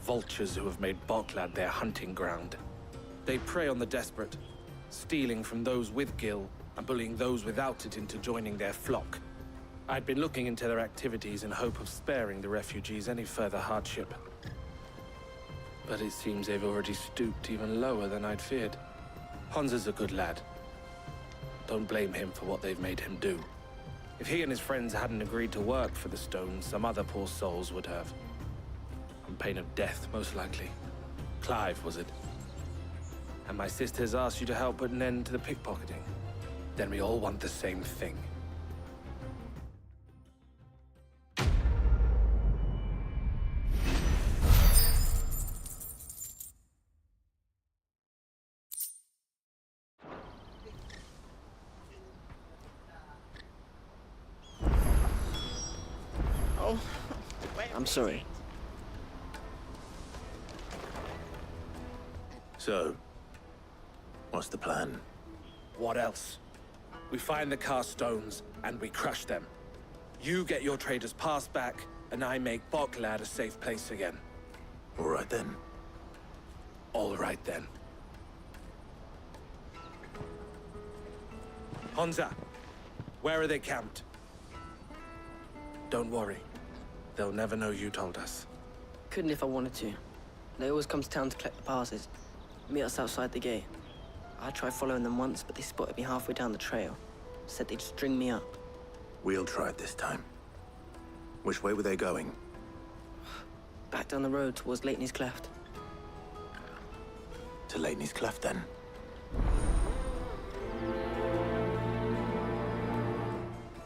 Vultures who have made Boklad their hunting ground. They prey on the desperate, stealing from those with gill and bullying those without it into joining their flock. I'd been looking into their activities in hope of sparing the refugees any further hardship. But it seems they've already stooped even lower than I'd feared. Hansa's a good lad. Don't blame him for what they've made him do. If he and his friends hadn't agreed to work for the stones, some other poor souls would have. On pain of death, most likely. Clive, was it? And my sisters asked you to help put an end to the pickpocketing. Then we all want the same thing. Oh, wait. I'm sorry. So, what's the plan? What else? We find the cast stones, and we crush them. You get your trader's pass back, and I make Boklad a safe place again. All right then. All right then. Honza, where are they camped? Don't worry. They'll never know you told us. Couldn't if I wanted to. They always come to town to collect the passes. Meet us outside the gate. I tried following them once, but they spotted me halfway down the trail. Said they'd string me up. We'll try it this time. Which way were they going? Back down the road towards Lateney's Cleft. To Lateney's Cleft, then.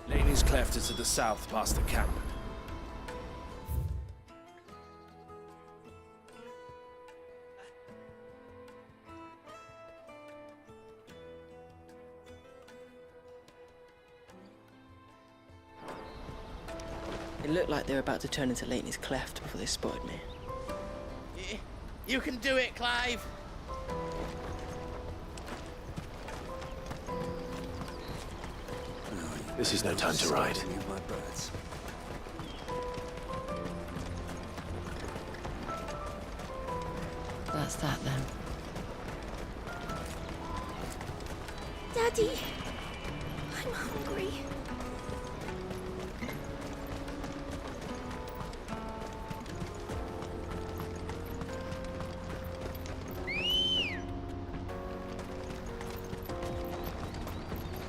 Laney's Cleft is to the south, past the camp. It looked like they were about to turn into Lateney's Cleft before they spotted me. You can do it, Clive! This is no time to ride. That's that then. Daddy, I'm hungry.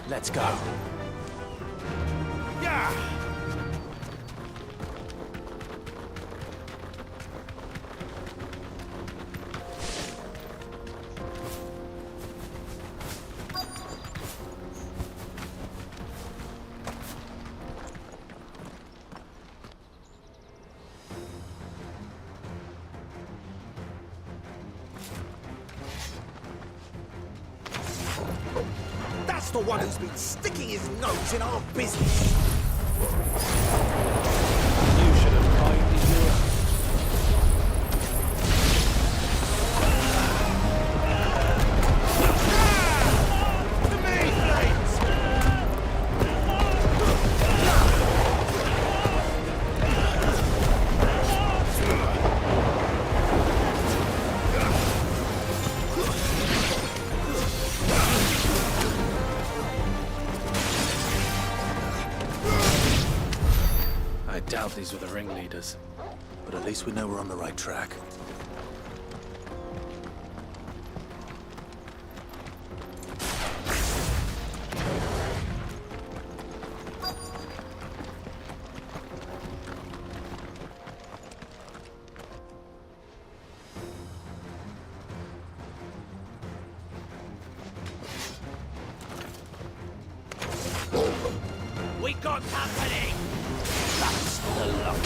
Let's go. Yeah! That's the one who's been sticking his nose in our business. You should have kindly do it. I doubt these were the ringleaders. But at least we know we're on the right track. We got company! That's the luck.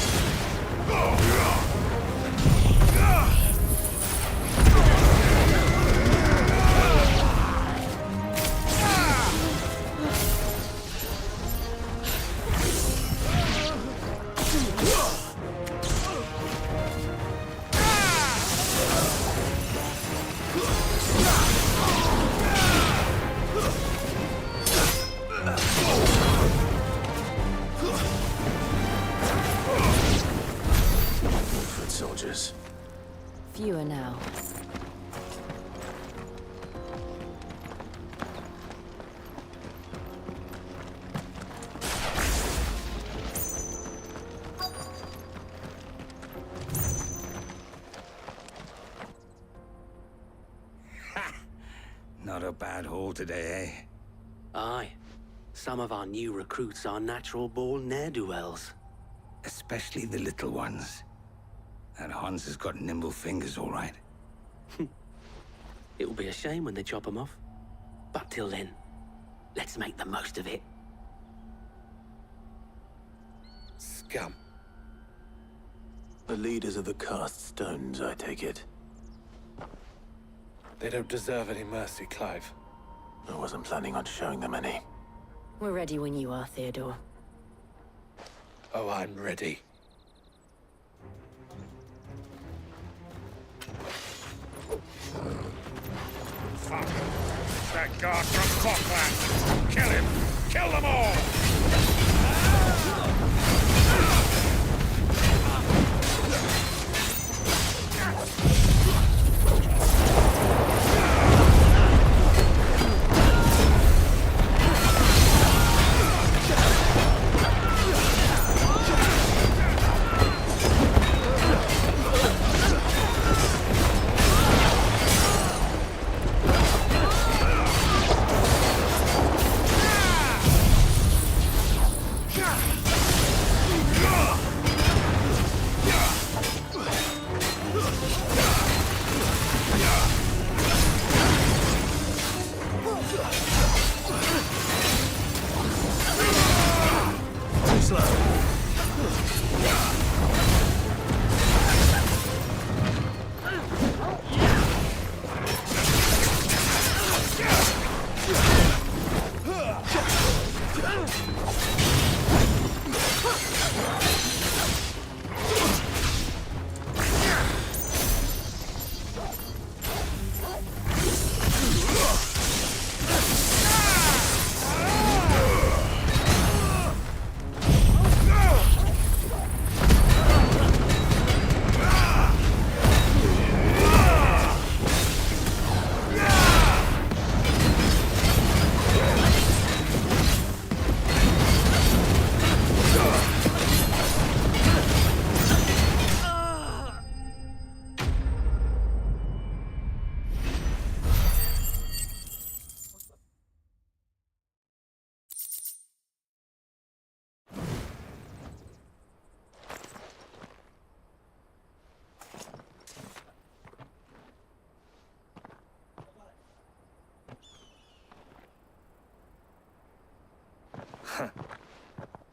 Foot soldiers. Fewer now. Not a bad haul today, eh? Aye. Some of our new recruits are natural-born ne'er-do-wells. Especially the little ones. That Hans has got nimble fingers, all right. It will be a shame when they chop them off. But till then, let's make the most of it. Scum. The leaders of the cast stones, I take it. They don't deserve any mercy, Clive. I wasn't planning on showing them any. We're ready when you are, Theodore. Oh, I'm ready. Fuck. That guard from Falkland! Kill him! Kill them all!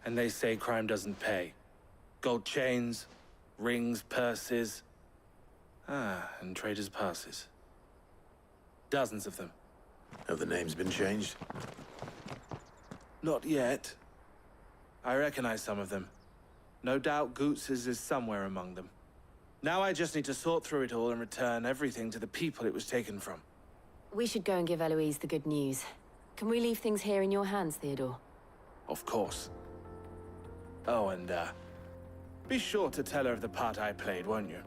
And they say crime doesn't pay. Gold chains, rings, purses. And traders' passes. Dozens of them. Have the names been changed? Not yet. I recognize some of them. No doubt Goots's is somewhere among them. Now I just need to sort through it all and return everything to the people it was taken from. We should go and give Eloise the good news. Can we leave things here in your hands, Theodore? Of course. Oh, and, be sure to tell her of the part I played, won't you?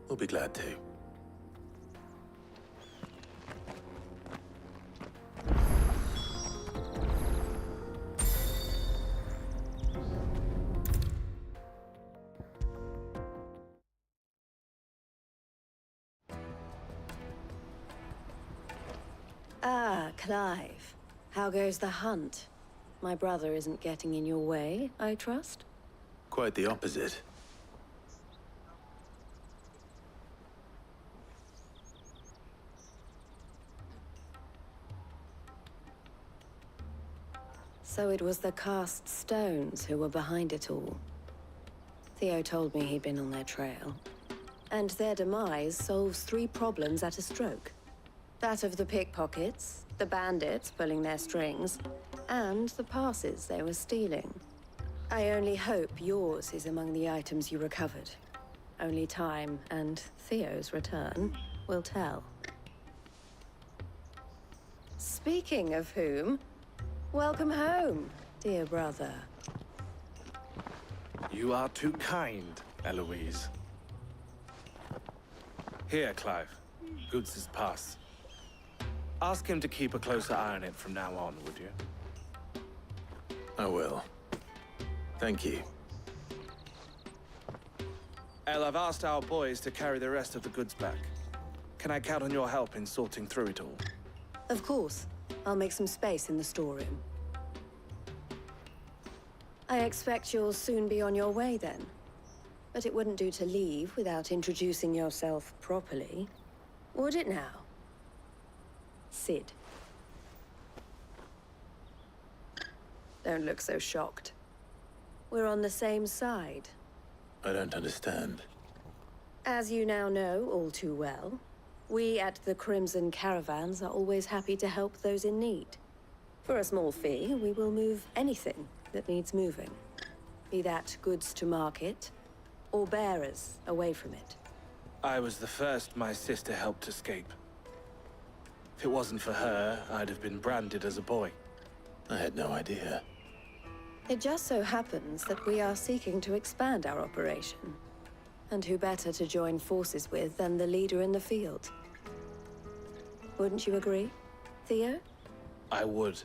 We'll be glad to. Ah, Clive. How goes the hunt? My brother isn't getting in your way, I trust? Quite the opposite. So it was the cast stones who were behind it all. Theo told me he'd been on their trail. And their demise solves 3 problems at a stroke. That of the pickpockets, the bandits pulling their strings, and the passes they were stealing. I only hope yours is among the items you recovered. Only time and Theo's return will tell. Speaking of whom, welcome home, dear brother. You are too kind, Eloise. Here, Clive. Goods' pass. Ask him to keep a closer eye on it from now on, would you? I will. Thank you. El, I've asked our boys to carry the rest of the goods back. Can I count on your help in sorting through it all? Of course. I'll make some space in the storeroom. I expect you'll soon be on your way then. But it wouldn't do to leave without introducing yourself properly. Would it now? Sid. Don't look so shocked. We're on the same side. I don't understand. As you now know all too well, we at the Crimson Caravans are always happy to help those in need. For a small fee, we will move anything that needs moving. Be that goods to market, or bearers away from it. I was the first my sister helped escape. If it wasn't for her, I'd have been branded as a boy. I had no idea. It just so happens that we are seeking to expand our operation. And who better to join forces with than the leader in the field? Wouldn't you agree, Theo? I would.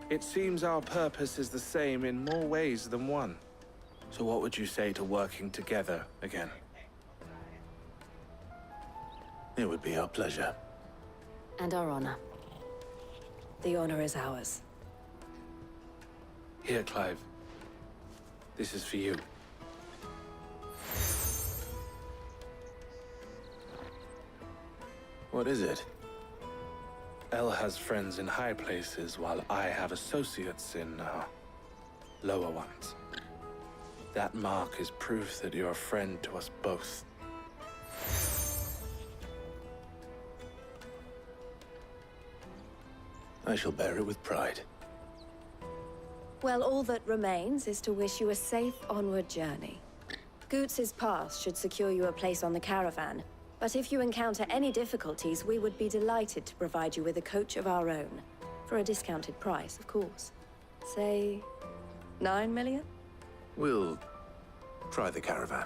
It seems our purpose is the same in more ways than one. So what would you say to working together again? It would be our pleasure. And our honor. The honor is ours. Here, Clive. This is for you. What is it? Elle has friends in high places, while I have associates in, lower ones. That mark is proof that you're a friend to us both. I shall bear it with pride. Well, all that remains is to wish you a safe onward journey. Goots's pass should secure you a place on the caravan, but if you encounter any difficulties, we would be delighted to provide you with a coach of our own. For a discounted price, of course. Say, 9 million? We'll try the caravan.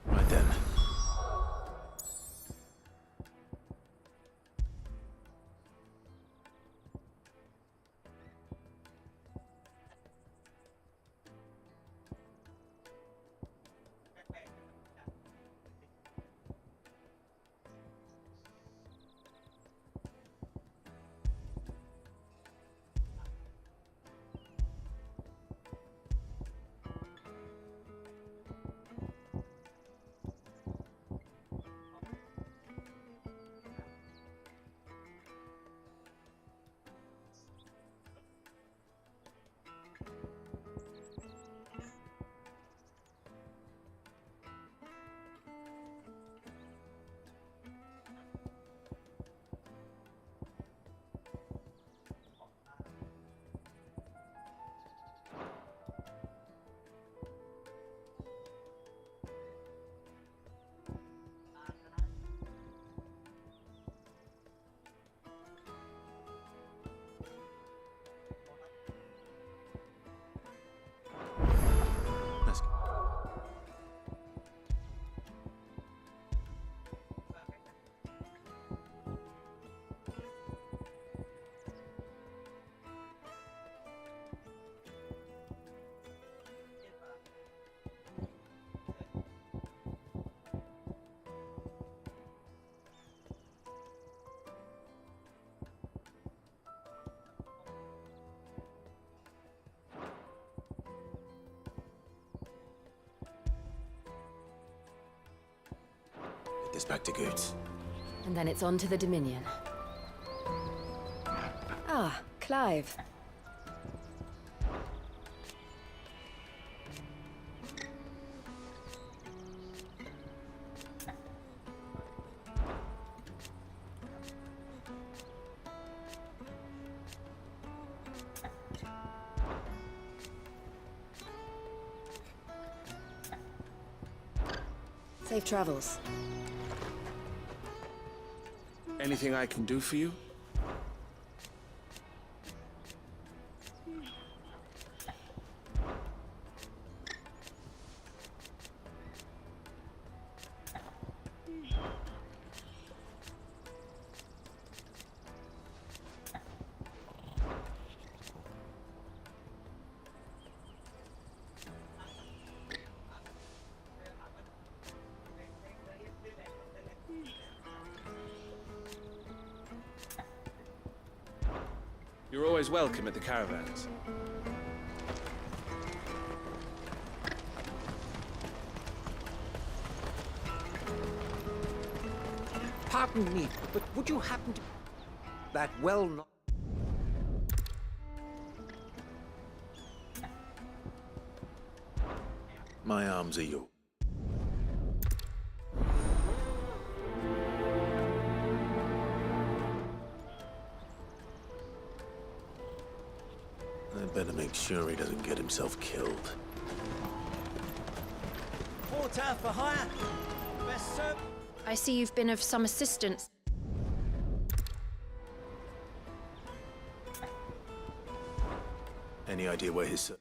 Right then. This back to Goots. And then it's on to the Dominion. Ah, Clive. Safe travels. Anything I can do for you? heroes welcome at the caravans. Pardon me, but would you happen to... That well not... My arms are yours. I better make sure he doesn't get himself killed. Porter for hire. Best served. I see you've been of some assistance. Any idea where his...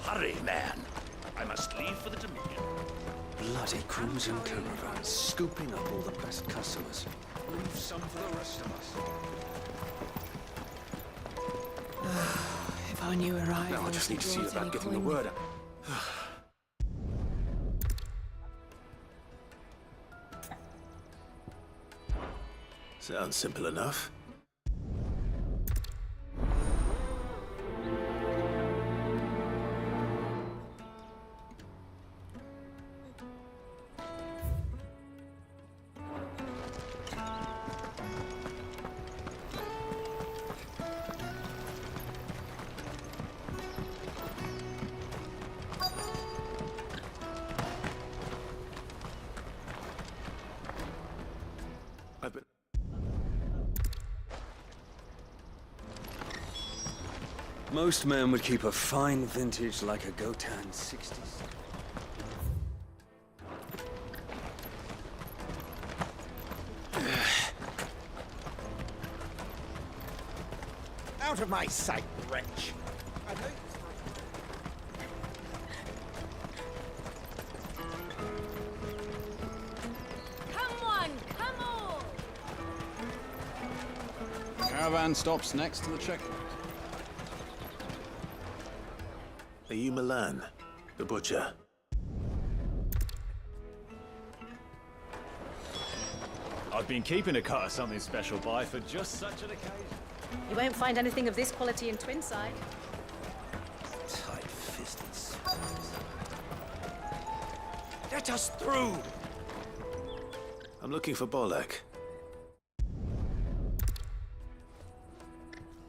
Hurry, man. I must leave for the Dominion. Bloody crimson caravans, scooping up all the best customers. Leave some for the rest of us. If I knew where I Now I just need to see about getting the word out. Sounds simple enough. Most men would keep a fine vintage like a Gotan 60s. Out of my sight, wretch. Come on, come on! The caravan stops next to the checkpoint. Are you Milan, the butcher? I've been keeping a cut of something special by for just such an occasion. You won't find anything of this quality in Twinside. Tight-fisted. Let us through! I'm looking for Bolek.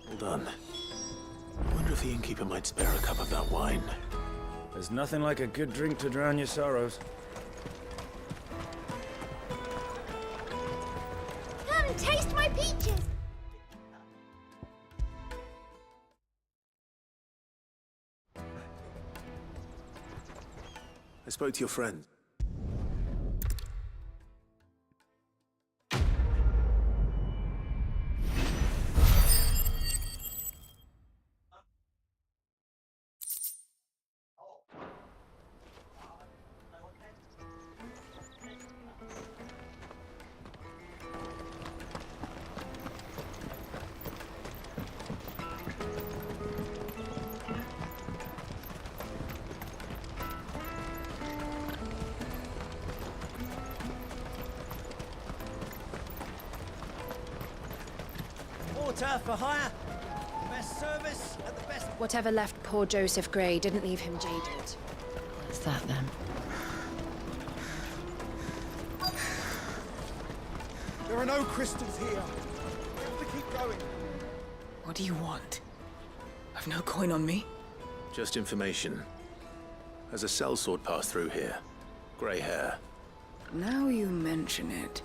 Hold on. I wonder if the innkeeper might spare a cup of that wine. There's nothing like a good drink to drown your sorrows. Come, taste my peaches! I spoke to your friend. Porter for hire. Best service at the best. Whatever left poor Joseph Grey didn't leave him jaded. What's that then? There are no crystals here. We have to keep going. What do you want? I've no coin on me. Just information. Has a sellsword passed through here? Grey hair. Now you mention it,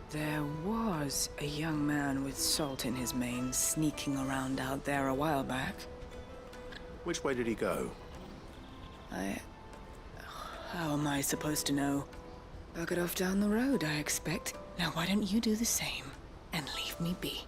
there was a young man with salt in his mane sneaking around out there a while back. Which way did he go? How am I supposed to know? Buggered off down the road, I expect. Now why don't you do the same and leave me be?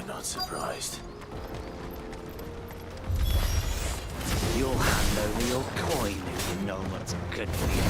not surprised. You'll hand over your coin if you know what's good for you.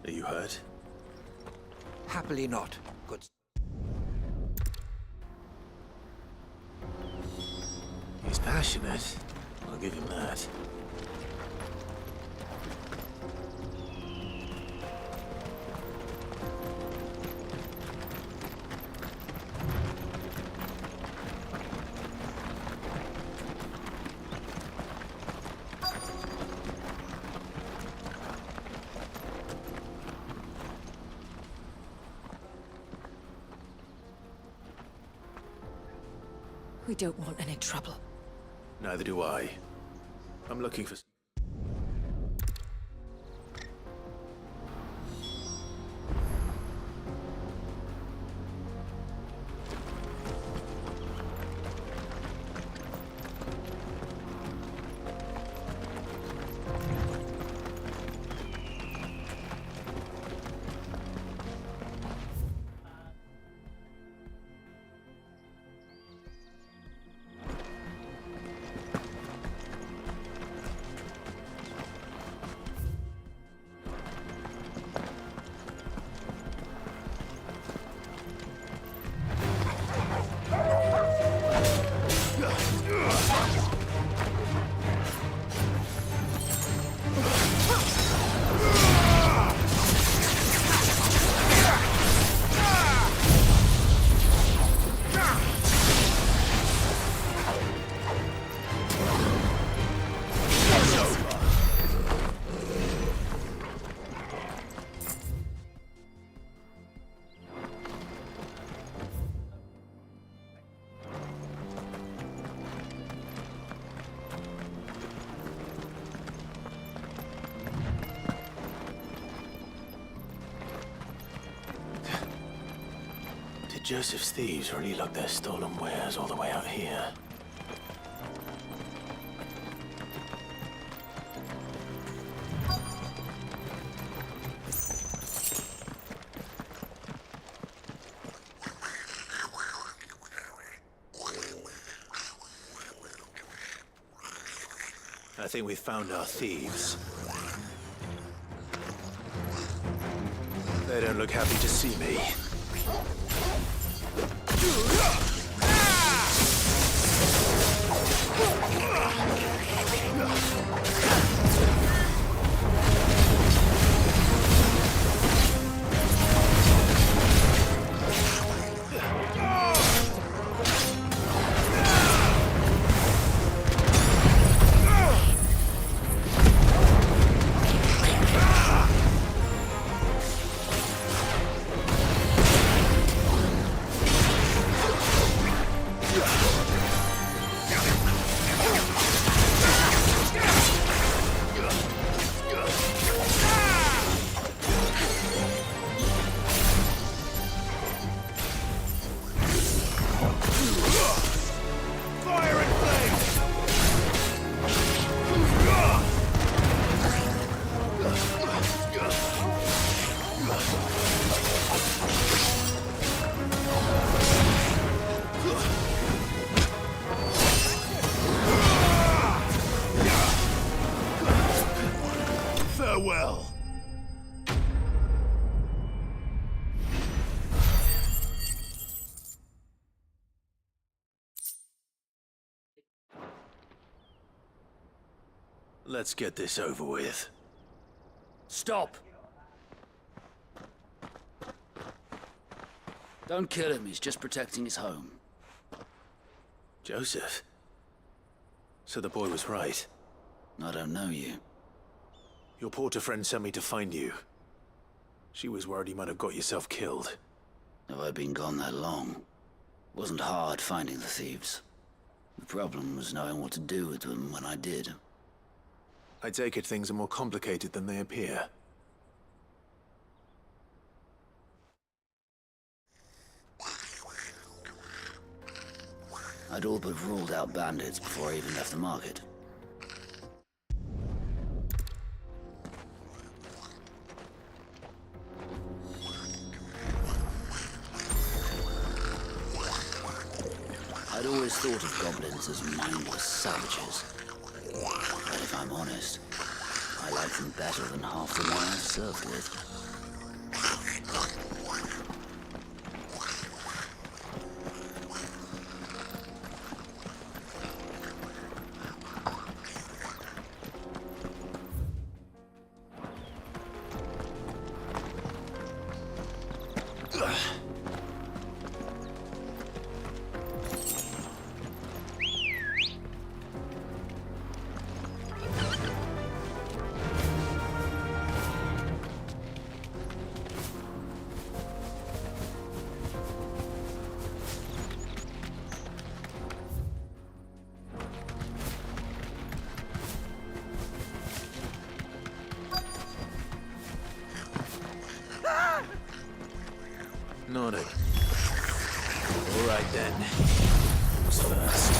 Are you hurt? Happily not. Good. He's passionate. I'll give him that. We don't want any trouble. Neither do I. I'm looking for... Joseph's thieves really lug their stolen wares all the way out here. I think we've found our thieves. They don't look happy to see me. Farewell. Let's get this over with. Stop! Don't kill him, he's just protecting his home. Joseph? So the boy was right. I don't know you. Your porter friend sent me to find you. She was worried you might have got yourself killed. Have I been gone that long? Wasn't hard finding the thieves. The problem was knowing what to do with them when I did. I take it things are more complicated than they appear. I'd all but ruled out bandits before I even left the market. I'd always thought of goblins as mindless savages. But if I'm honest, I like them better than half the one I've served with. Nodded. All right then. Who's first?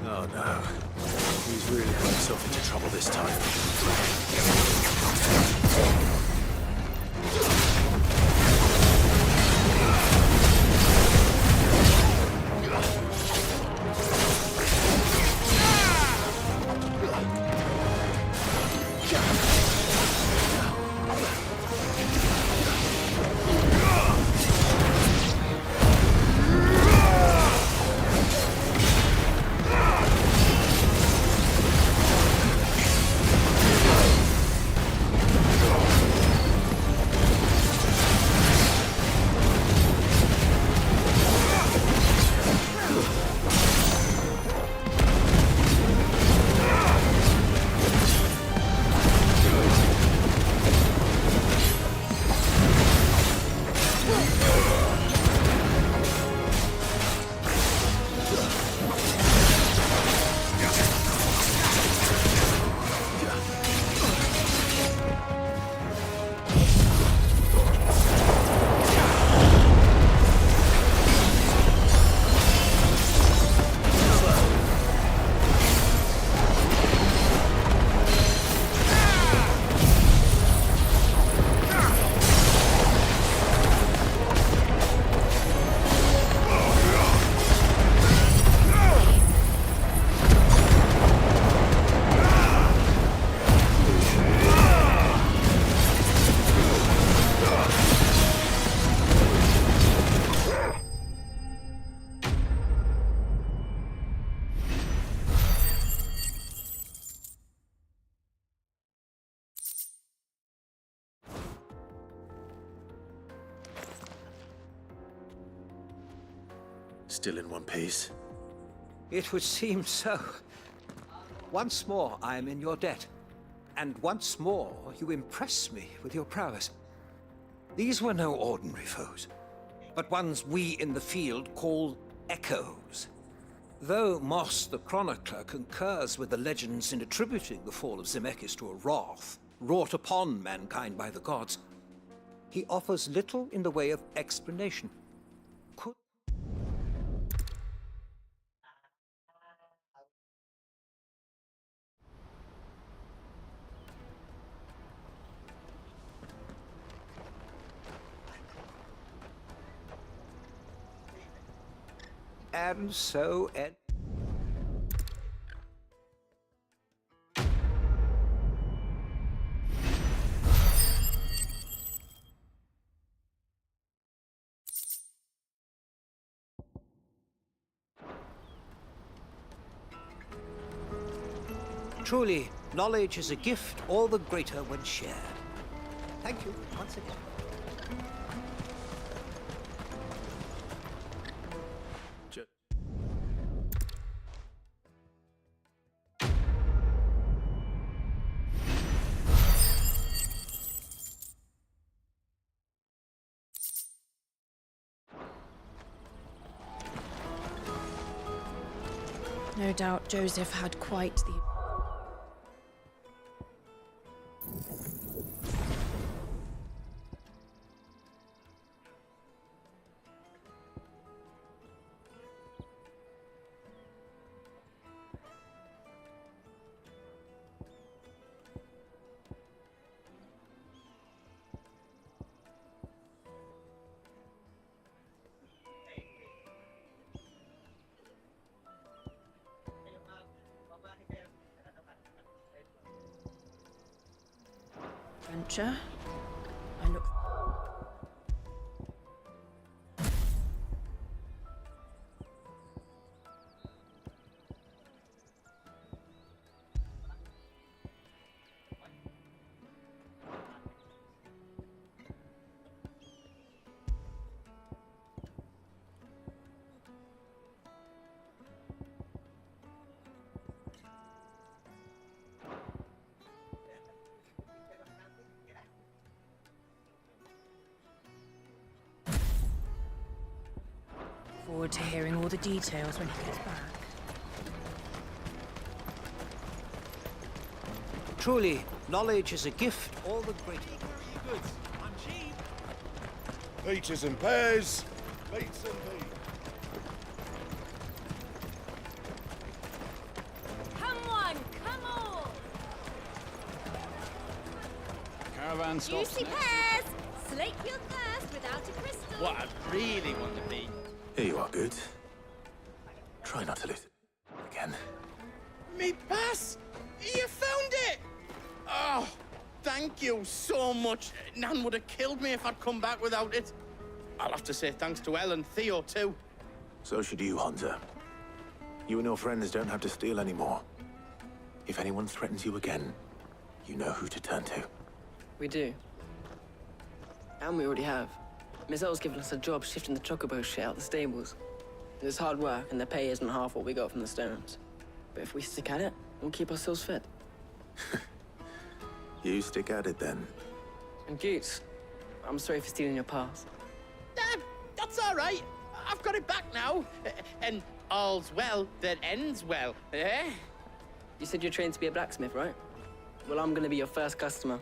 Oh no. He's really got himself into trouble this time. Still in one piece? It would seem so. Once more I am in your debt. And once more you impress me with your prowess. These were no ordinary foes, but ones we in the field call echoes. Though Moss the Chronicler concurs with the legends in attributing the fall of Zemeckis to a wrath wrought upon mankind by the gods, he offers little in the way of explanation. Could... And so, Ed... Truly, knowledge is a gift all the greater when shared. Thank you once again. No doubt Joseph had quite the... Venture. I look... Forward to hearing all the details when he gets back. Truly, knowledge is a gift all the greater. I'm cheap. Peaches and pears. Beets and peas. Come on, come on! Caravan stops Juicy next. pears! Slake your thirst without a crystal. What I really want to be. Here you are, Goots. Try not to lose it again. Me pass! You found it! Oh, thank you so much. Nan would have killed me if I'd come back without it. I'll have to say thanks to Elle and Theo, too. So should you, Hansa. You and your friends don't have to steal anymore. If anyone threatens you again, you know who to turn to. We do. And we already have. Miss Elle's given us a job shifting the chocobo shit out the stables. It's hard work, and the pay isn't half what we got from the stones. But if we stick at it, we'll keep ourselves fit. You stick at it, then. And Goots, I'm sorry for stealing your pass. That's all right. I've got it back now. And all's well that ends well, eh? You said you're trained to be a blacksmith, right? Well, I'm gonna be your first customer.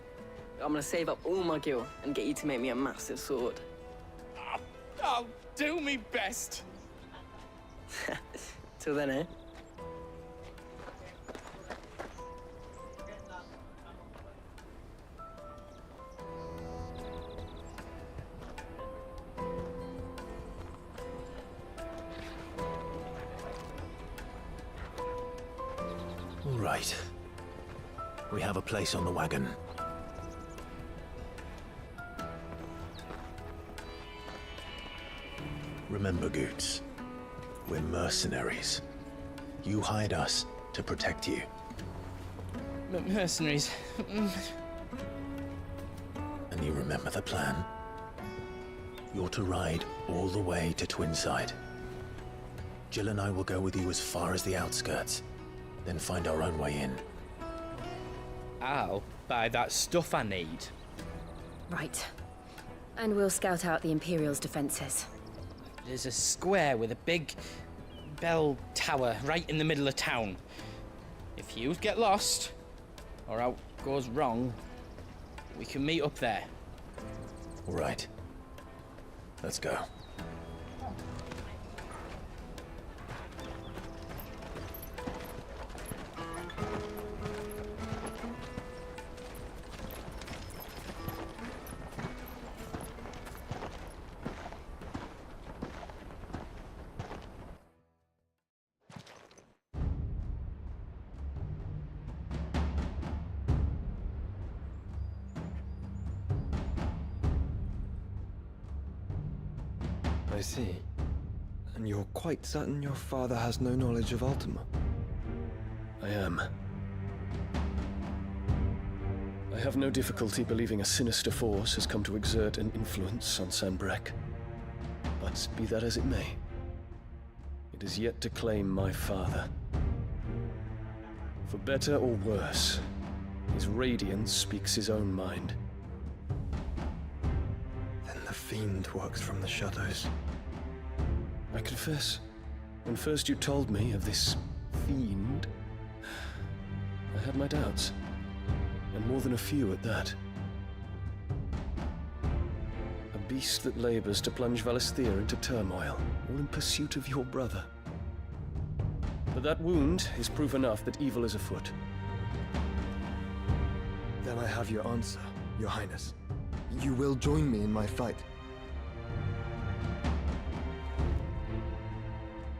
I'm gonna save up all my gil and get you to make me a massive sword. I'll do me best. Till then, eh? All right. We have a place on the wagon. Remember, Goots, we're mercenaries. You hired us to protect you. Mercenaries. And you remember the plan? You're to ride all the way to Twinside. Jill and I will go with you as far as the outskirts, then find our own way in. I'll buy that stuff I need. Right. And we'll scout out the Imperial's defenses. There's a square with a big bell tower right in the middle of town. If you get lost, or out goes wrong, we can meet up there. All right. Let's go. I see. And you're quite certain your father has no knowledge of Ultima? I am. I have no difficulty believing a sinister force has come to exert an influence on Sanbreque. But be that as it may, it is yet to claim my father. For better or worse, his radiance speaks his own mind. Then the fiend works from the shadows. I confess, when first you told me of this fiend, I had my doubts, and more than a few at that. A beast that labors to plunge Valisthea into turmoil, all in pursuit of your brother. But that wound is proof enough that evil is afoot. Then I have your answer, Your Highness. You will join me in my fight.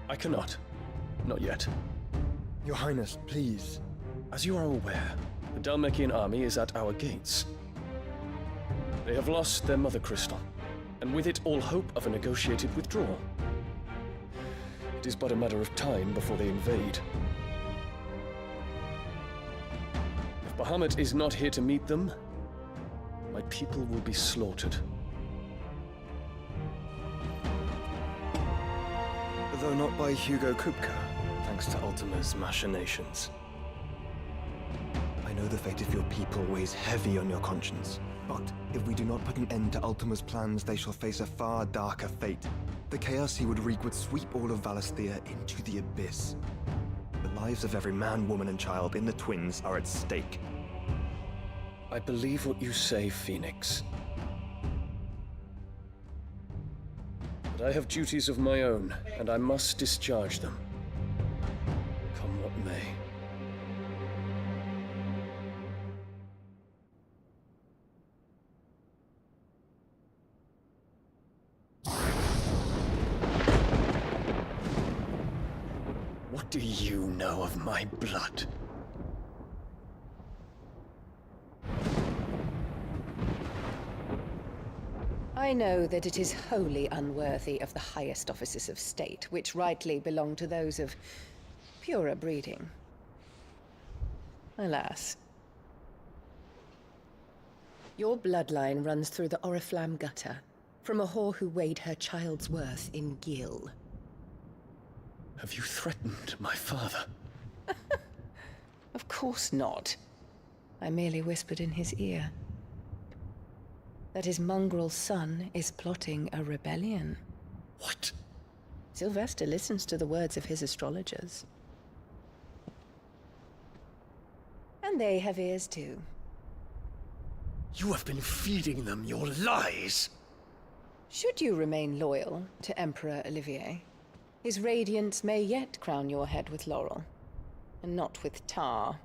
I cannot. Not yet. Your Highness, please. As you are aware, the Dhalmekian army is at our gates. They have lost their mother crystal, and with it all hope of a negotiated withdrawal. It is but a matter of time before they invade. If Bahamut is not here to meet them, my people will be slaughtered. Though not by Hugo Kupka, thanks to Ultima's machinations. I know the fate of your people weighs heavy on your conscience, but if we do not put an end to Ultima's plans, they shall face a far darker fate. The chaos he would wreak would sweep all of Valisthea into the abyss. The lives of every man, woman, and child in the Twins are at stake. I believe what you say, Phoenix. But I have duties of my own, and I must discharge them. Come what may. What do you know of my blood? I know that it is wholly unworthy of the highest offices of state, which rightly belong to those of purer breeding. Alas. Your bloodline runs through the Oriflamme gutter, from a whore who weighed her child's worth in Gil. Have you threatened my father? Of course not. I merely whispered in his ear that his mongrel son is plotting a rebellion. What? Sylvester listens to the words of his astrologers. And they have ears too. You have been feeding them your lies! Should you remain loyal to Emperor Olivier, his radiance may yet crown your head with laurel, and not with tar.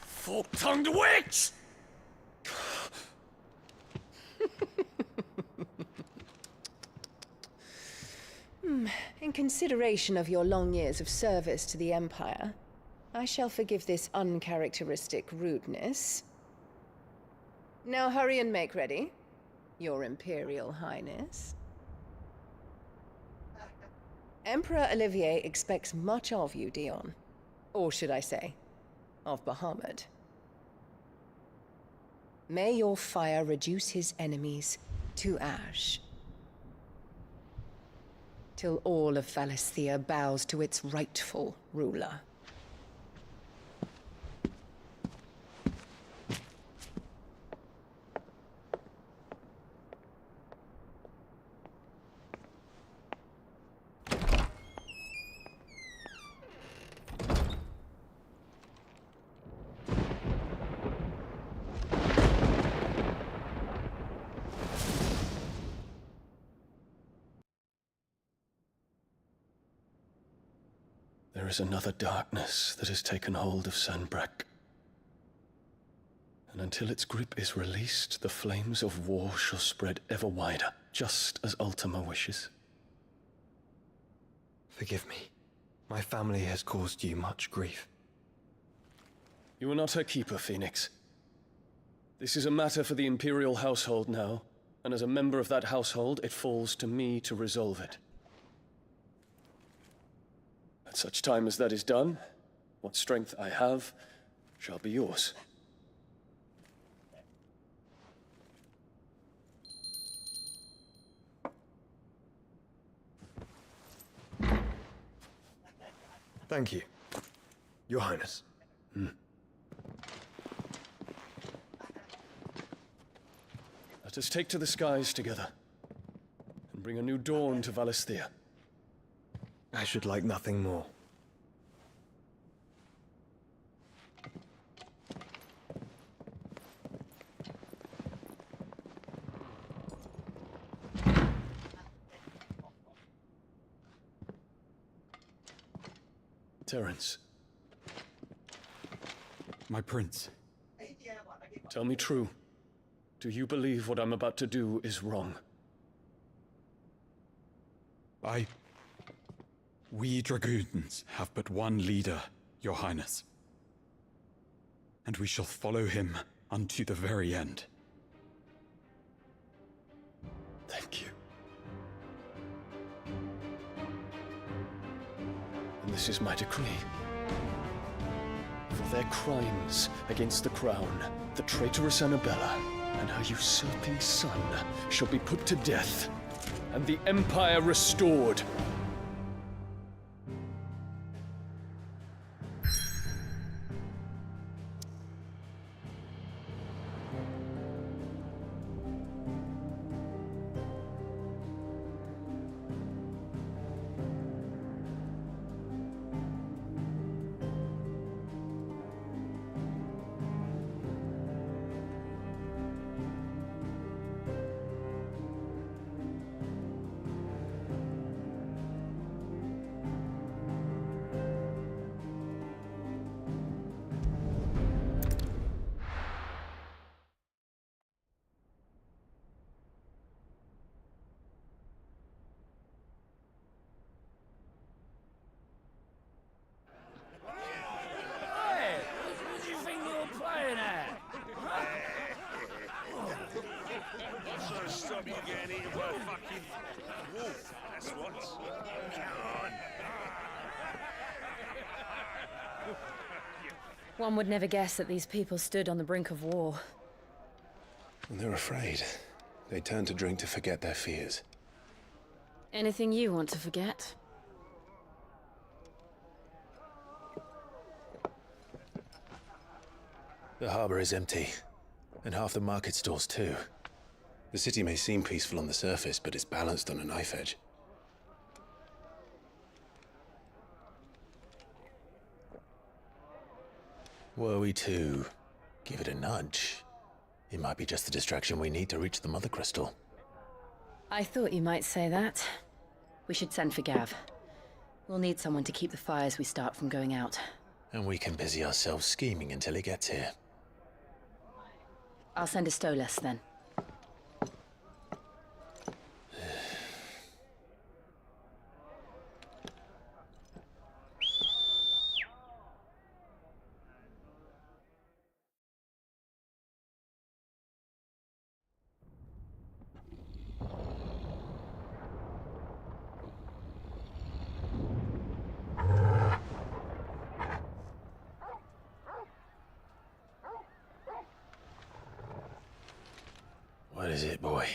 Fork-tongued witch! In consideration of your long years of service to the Empire, I shall forgive this uncharacteristic rudeness. Now hurry and make ready, Your Imperial Highness. Emperor Olivier expects much of you, Dion. Or should I say, of Bahamut. May your fire reduce his enemies to ash. till all of Valisthea bows to its rightful ruler. There is another darkness that has taken hold of Sanbreque. And until its grip is released, the flames of war shall spread ever wider, just as Ultima wishes. Forgive me. My family has caused you much grief. You are not her keeper, Phoenix. This is a matter for the Imperial household now, and as a member of that household, it falls to me to resolve it. At such time as that is done, what strength I have shall be yours. Thank you, Your Highness. Let us take to the skies together, and bring a new dawn to Valisthea. I should like nothing more. Terence. My prince. Tell me true. Do you believe what I'm about to do is wrong? We dragoons have but one leader, Your Highness. And we shall follow him unto the very end. Thank you. And this is my decree. For their crimes against the crown, the traitorous Annabella and her usurping son shall be put to death, and the Empire restored. One would never guess that these people stood on the brink of war. And they're afraid. They turn to drink to forget their fears. Anything you want to forget? The harbor is empty, and half the market stalls too. The city may seem peaceful on the surface, but it's balanced on a knife edge. Were we to give it a nudge, it might be just the distraction we need to reach the Mother Crystal. I thought you might say that. We should send for Gav. We'll need someone to keep the fires we start from going out. And we can busy ourselves scheming until he gets here. I'll send a Stolas then. What is it, boy?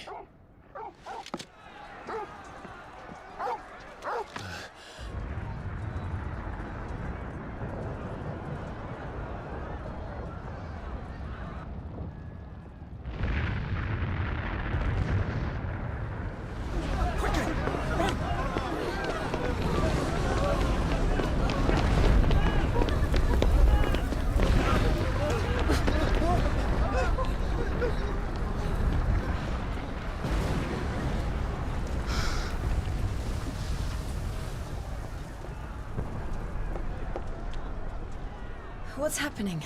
What's happening?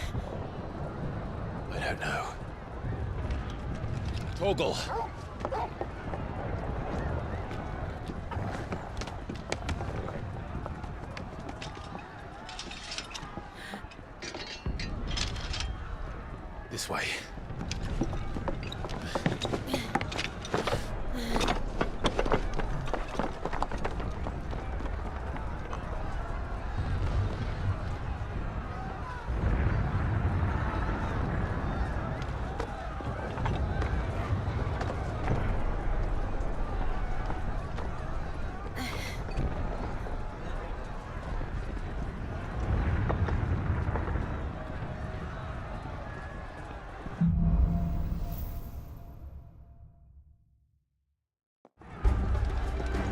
I don't know. Torgal! This way.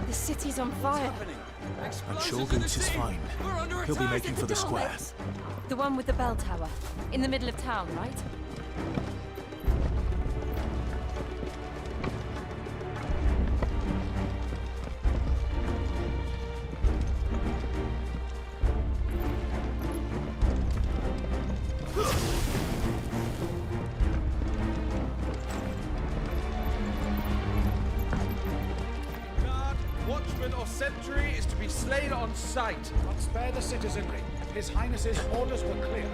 The city's on fire. I'm sure Goots is fine. He'll be making for the square. The one with the bell tower. In the middle of town, right? Watchman or sentry is to be slain on sight. Not spare the citizenry. His Highness's orders were clear.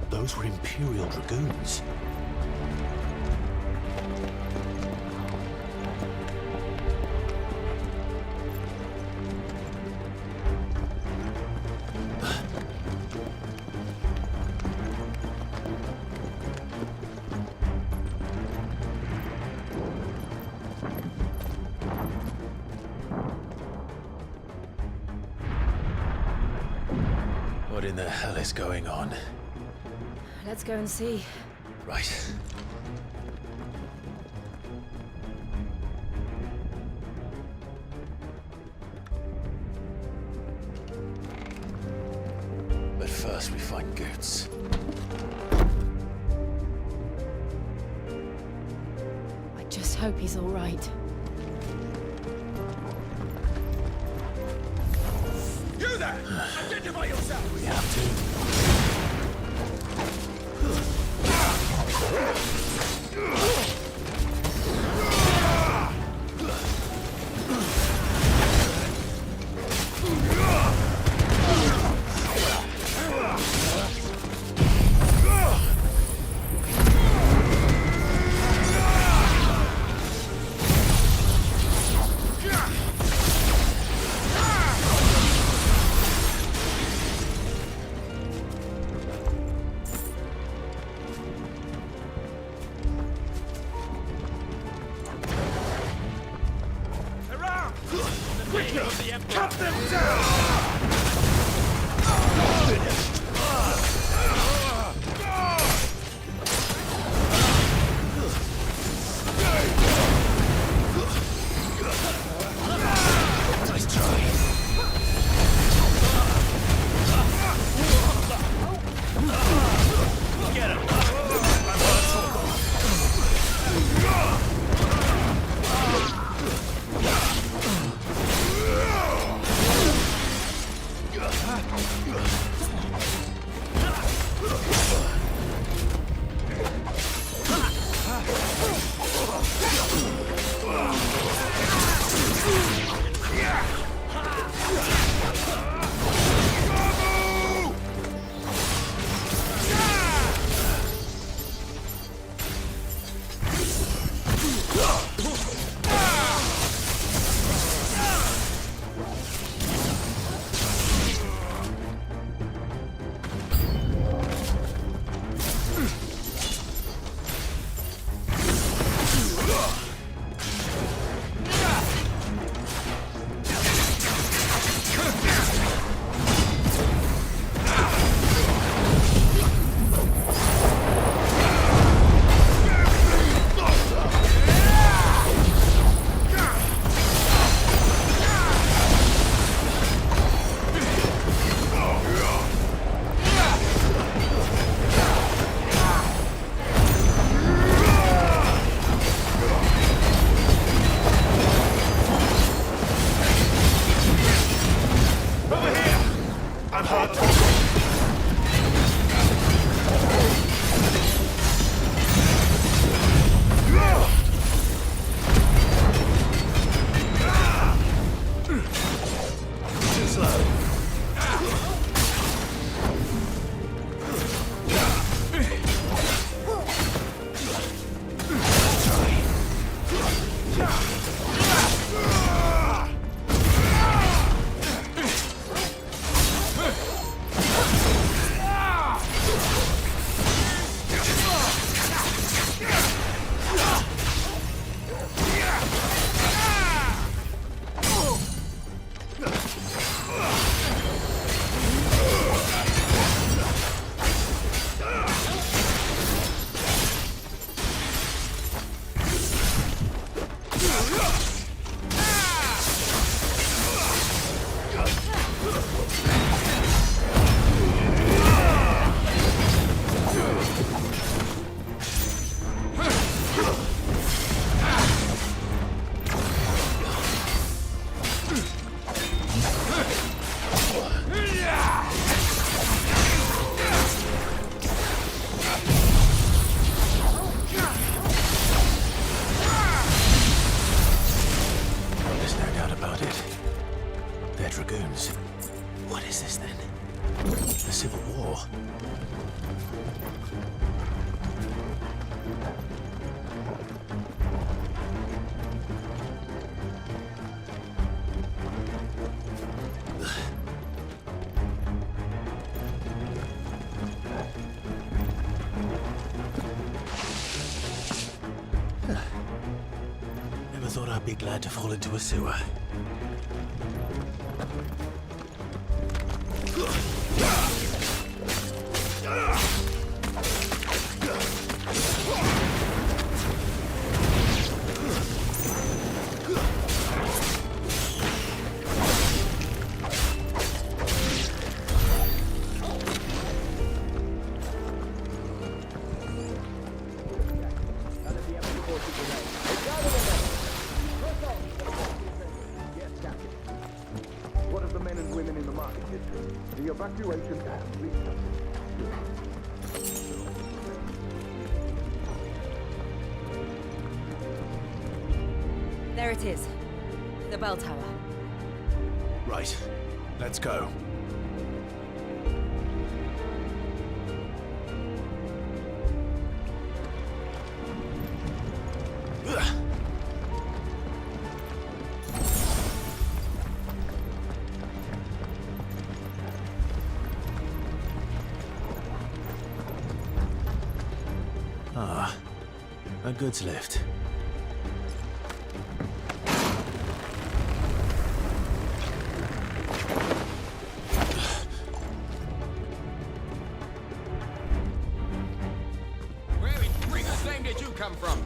Those were Imperial Dragoons. What in the hell is going on? Let's go and see. Right. But first we find Goots. I just hope he's all right. You there! Identify yourself! We have to. Cut them down! Nice try. Get him! dragoons. What is this then? A civil war? Never thought I'd be glad to fall into a sewer. What of the men and women in the market district? The evacuation plan, please. There it is. The bell tower. Right. Let's go. Ah, a goods lift. Where in Gringer's name did you come from?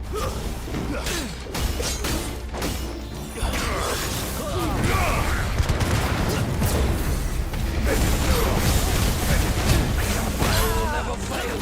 Never fail.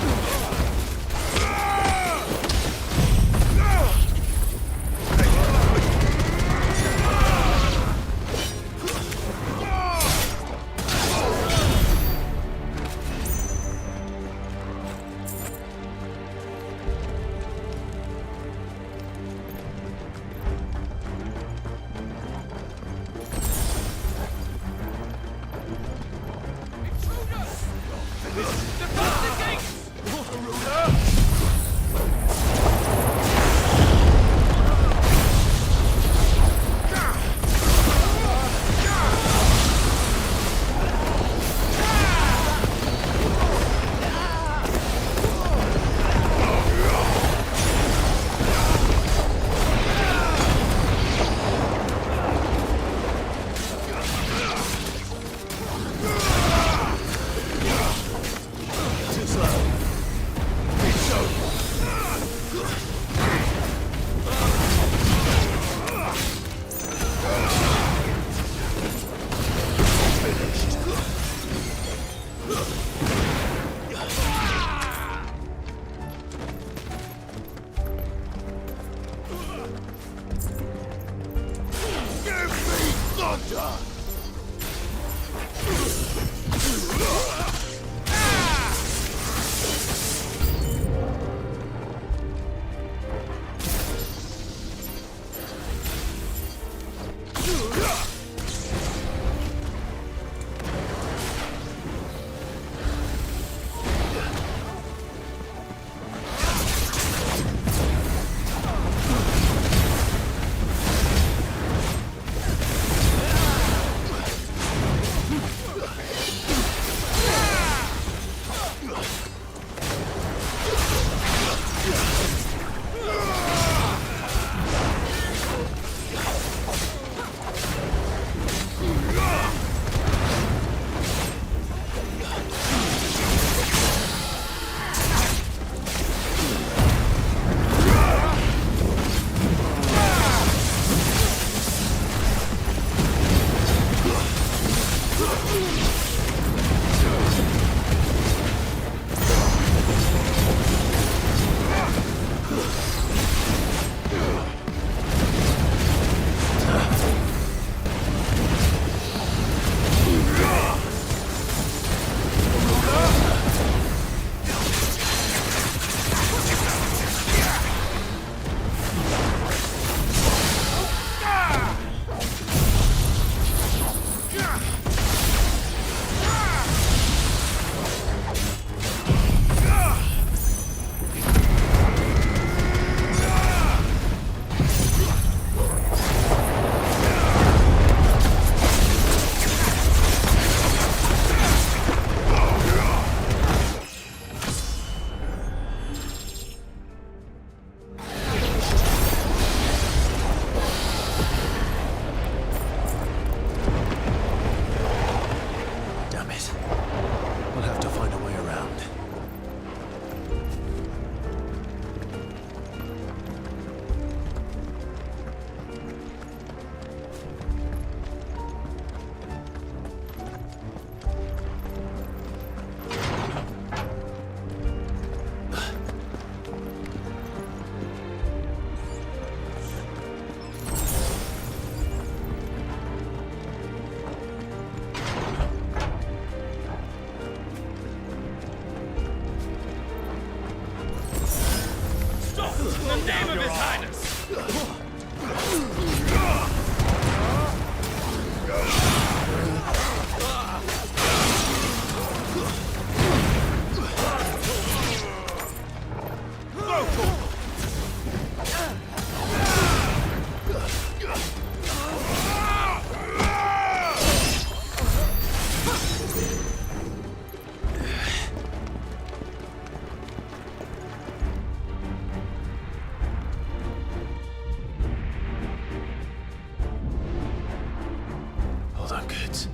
Good.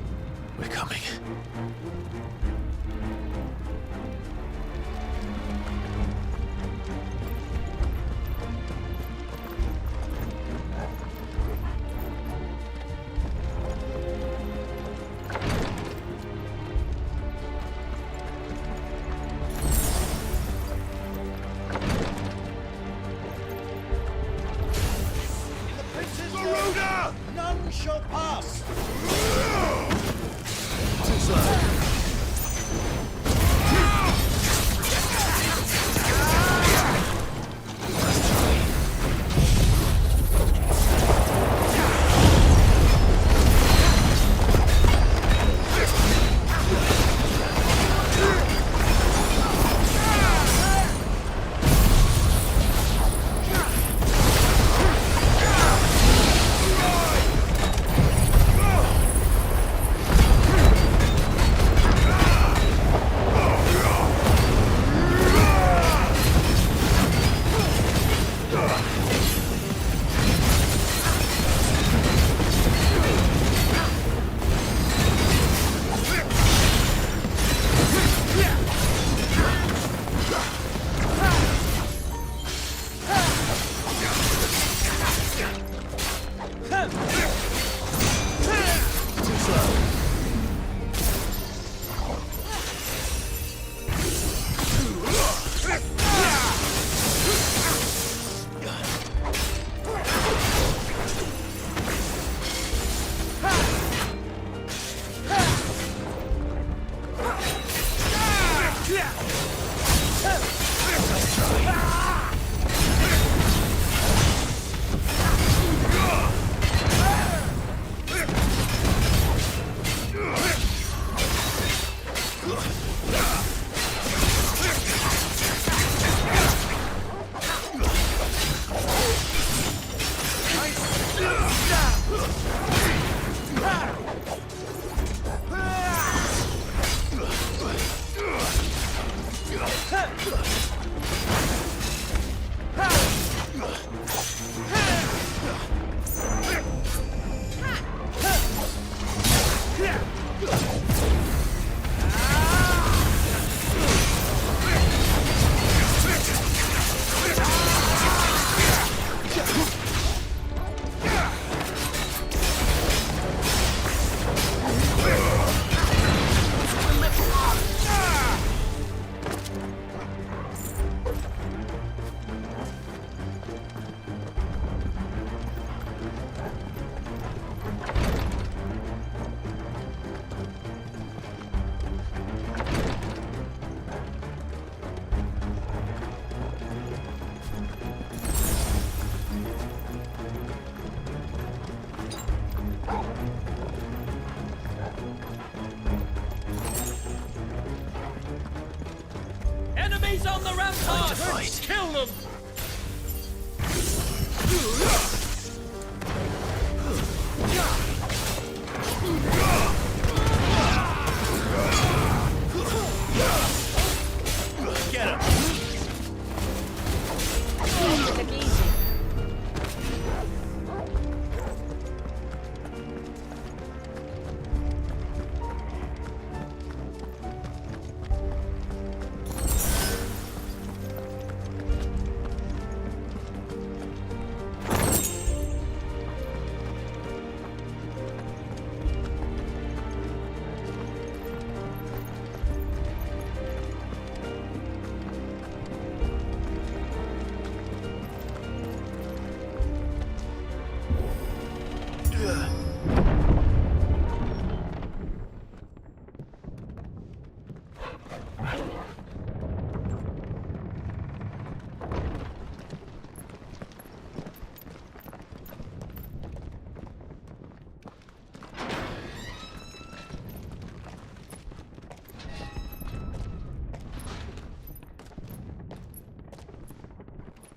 We're coming. None shall pass! Too slow. Enemies on the rampart! Fight. Kill them! Get him!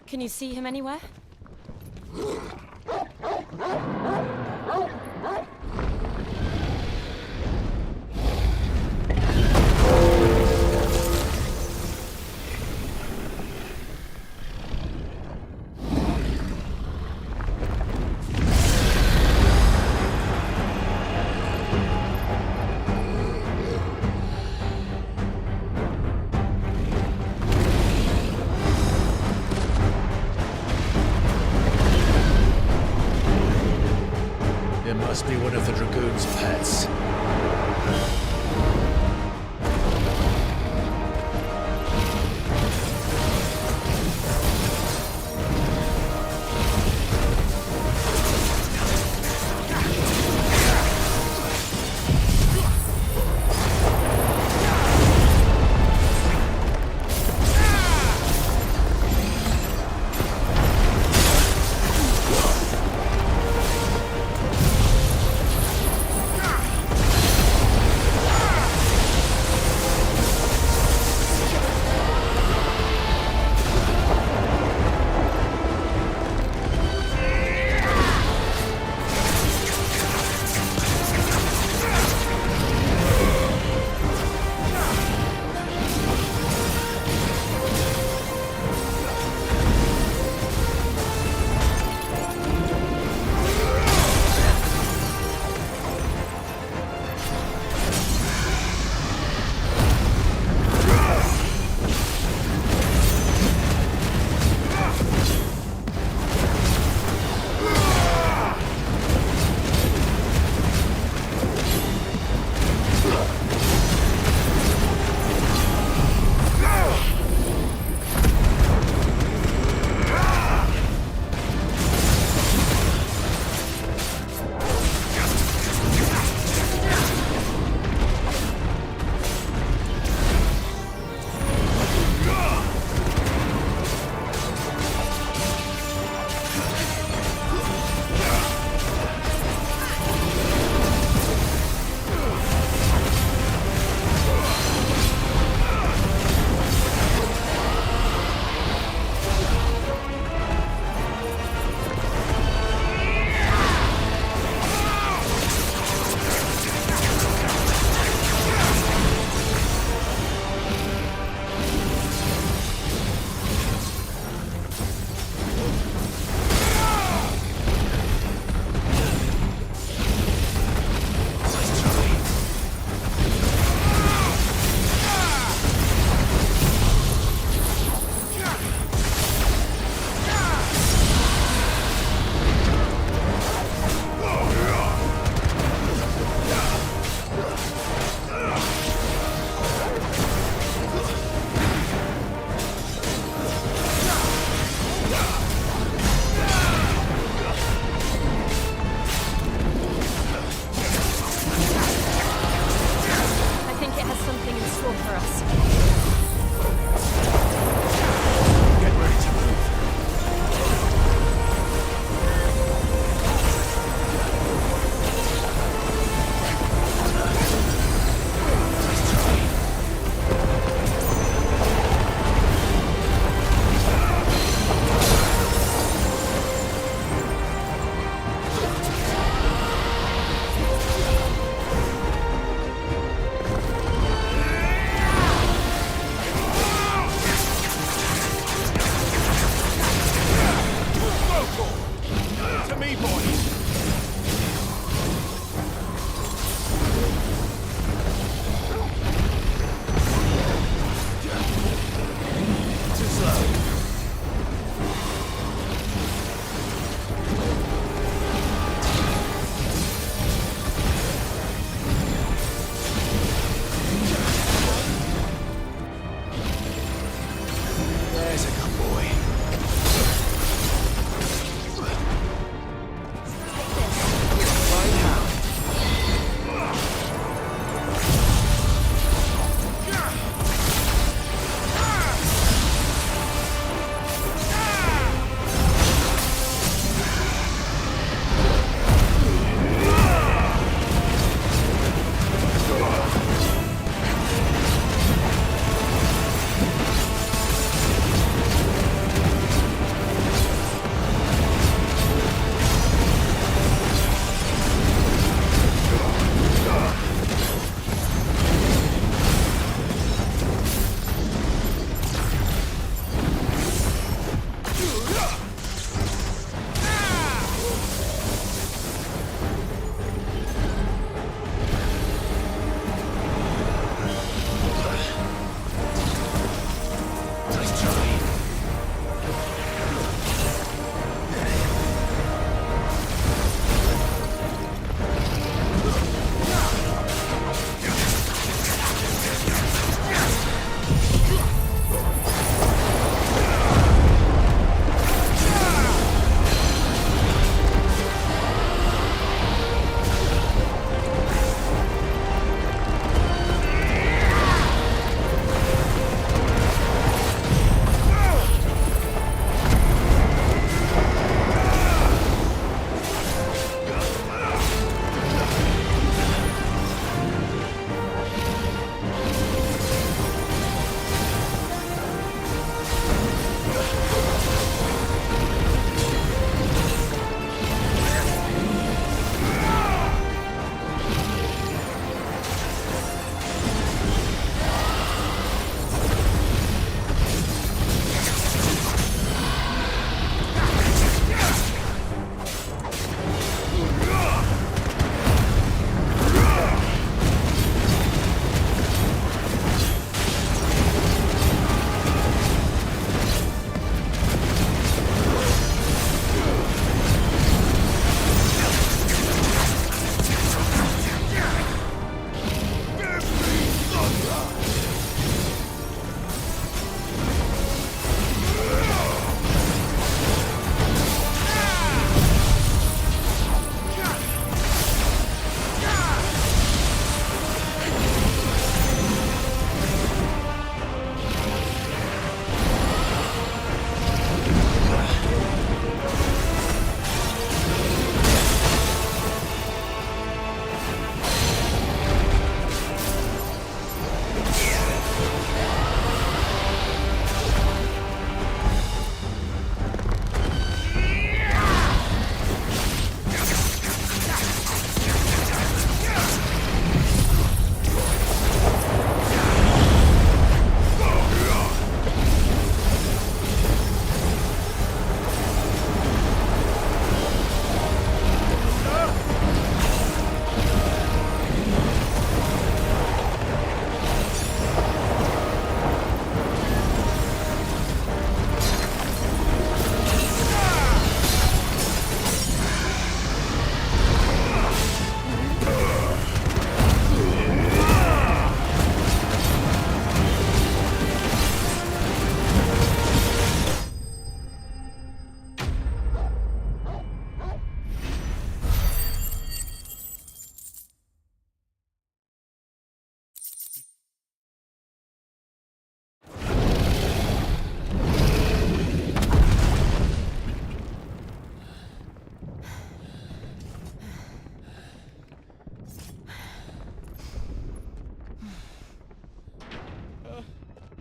Can you see him anywhere? It must be one of the Dragoon's pets.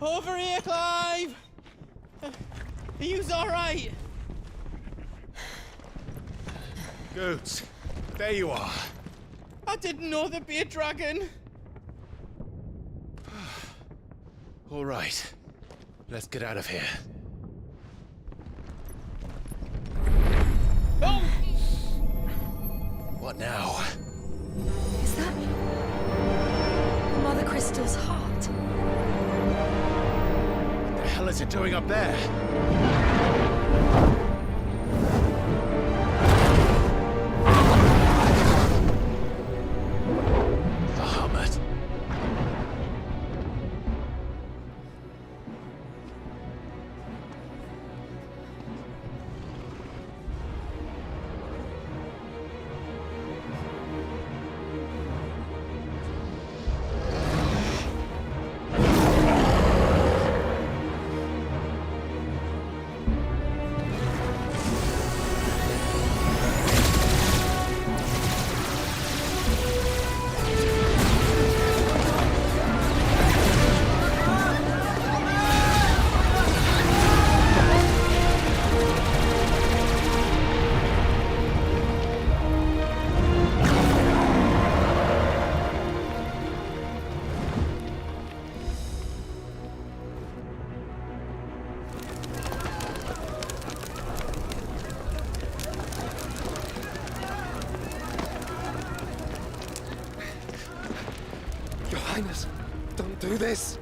Over here, Clive! Are you alright? Goots, there you are. I didn't know there'd be a dragon. All right, let's get out of here. Oh! What now? Is that Mother Crystal's heart? What the hell is it doing up there? Bahamut. Your Highness, don't do this.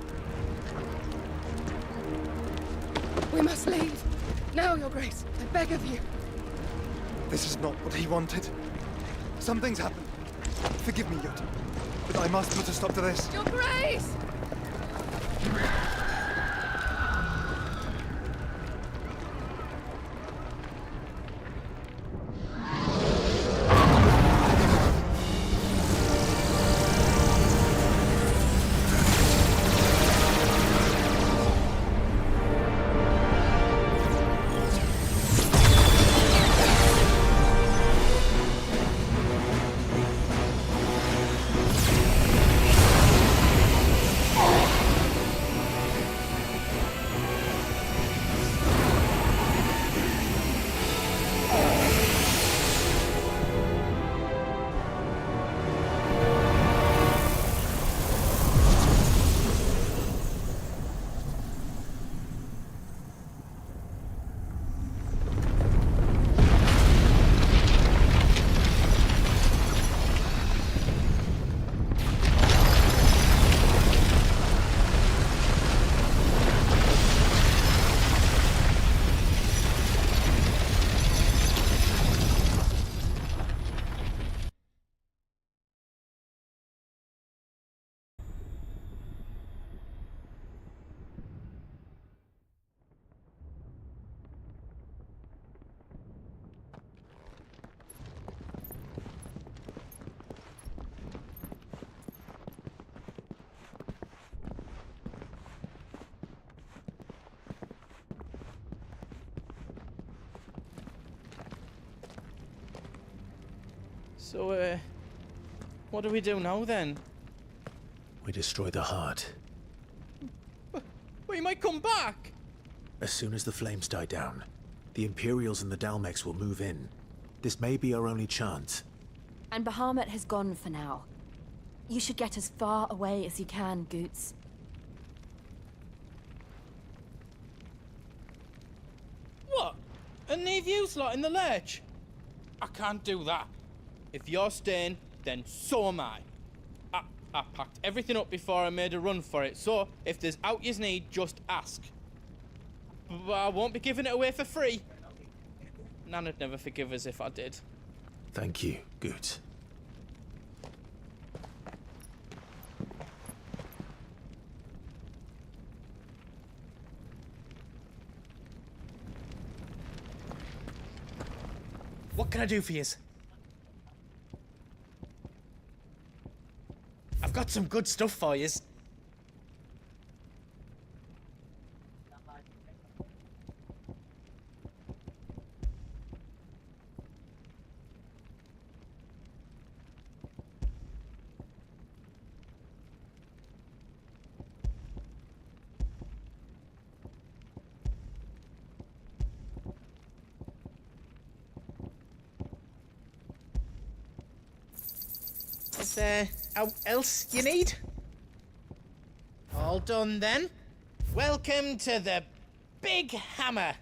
We must leave. Now, Your Grace. I beg of you. This is not what he wanted. Something's happened. Forgive me, Yota, but I must put a stop to this. Your Grace! So, what do we do now then? We destroy the heart. Well, you might come back! As soon as the flames die down, the Imperials and the Dalmex will move in. This may be our only chance. And Bahamut has gone for now. You should get as far away as you can, Goots. What? And leave you lot in the lurch? I can't do that. If you're staying, then so am I. I packed everything up before I made a run for it, so if there's out yous need, just ask. But I won't be giving it away for free. Nana'd never forgive us if I did. Thank you, Goots. What can I do for yous? I've got some good stuff for yous. Is there else you need? All done then. Welcome to the Big Hammer.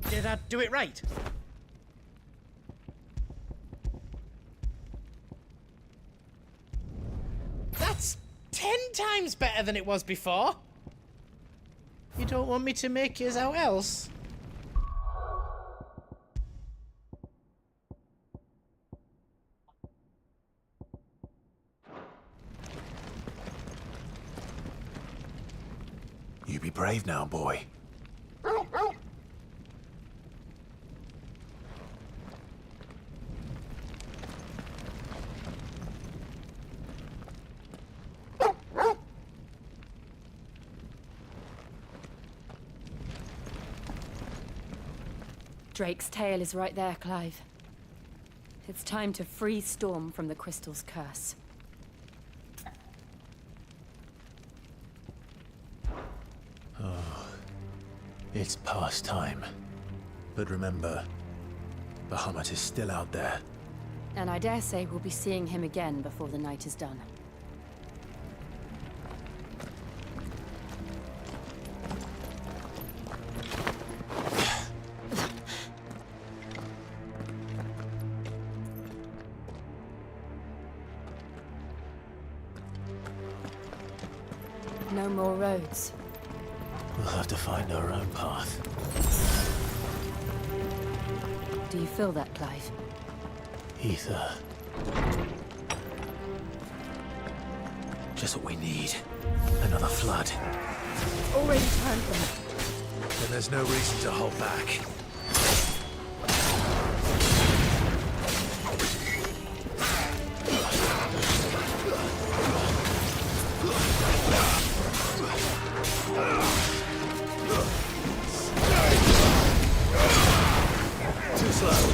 Did I do it right? That's 10 times better than it was before. You don't want me to make yours out else? You be brave now, boy. Drake's tail is right there, Clive. It's time to free Storm from the crystal's curse. Oh, it's past time. But remember, Bahamut is still out there. And I dare say we'll be seeing him again before the night is done. No more roads. We'll have to find our own path. Do you feel that, Clive? Ether. Just what we need. Another flood. Already turned them. Then there's no reason to hold back. Too slow.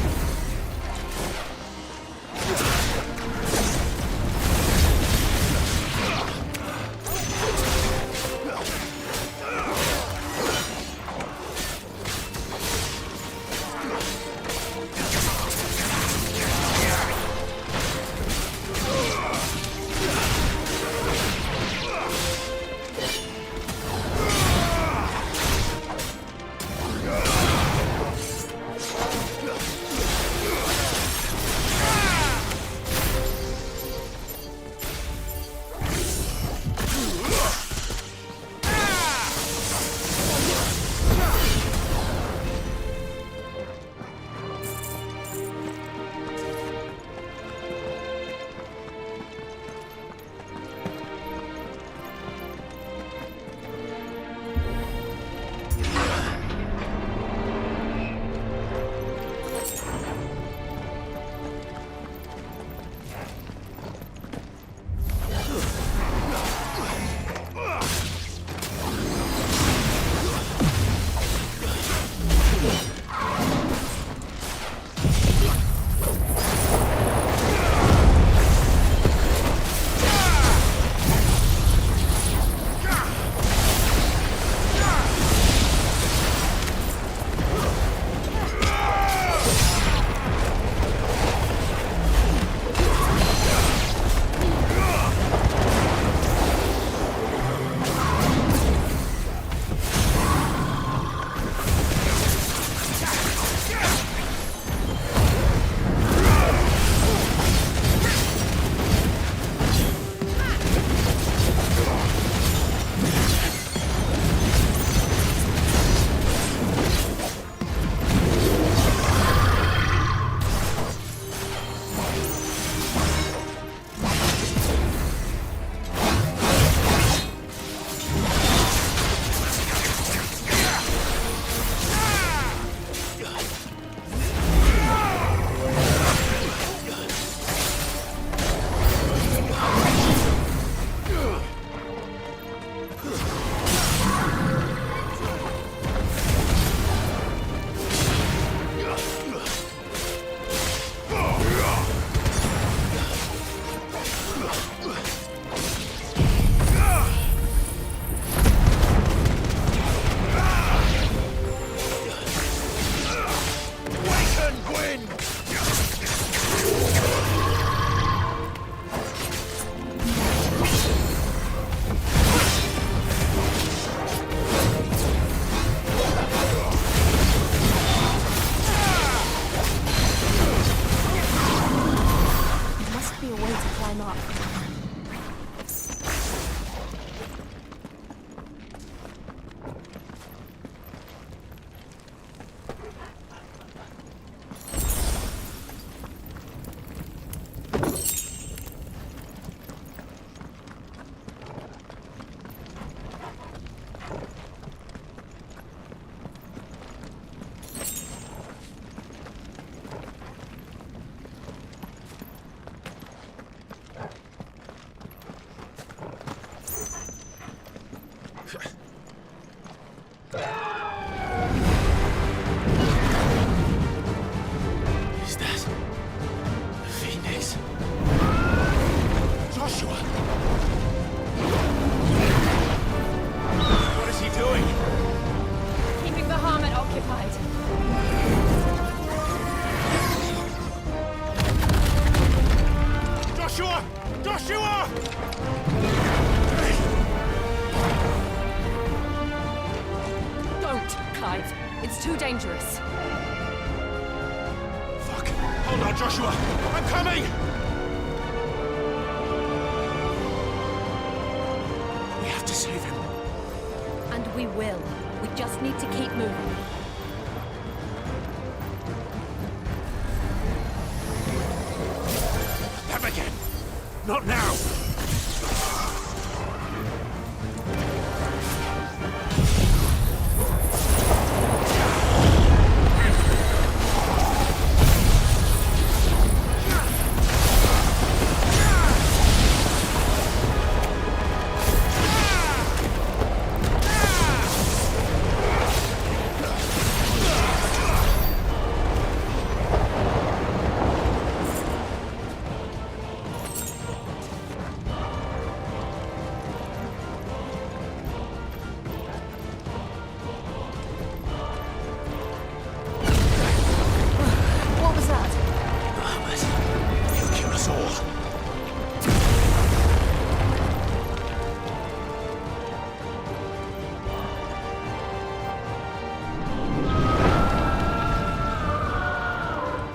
Is that the Phoenix? Joshua! What is he doing? Keeping Bahamut occupied. Joshua! Joshua! Don't, Clive. It's too dangerous. Fuck! Hold on, Joshua! I'm coming! We have to save him. And we will. We just need to keep moving. Them again! Not now! What was that? Bahamut, he'll kill us all.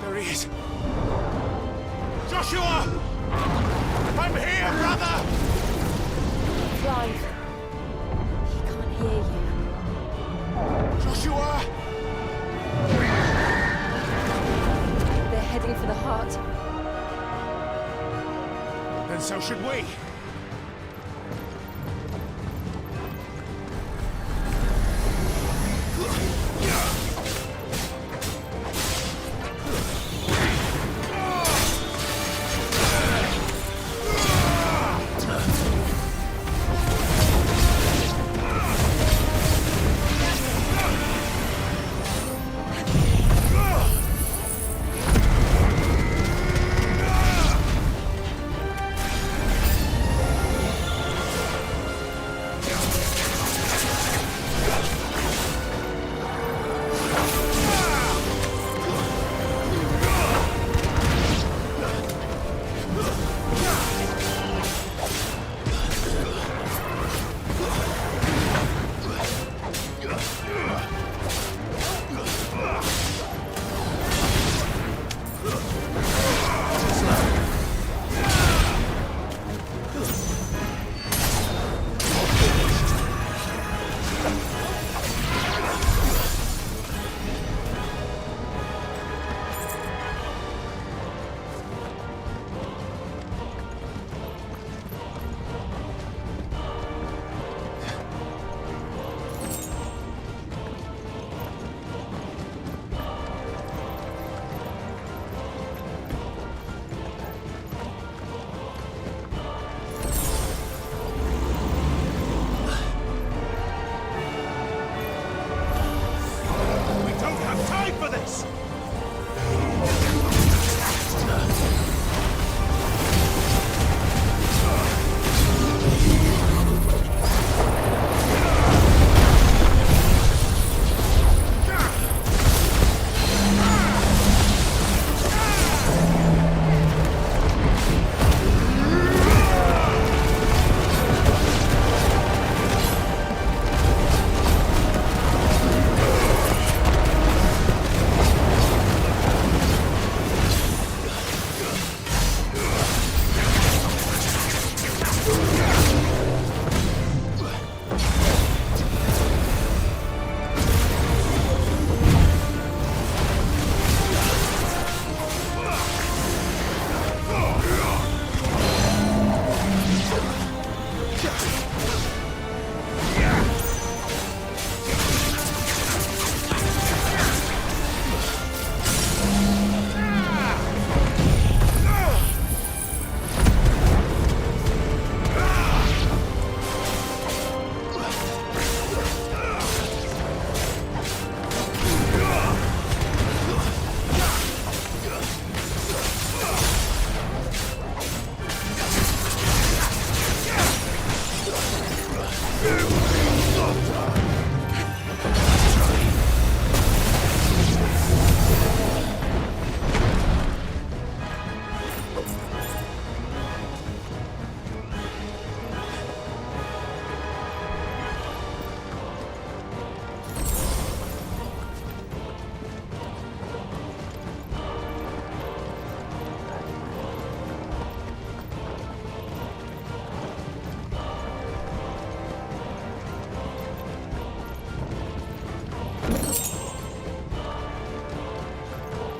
There he is. Joshua! I'm here, brother! Clive. He can't hear you. Joshua! They're heading for the heart. Then so should we.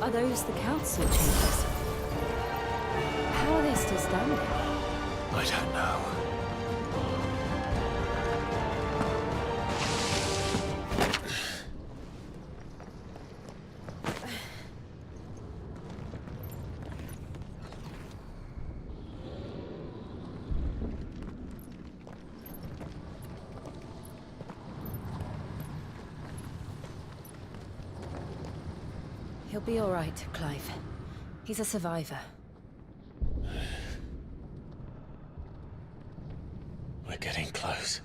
Are those the council chambers? How are they still standing? I don't know. He'll be all right, Clive. He's a survivor. We're getting close.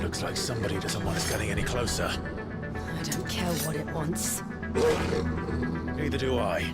Looks like somebody doesn't want us getting any closer. I don't care what it wants. Neither do I.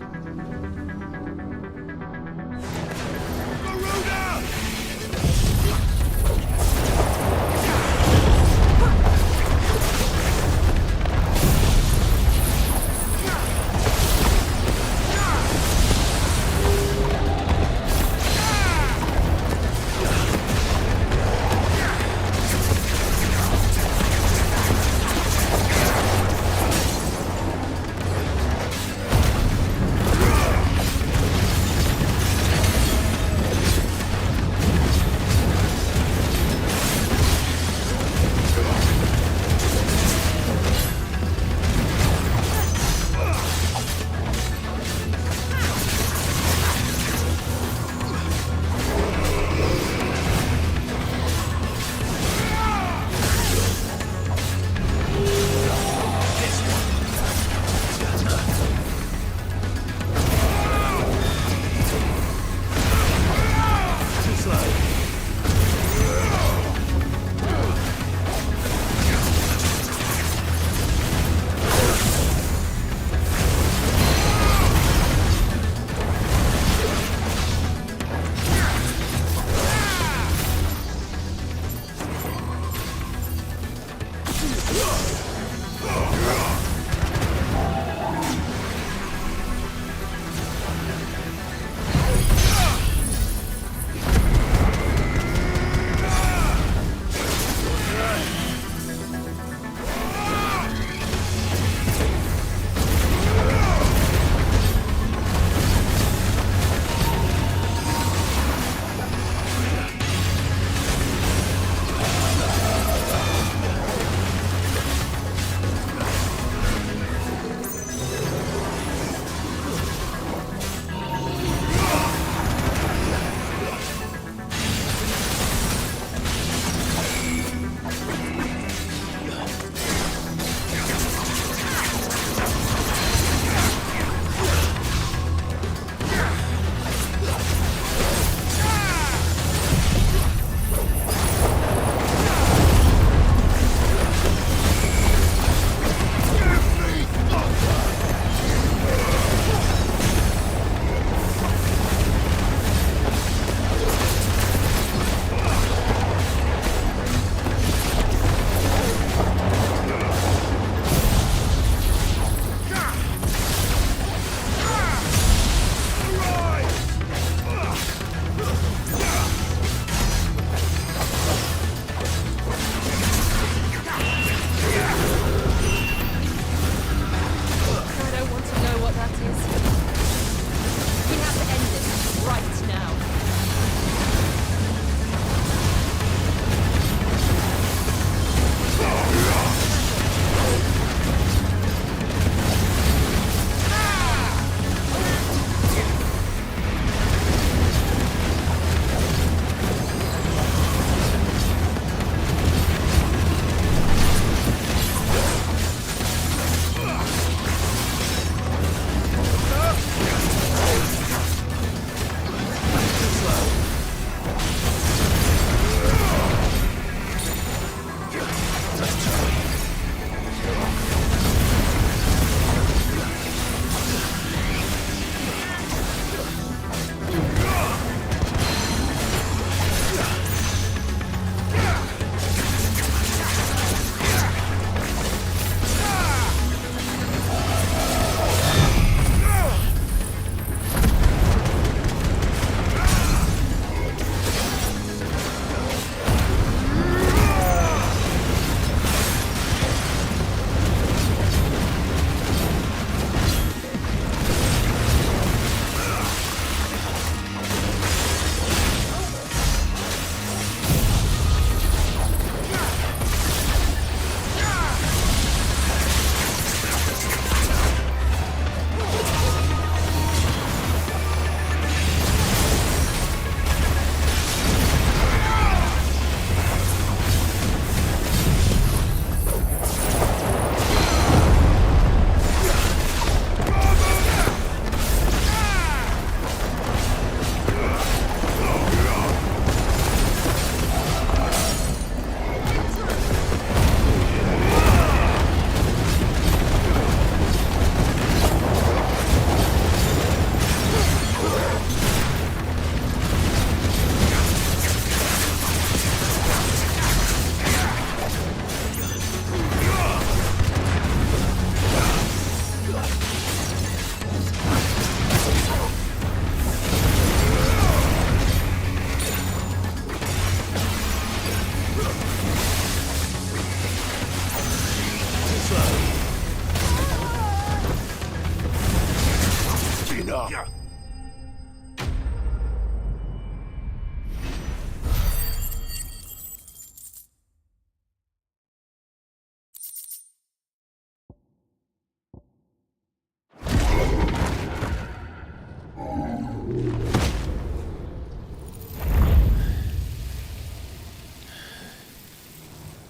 Enough!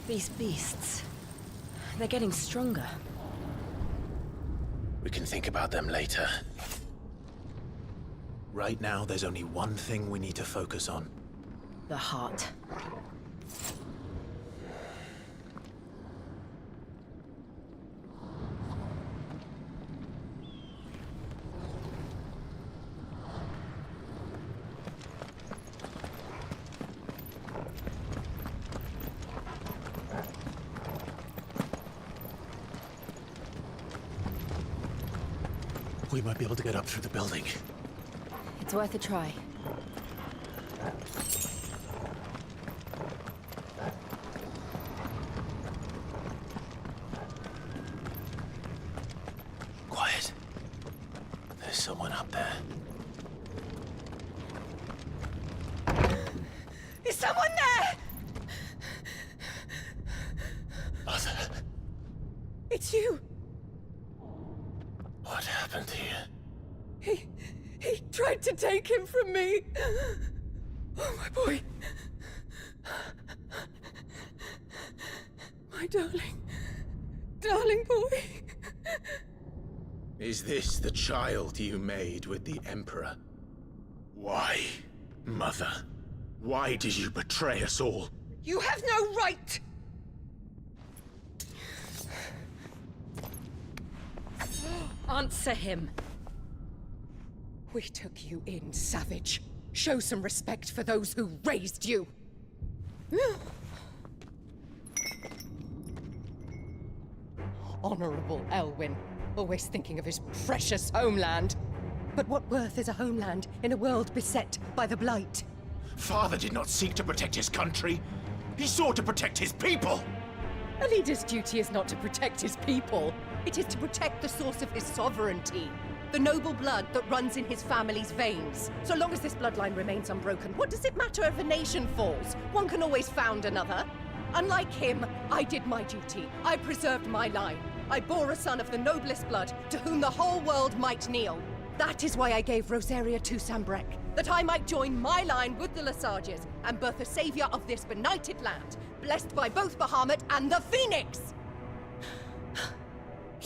These beasts, they're getting stronger. We can think about them later. Right now, there's only one thing we need to focus on. The heart. We might be able to get up through the building. It's worth a try. Quiet. There's someone up there. Is someone there? Mother, It's you. what happened here? He tried to take him from me. Oh, my boy. My darling. Darling boy. Is this the child you made with the Emperor? Why, Mother? Why did you betray us all? You have no right! Answer him. We took you in, savage. Show some respect for those who raised you. Honorable Elwyn, always thinking of his precious homeland. But what worth is a homeland in a world beset by the Blight? Father did not seek to protect his country. He sought to protect his people. A leader's duty is not to protect his people. It is to protect the source of his sovereignty. The noble blood that runs in his family's veins. So long as this bloodline remains unbroken, what does it matter if a nation falls? One can always found another. Unlike him, I did my duty. I preserved my line. I bore a son of the noblest blood, to whom the whole world might kneel. That is why I gave Rosaria to Sambrek, that I might join my line with the Lesages and birth a savior of this benighted land, blessed by both Bahamut and the Phoenix!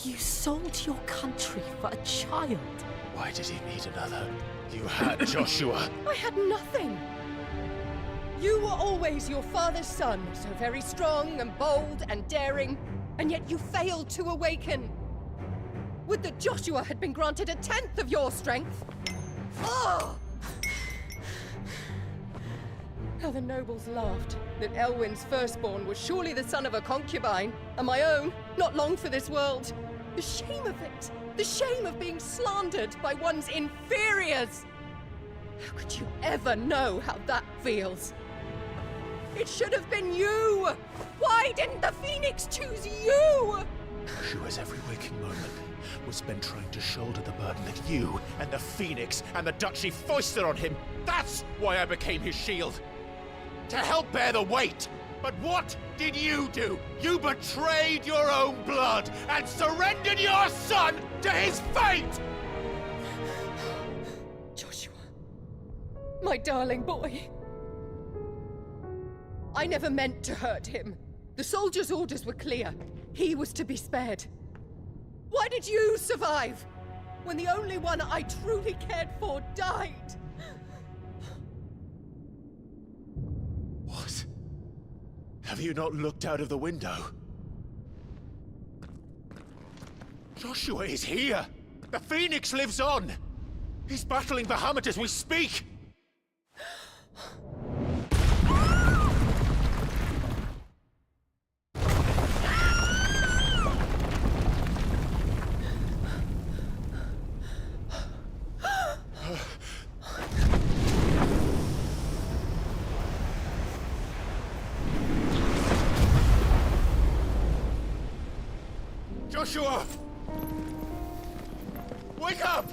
You sold your country for a child. Why did he need another? You had Joshua. I had nothing. You were always your father's son, so very strong and bold and daring, and yet you failed to awaken. Would that Joshua had been granted 1/10 of your strength? Oh! How the nobles laughed that Elwyn's firstborn was surely the son of a concubine, and my own, not long for this world. The shame of it! The shame of being slandered by one's inferiors! How could you ever know how that feels? It should have been you! Why didn't the Phoenix choose you? Joshua's every waking moment was spent trying to shoulder the burden that you and the Phoenix and the Duchy foisted on him. That's why I became his shield. To help bear the weight. But what did you do? You betrayed your own blood and surrendered your son to his fate! Joshua. My darling boy. I never meant to hurt him. The soldiers' orders were clear. He was to be spared. Why did you survive? When the only one I truly cared for died? What? Have you not looked out of the window? Joshua is here! The Phoenix lives on! He's battling Bahamut as we speak! Joshua! Wake up!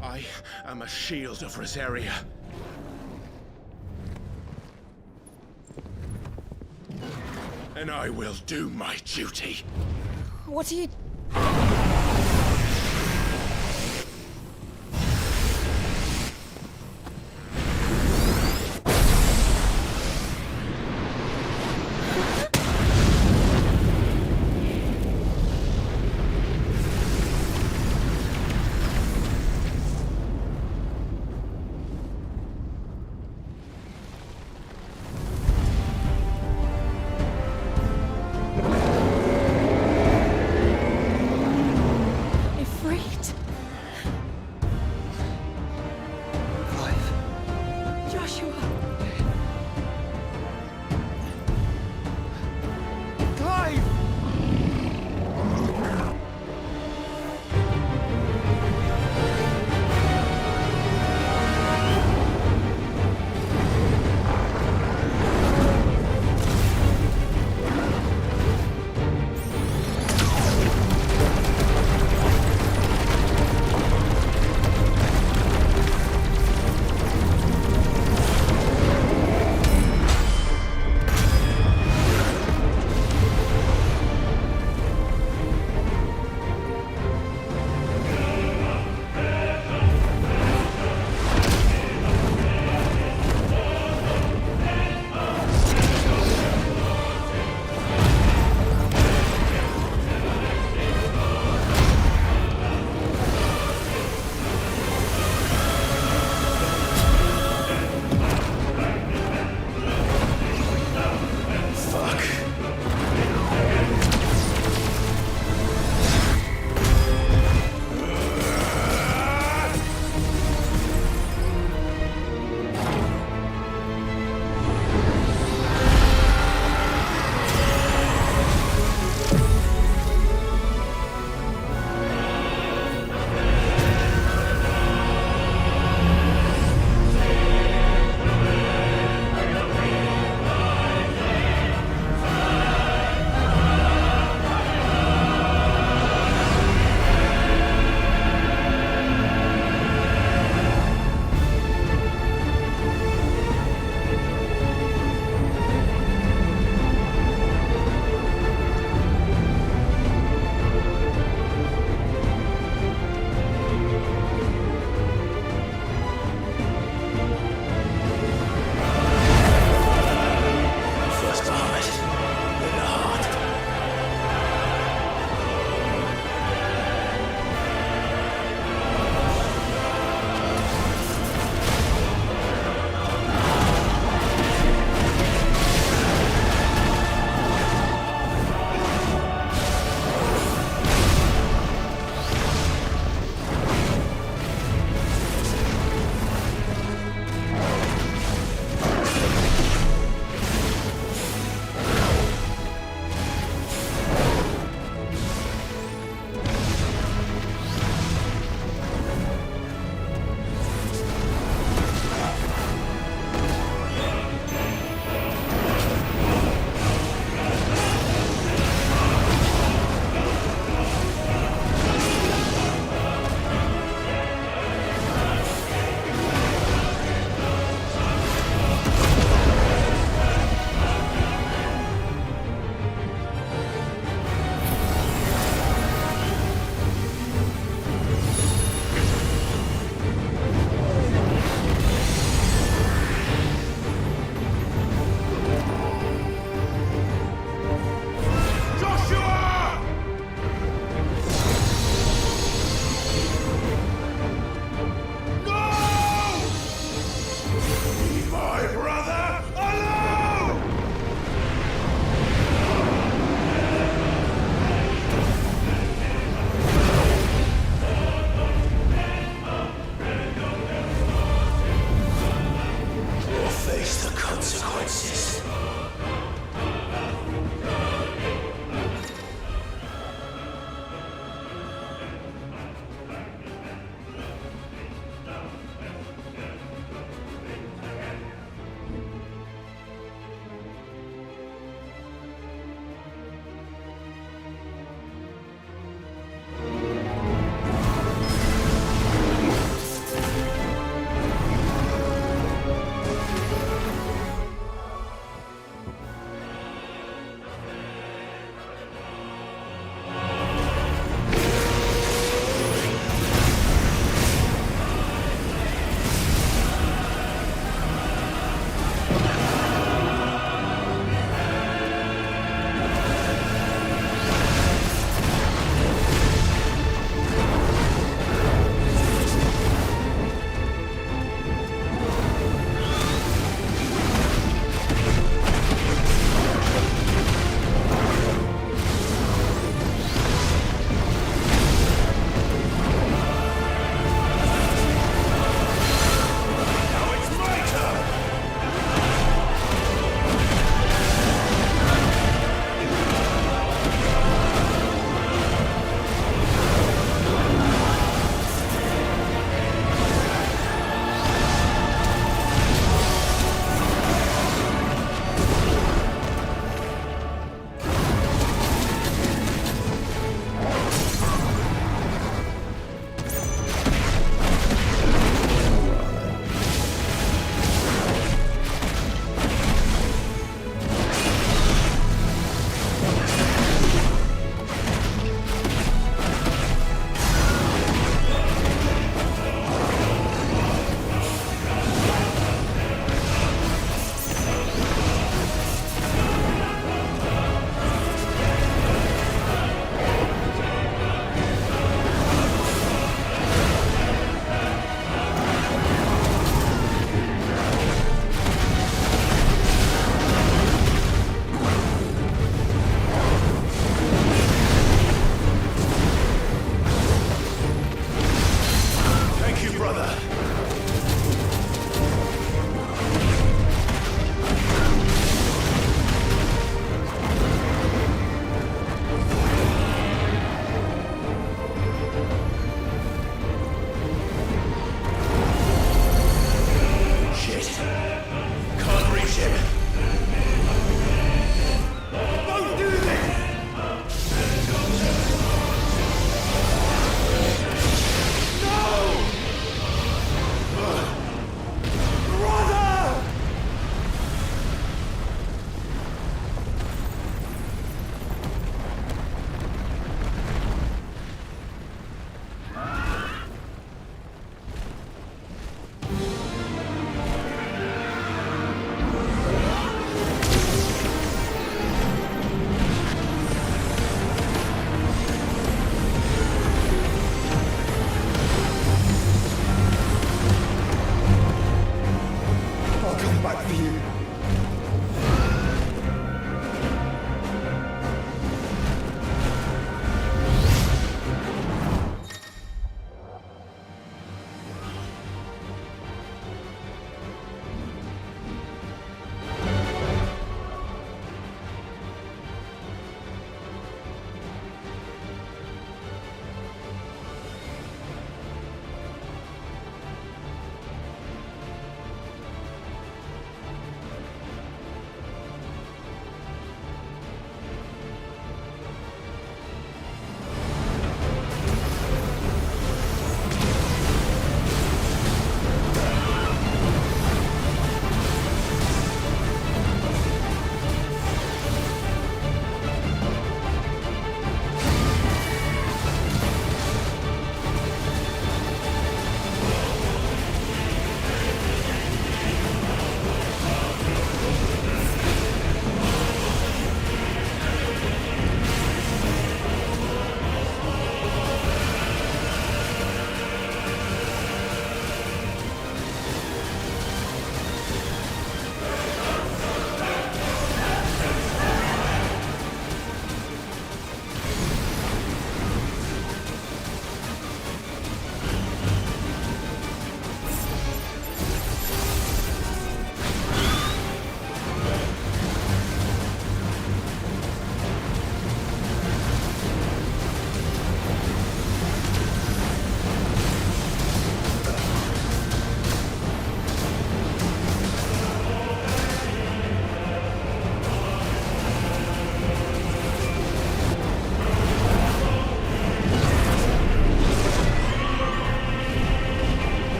I am a shield of Rosaria. And I will do my duty. What are you...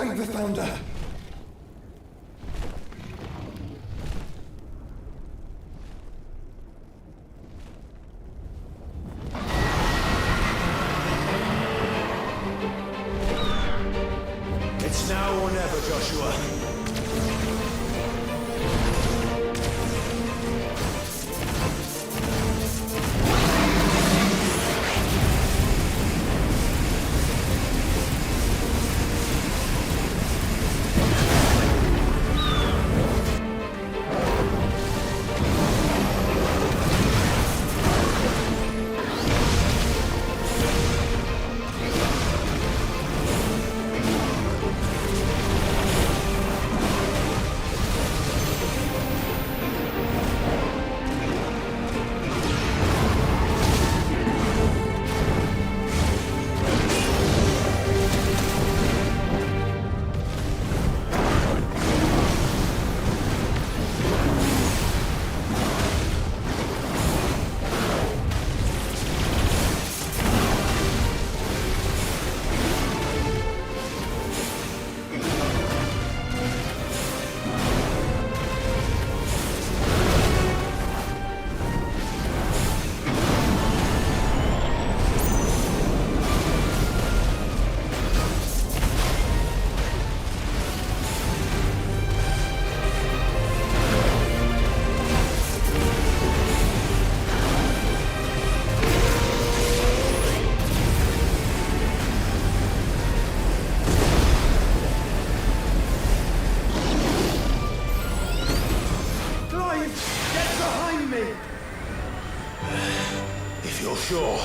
Thank the Founder! It's now or never, Joshua. If you're sure.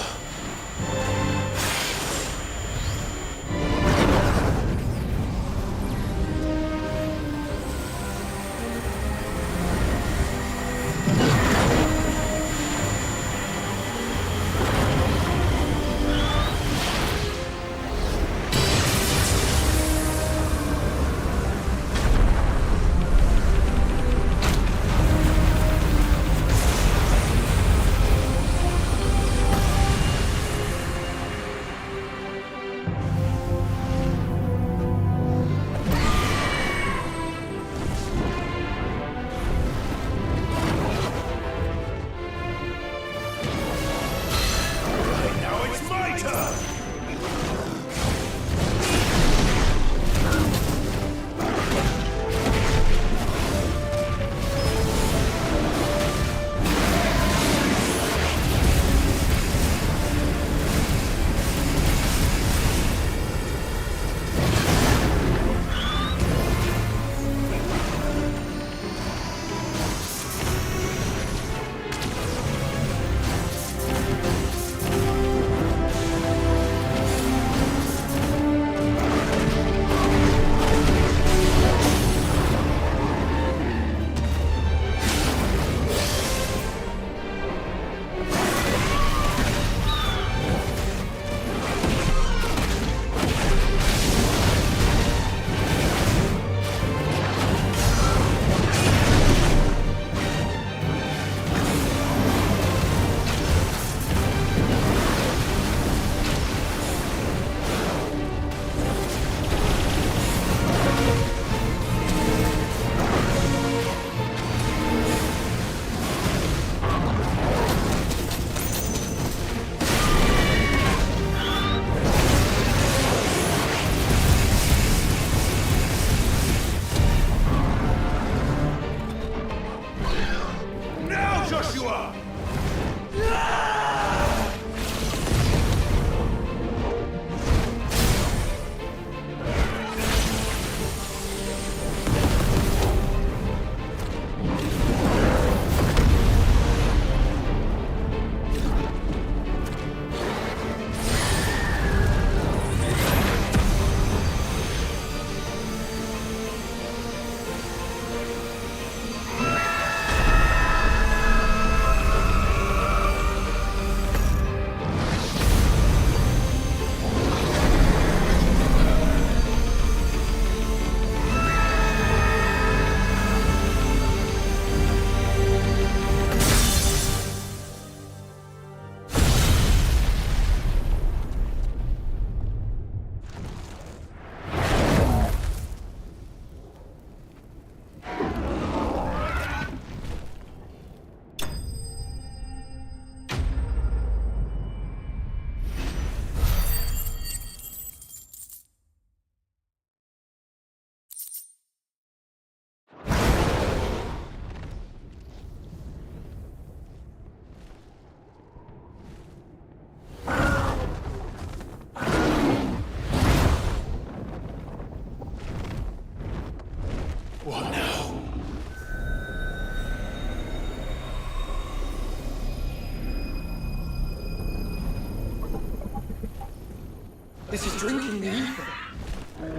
drinking the ether.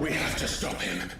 We have to stop him.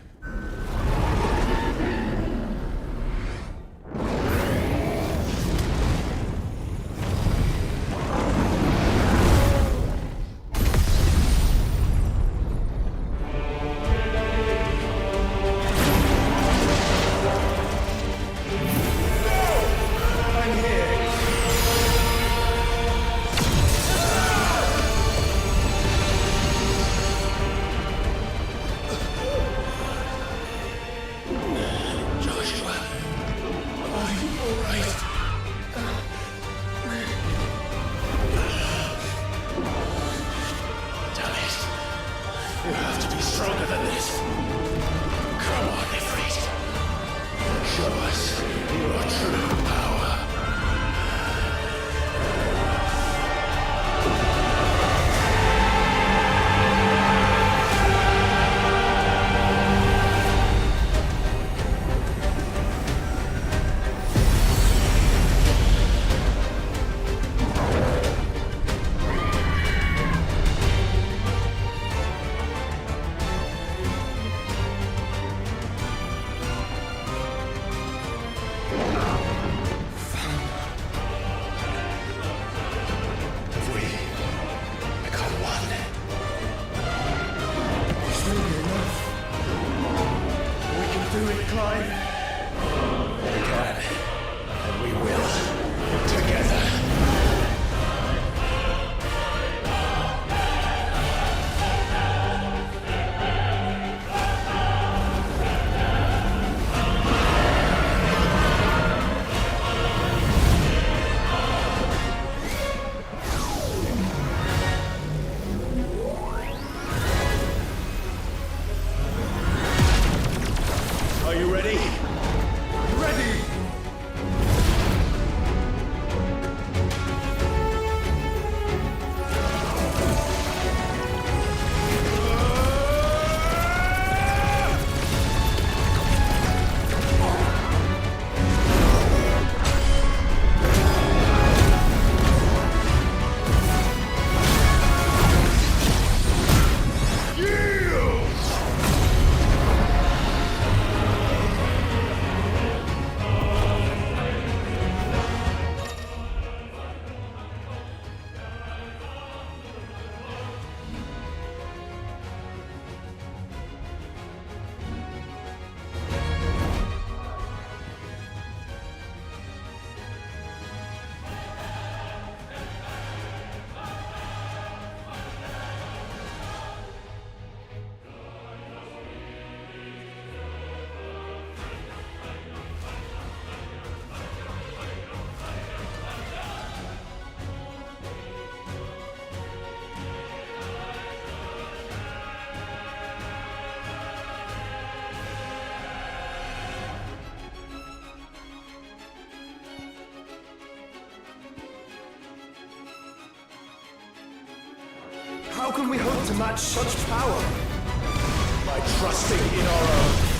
You have to be stronger than this. Come on, Ifrit. Show us your true power. How can we hope to match such power? By trusting in our own.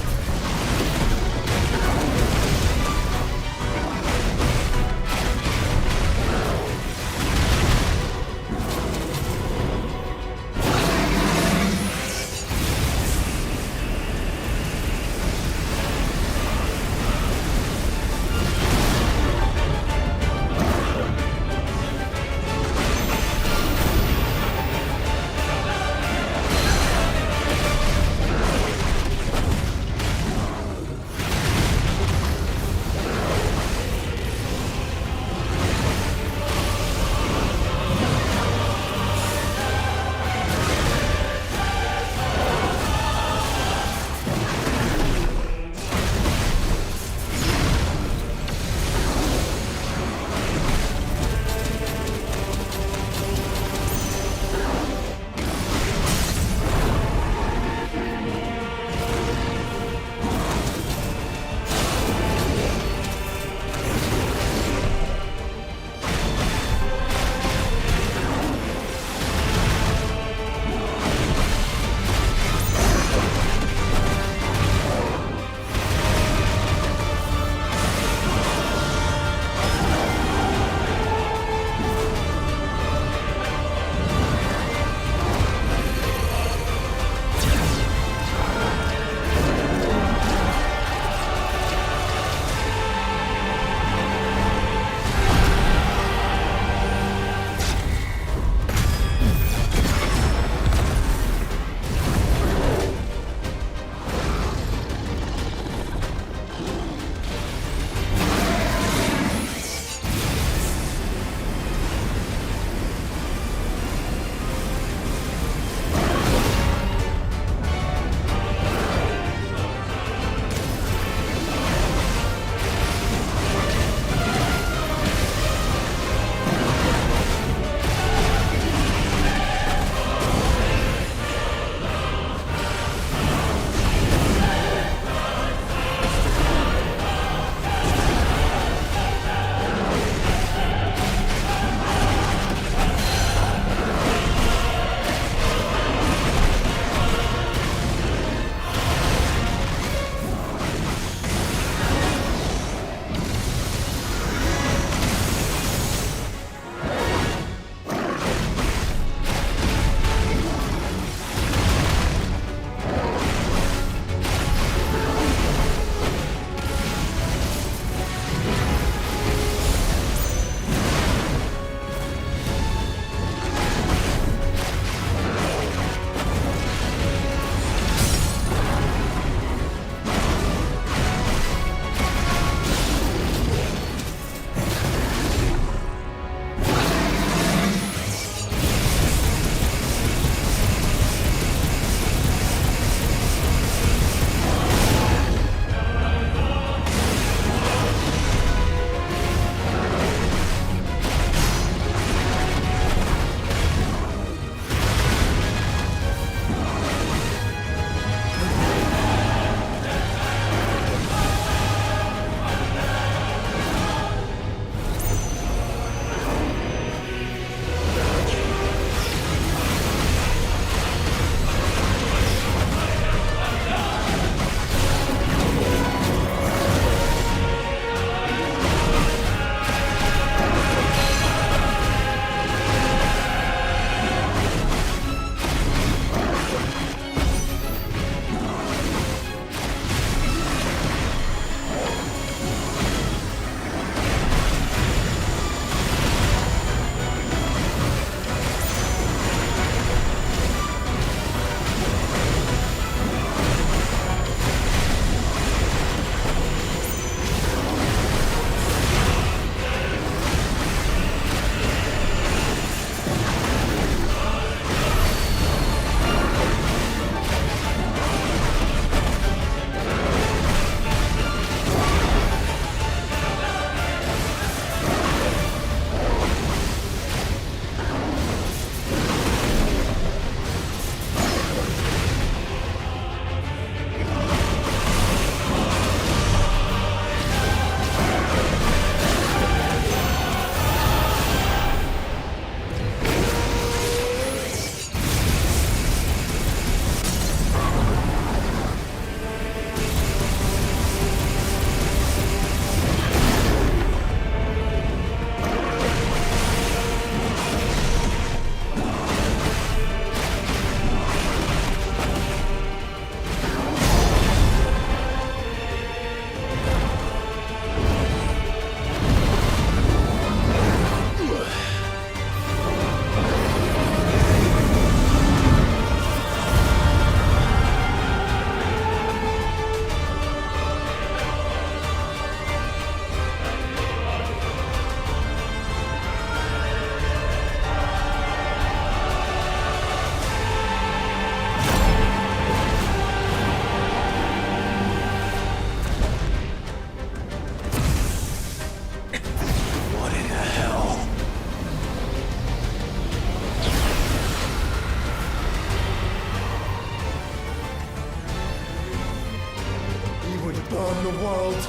burn the world.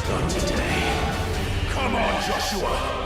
Not today. Come on, Joshua!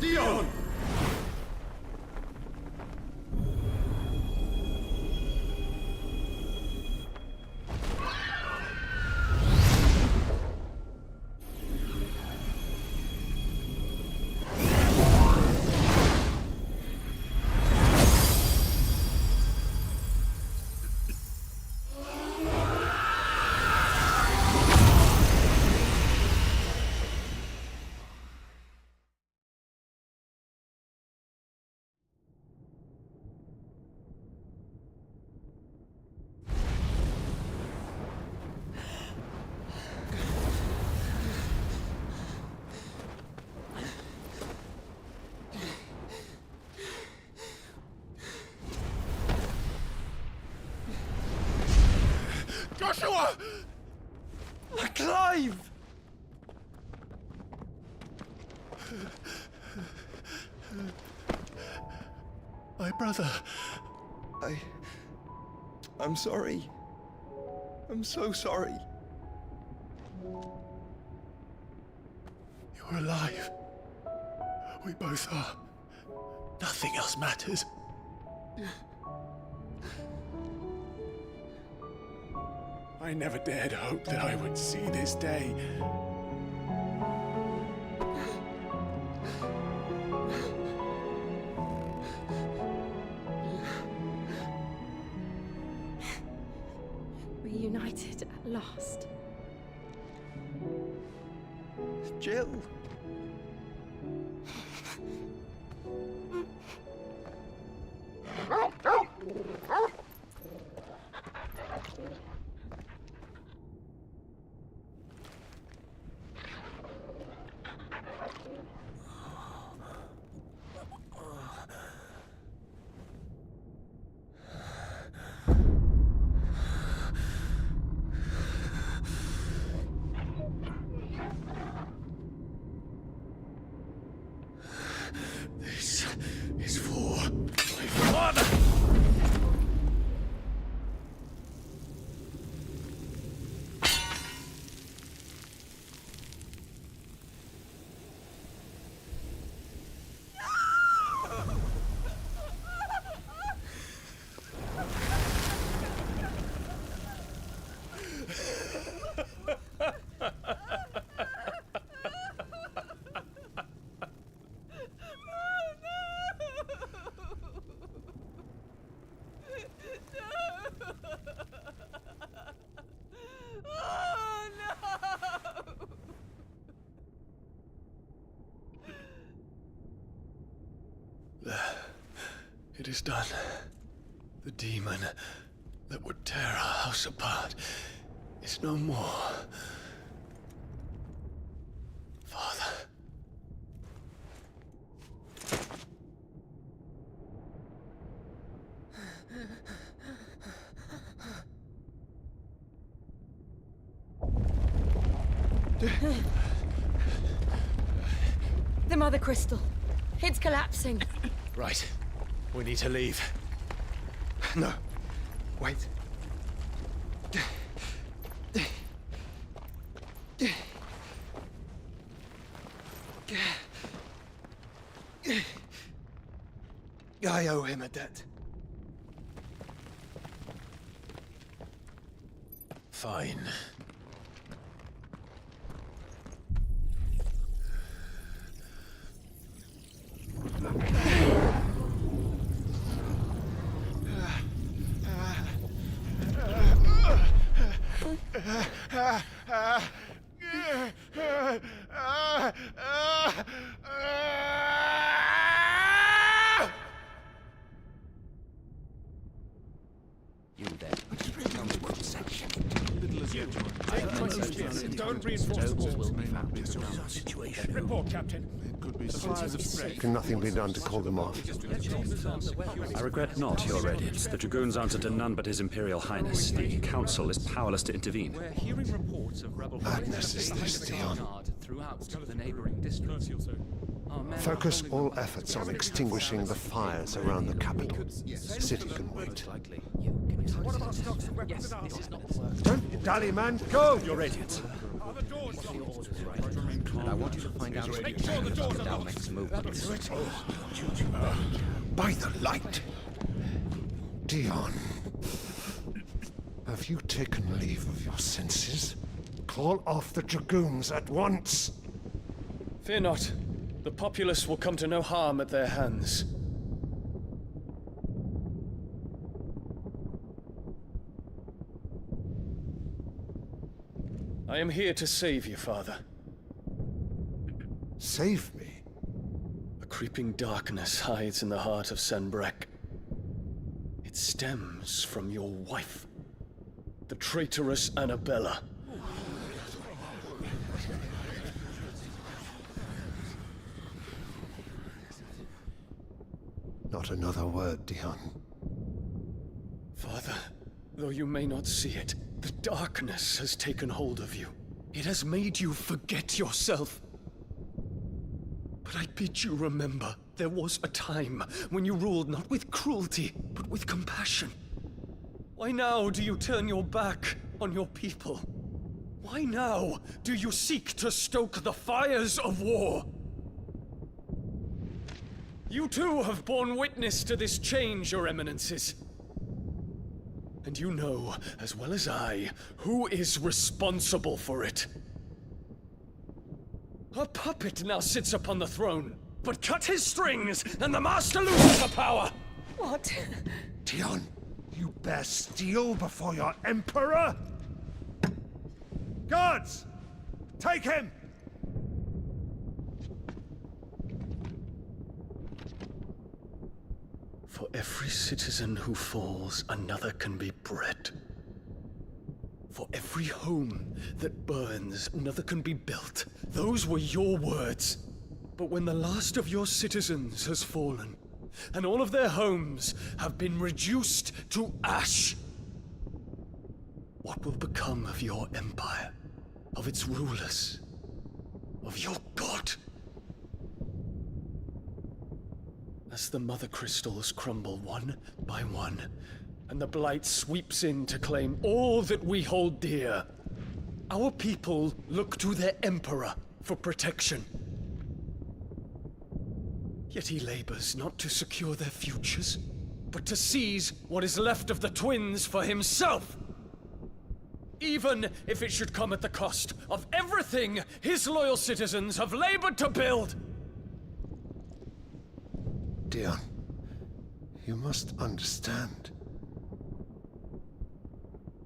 Dion! Joshua! Clive! My brother. I'm sorry. I'm so sorry. You're alive. We both are. Nothing else matters. I never dared hope that I would see this day. Reunited at last. Jill. This is for my father! It is done. The demon that would tear our house apart is no more. Father. The Mother Crystal. It's collapsing. Right. We need to leave. No. Wait. I owe him a debt. Fine. You there. Tell me what section. Don't reinforce the walls. Situation. Report, Captain. Can nothing be done to call them off? I regret not, Your Radiance. The Dragoons answer to none but His Imperial Highness. The Council is powerless to intervene. We're hearing reports of rebel Madness is this, Dion. throughout the neighboring districts. Focus all efforts on extinguishing the fires around the capital. The city can wait. Don't dally, man. Go! Your Radiance. And I want you to find out if you can about the Dalmek's movements. By the light! Dion. Have you taken leave of your senses? Call off the Dragoons at once! Fear not. The populace will come to no harm at their hands. I am here to save you, Father. Save me? A creeping darkness hides in the heart of Sanbreque. It stems from your wife, the traitorous Annabella. Not another word, Dion. Father, though you may not see it, the darkness has taken hold of you. It has made you forget yourself. But I bid you remember, there was a time when you ruled not with cruelty, but with compassion. Why now do you turn your back on your people? Why now do you seek to stoke the fires of war? You too have borne witness to this change, Your Eminences. And you know, as well as I, who is responsible for it. A puppet now sits upon the throne, but cut his strings, and the master loses the power! What? Dion, you bear steel before your Emperor? Guards! Take him! For every citizen who falls, another can be bred. For every home that burns, another can be built. Those were your words. But when the last of your citizens has fallen, and all of their homes have been reduced to ash, what will become of your empire, of its rulers, of your god? As the Mother Crystals crumble one by one, and the Blight sweeps in to claim all that we hold dear, our people look to their Emperor for protection. Yet he labors not to secure their futures, but to seize what is left of the twins for himself! Even if it should come at the cost of everything his loyal citizens have labored to build! Dion, you must understand.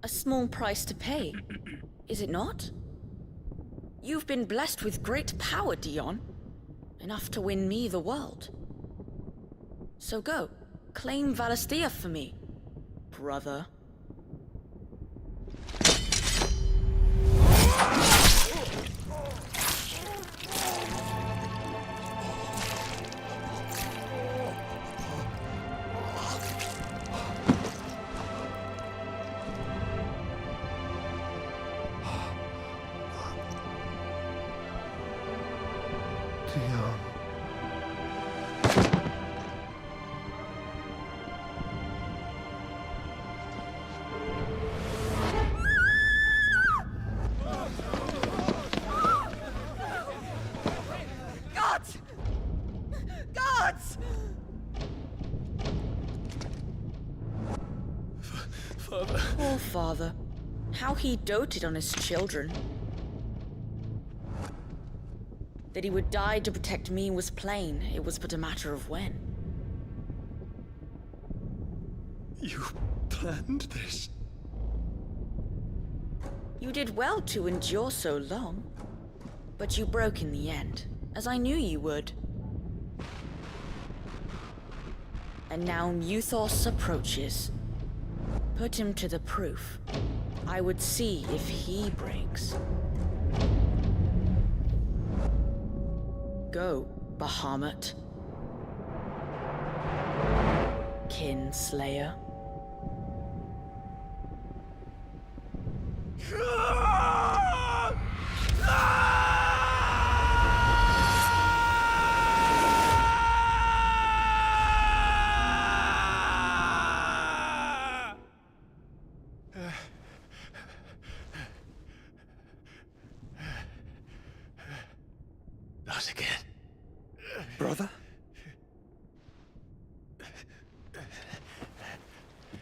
A small price to pay, is it not? You've been blessed with great power, Dion. Enough to win me the world. So go, claim Valisthea for me, brother. Dion. Gods! Gods! Father. Poor father. How he doted on his children. That he would die to protect me was plain. It was but a matter of when. You planned this? You did well to endure so long. But you broke in the end, as I knew you would. And now Muthos approaches. Put him to the proof. I would see if he breaks. Go, Bahamut. Kinslayer. Not again. Brother?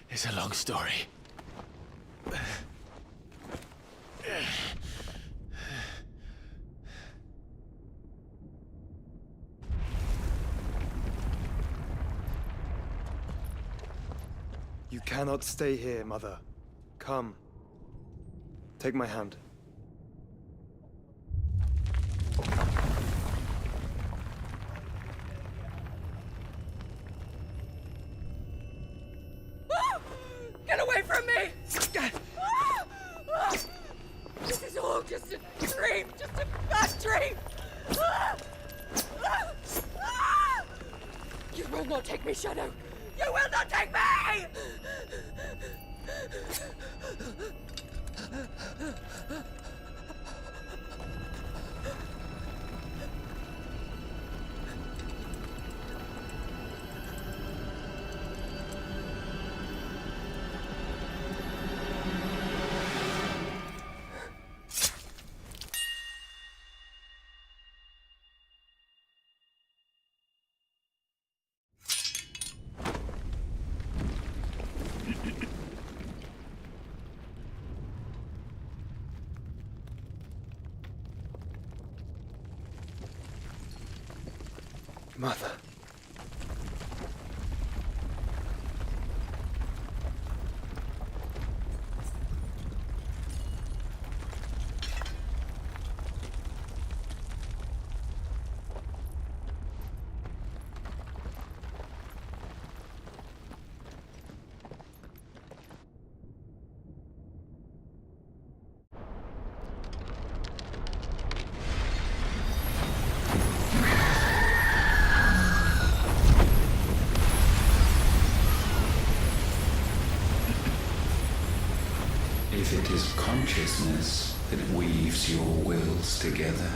It's a long story. You cannot stay here, Mother. Come. Take my hand. Get away from me! This is all just a dream, just a bad dream! You will not take me, Shadow! You will not take me! Mother. If it is consciousness that weaves your wills together,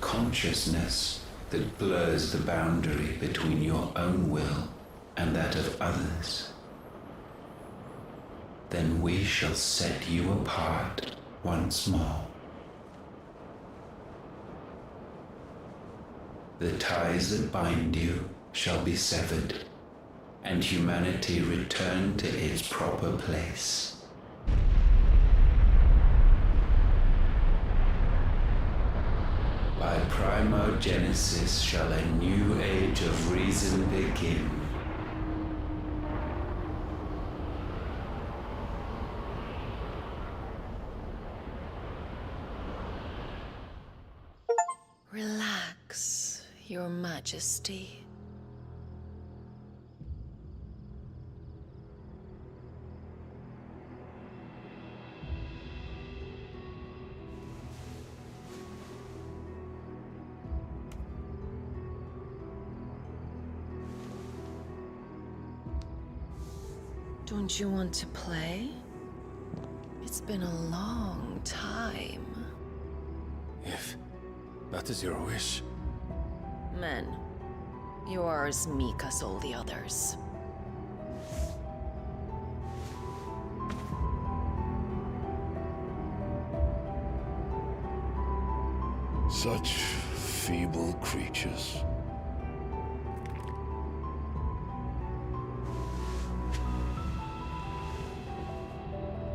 consciousness that blurs the boundary between your own will and that of others, then we shall set you apart once more. The ties that bind you shall be severed, and humanity return to its proper place. By primogenesis shall a new age of reason begin. Relax, Your Majesty. Don't you want to play? It's been a long time. If that is your wish. Men, you are as meek as all the others. Such feeble creatures.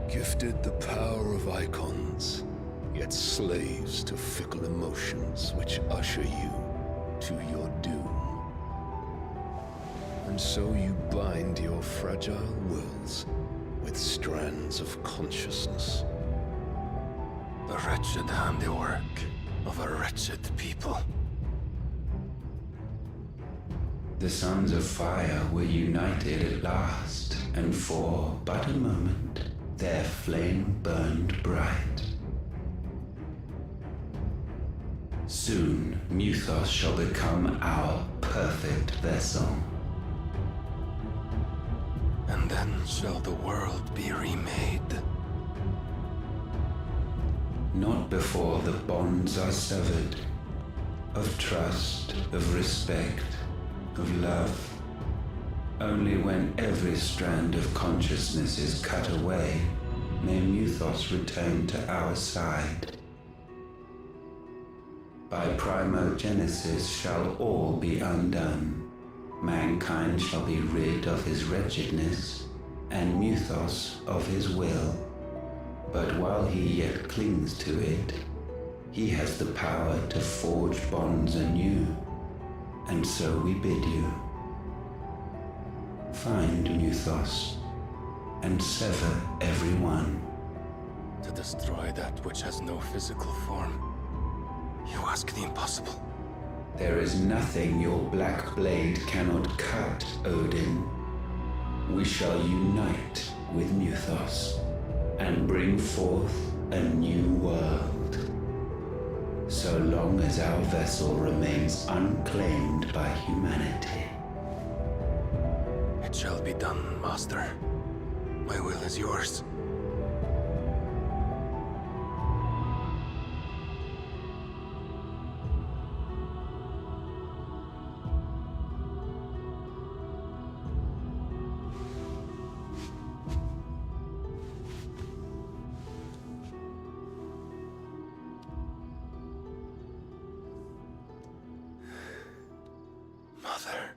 Gifted the power of icons, yet slaves to fickle emotions which usher you to your doom. And so you bind your fragile wills with strands of consciousness. The wretched handiwork of a wretched people. The sons of fire were united at last, and for but a moment, their flame burned bright. Soon, Muthos shall become our perfect vessel. And then shall the world be remade. Not before the bonds are severed, of trust, of respect, of love. Only when every strand of consciousness is cut away, may Muthos return to our side. By primogenesis shall all be undone. Mankind shall be rid of his wretchedness, and Muthos of his will. But while he yet clings to it, he has the power to forge bonds anew, and so we bid you. Find Muthos, and sever every one. To destroy that which has no physical form, you ask the impossible. There is nothing your black blade cannot cut, Odin. We shall unite with Muthos, and bring forth a new world. So long as our vessel remains unclaimed by humanity. It shall be done, Master. My will is yours. Mother.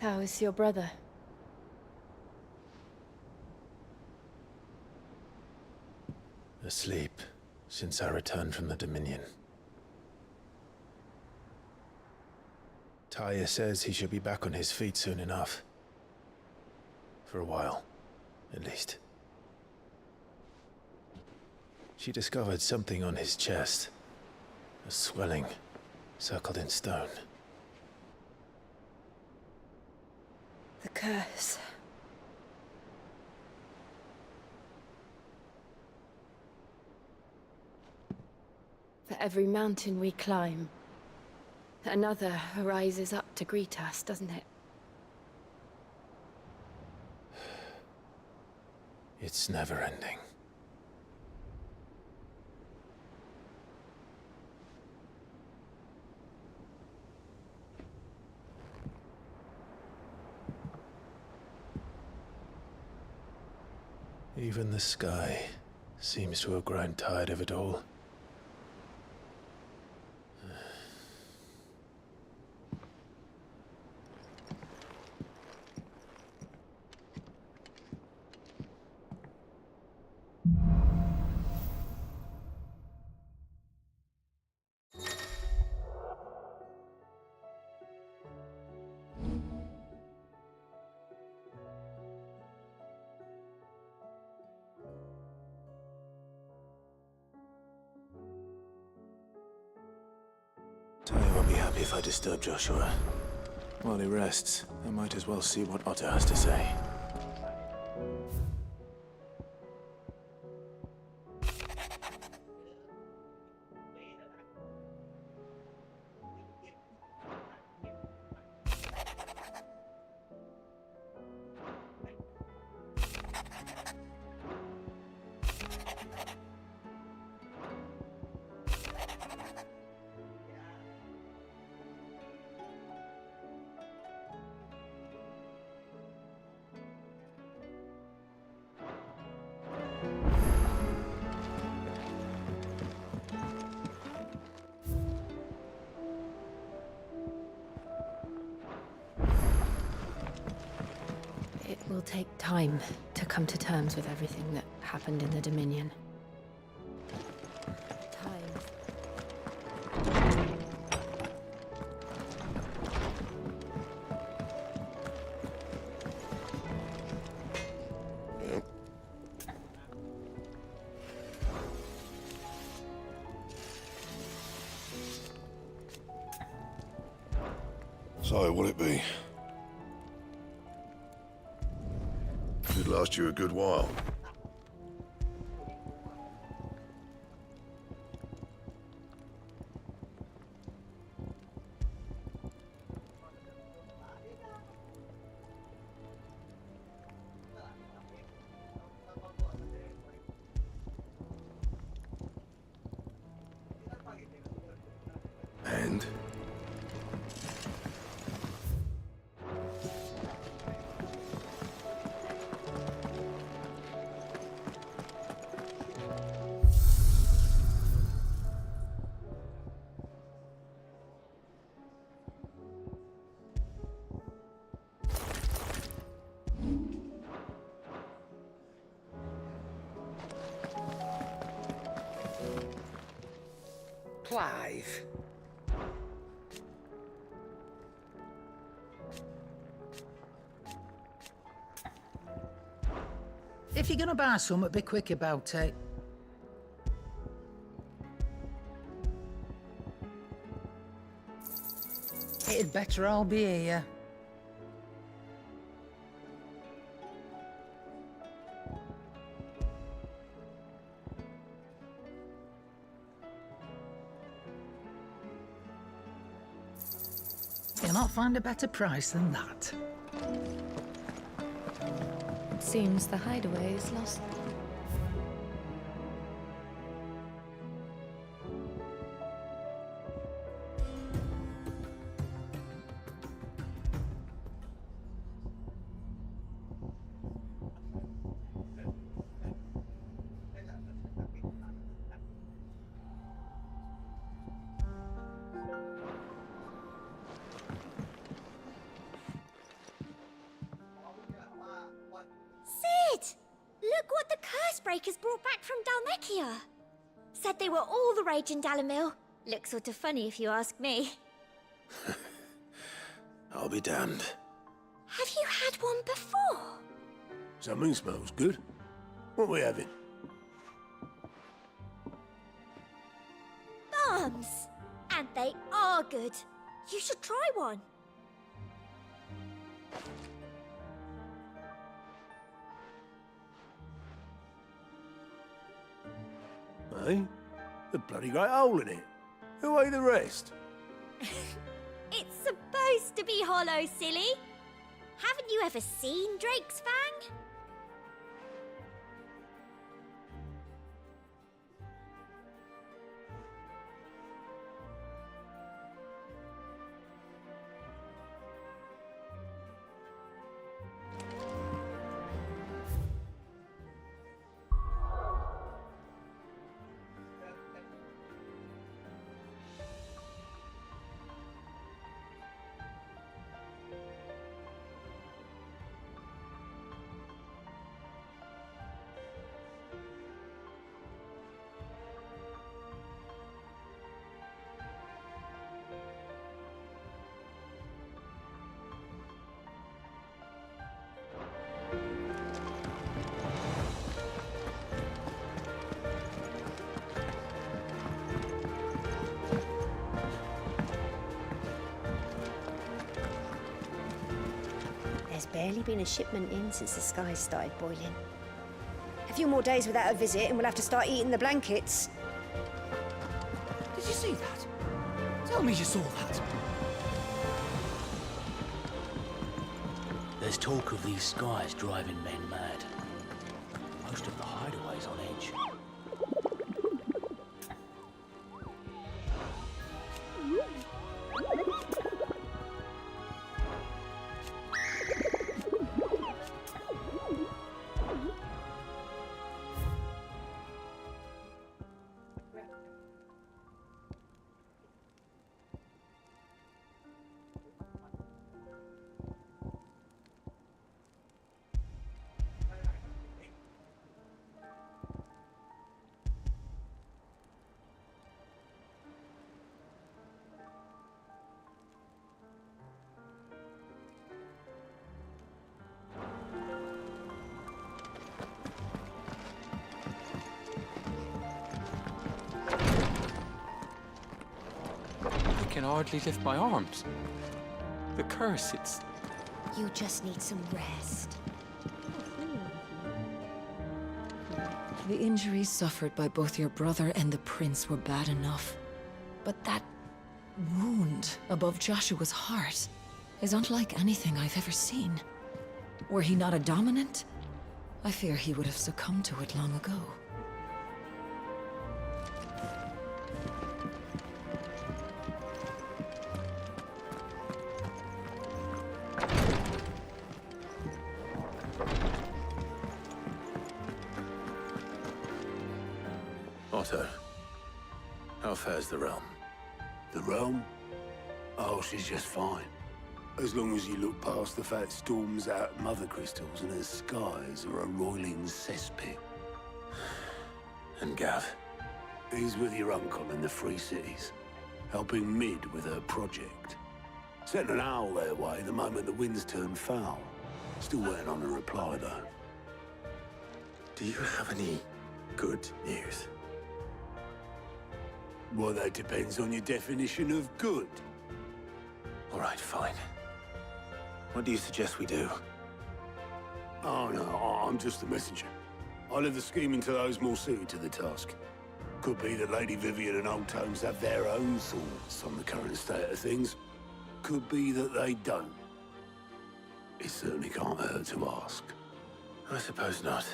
How is your brother? Asleep since I returned from the Dominion. Taya says he should be back on his feet soon enough. For a while, at least. She discovered something on his chest. A swelling, circled in stone. The curse. For every mountain we climb, another rises up to greet us, doesn't it? It's never ending. Even the sky seems to have grown tired of it all. happy if I disturb Joshua. While he rests, I might as well see what Otter has to say. It will take time to come to terms with everything that happened in the Dominion. So, what'll it be? Should last you a good while. And? Clive. If you're gonna buy something, be quick about it. It'd better all be here. You'll not find a better price than that. Seems the hideaway is lost. Sid! Look what the Cursebreakers brought back from Dalmekia. Said they were all the rage in Dalamil. Looks sort of funny if you ask me. I'll be damned. Have you had one before? Something smells good. What we having? Bombs! And they are good. You should try one. Eh? A bloody great hole in it. Who ate the rest? It's supposed to be hollow, silly. Haven't you ever seen Drake's Fang? barely been a shipment in since the skies started boiling. A few more days without a visit and we'll have to start eating the blankets. Did you see that? Tell me you saw that. There's talk of these skies driving men mad. Most of the hideaways on edge. I can hardly lift my arms. The curse, it's... You just need some rest. The injuries suffered by both your brother and the prince were bad enough. But that wound above Joshua's heart is unlike anything I've ever seen. Were he not a dominant, I fear he would have succumbed to it long ago. Otto, how fares the realm? The realm? Oh, she's just fine. As long as you look past the fat storms out of mother crystals and her skies are a roiling cesspit. And Gav? He's with your uncle in the Free Cities, helping Mid with her project. Sent an owl their way the moment the winds turned foul. Still waiting on a reply, though. Do you have any good news? Well, that depends on your definition of good. All right, fine. What do you suggest we do? Oh, no, I'm just the messenger. I leave the scheming to those more suited to the task. Could be that Lady Vivian and Old Tomes have their own thoughts on the current state of things. Could be that they don't. It certainly can't hurt to ask. I suppose not.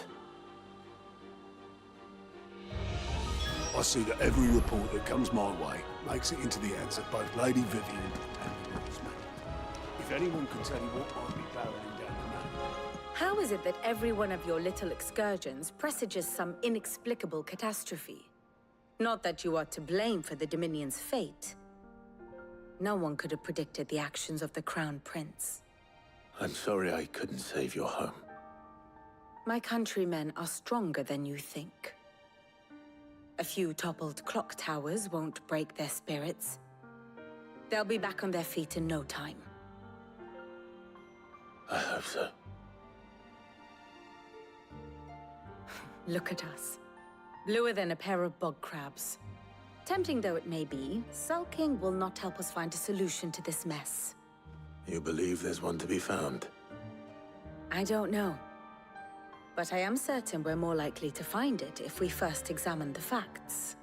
I see that every report that comes my way makes it into the hands of both Lady Vivian and the policeman. If anyone can tell you what might be barreling down the map. How is it that every one of your little excursions presages some inexplicable catastrophe? Not that you are to blame for the Dominion's fate. No one could have predicted the actions of the Crown Prince. I'm sorry I couldn't save your home. My countrymen are stronger than you think. A few toppled clock towers won't break their spirits. They'll be back on their feet in no time. I hope so. Look at us. Bluer than a pair of bog crabs. Tempting though it may be, sulking will not help us find a solution to this mess. You believe there's one to be found? I don't know. But I am certain we're more likely to find it if we first examine the facts.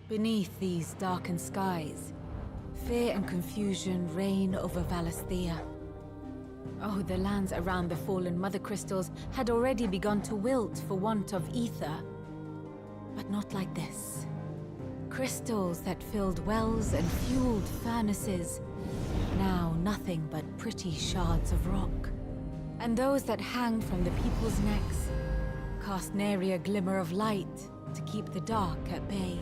Beneath these darkened skies, fear and confusion reign over Valisthea. Oh, the lands around the fallen Mother Crystals had already begun to wilt for want of ether. But not like this. Crystals that filled wells and fueled furnaces. Now nothing but pretty shards of rock. And those that hang from the people's necks cast nary a glimmer of light to keep the dark at bay.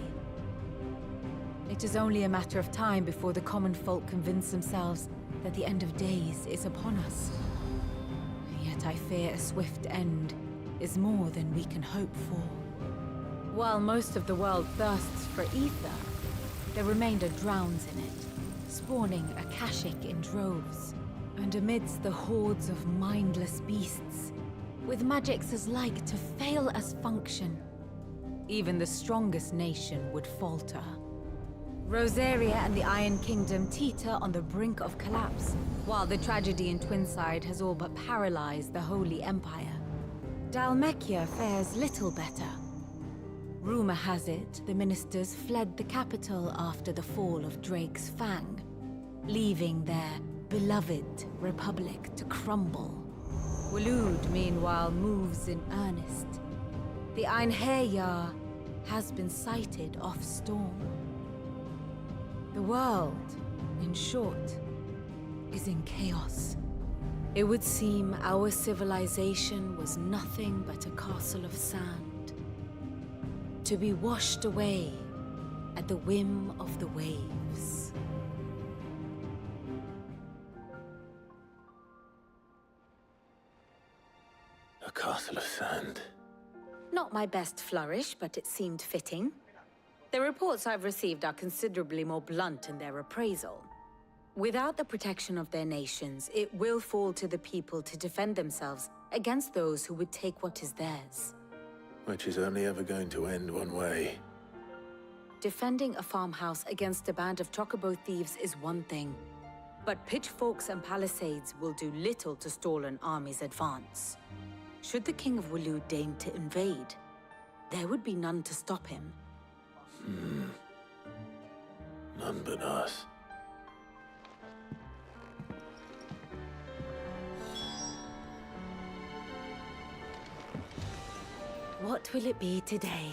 It is only a matter of time before the common folk convince themselves that the end of days is upon us. Yet I fear a swift end is more than we can hope for. While most of the world thirsts for ether, the remainder drowns in it, spawning Akashic in droves. And amidst the hordes of mindless beasts, with magics as like to fail as function, even the strongest nation would falter. Rosaria and the Iron Kingdom teeter on the brink of collapse, while the tragedy in Twinside has all but paralyzed the Holy Empire. Dhalmekia fares little better. Rumor has it the ministers fled the capital after the fall of Drake's Fang, leaving their beloved republic to crumble. Waloed, meanwhile, moves in earnest. The Einherjar has been sighted off Storm. The world, in short, is in chaos. It would seem our civilization was nothing but a castle of sand, to be washed away at the whim of the waves. A castle of sand. Not my best flourish, but it seemed fitting. The reports I've received are considerably more blunt in their appraisal. Without the protection of their nations, it will fall to the people to defend themselves against those who would take what is theirs. Which is only ever going to end one way. Defending a farmhouse against a band of chocobo thieves is one thing, but pitchforks and palisades will do little to stall an army's advance. Should the King of Waloed deign to invade, there would be none to stop him. None but us. What will it be today?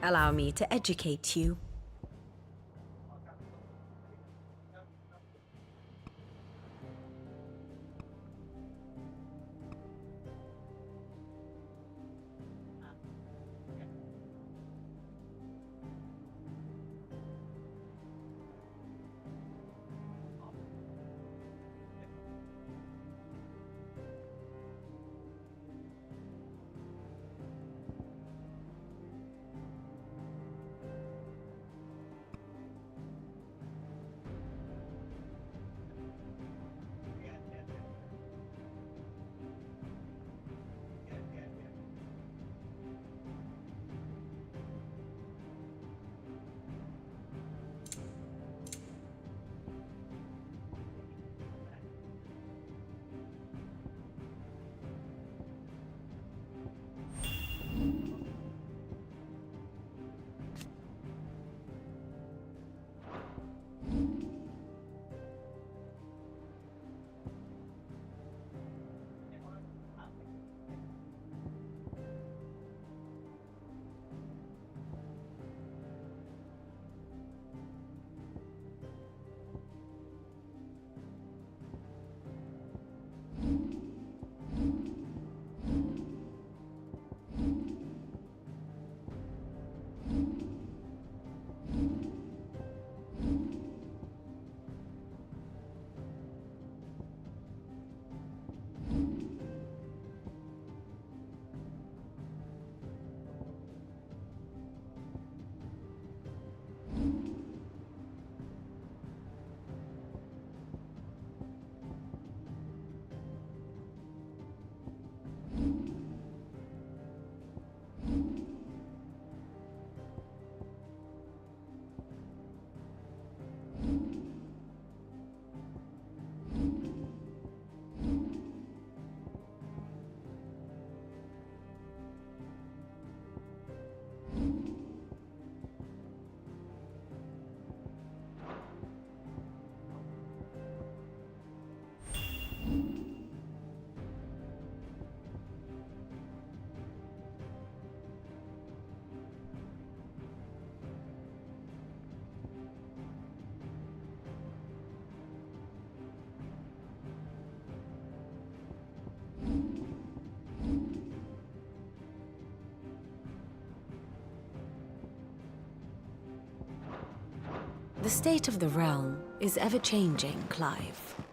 Allow me to educate you. The state of the realm is ever-changing, Clive.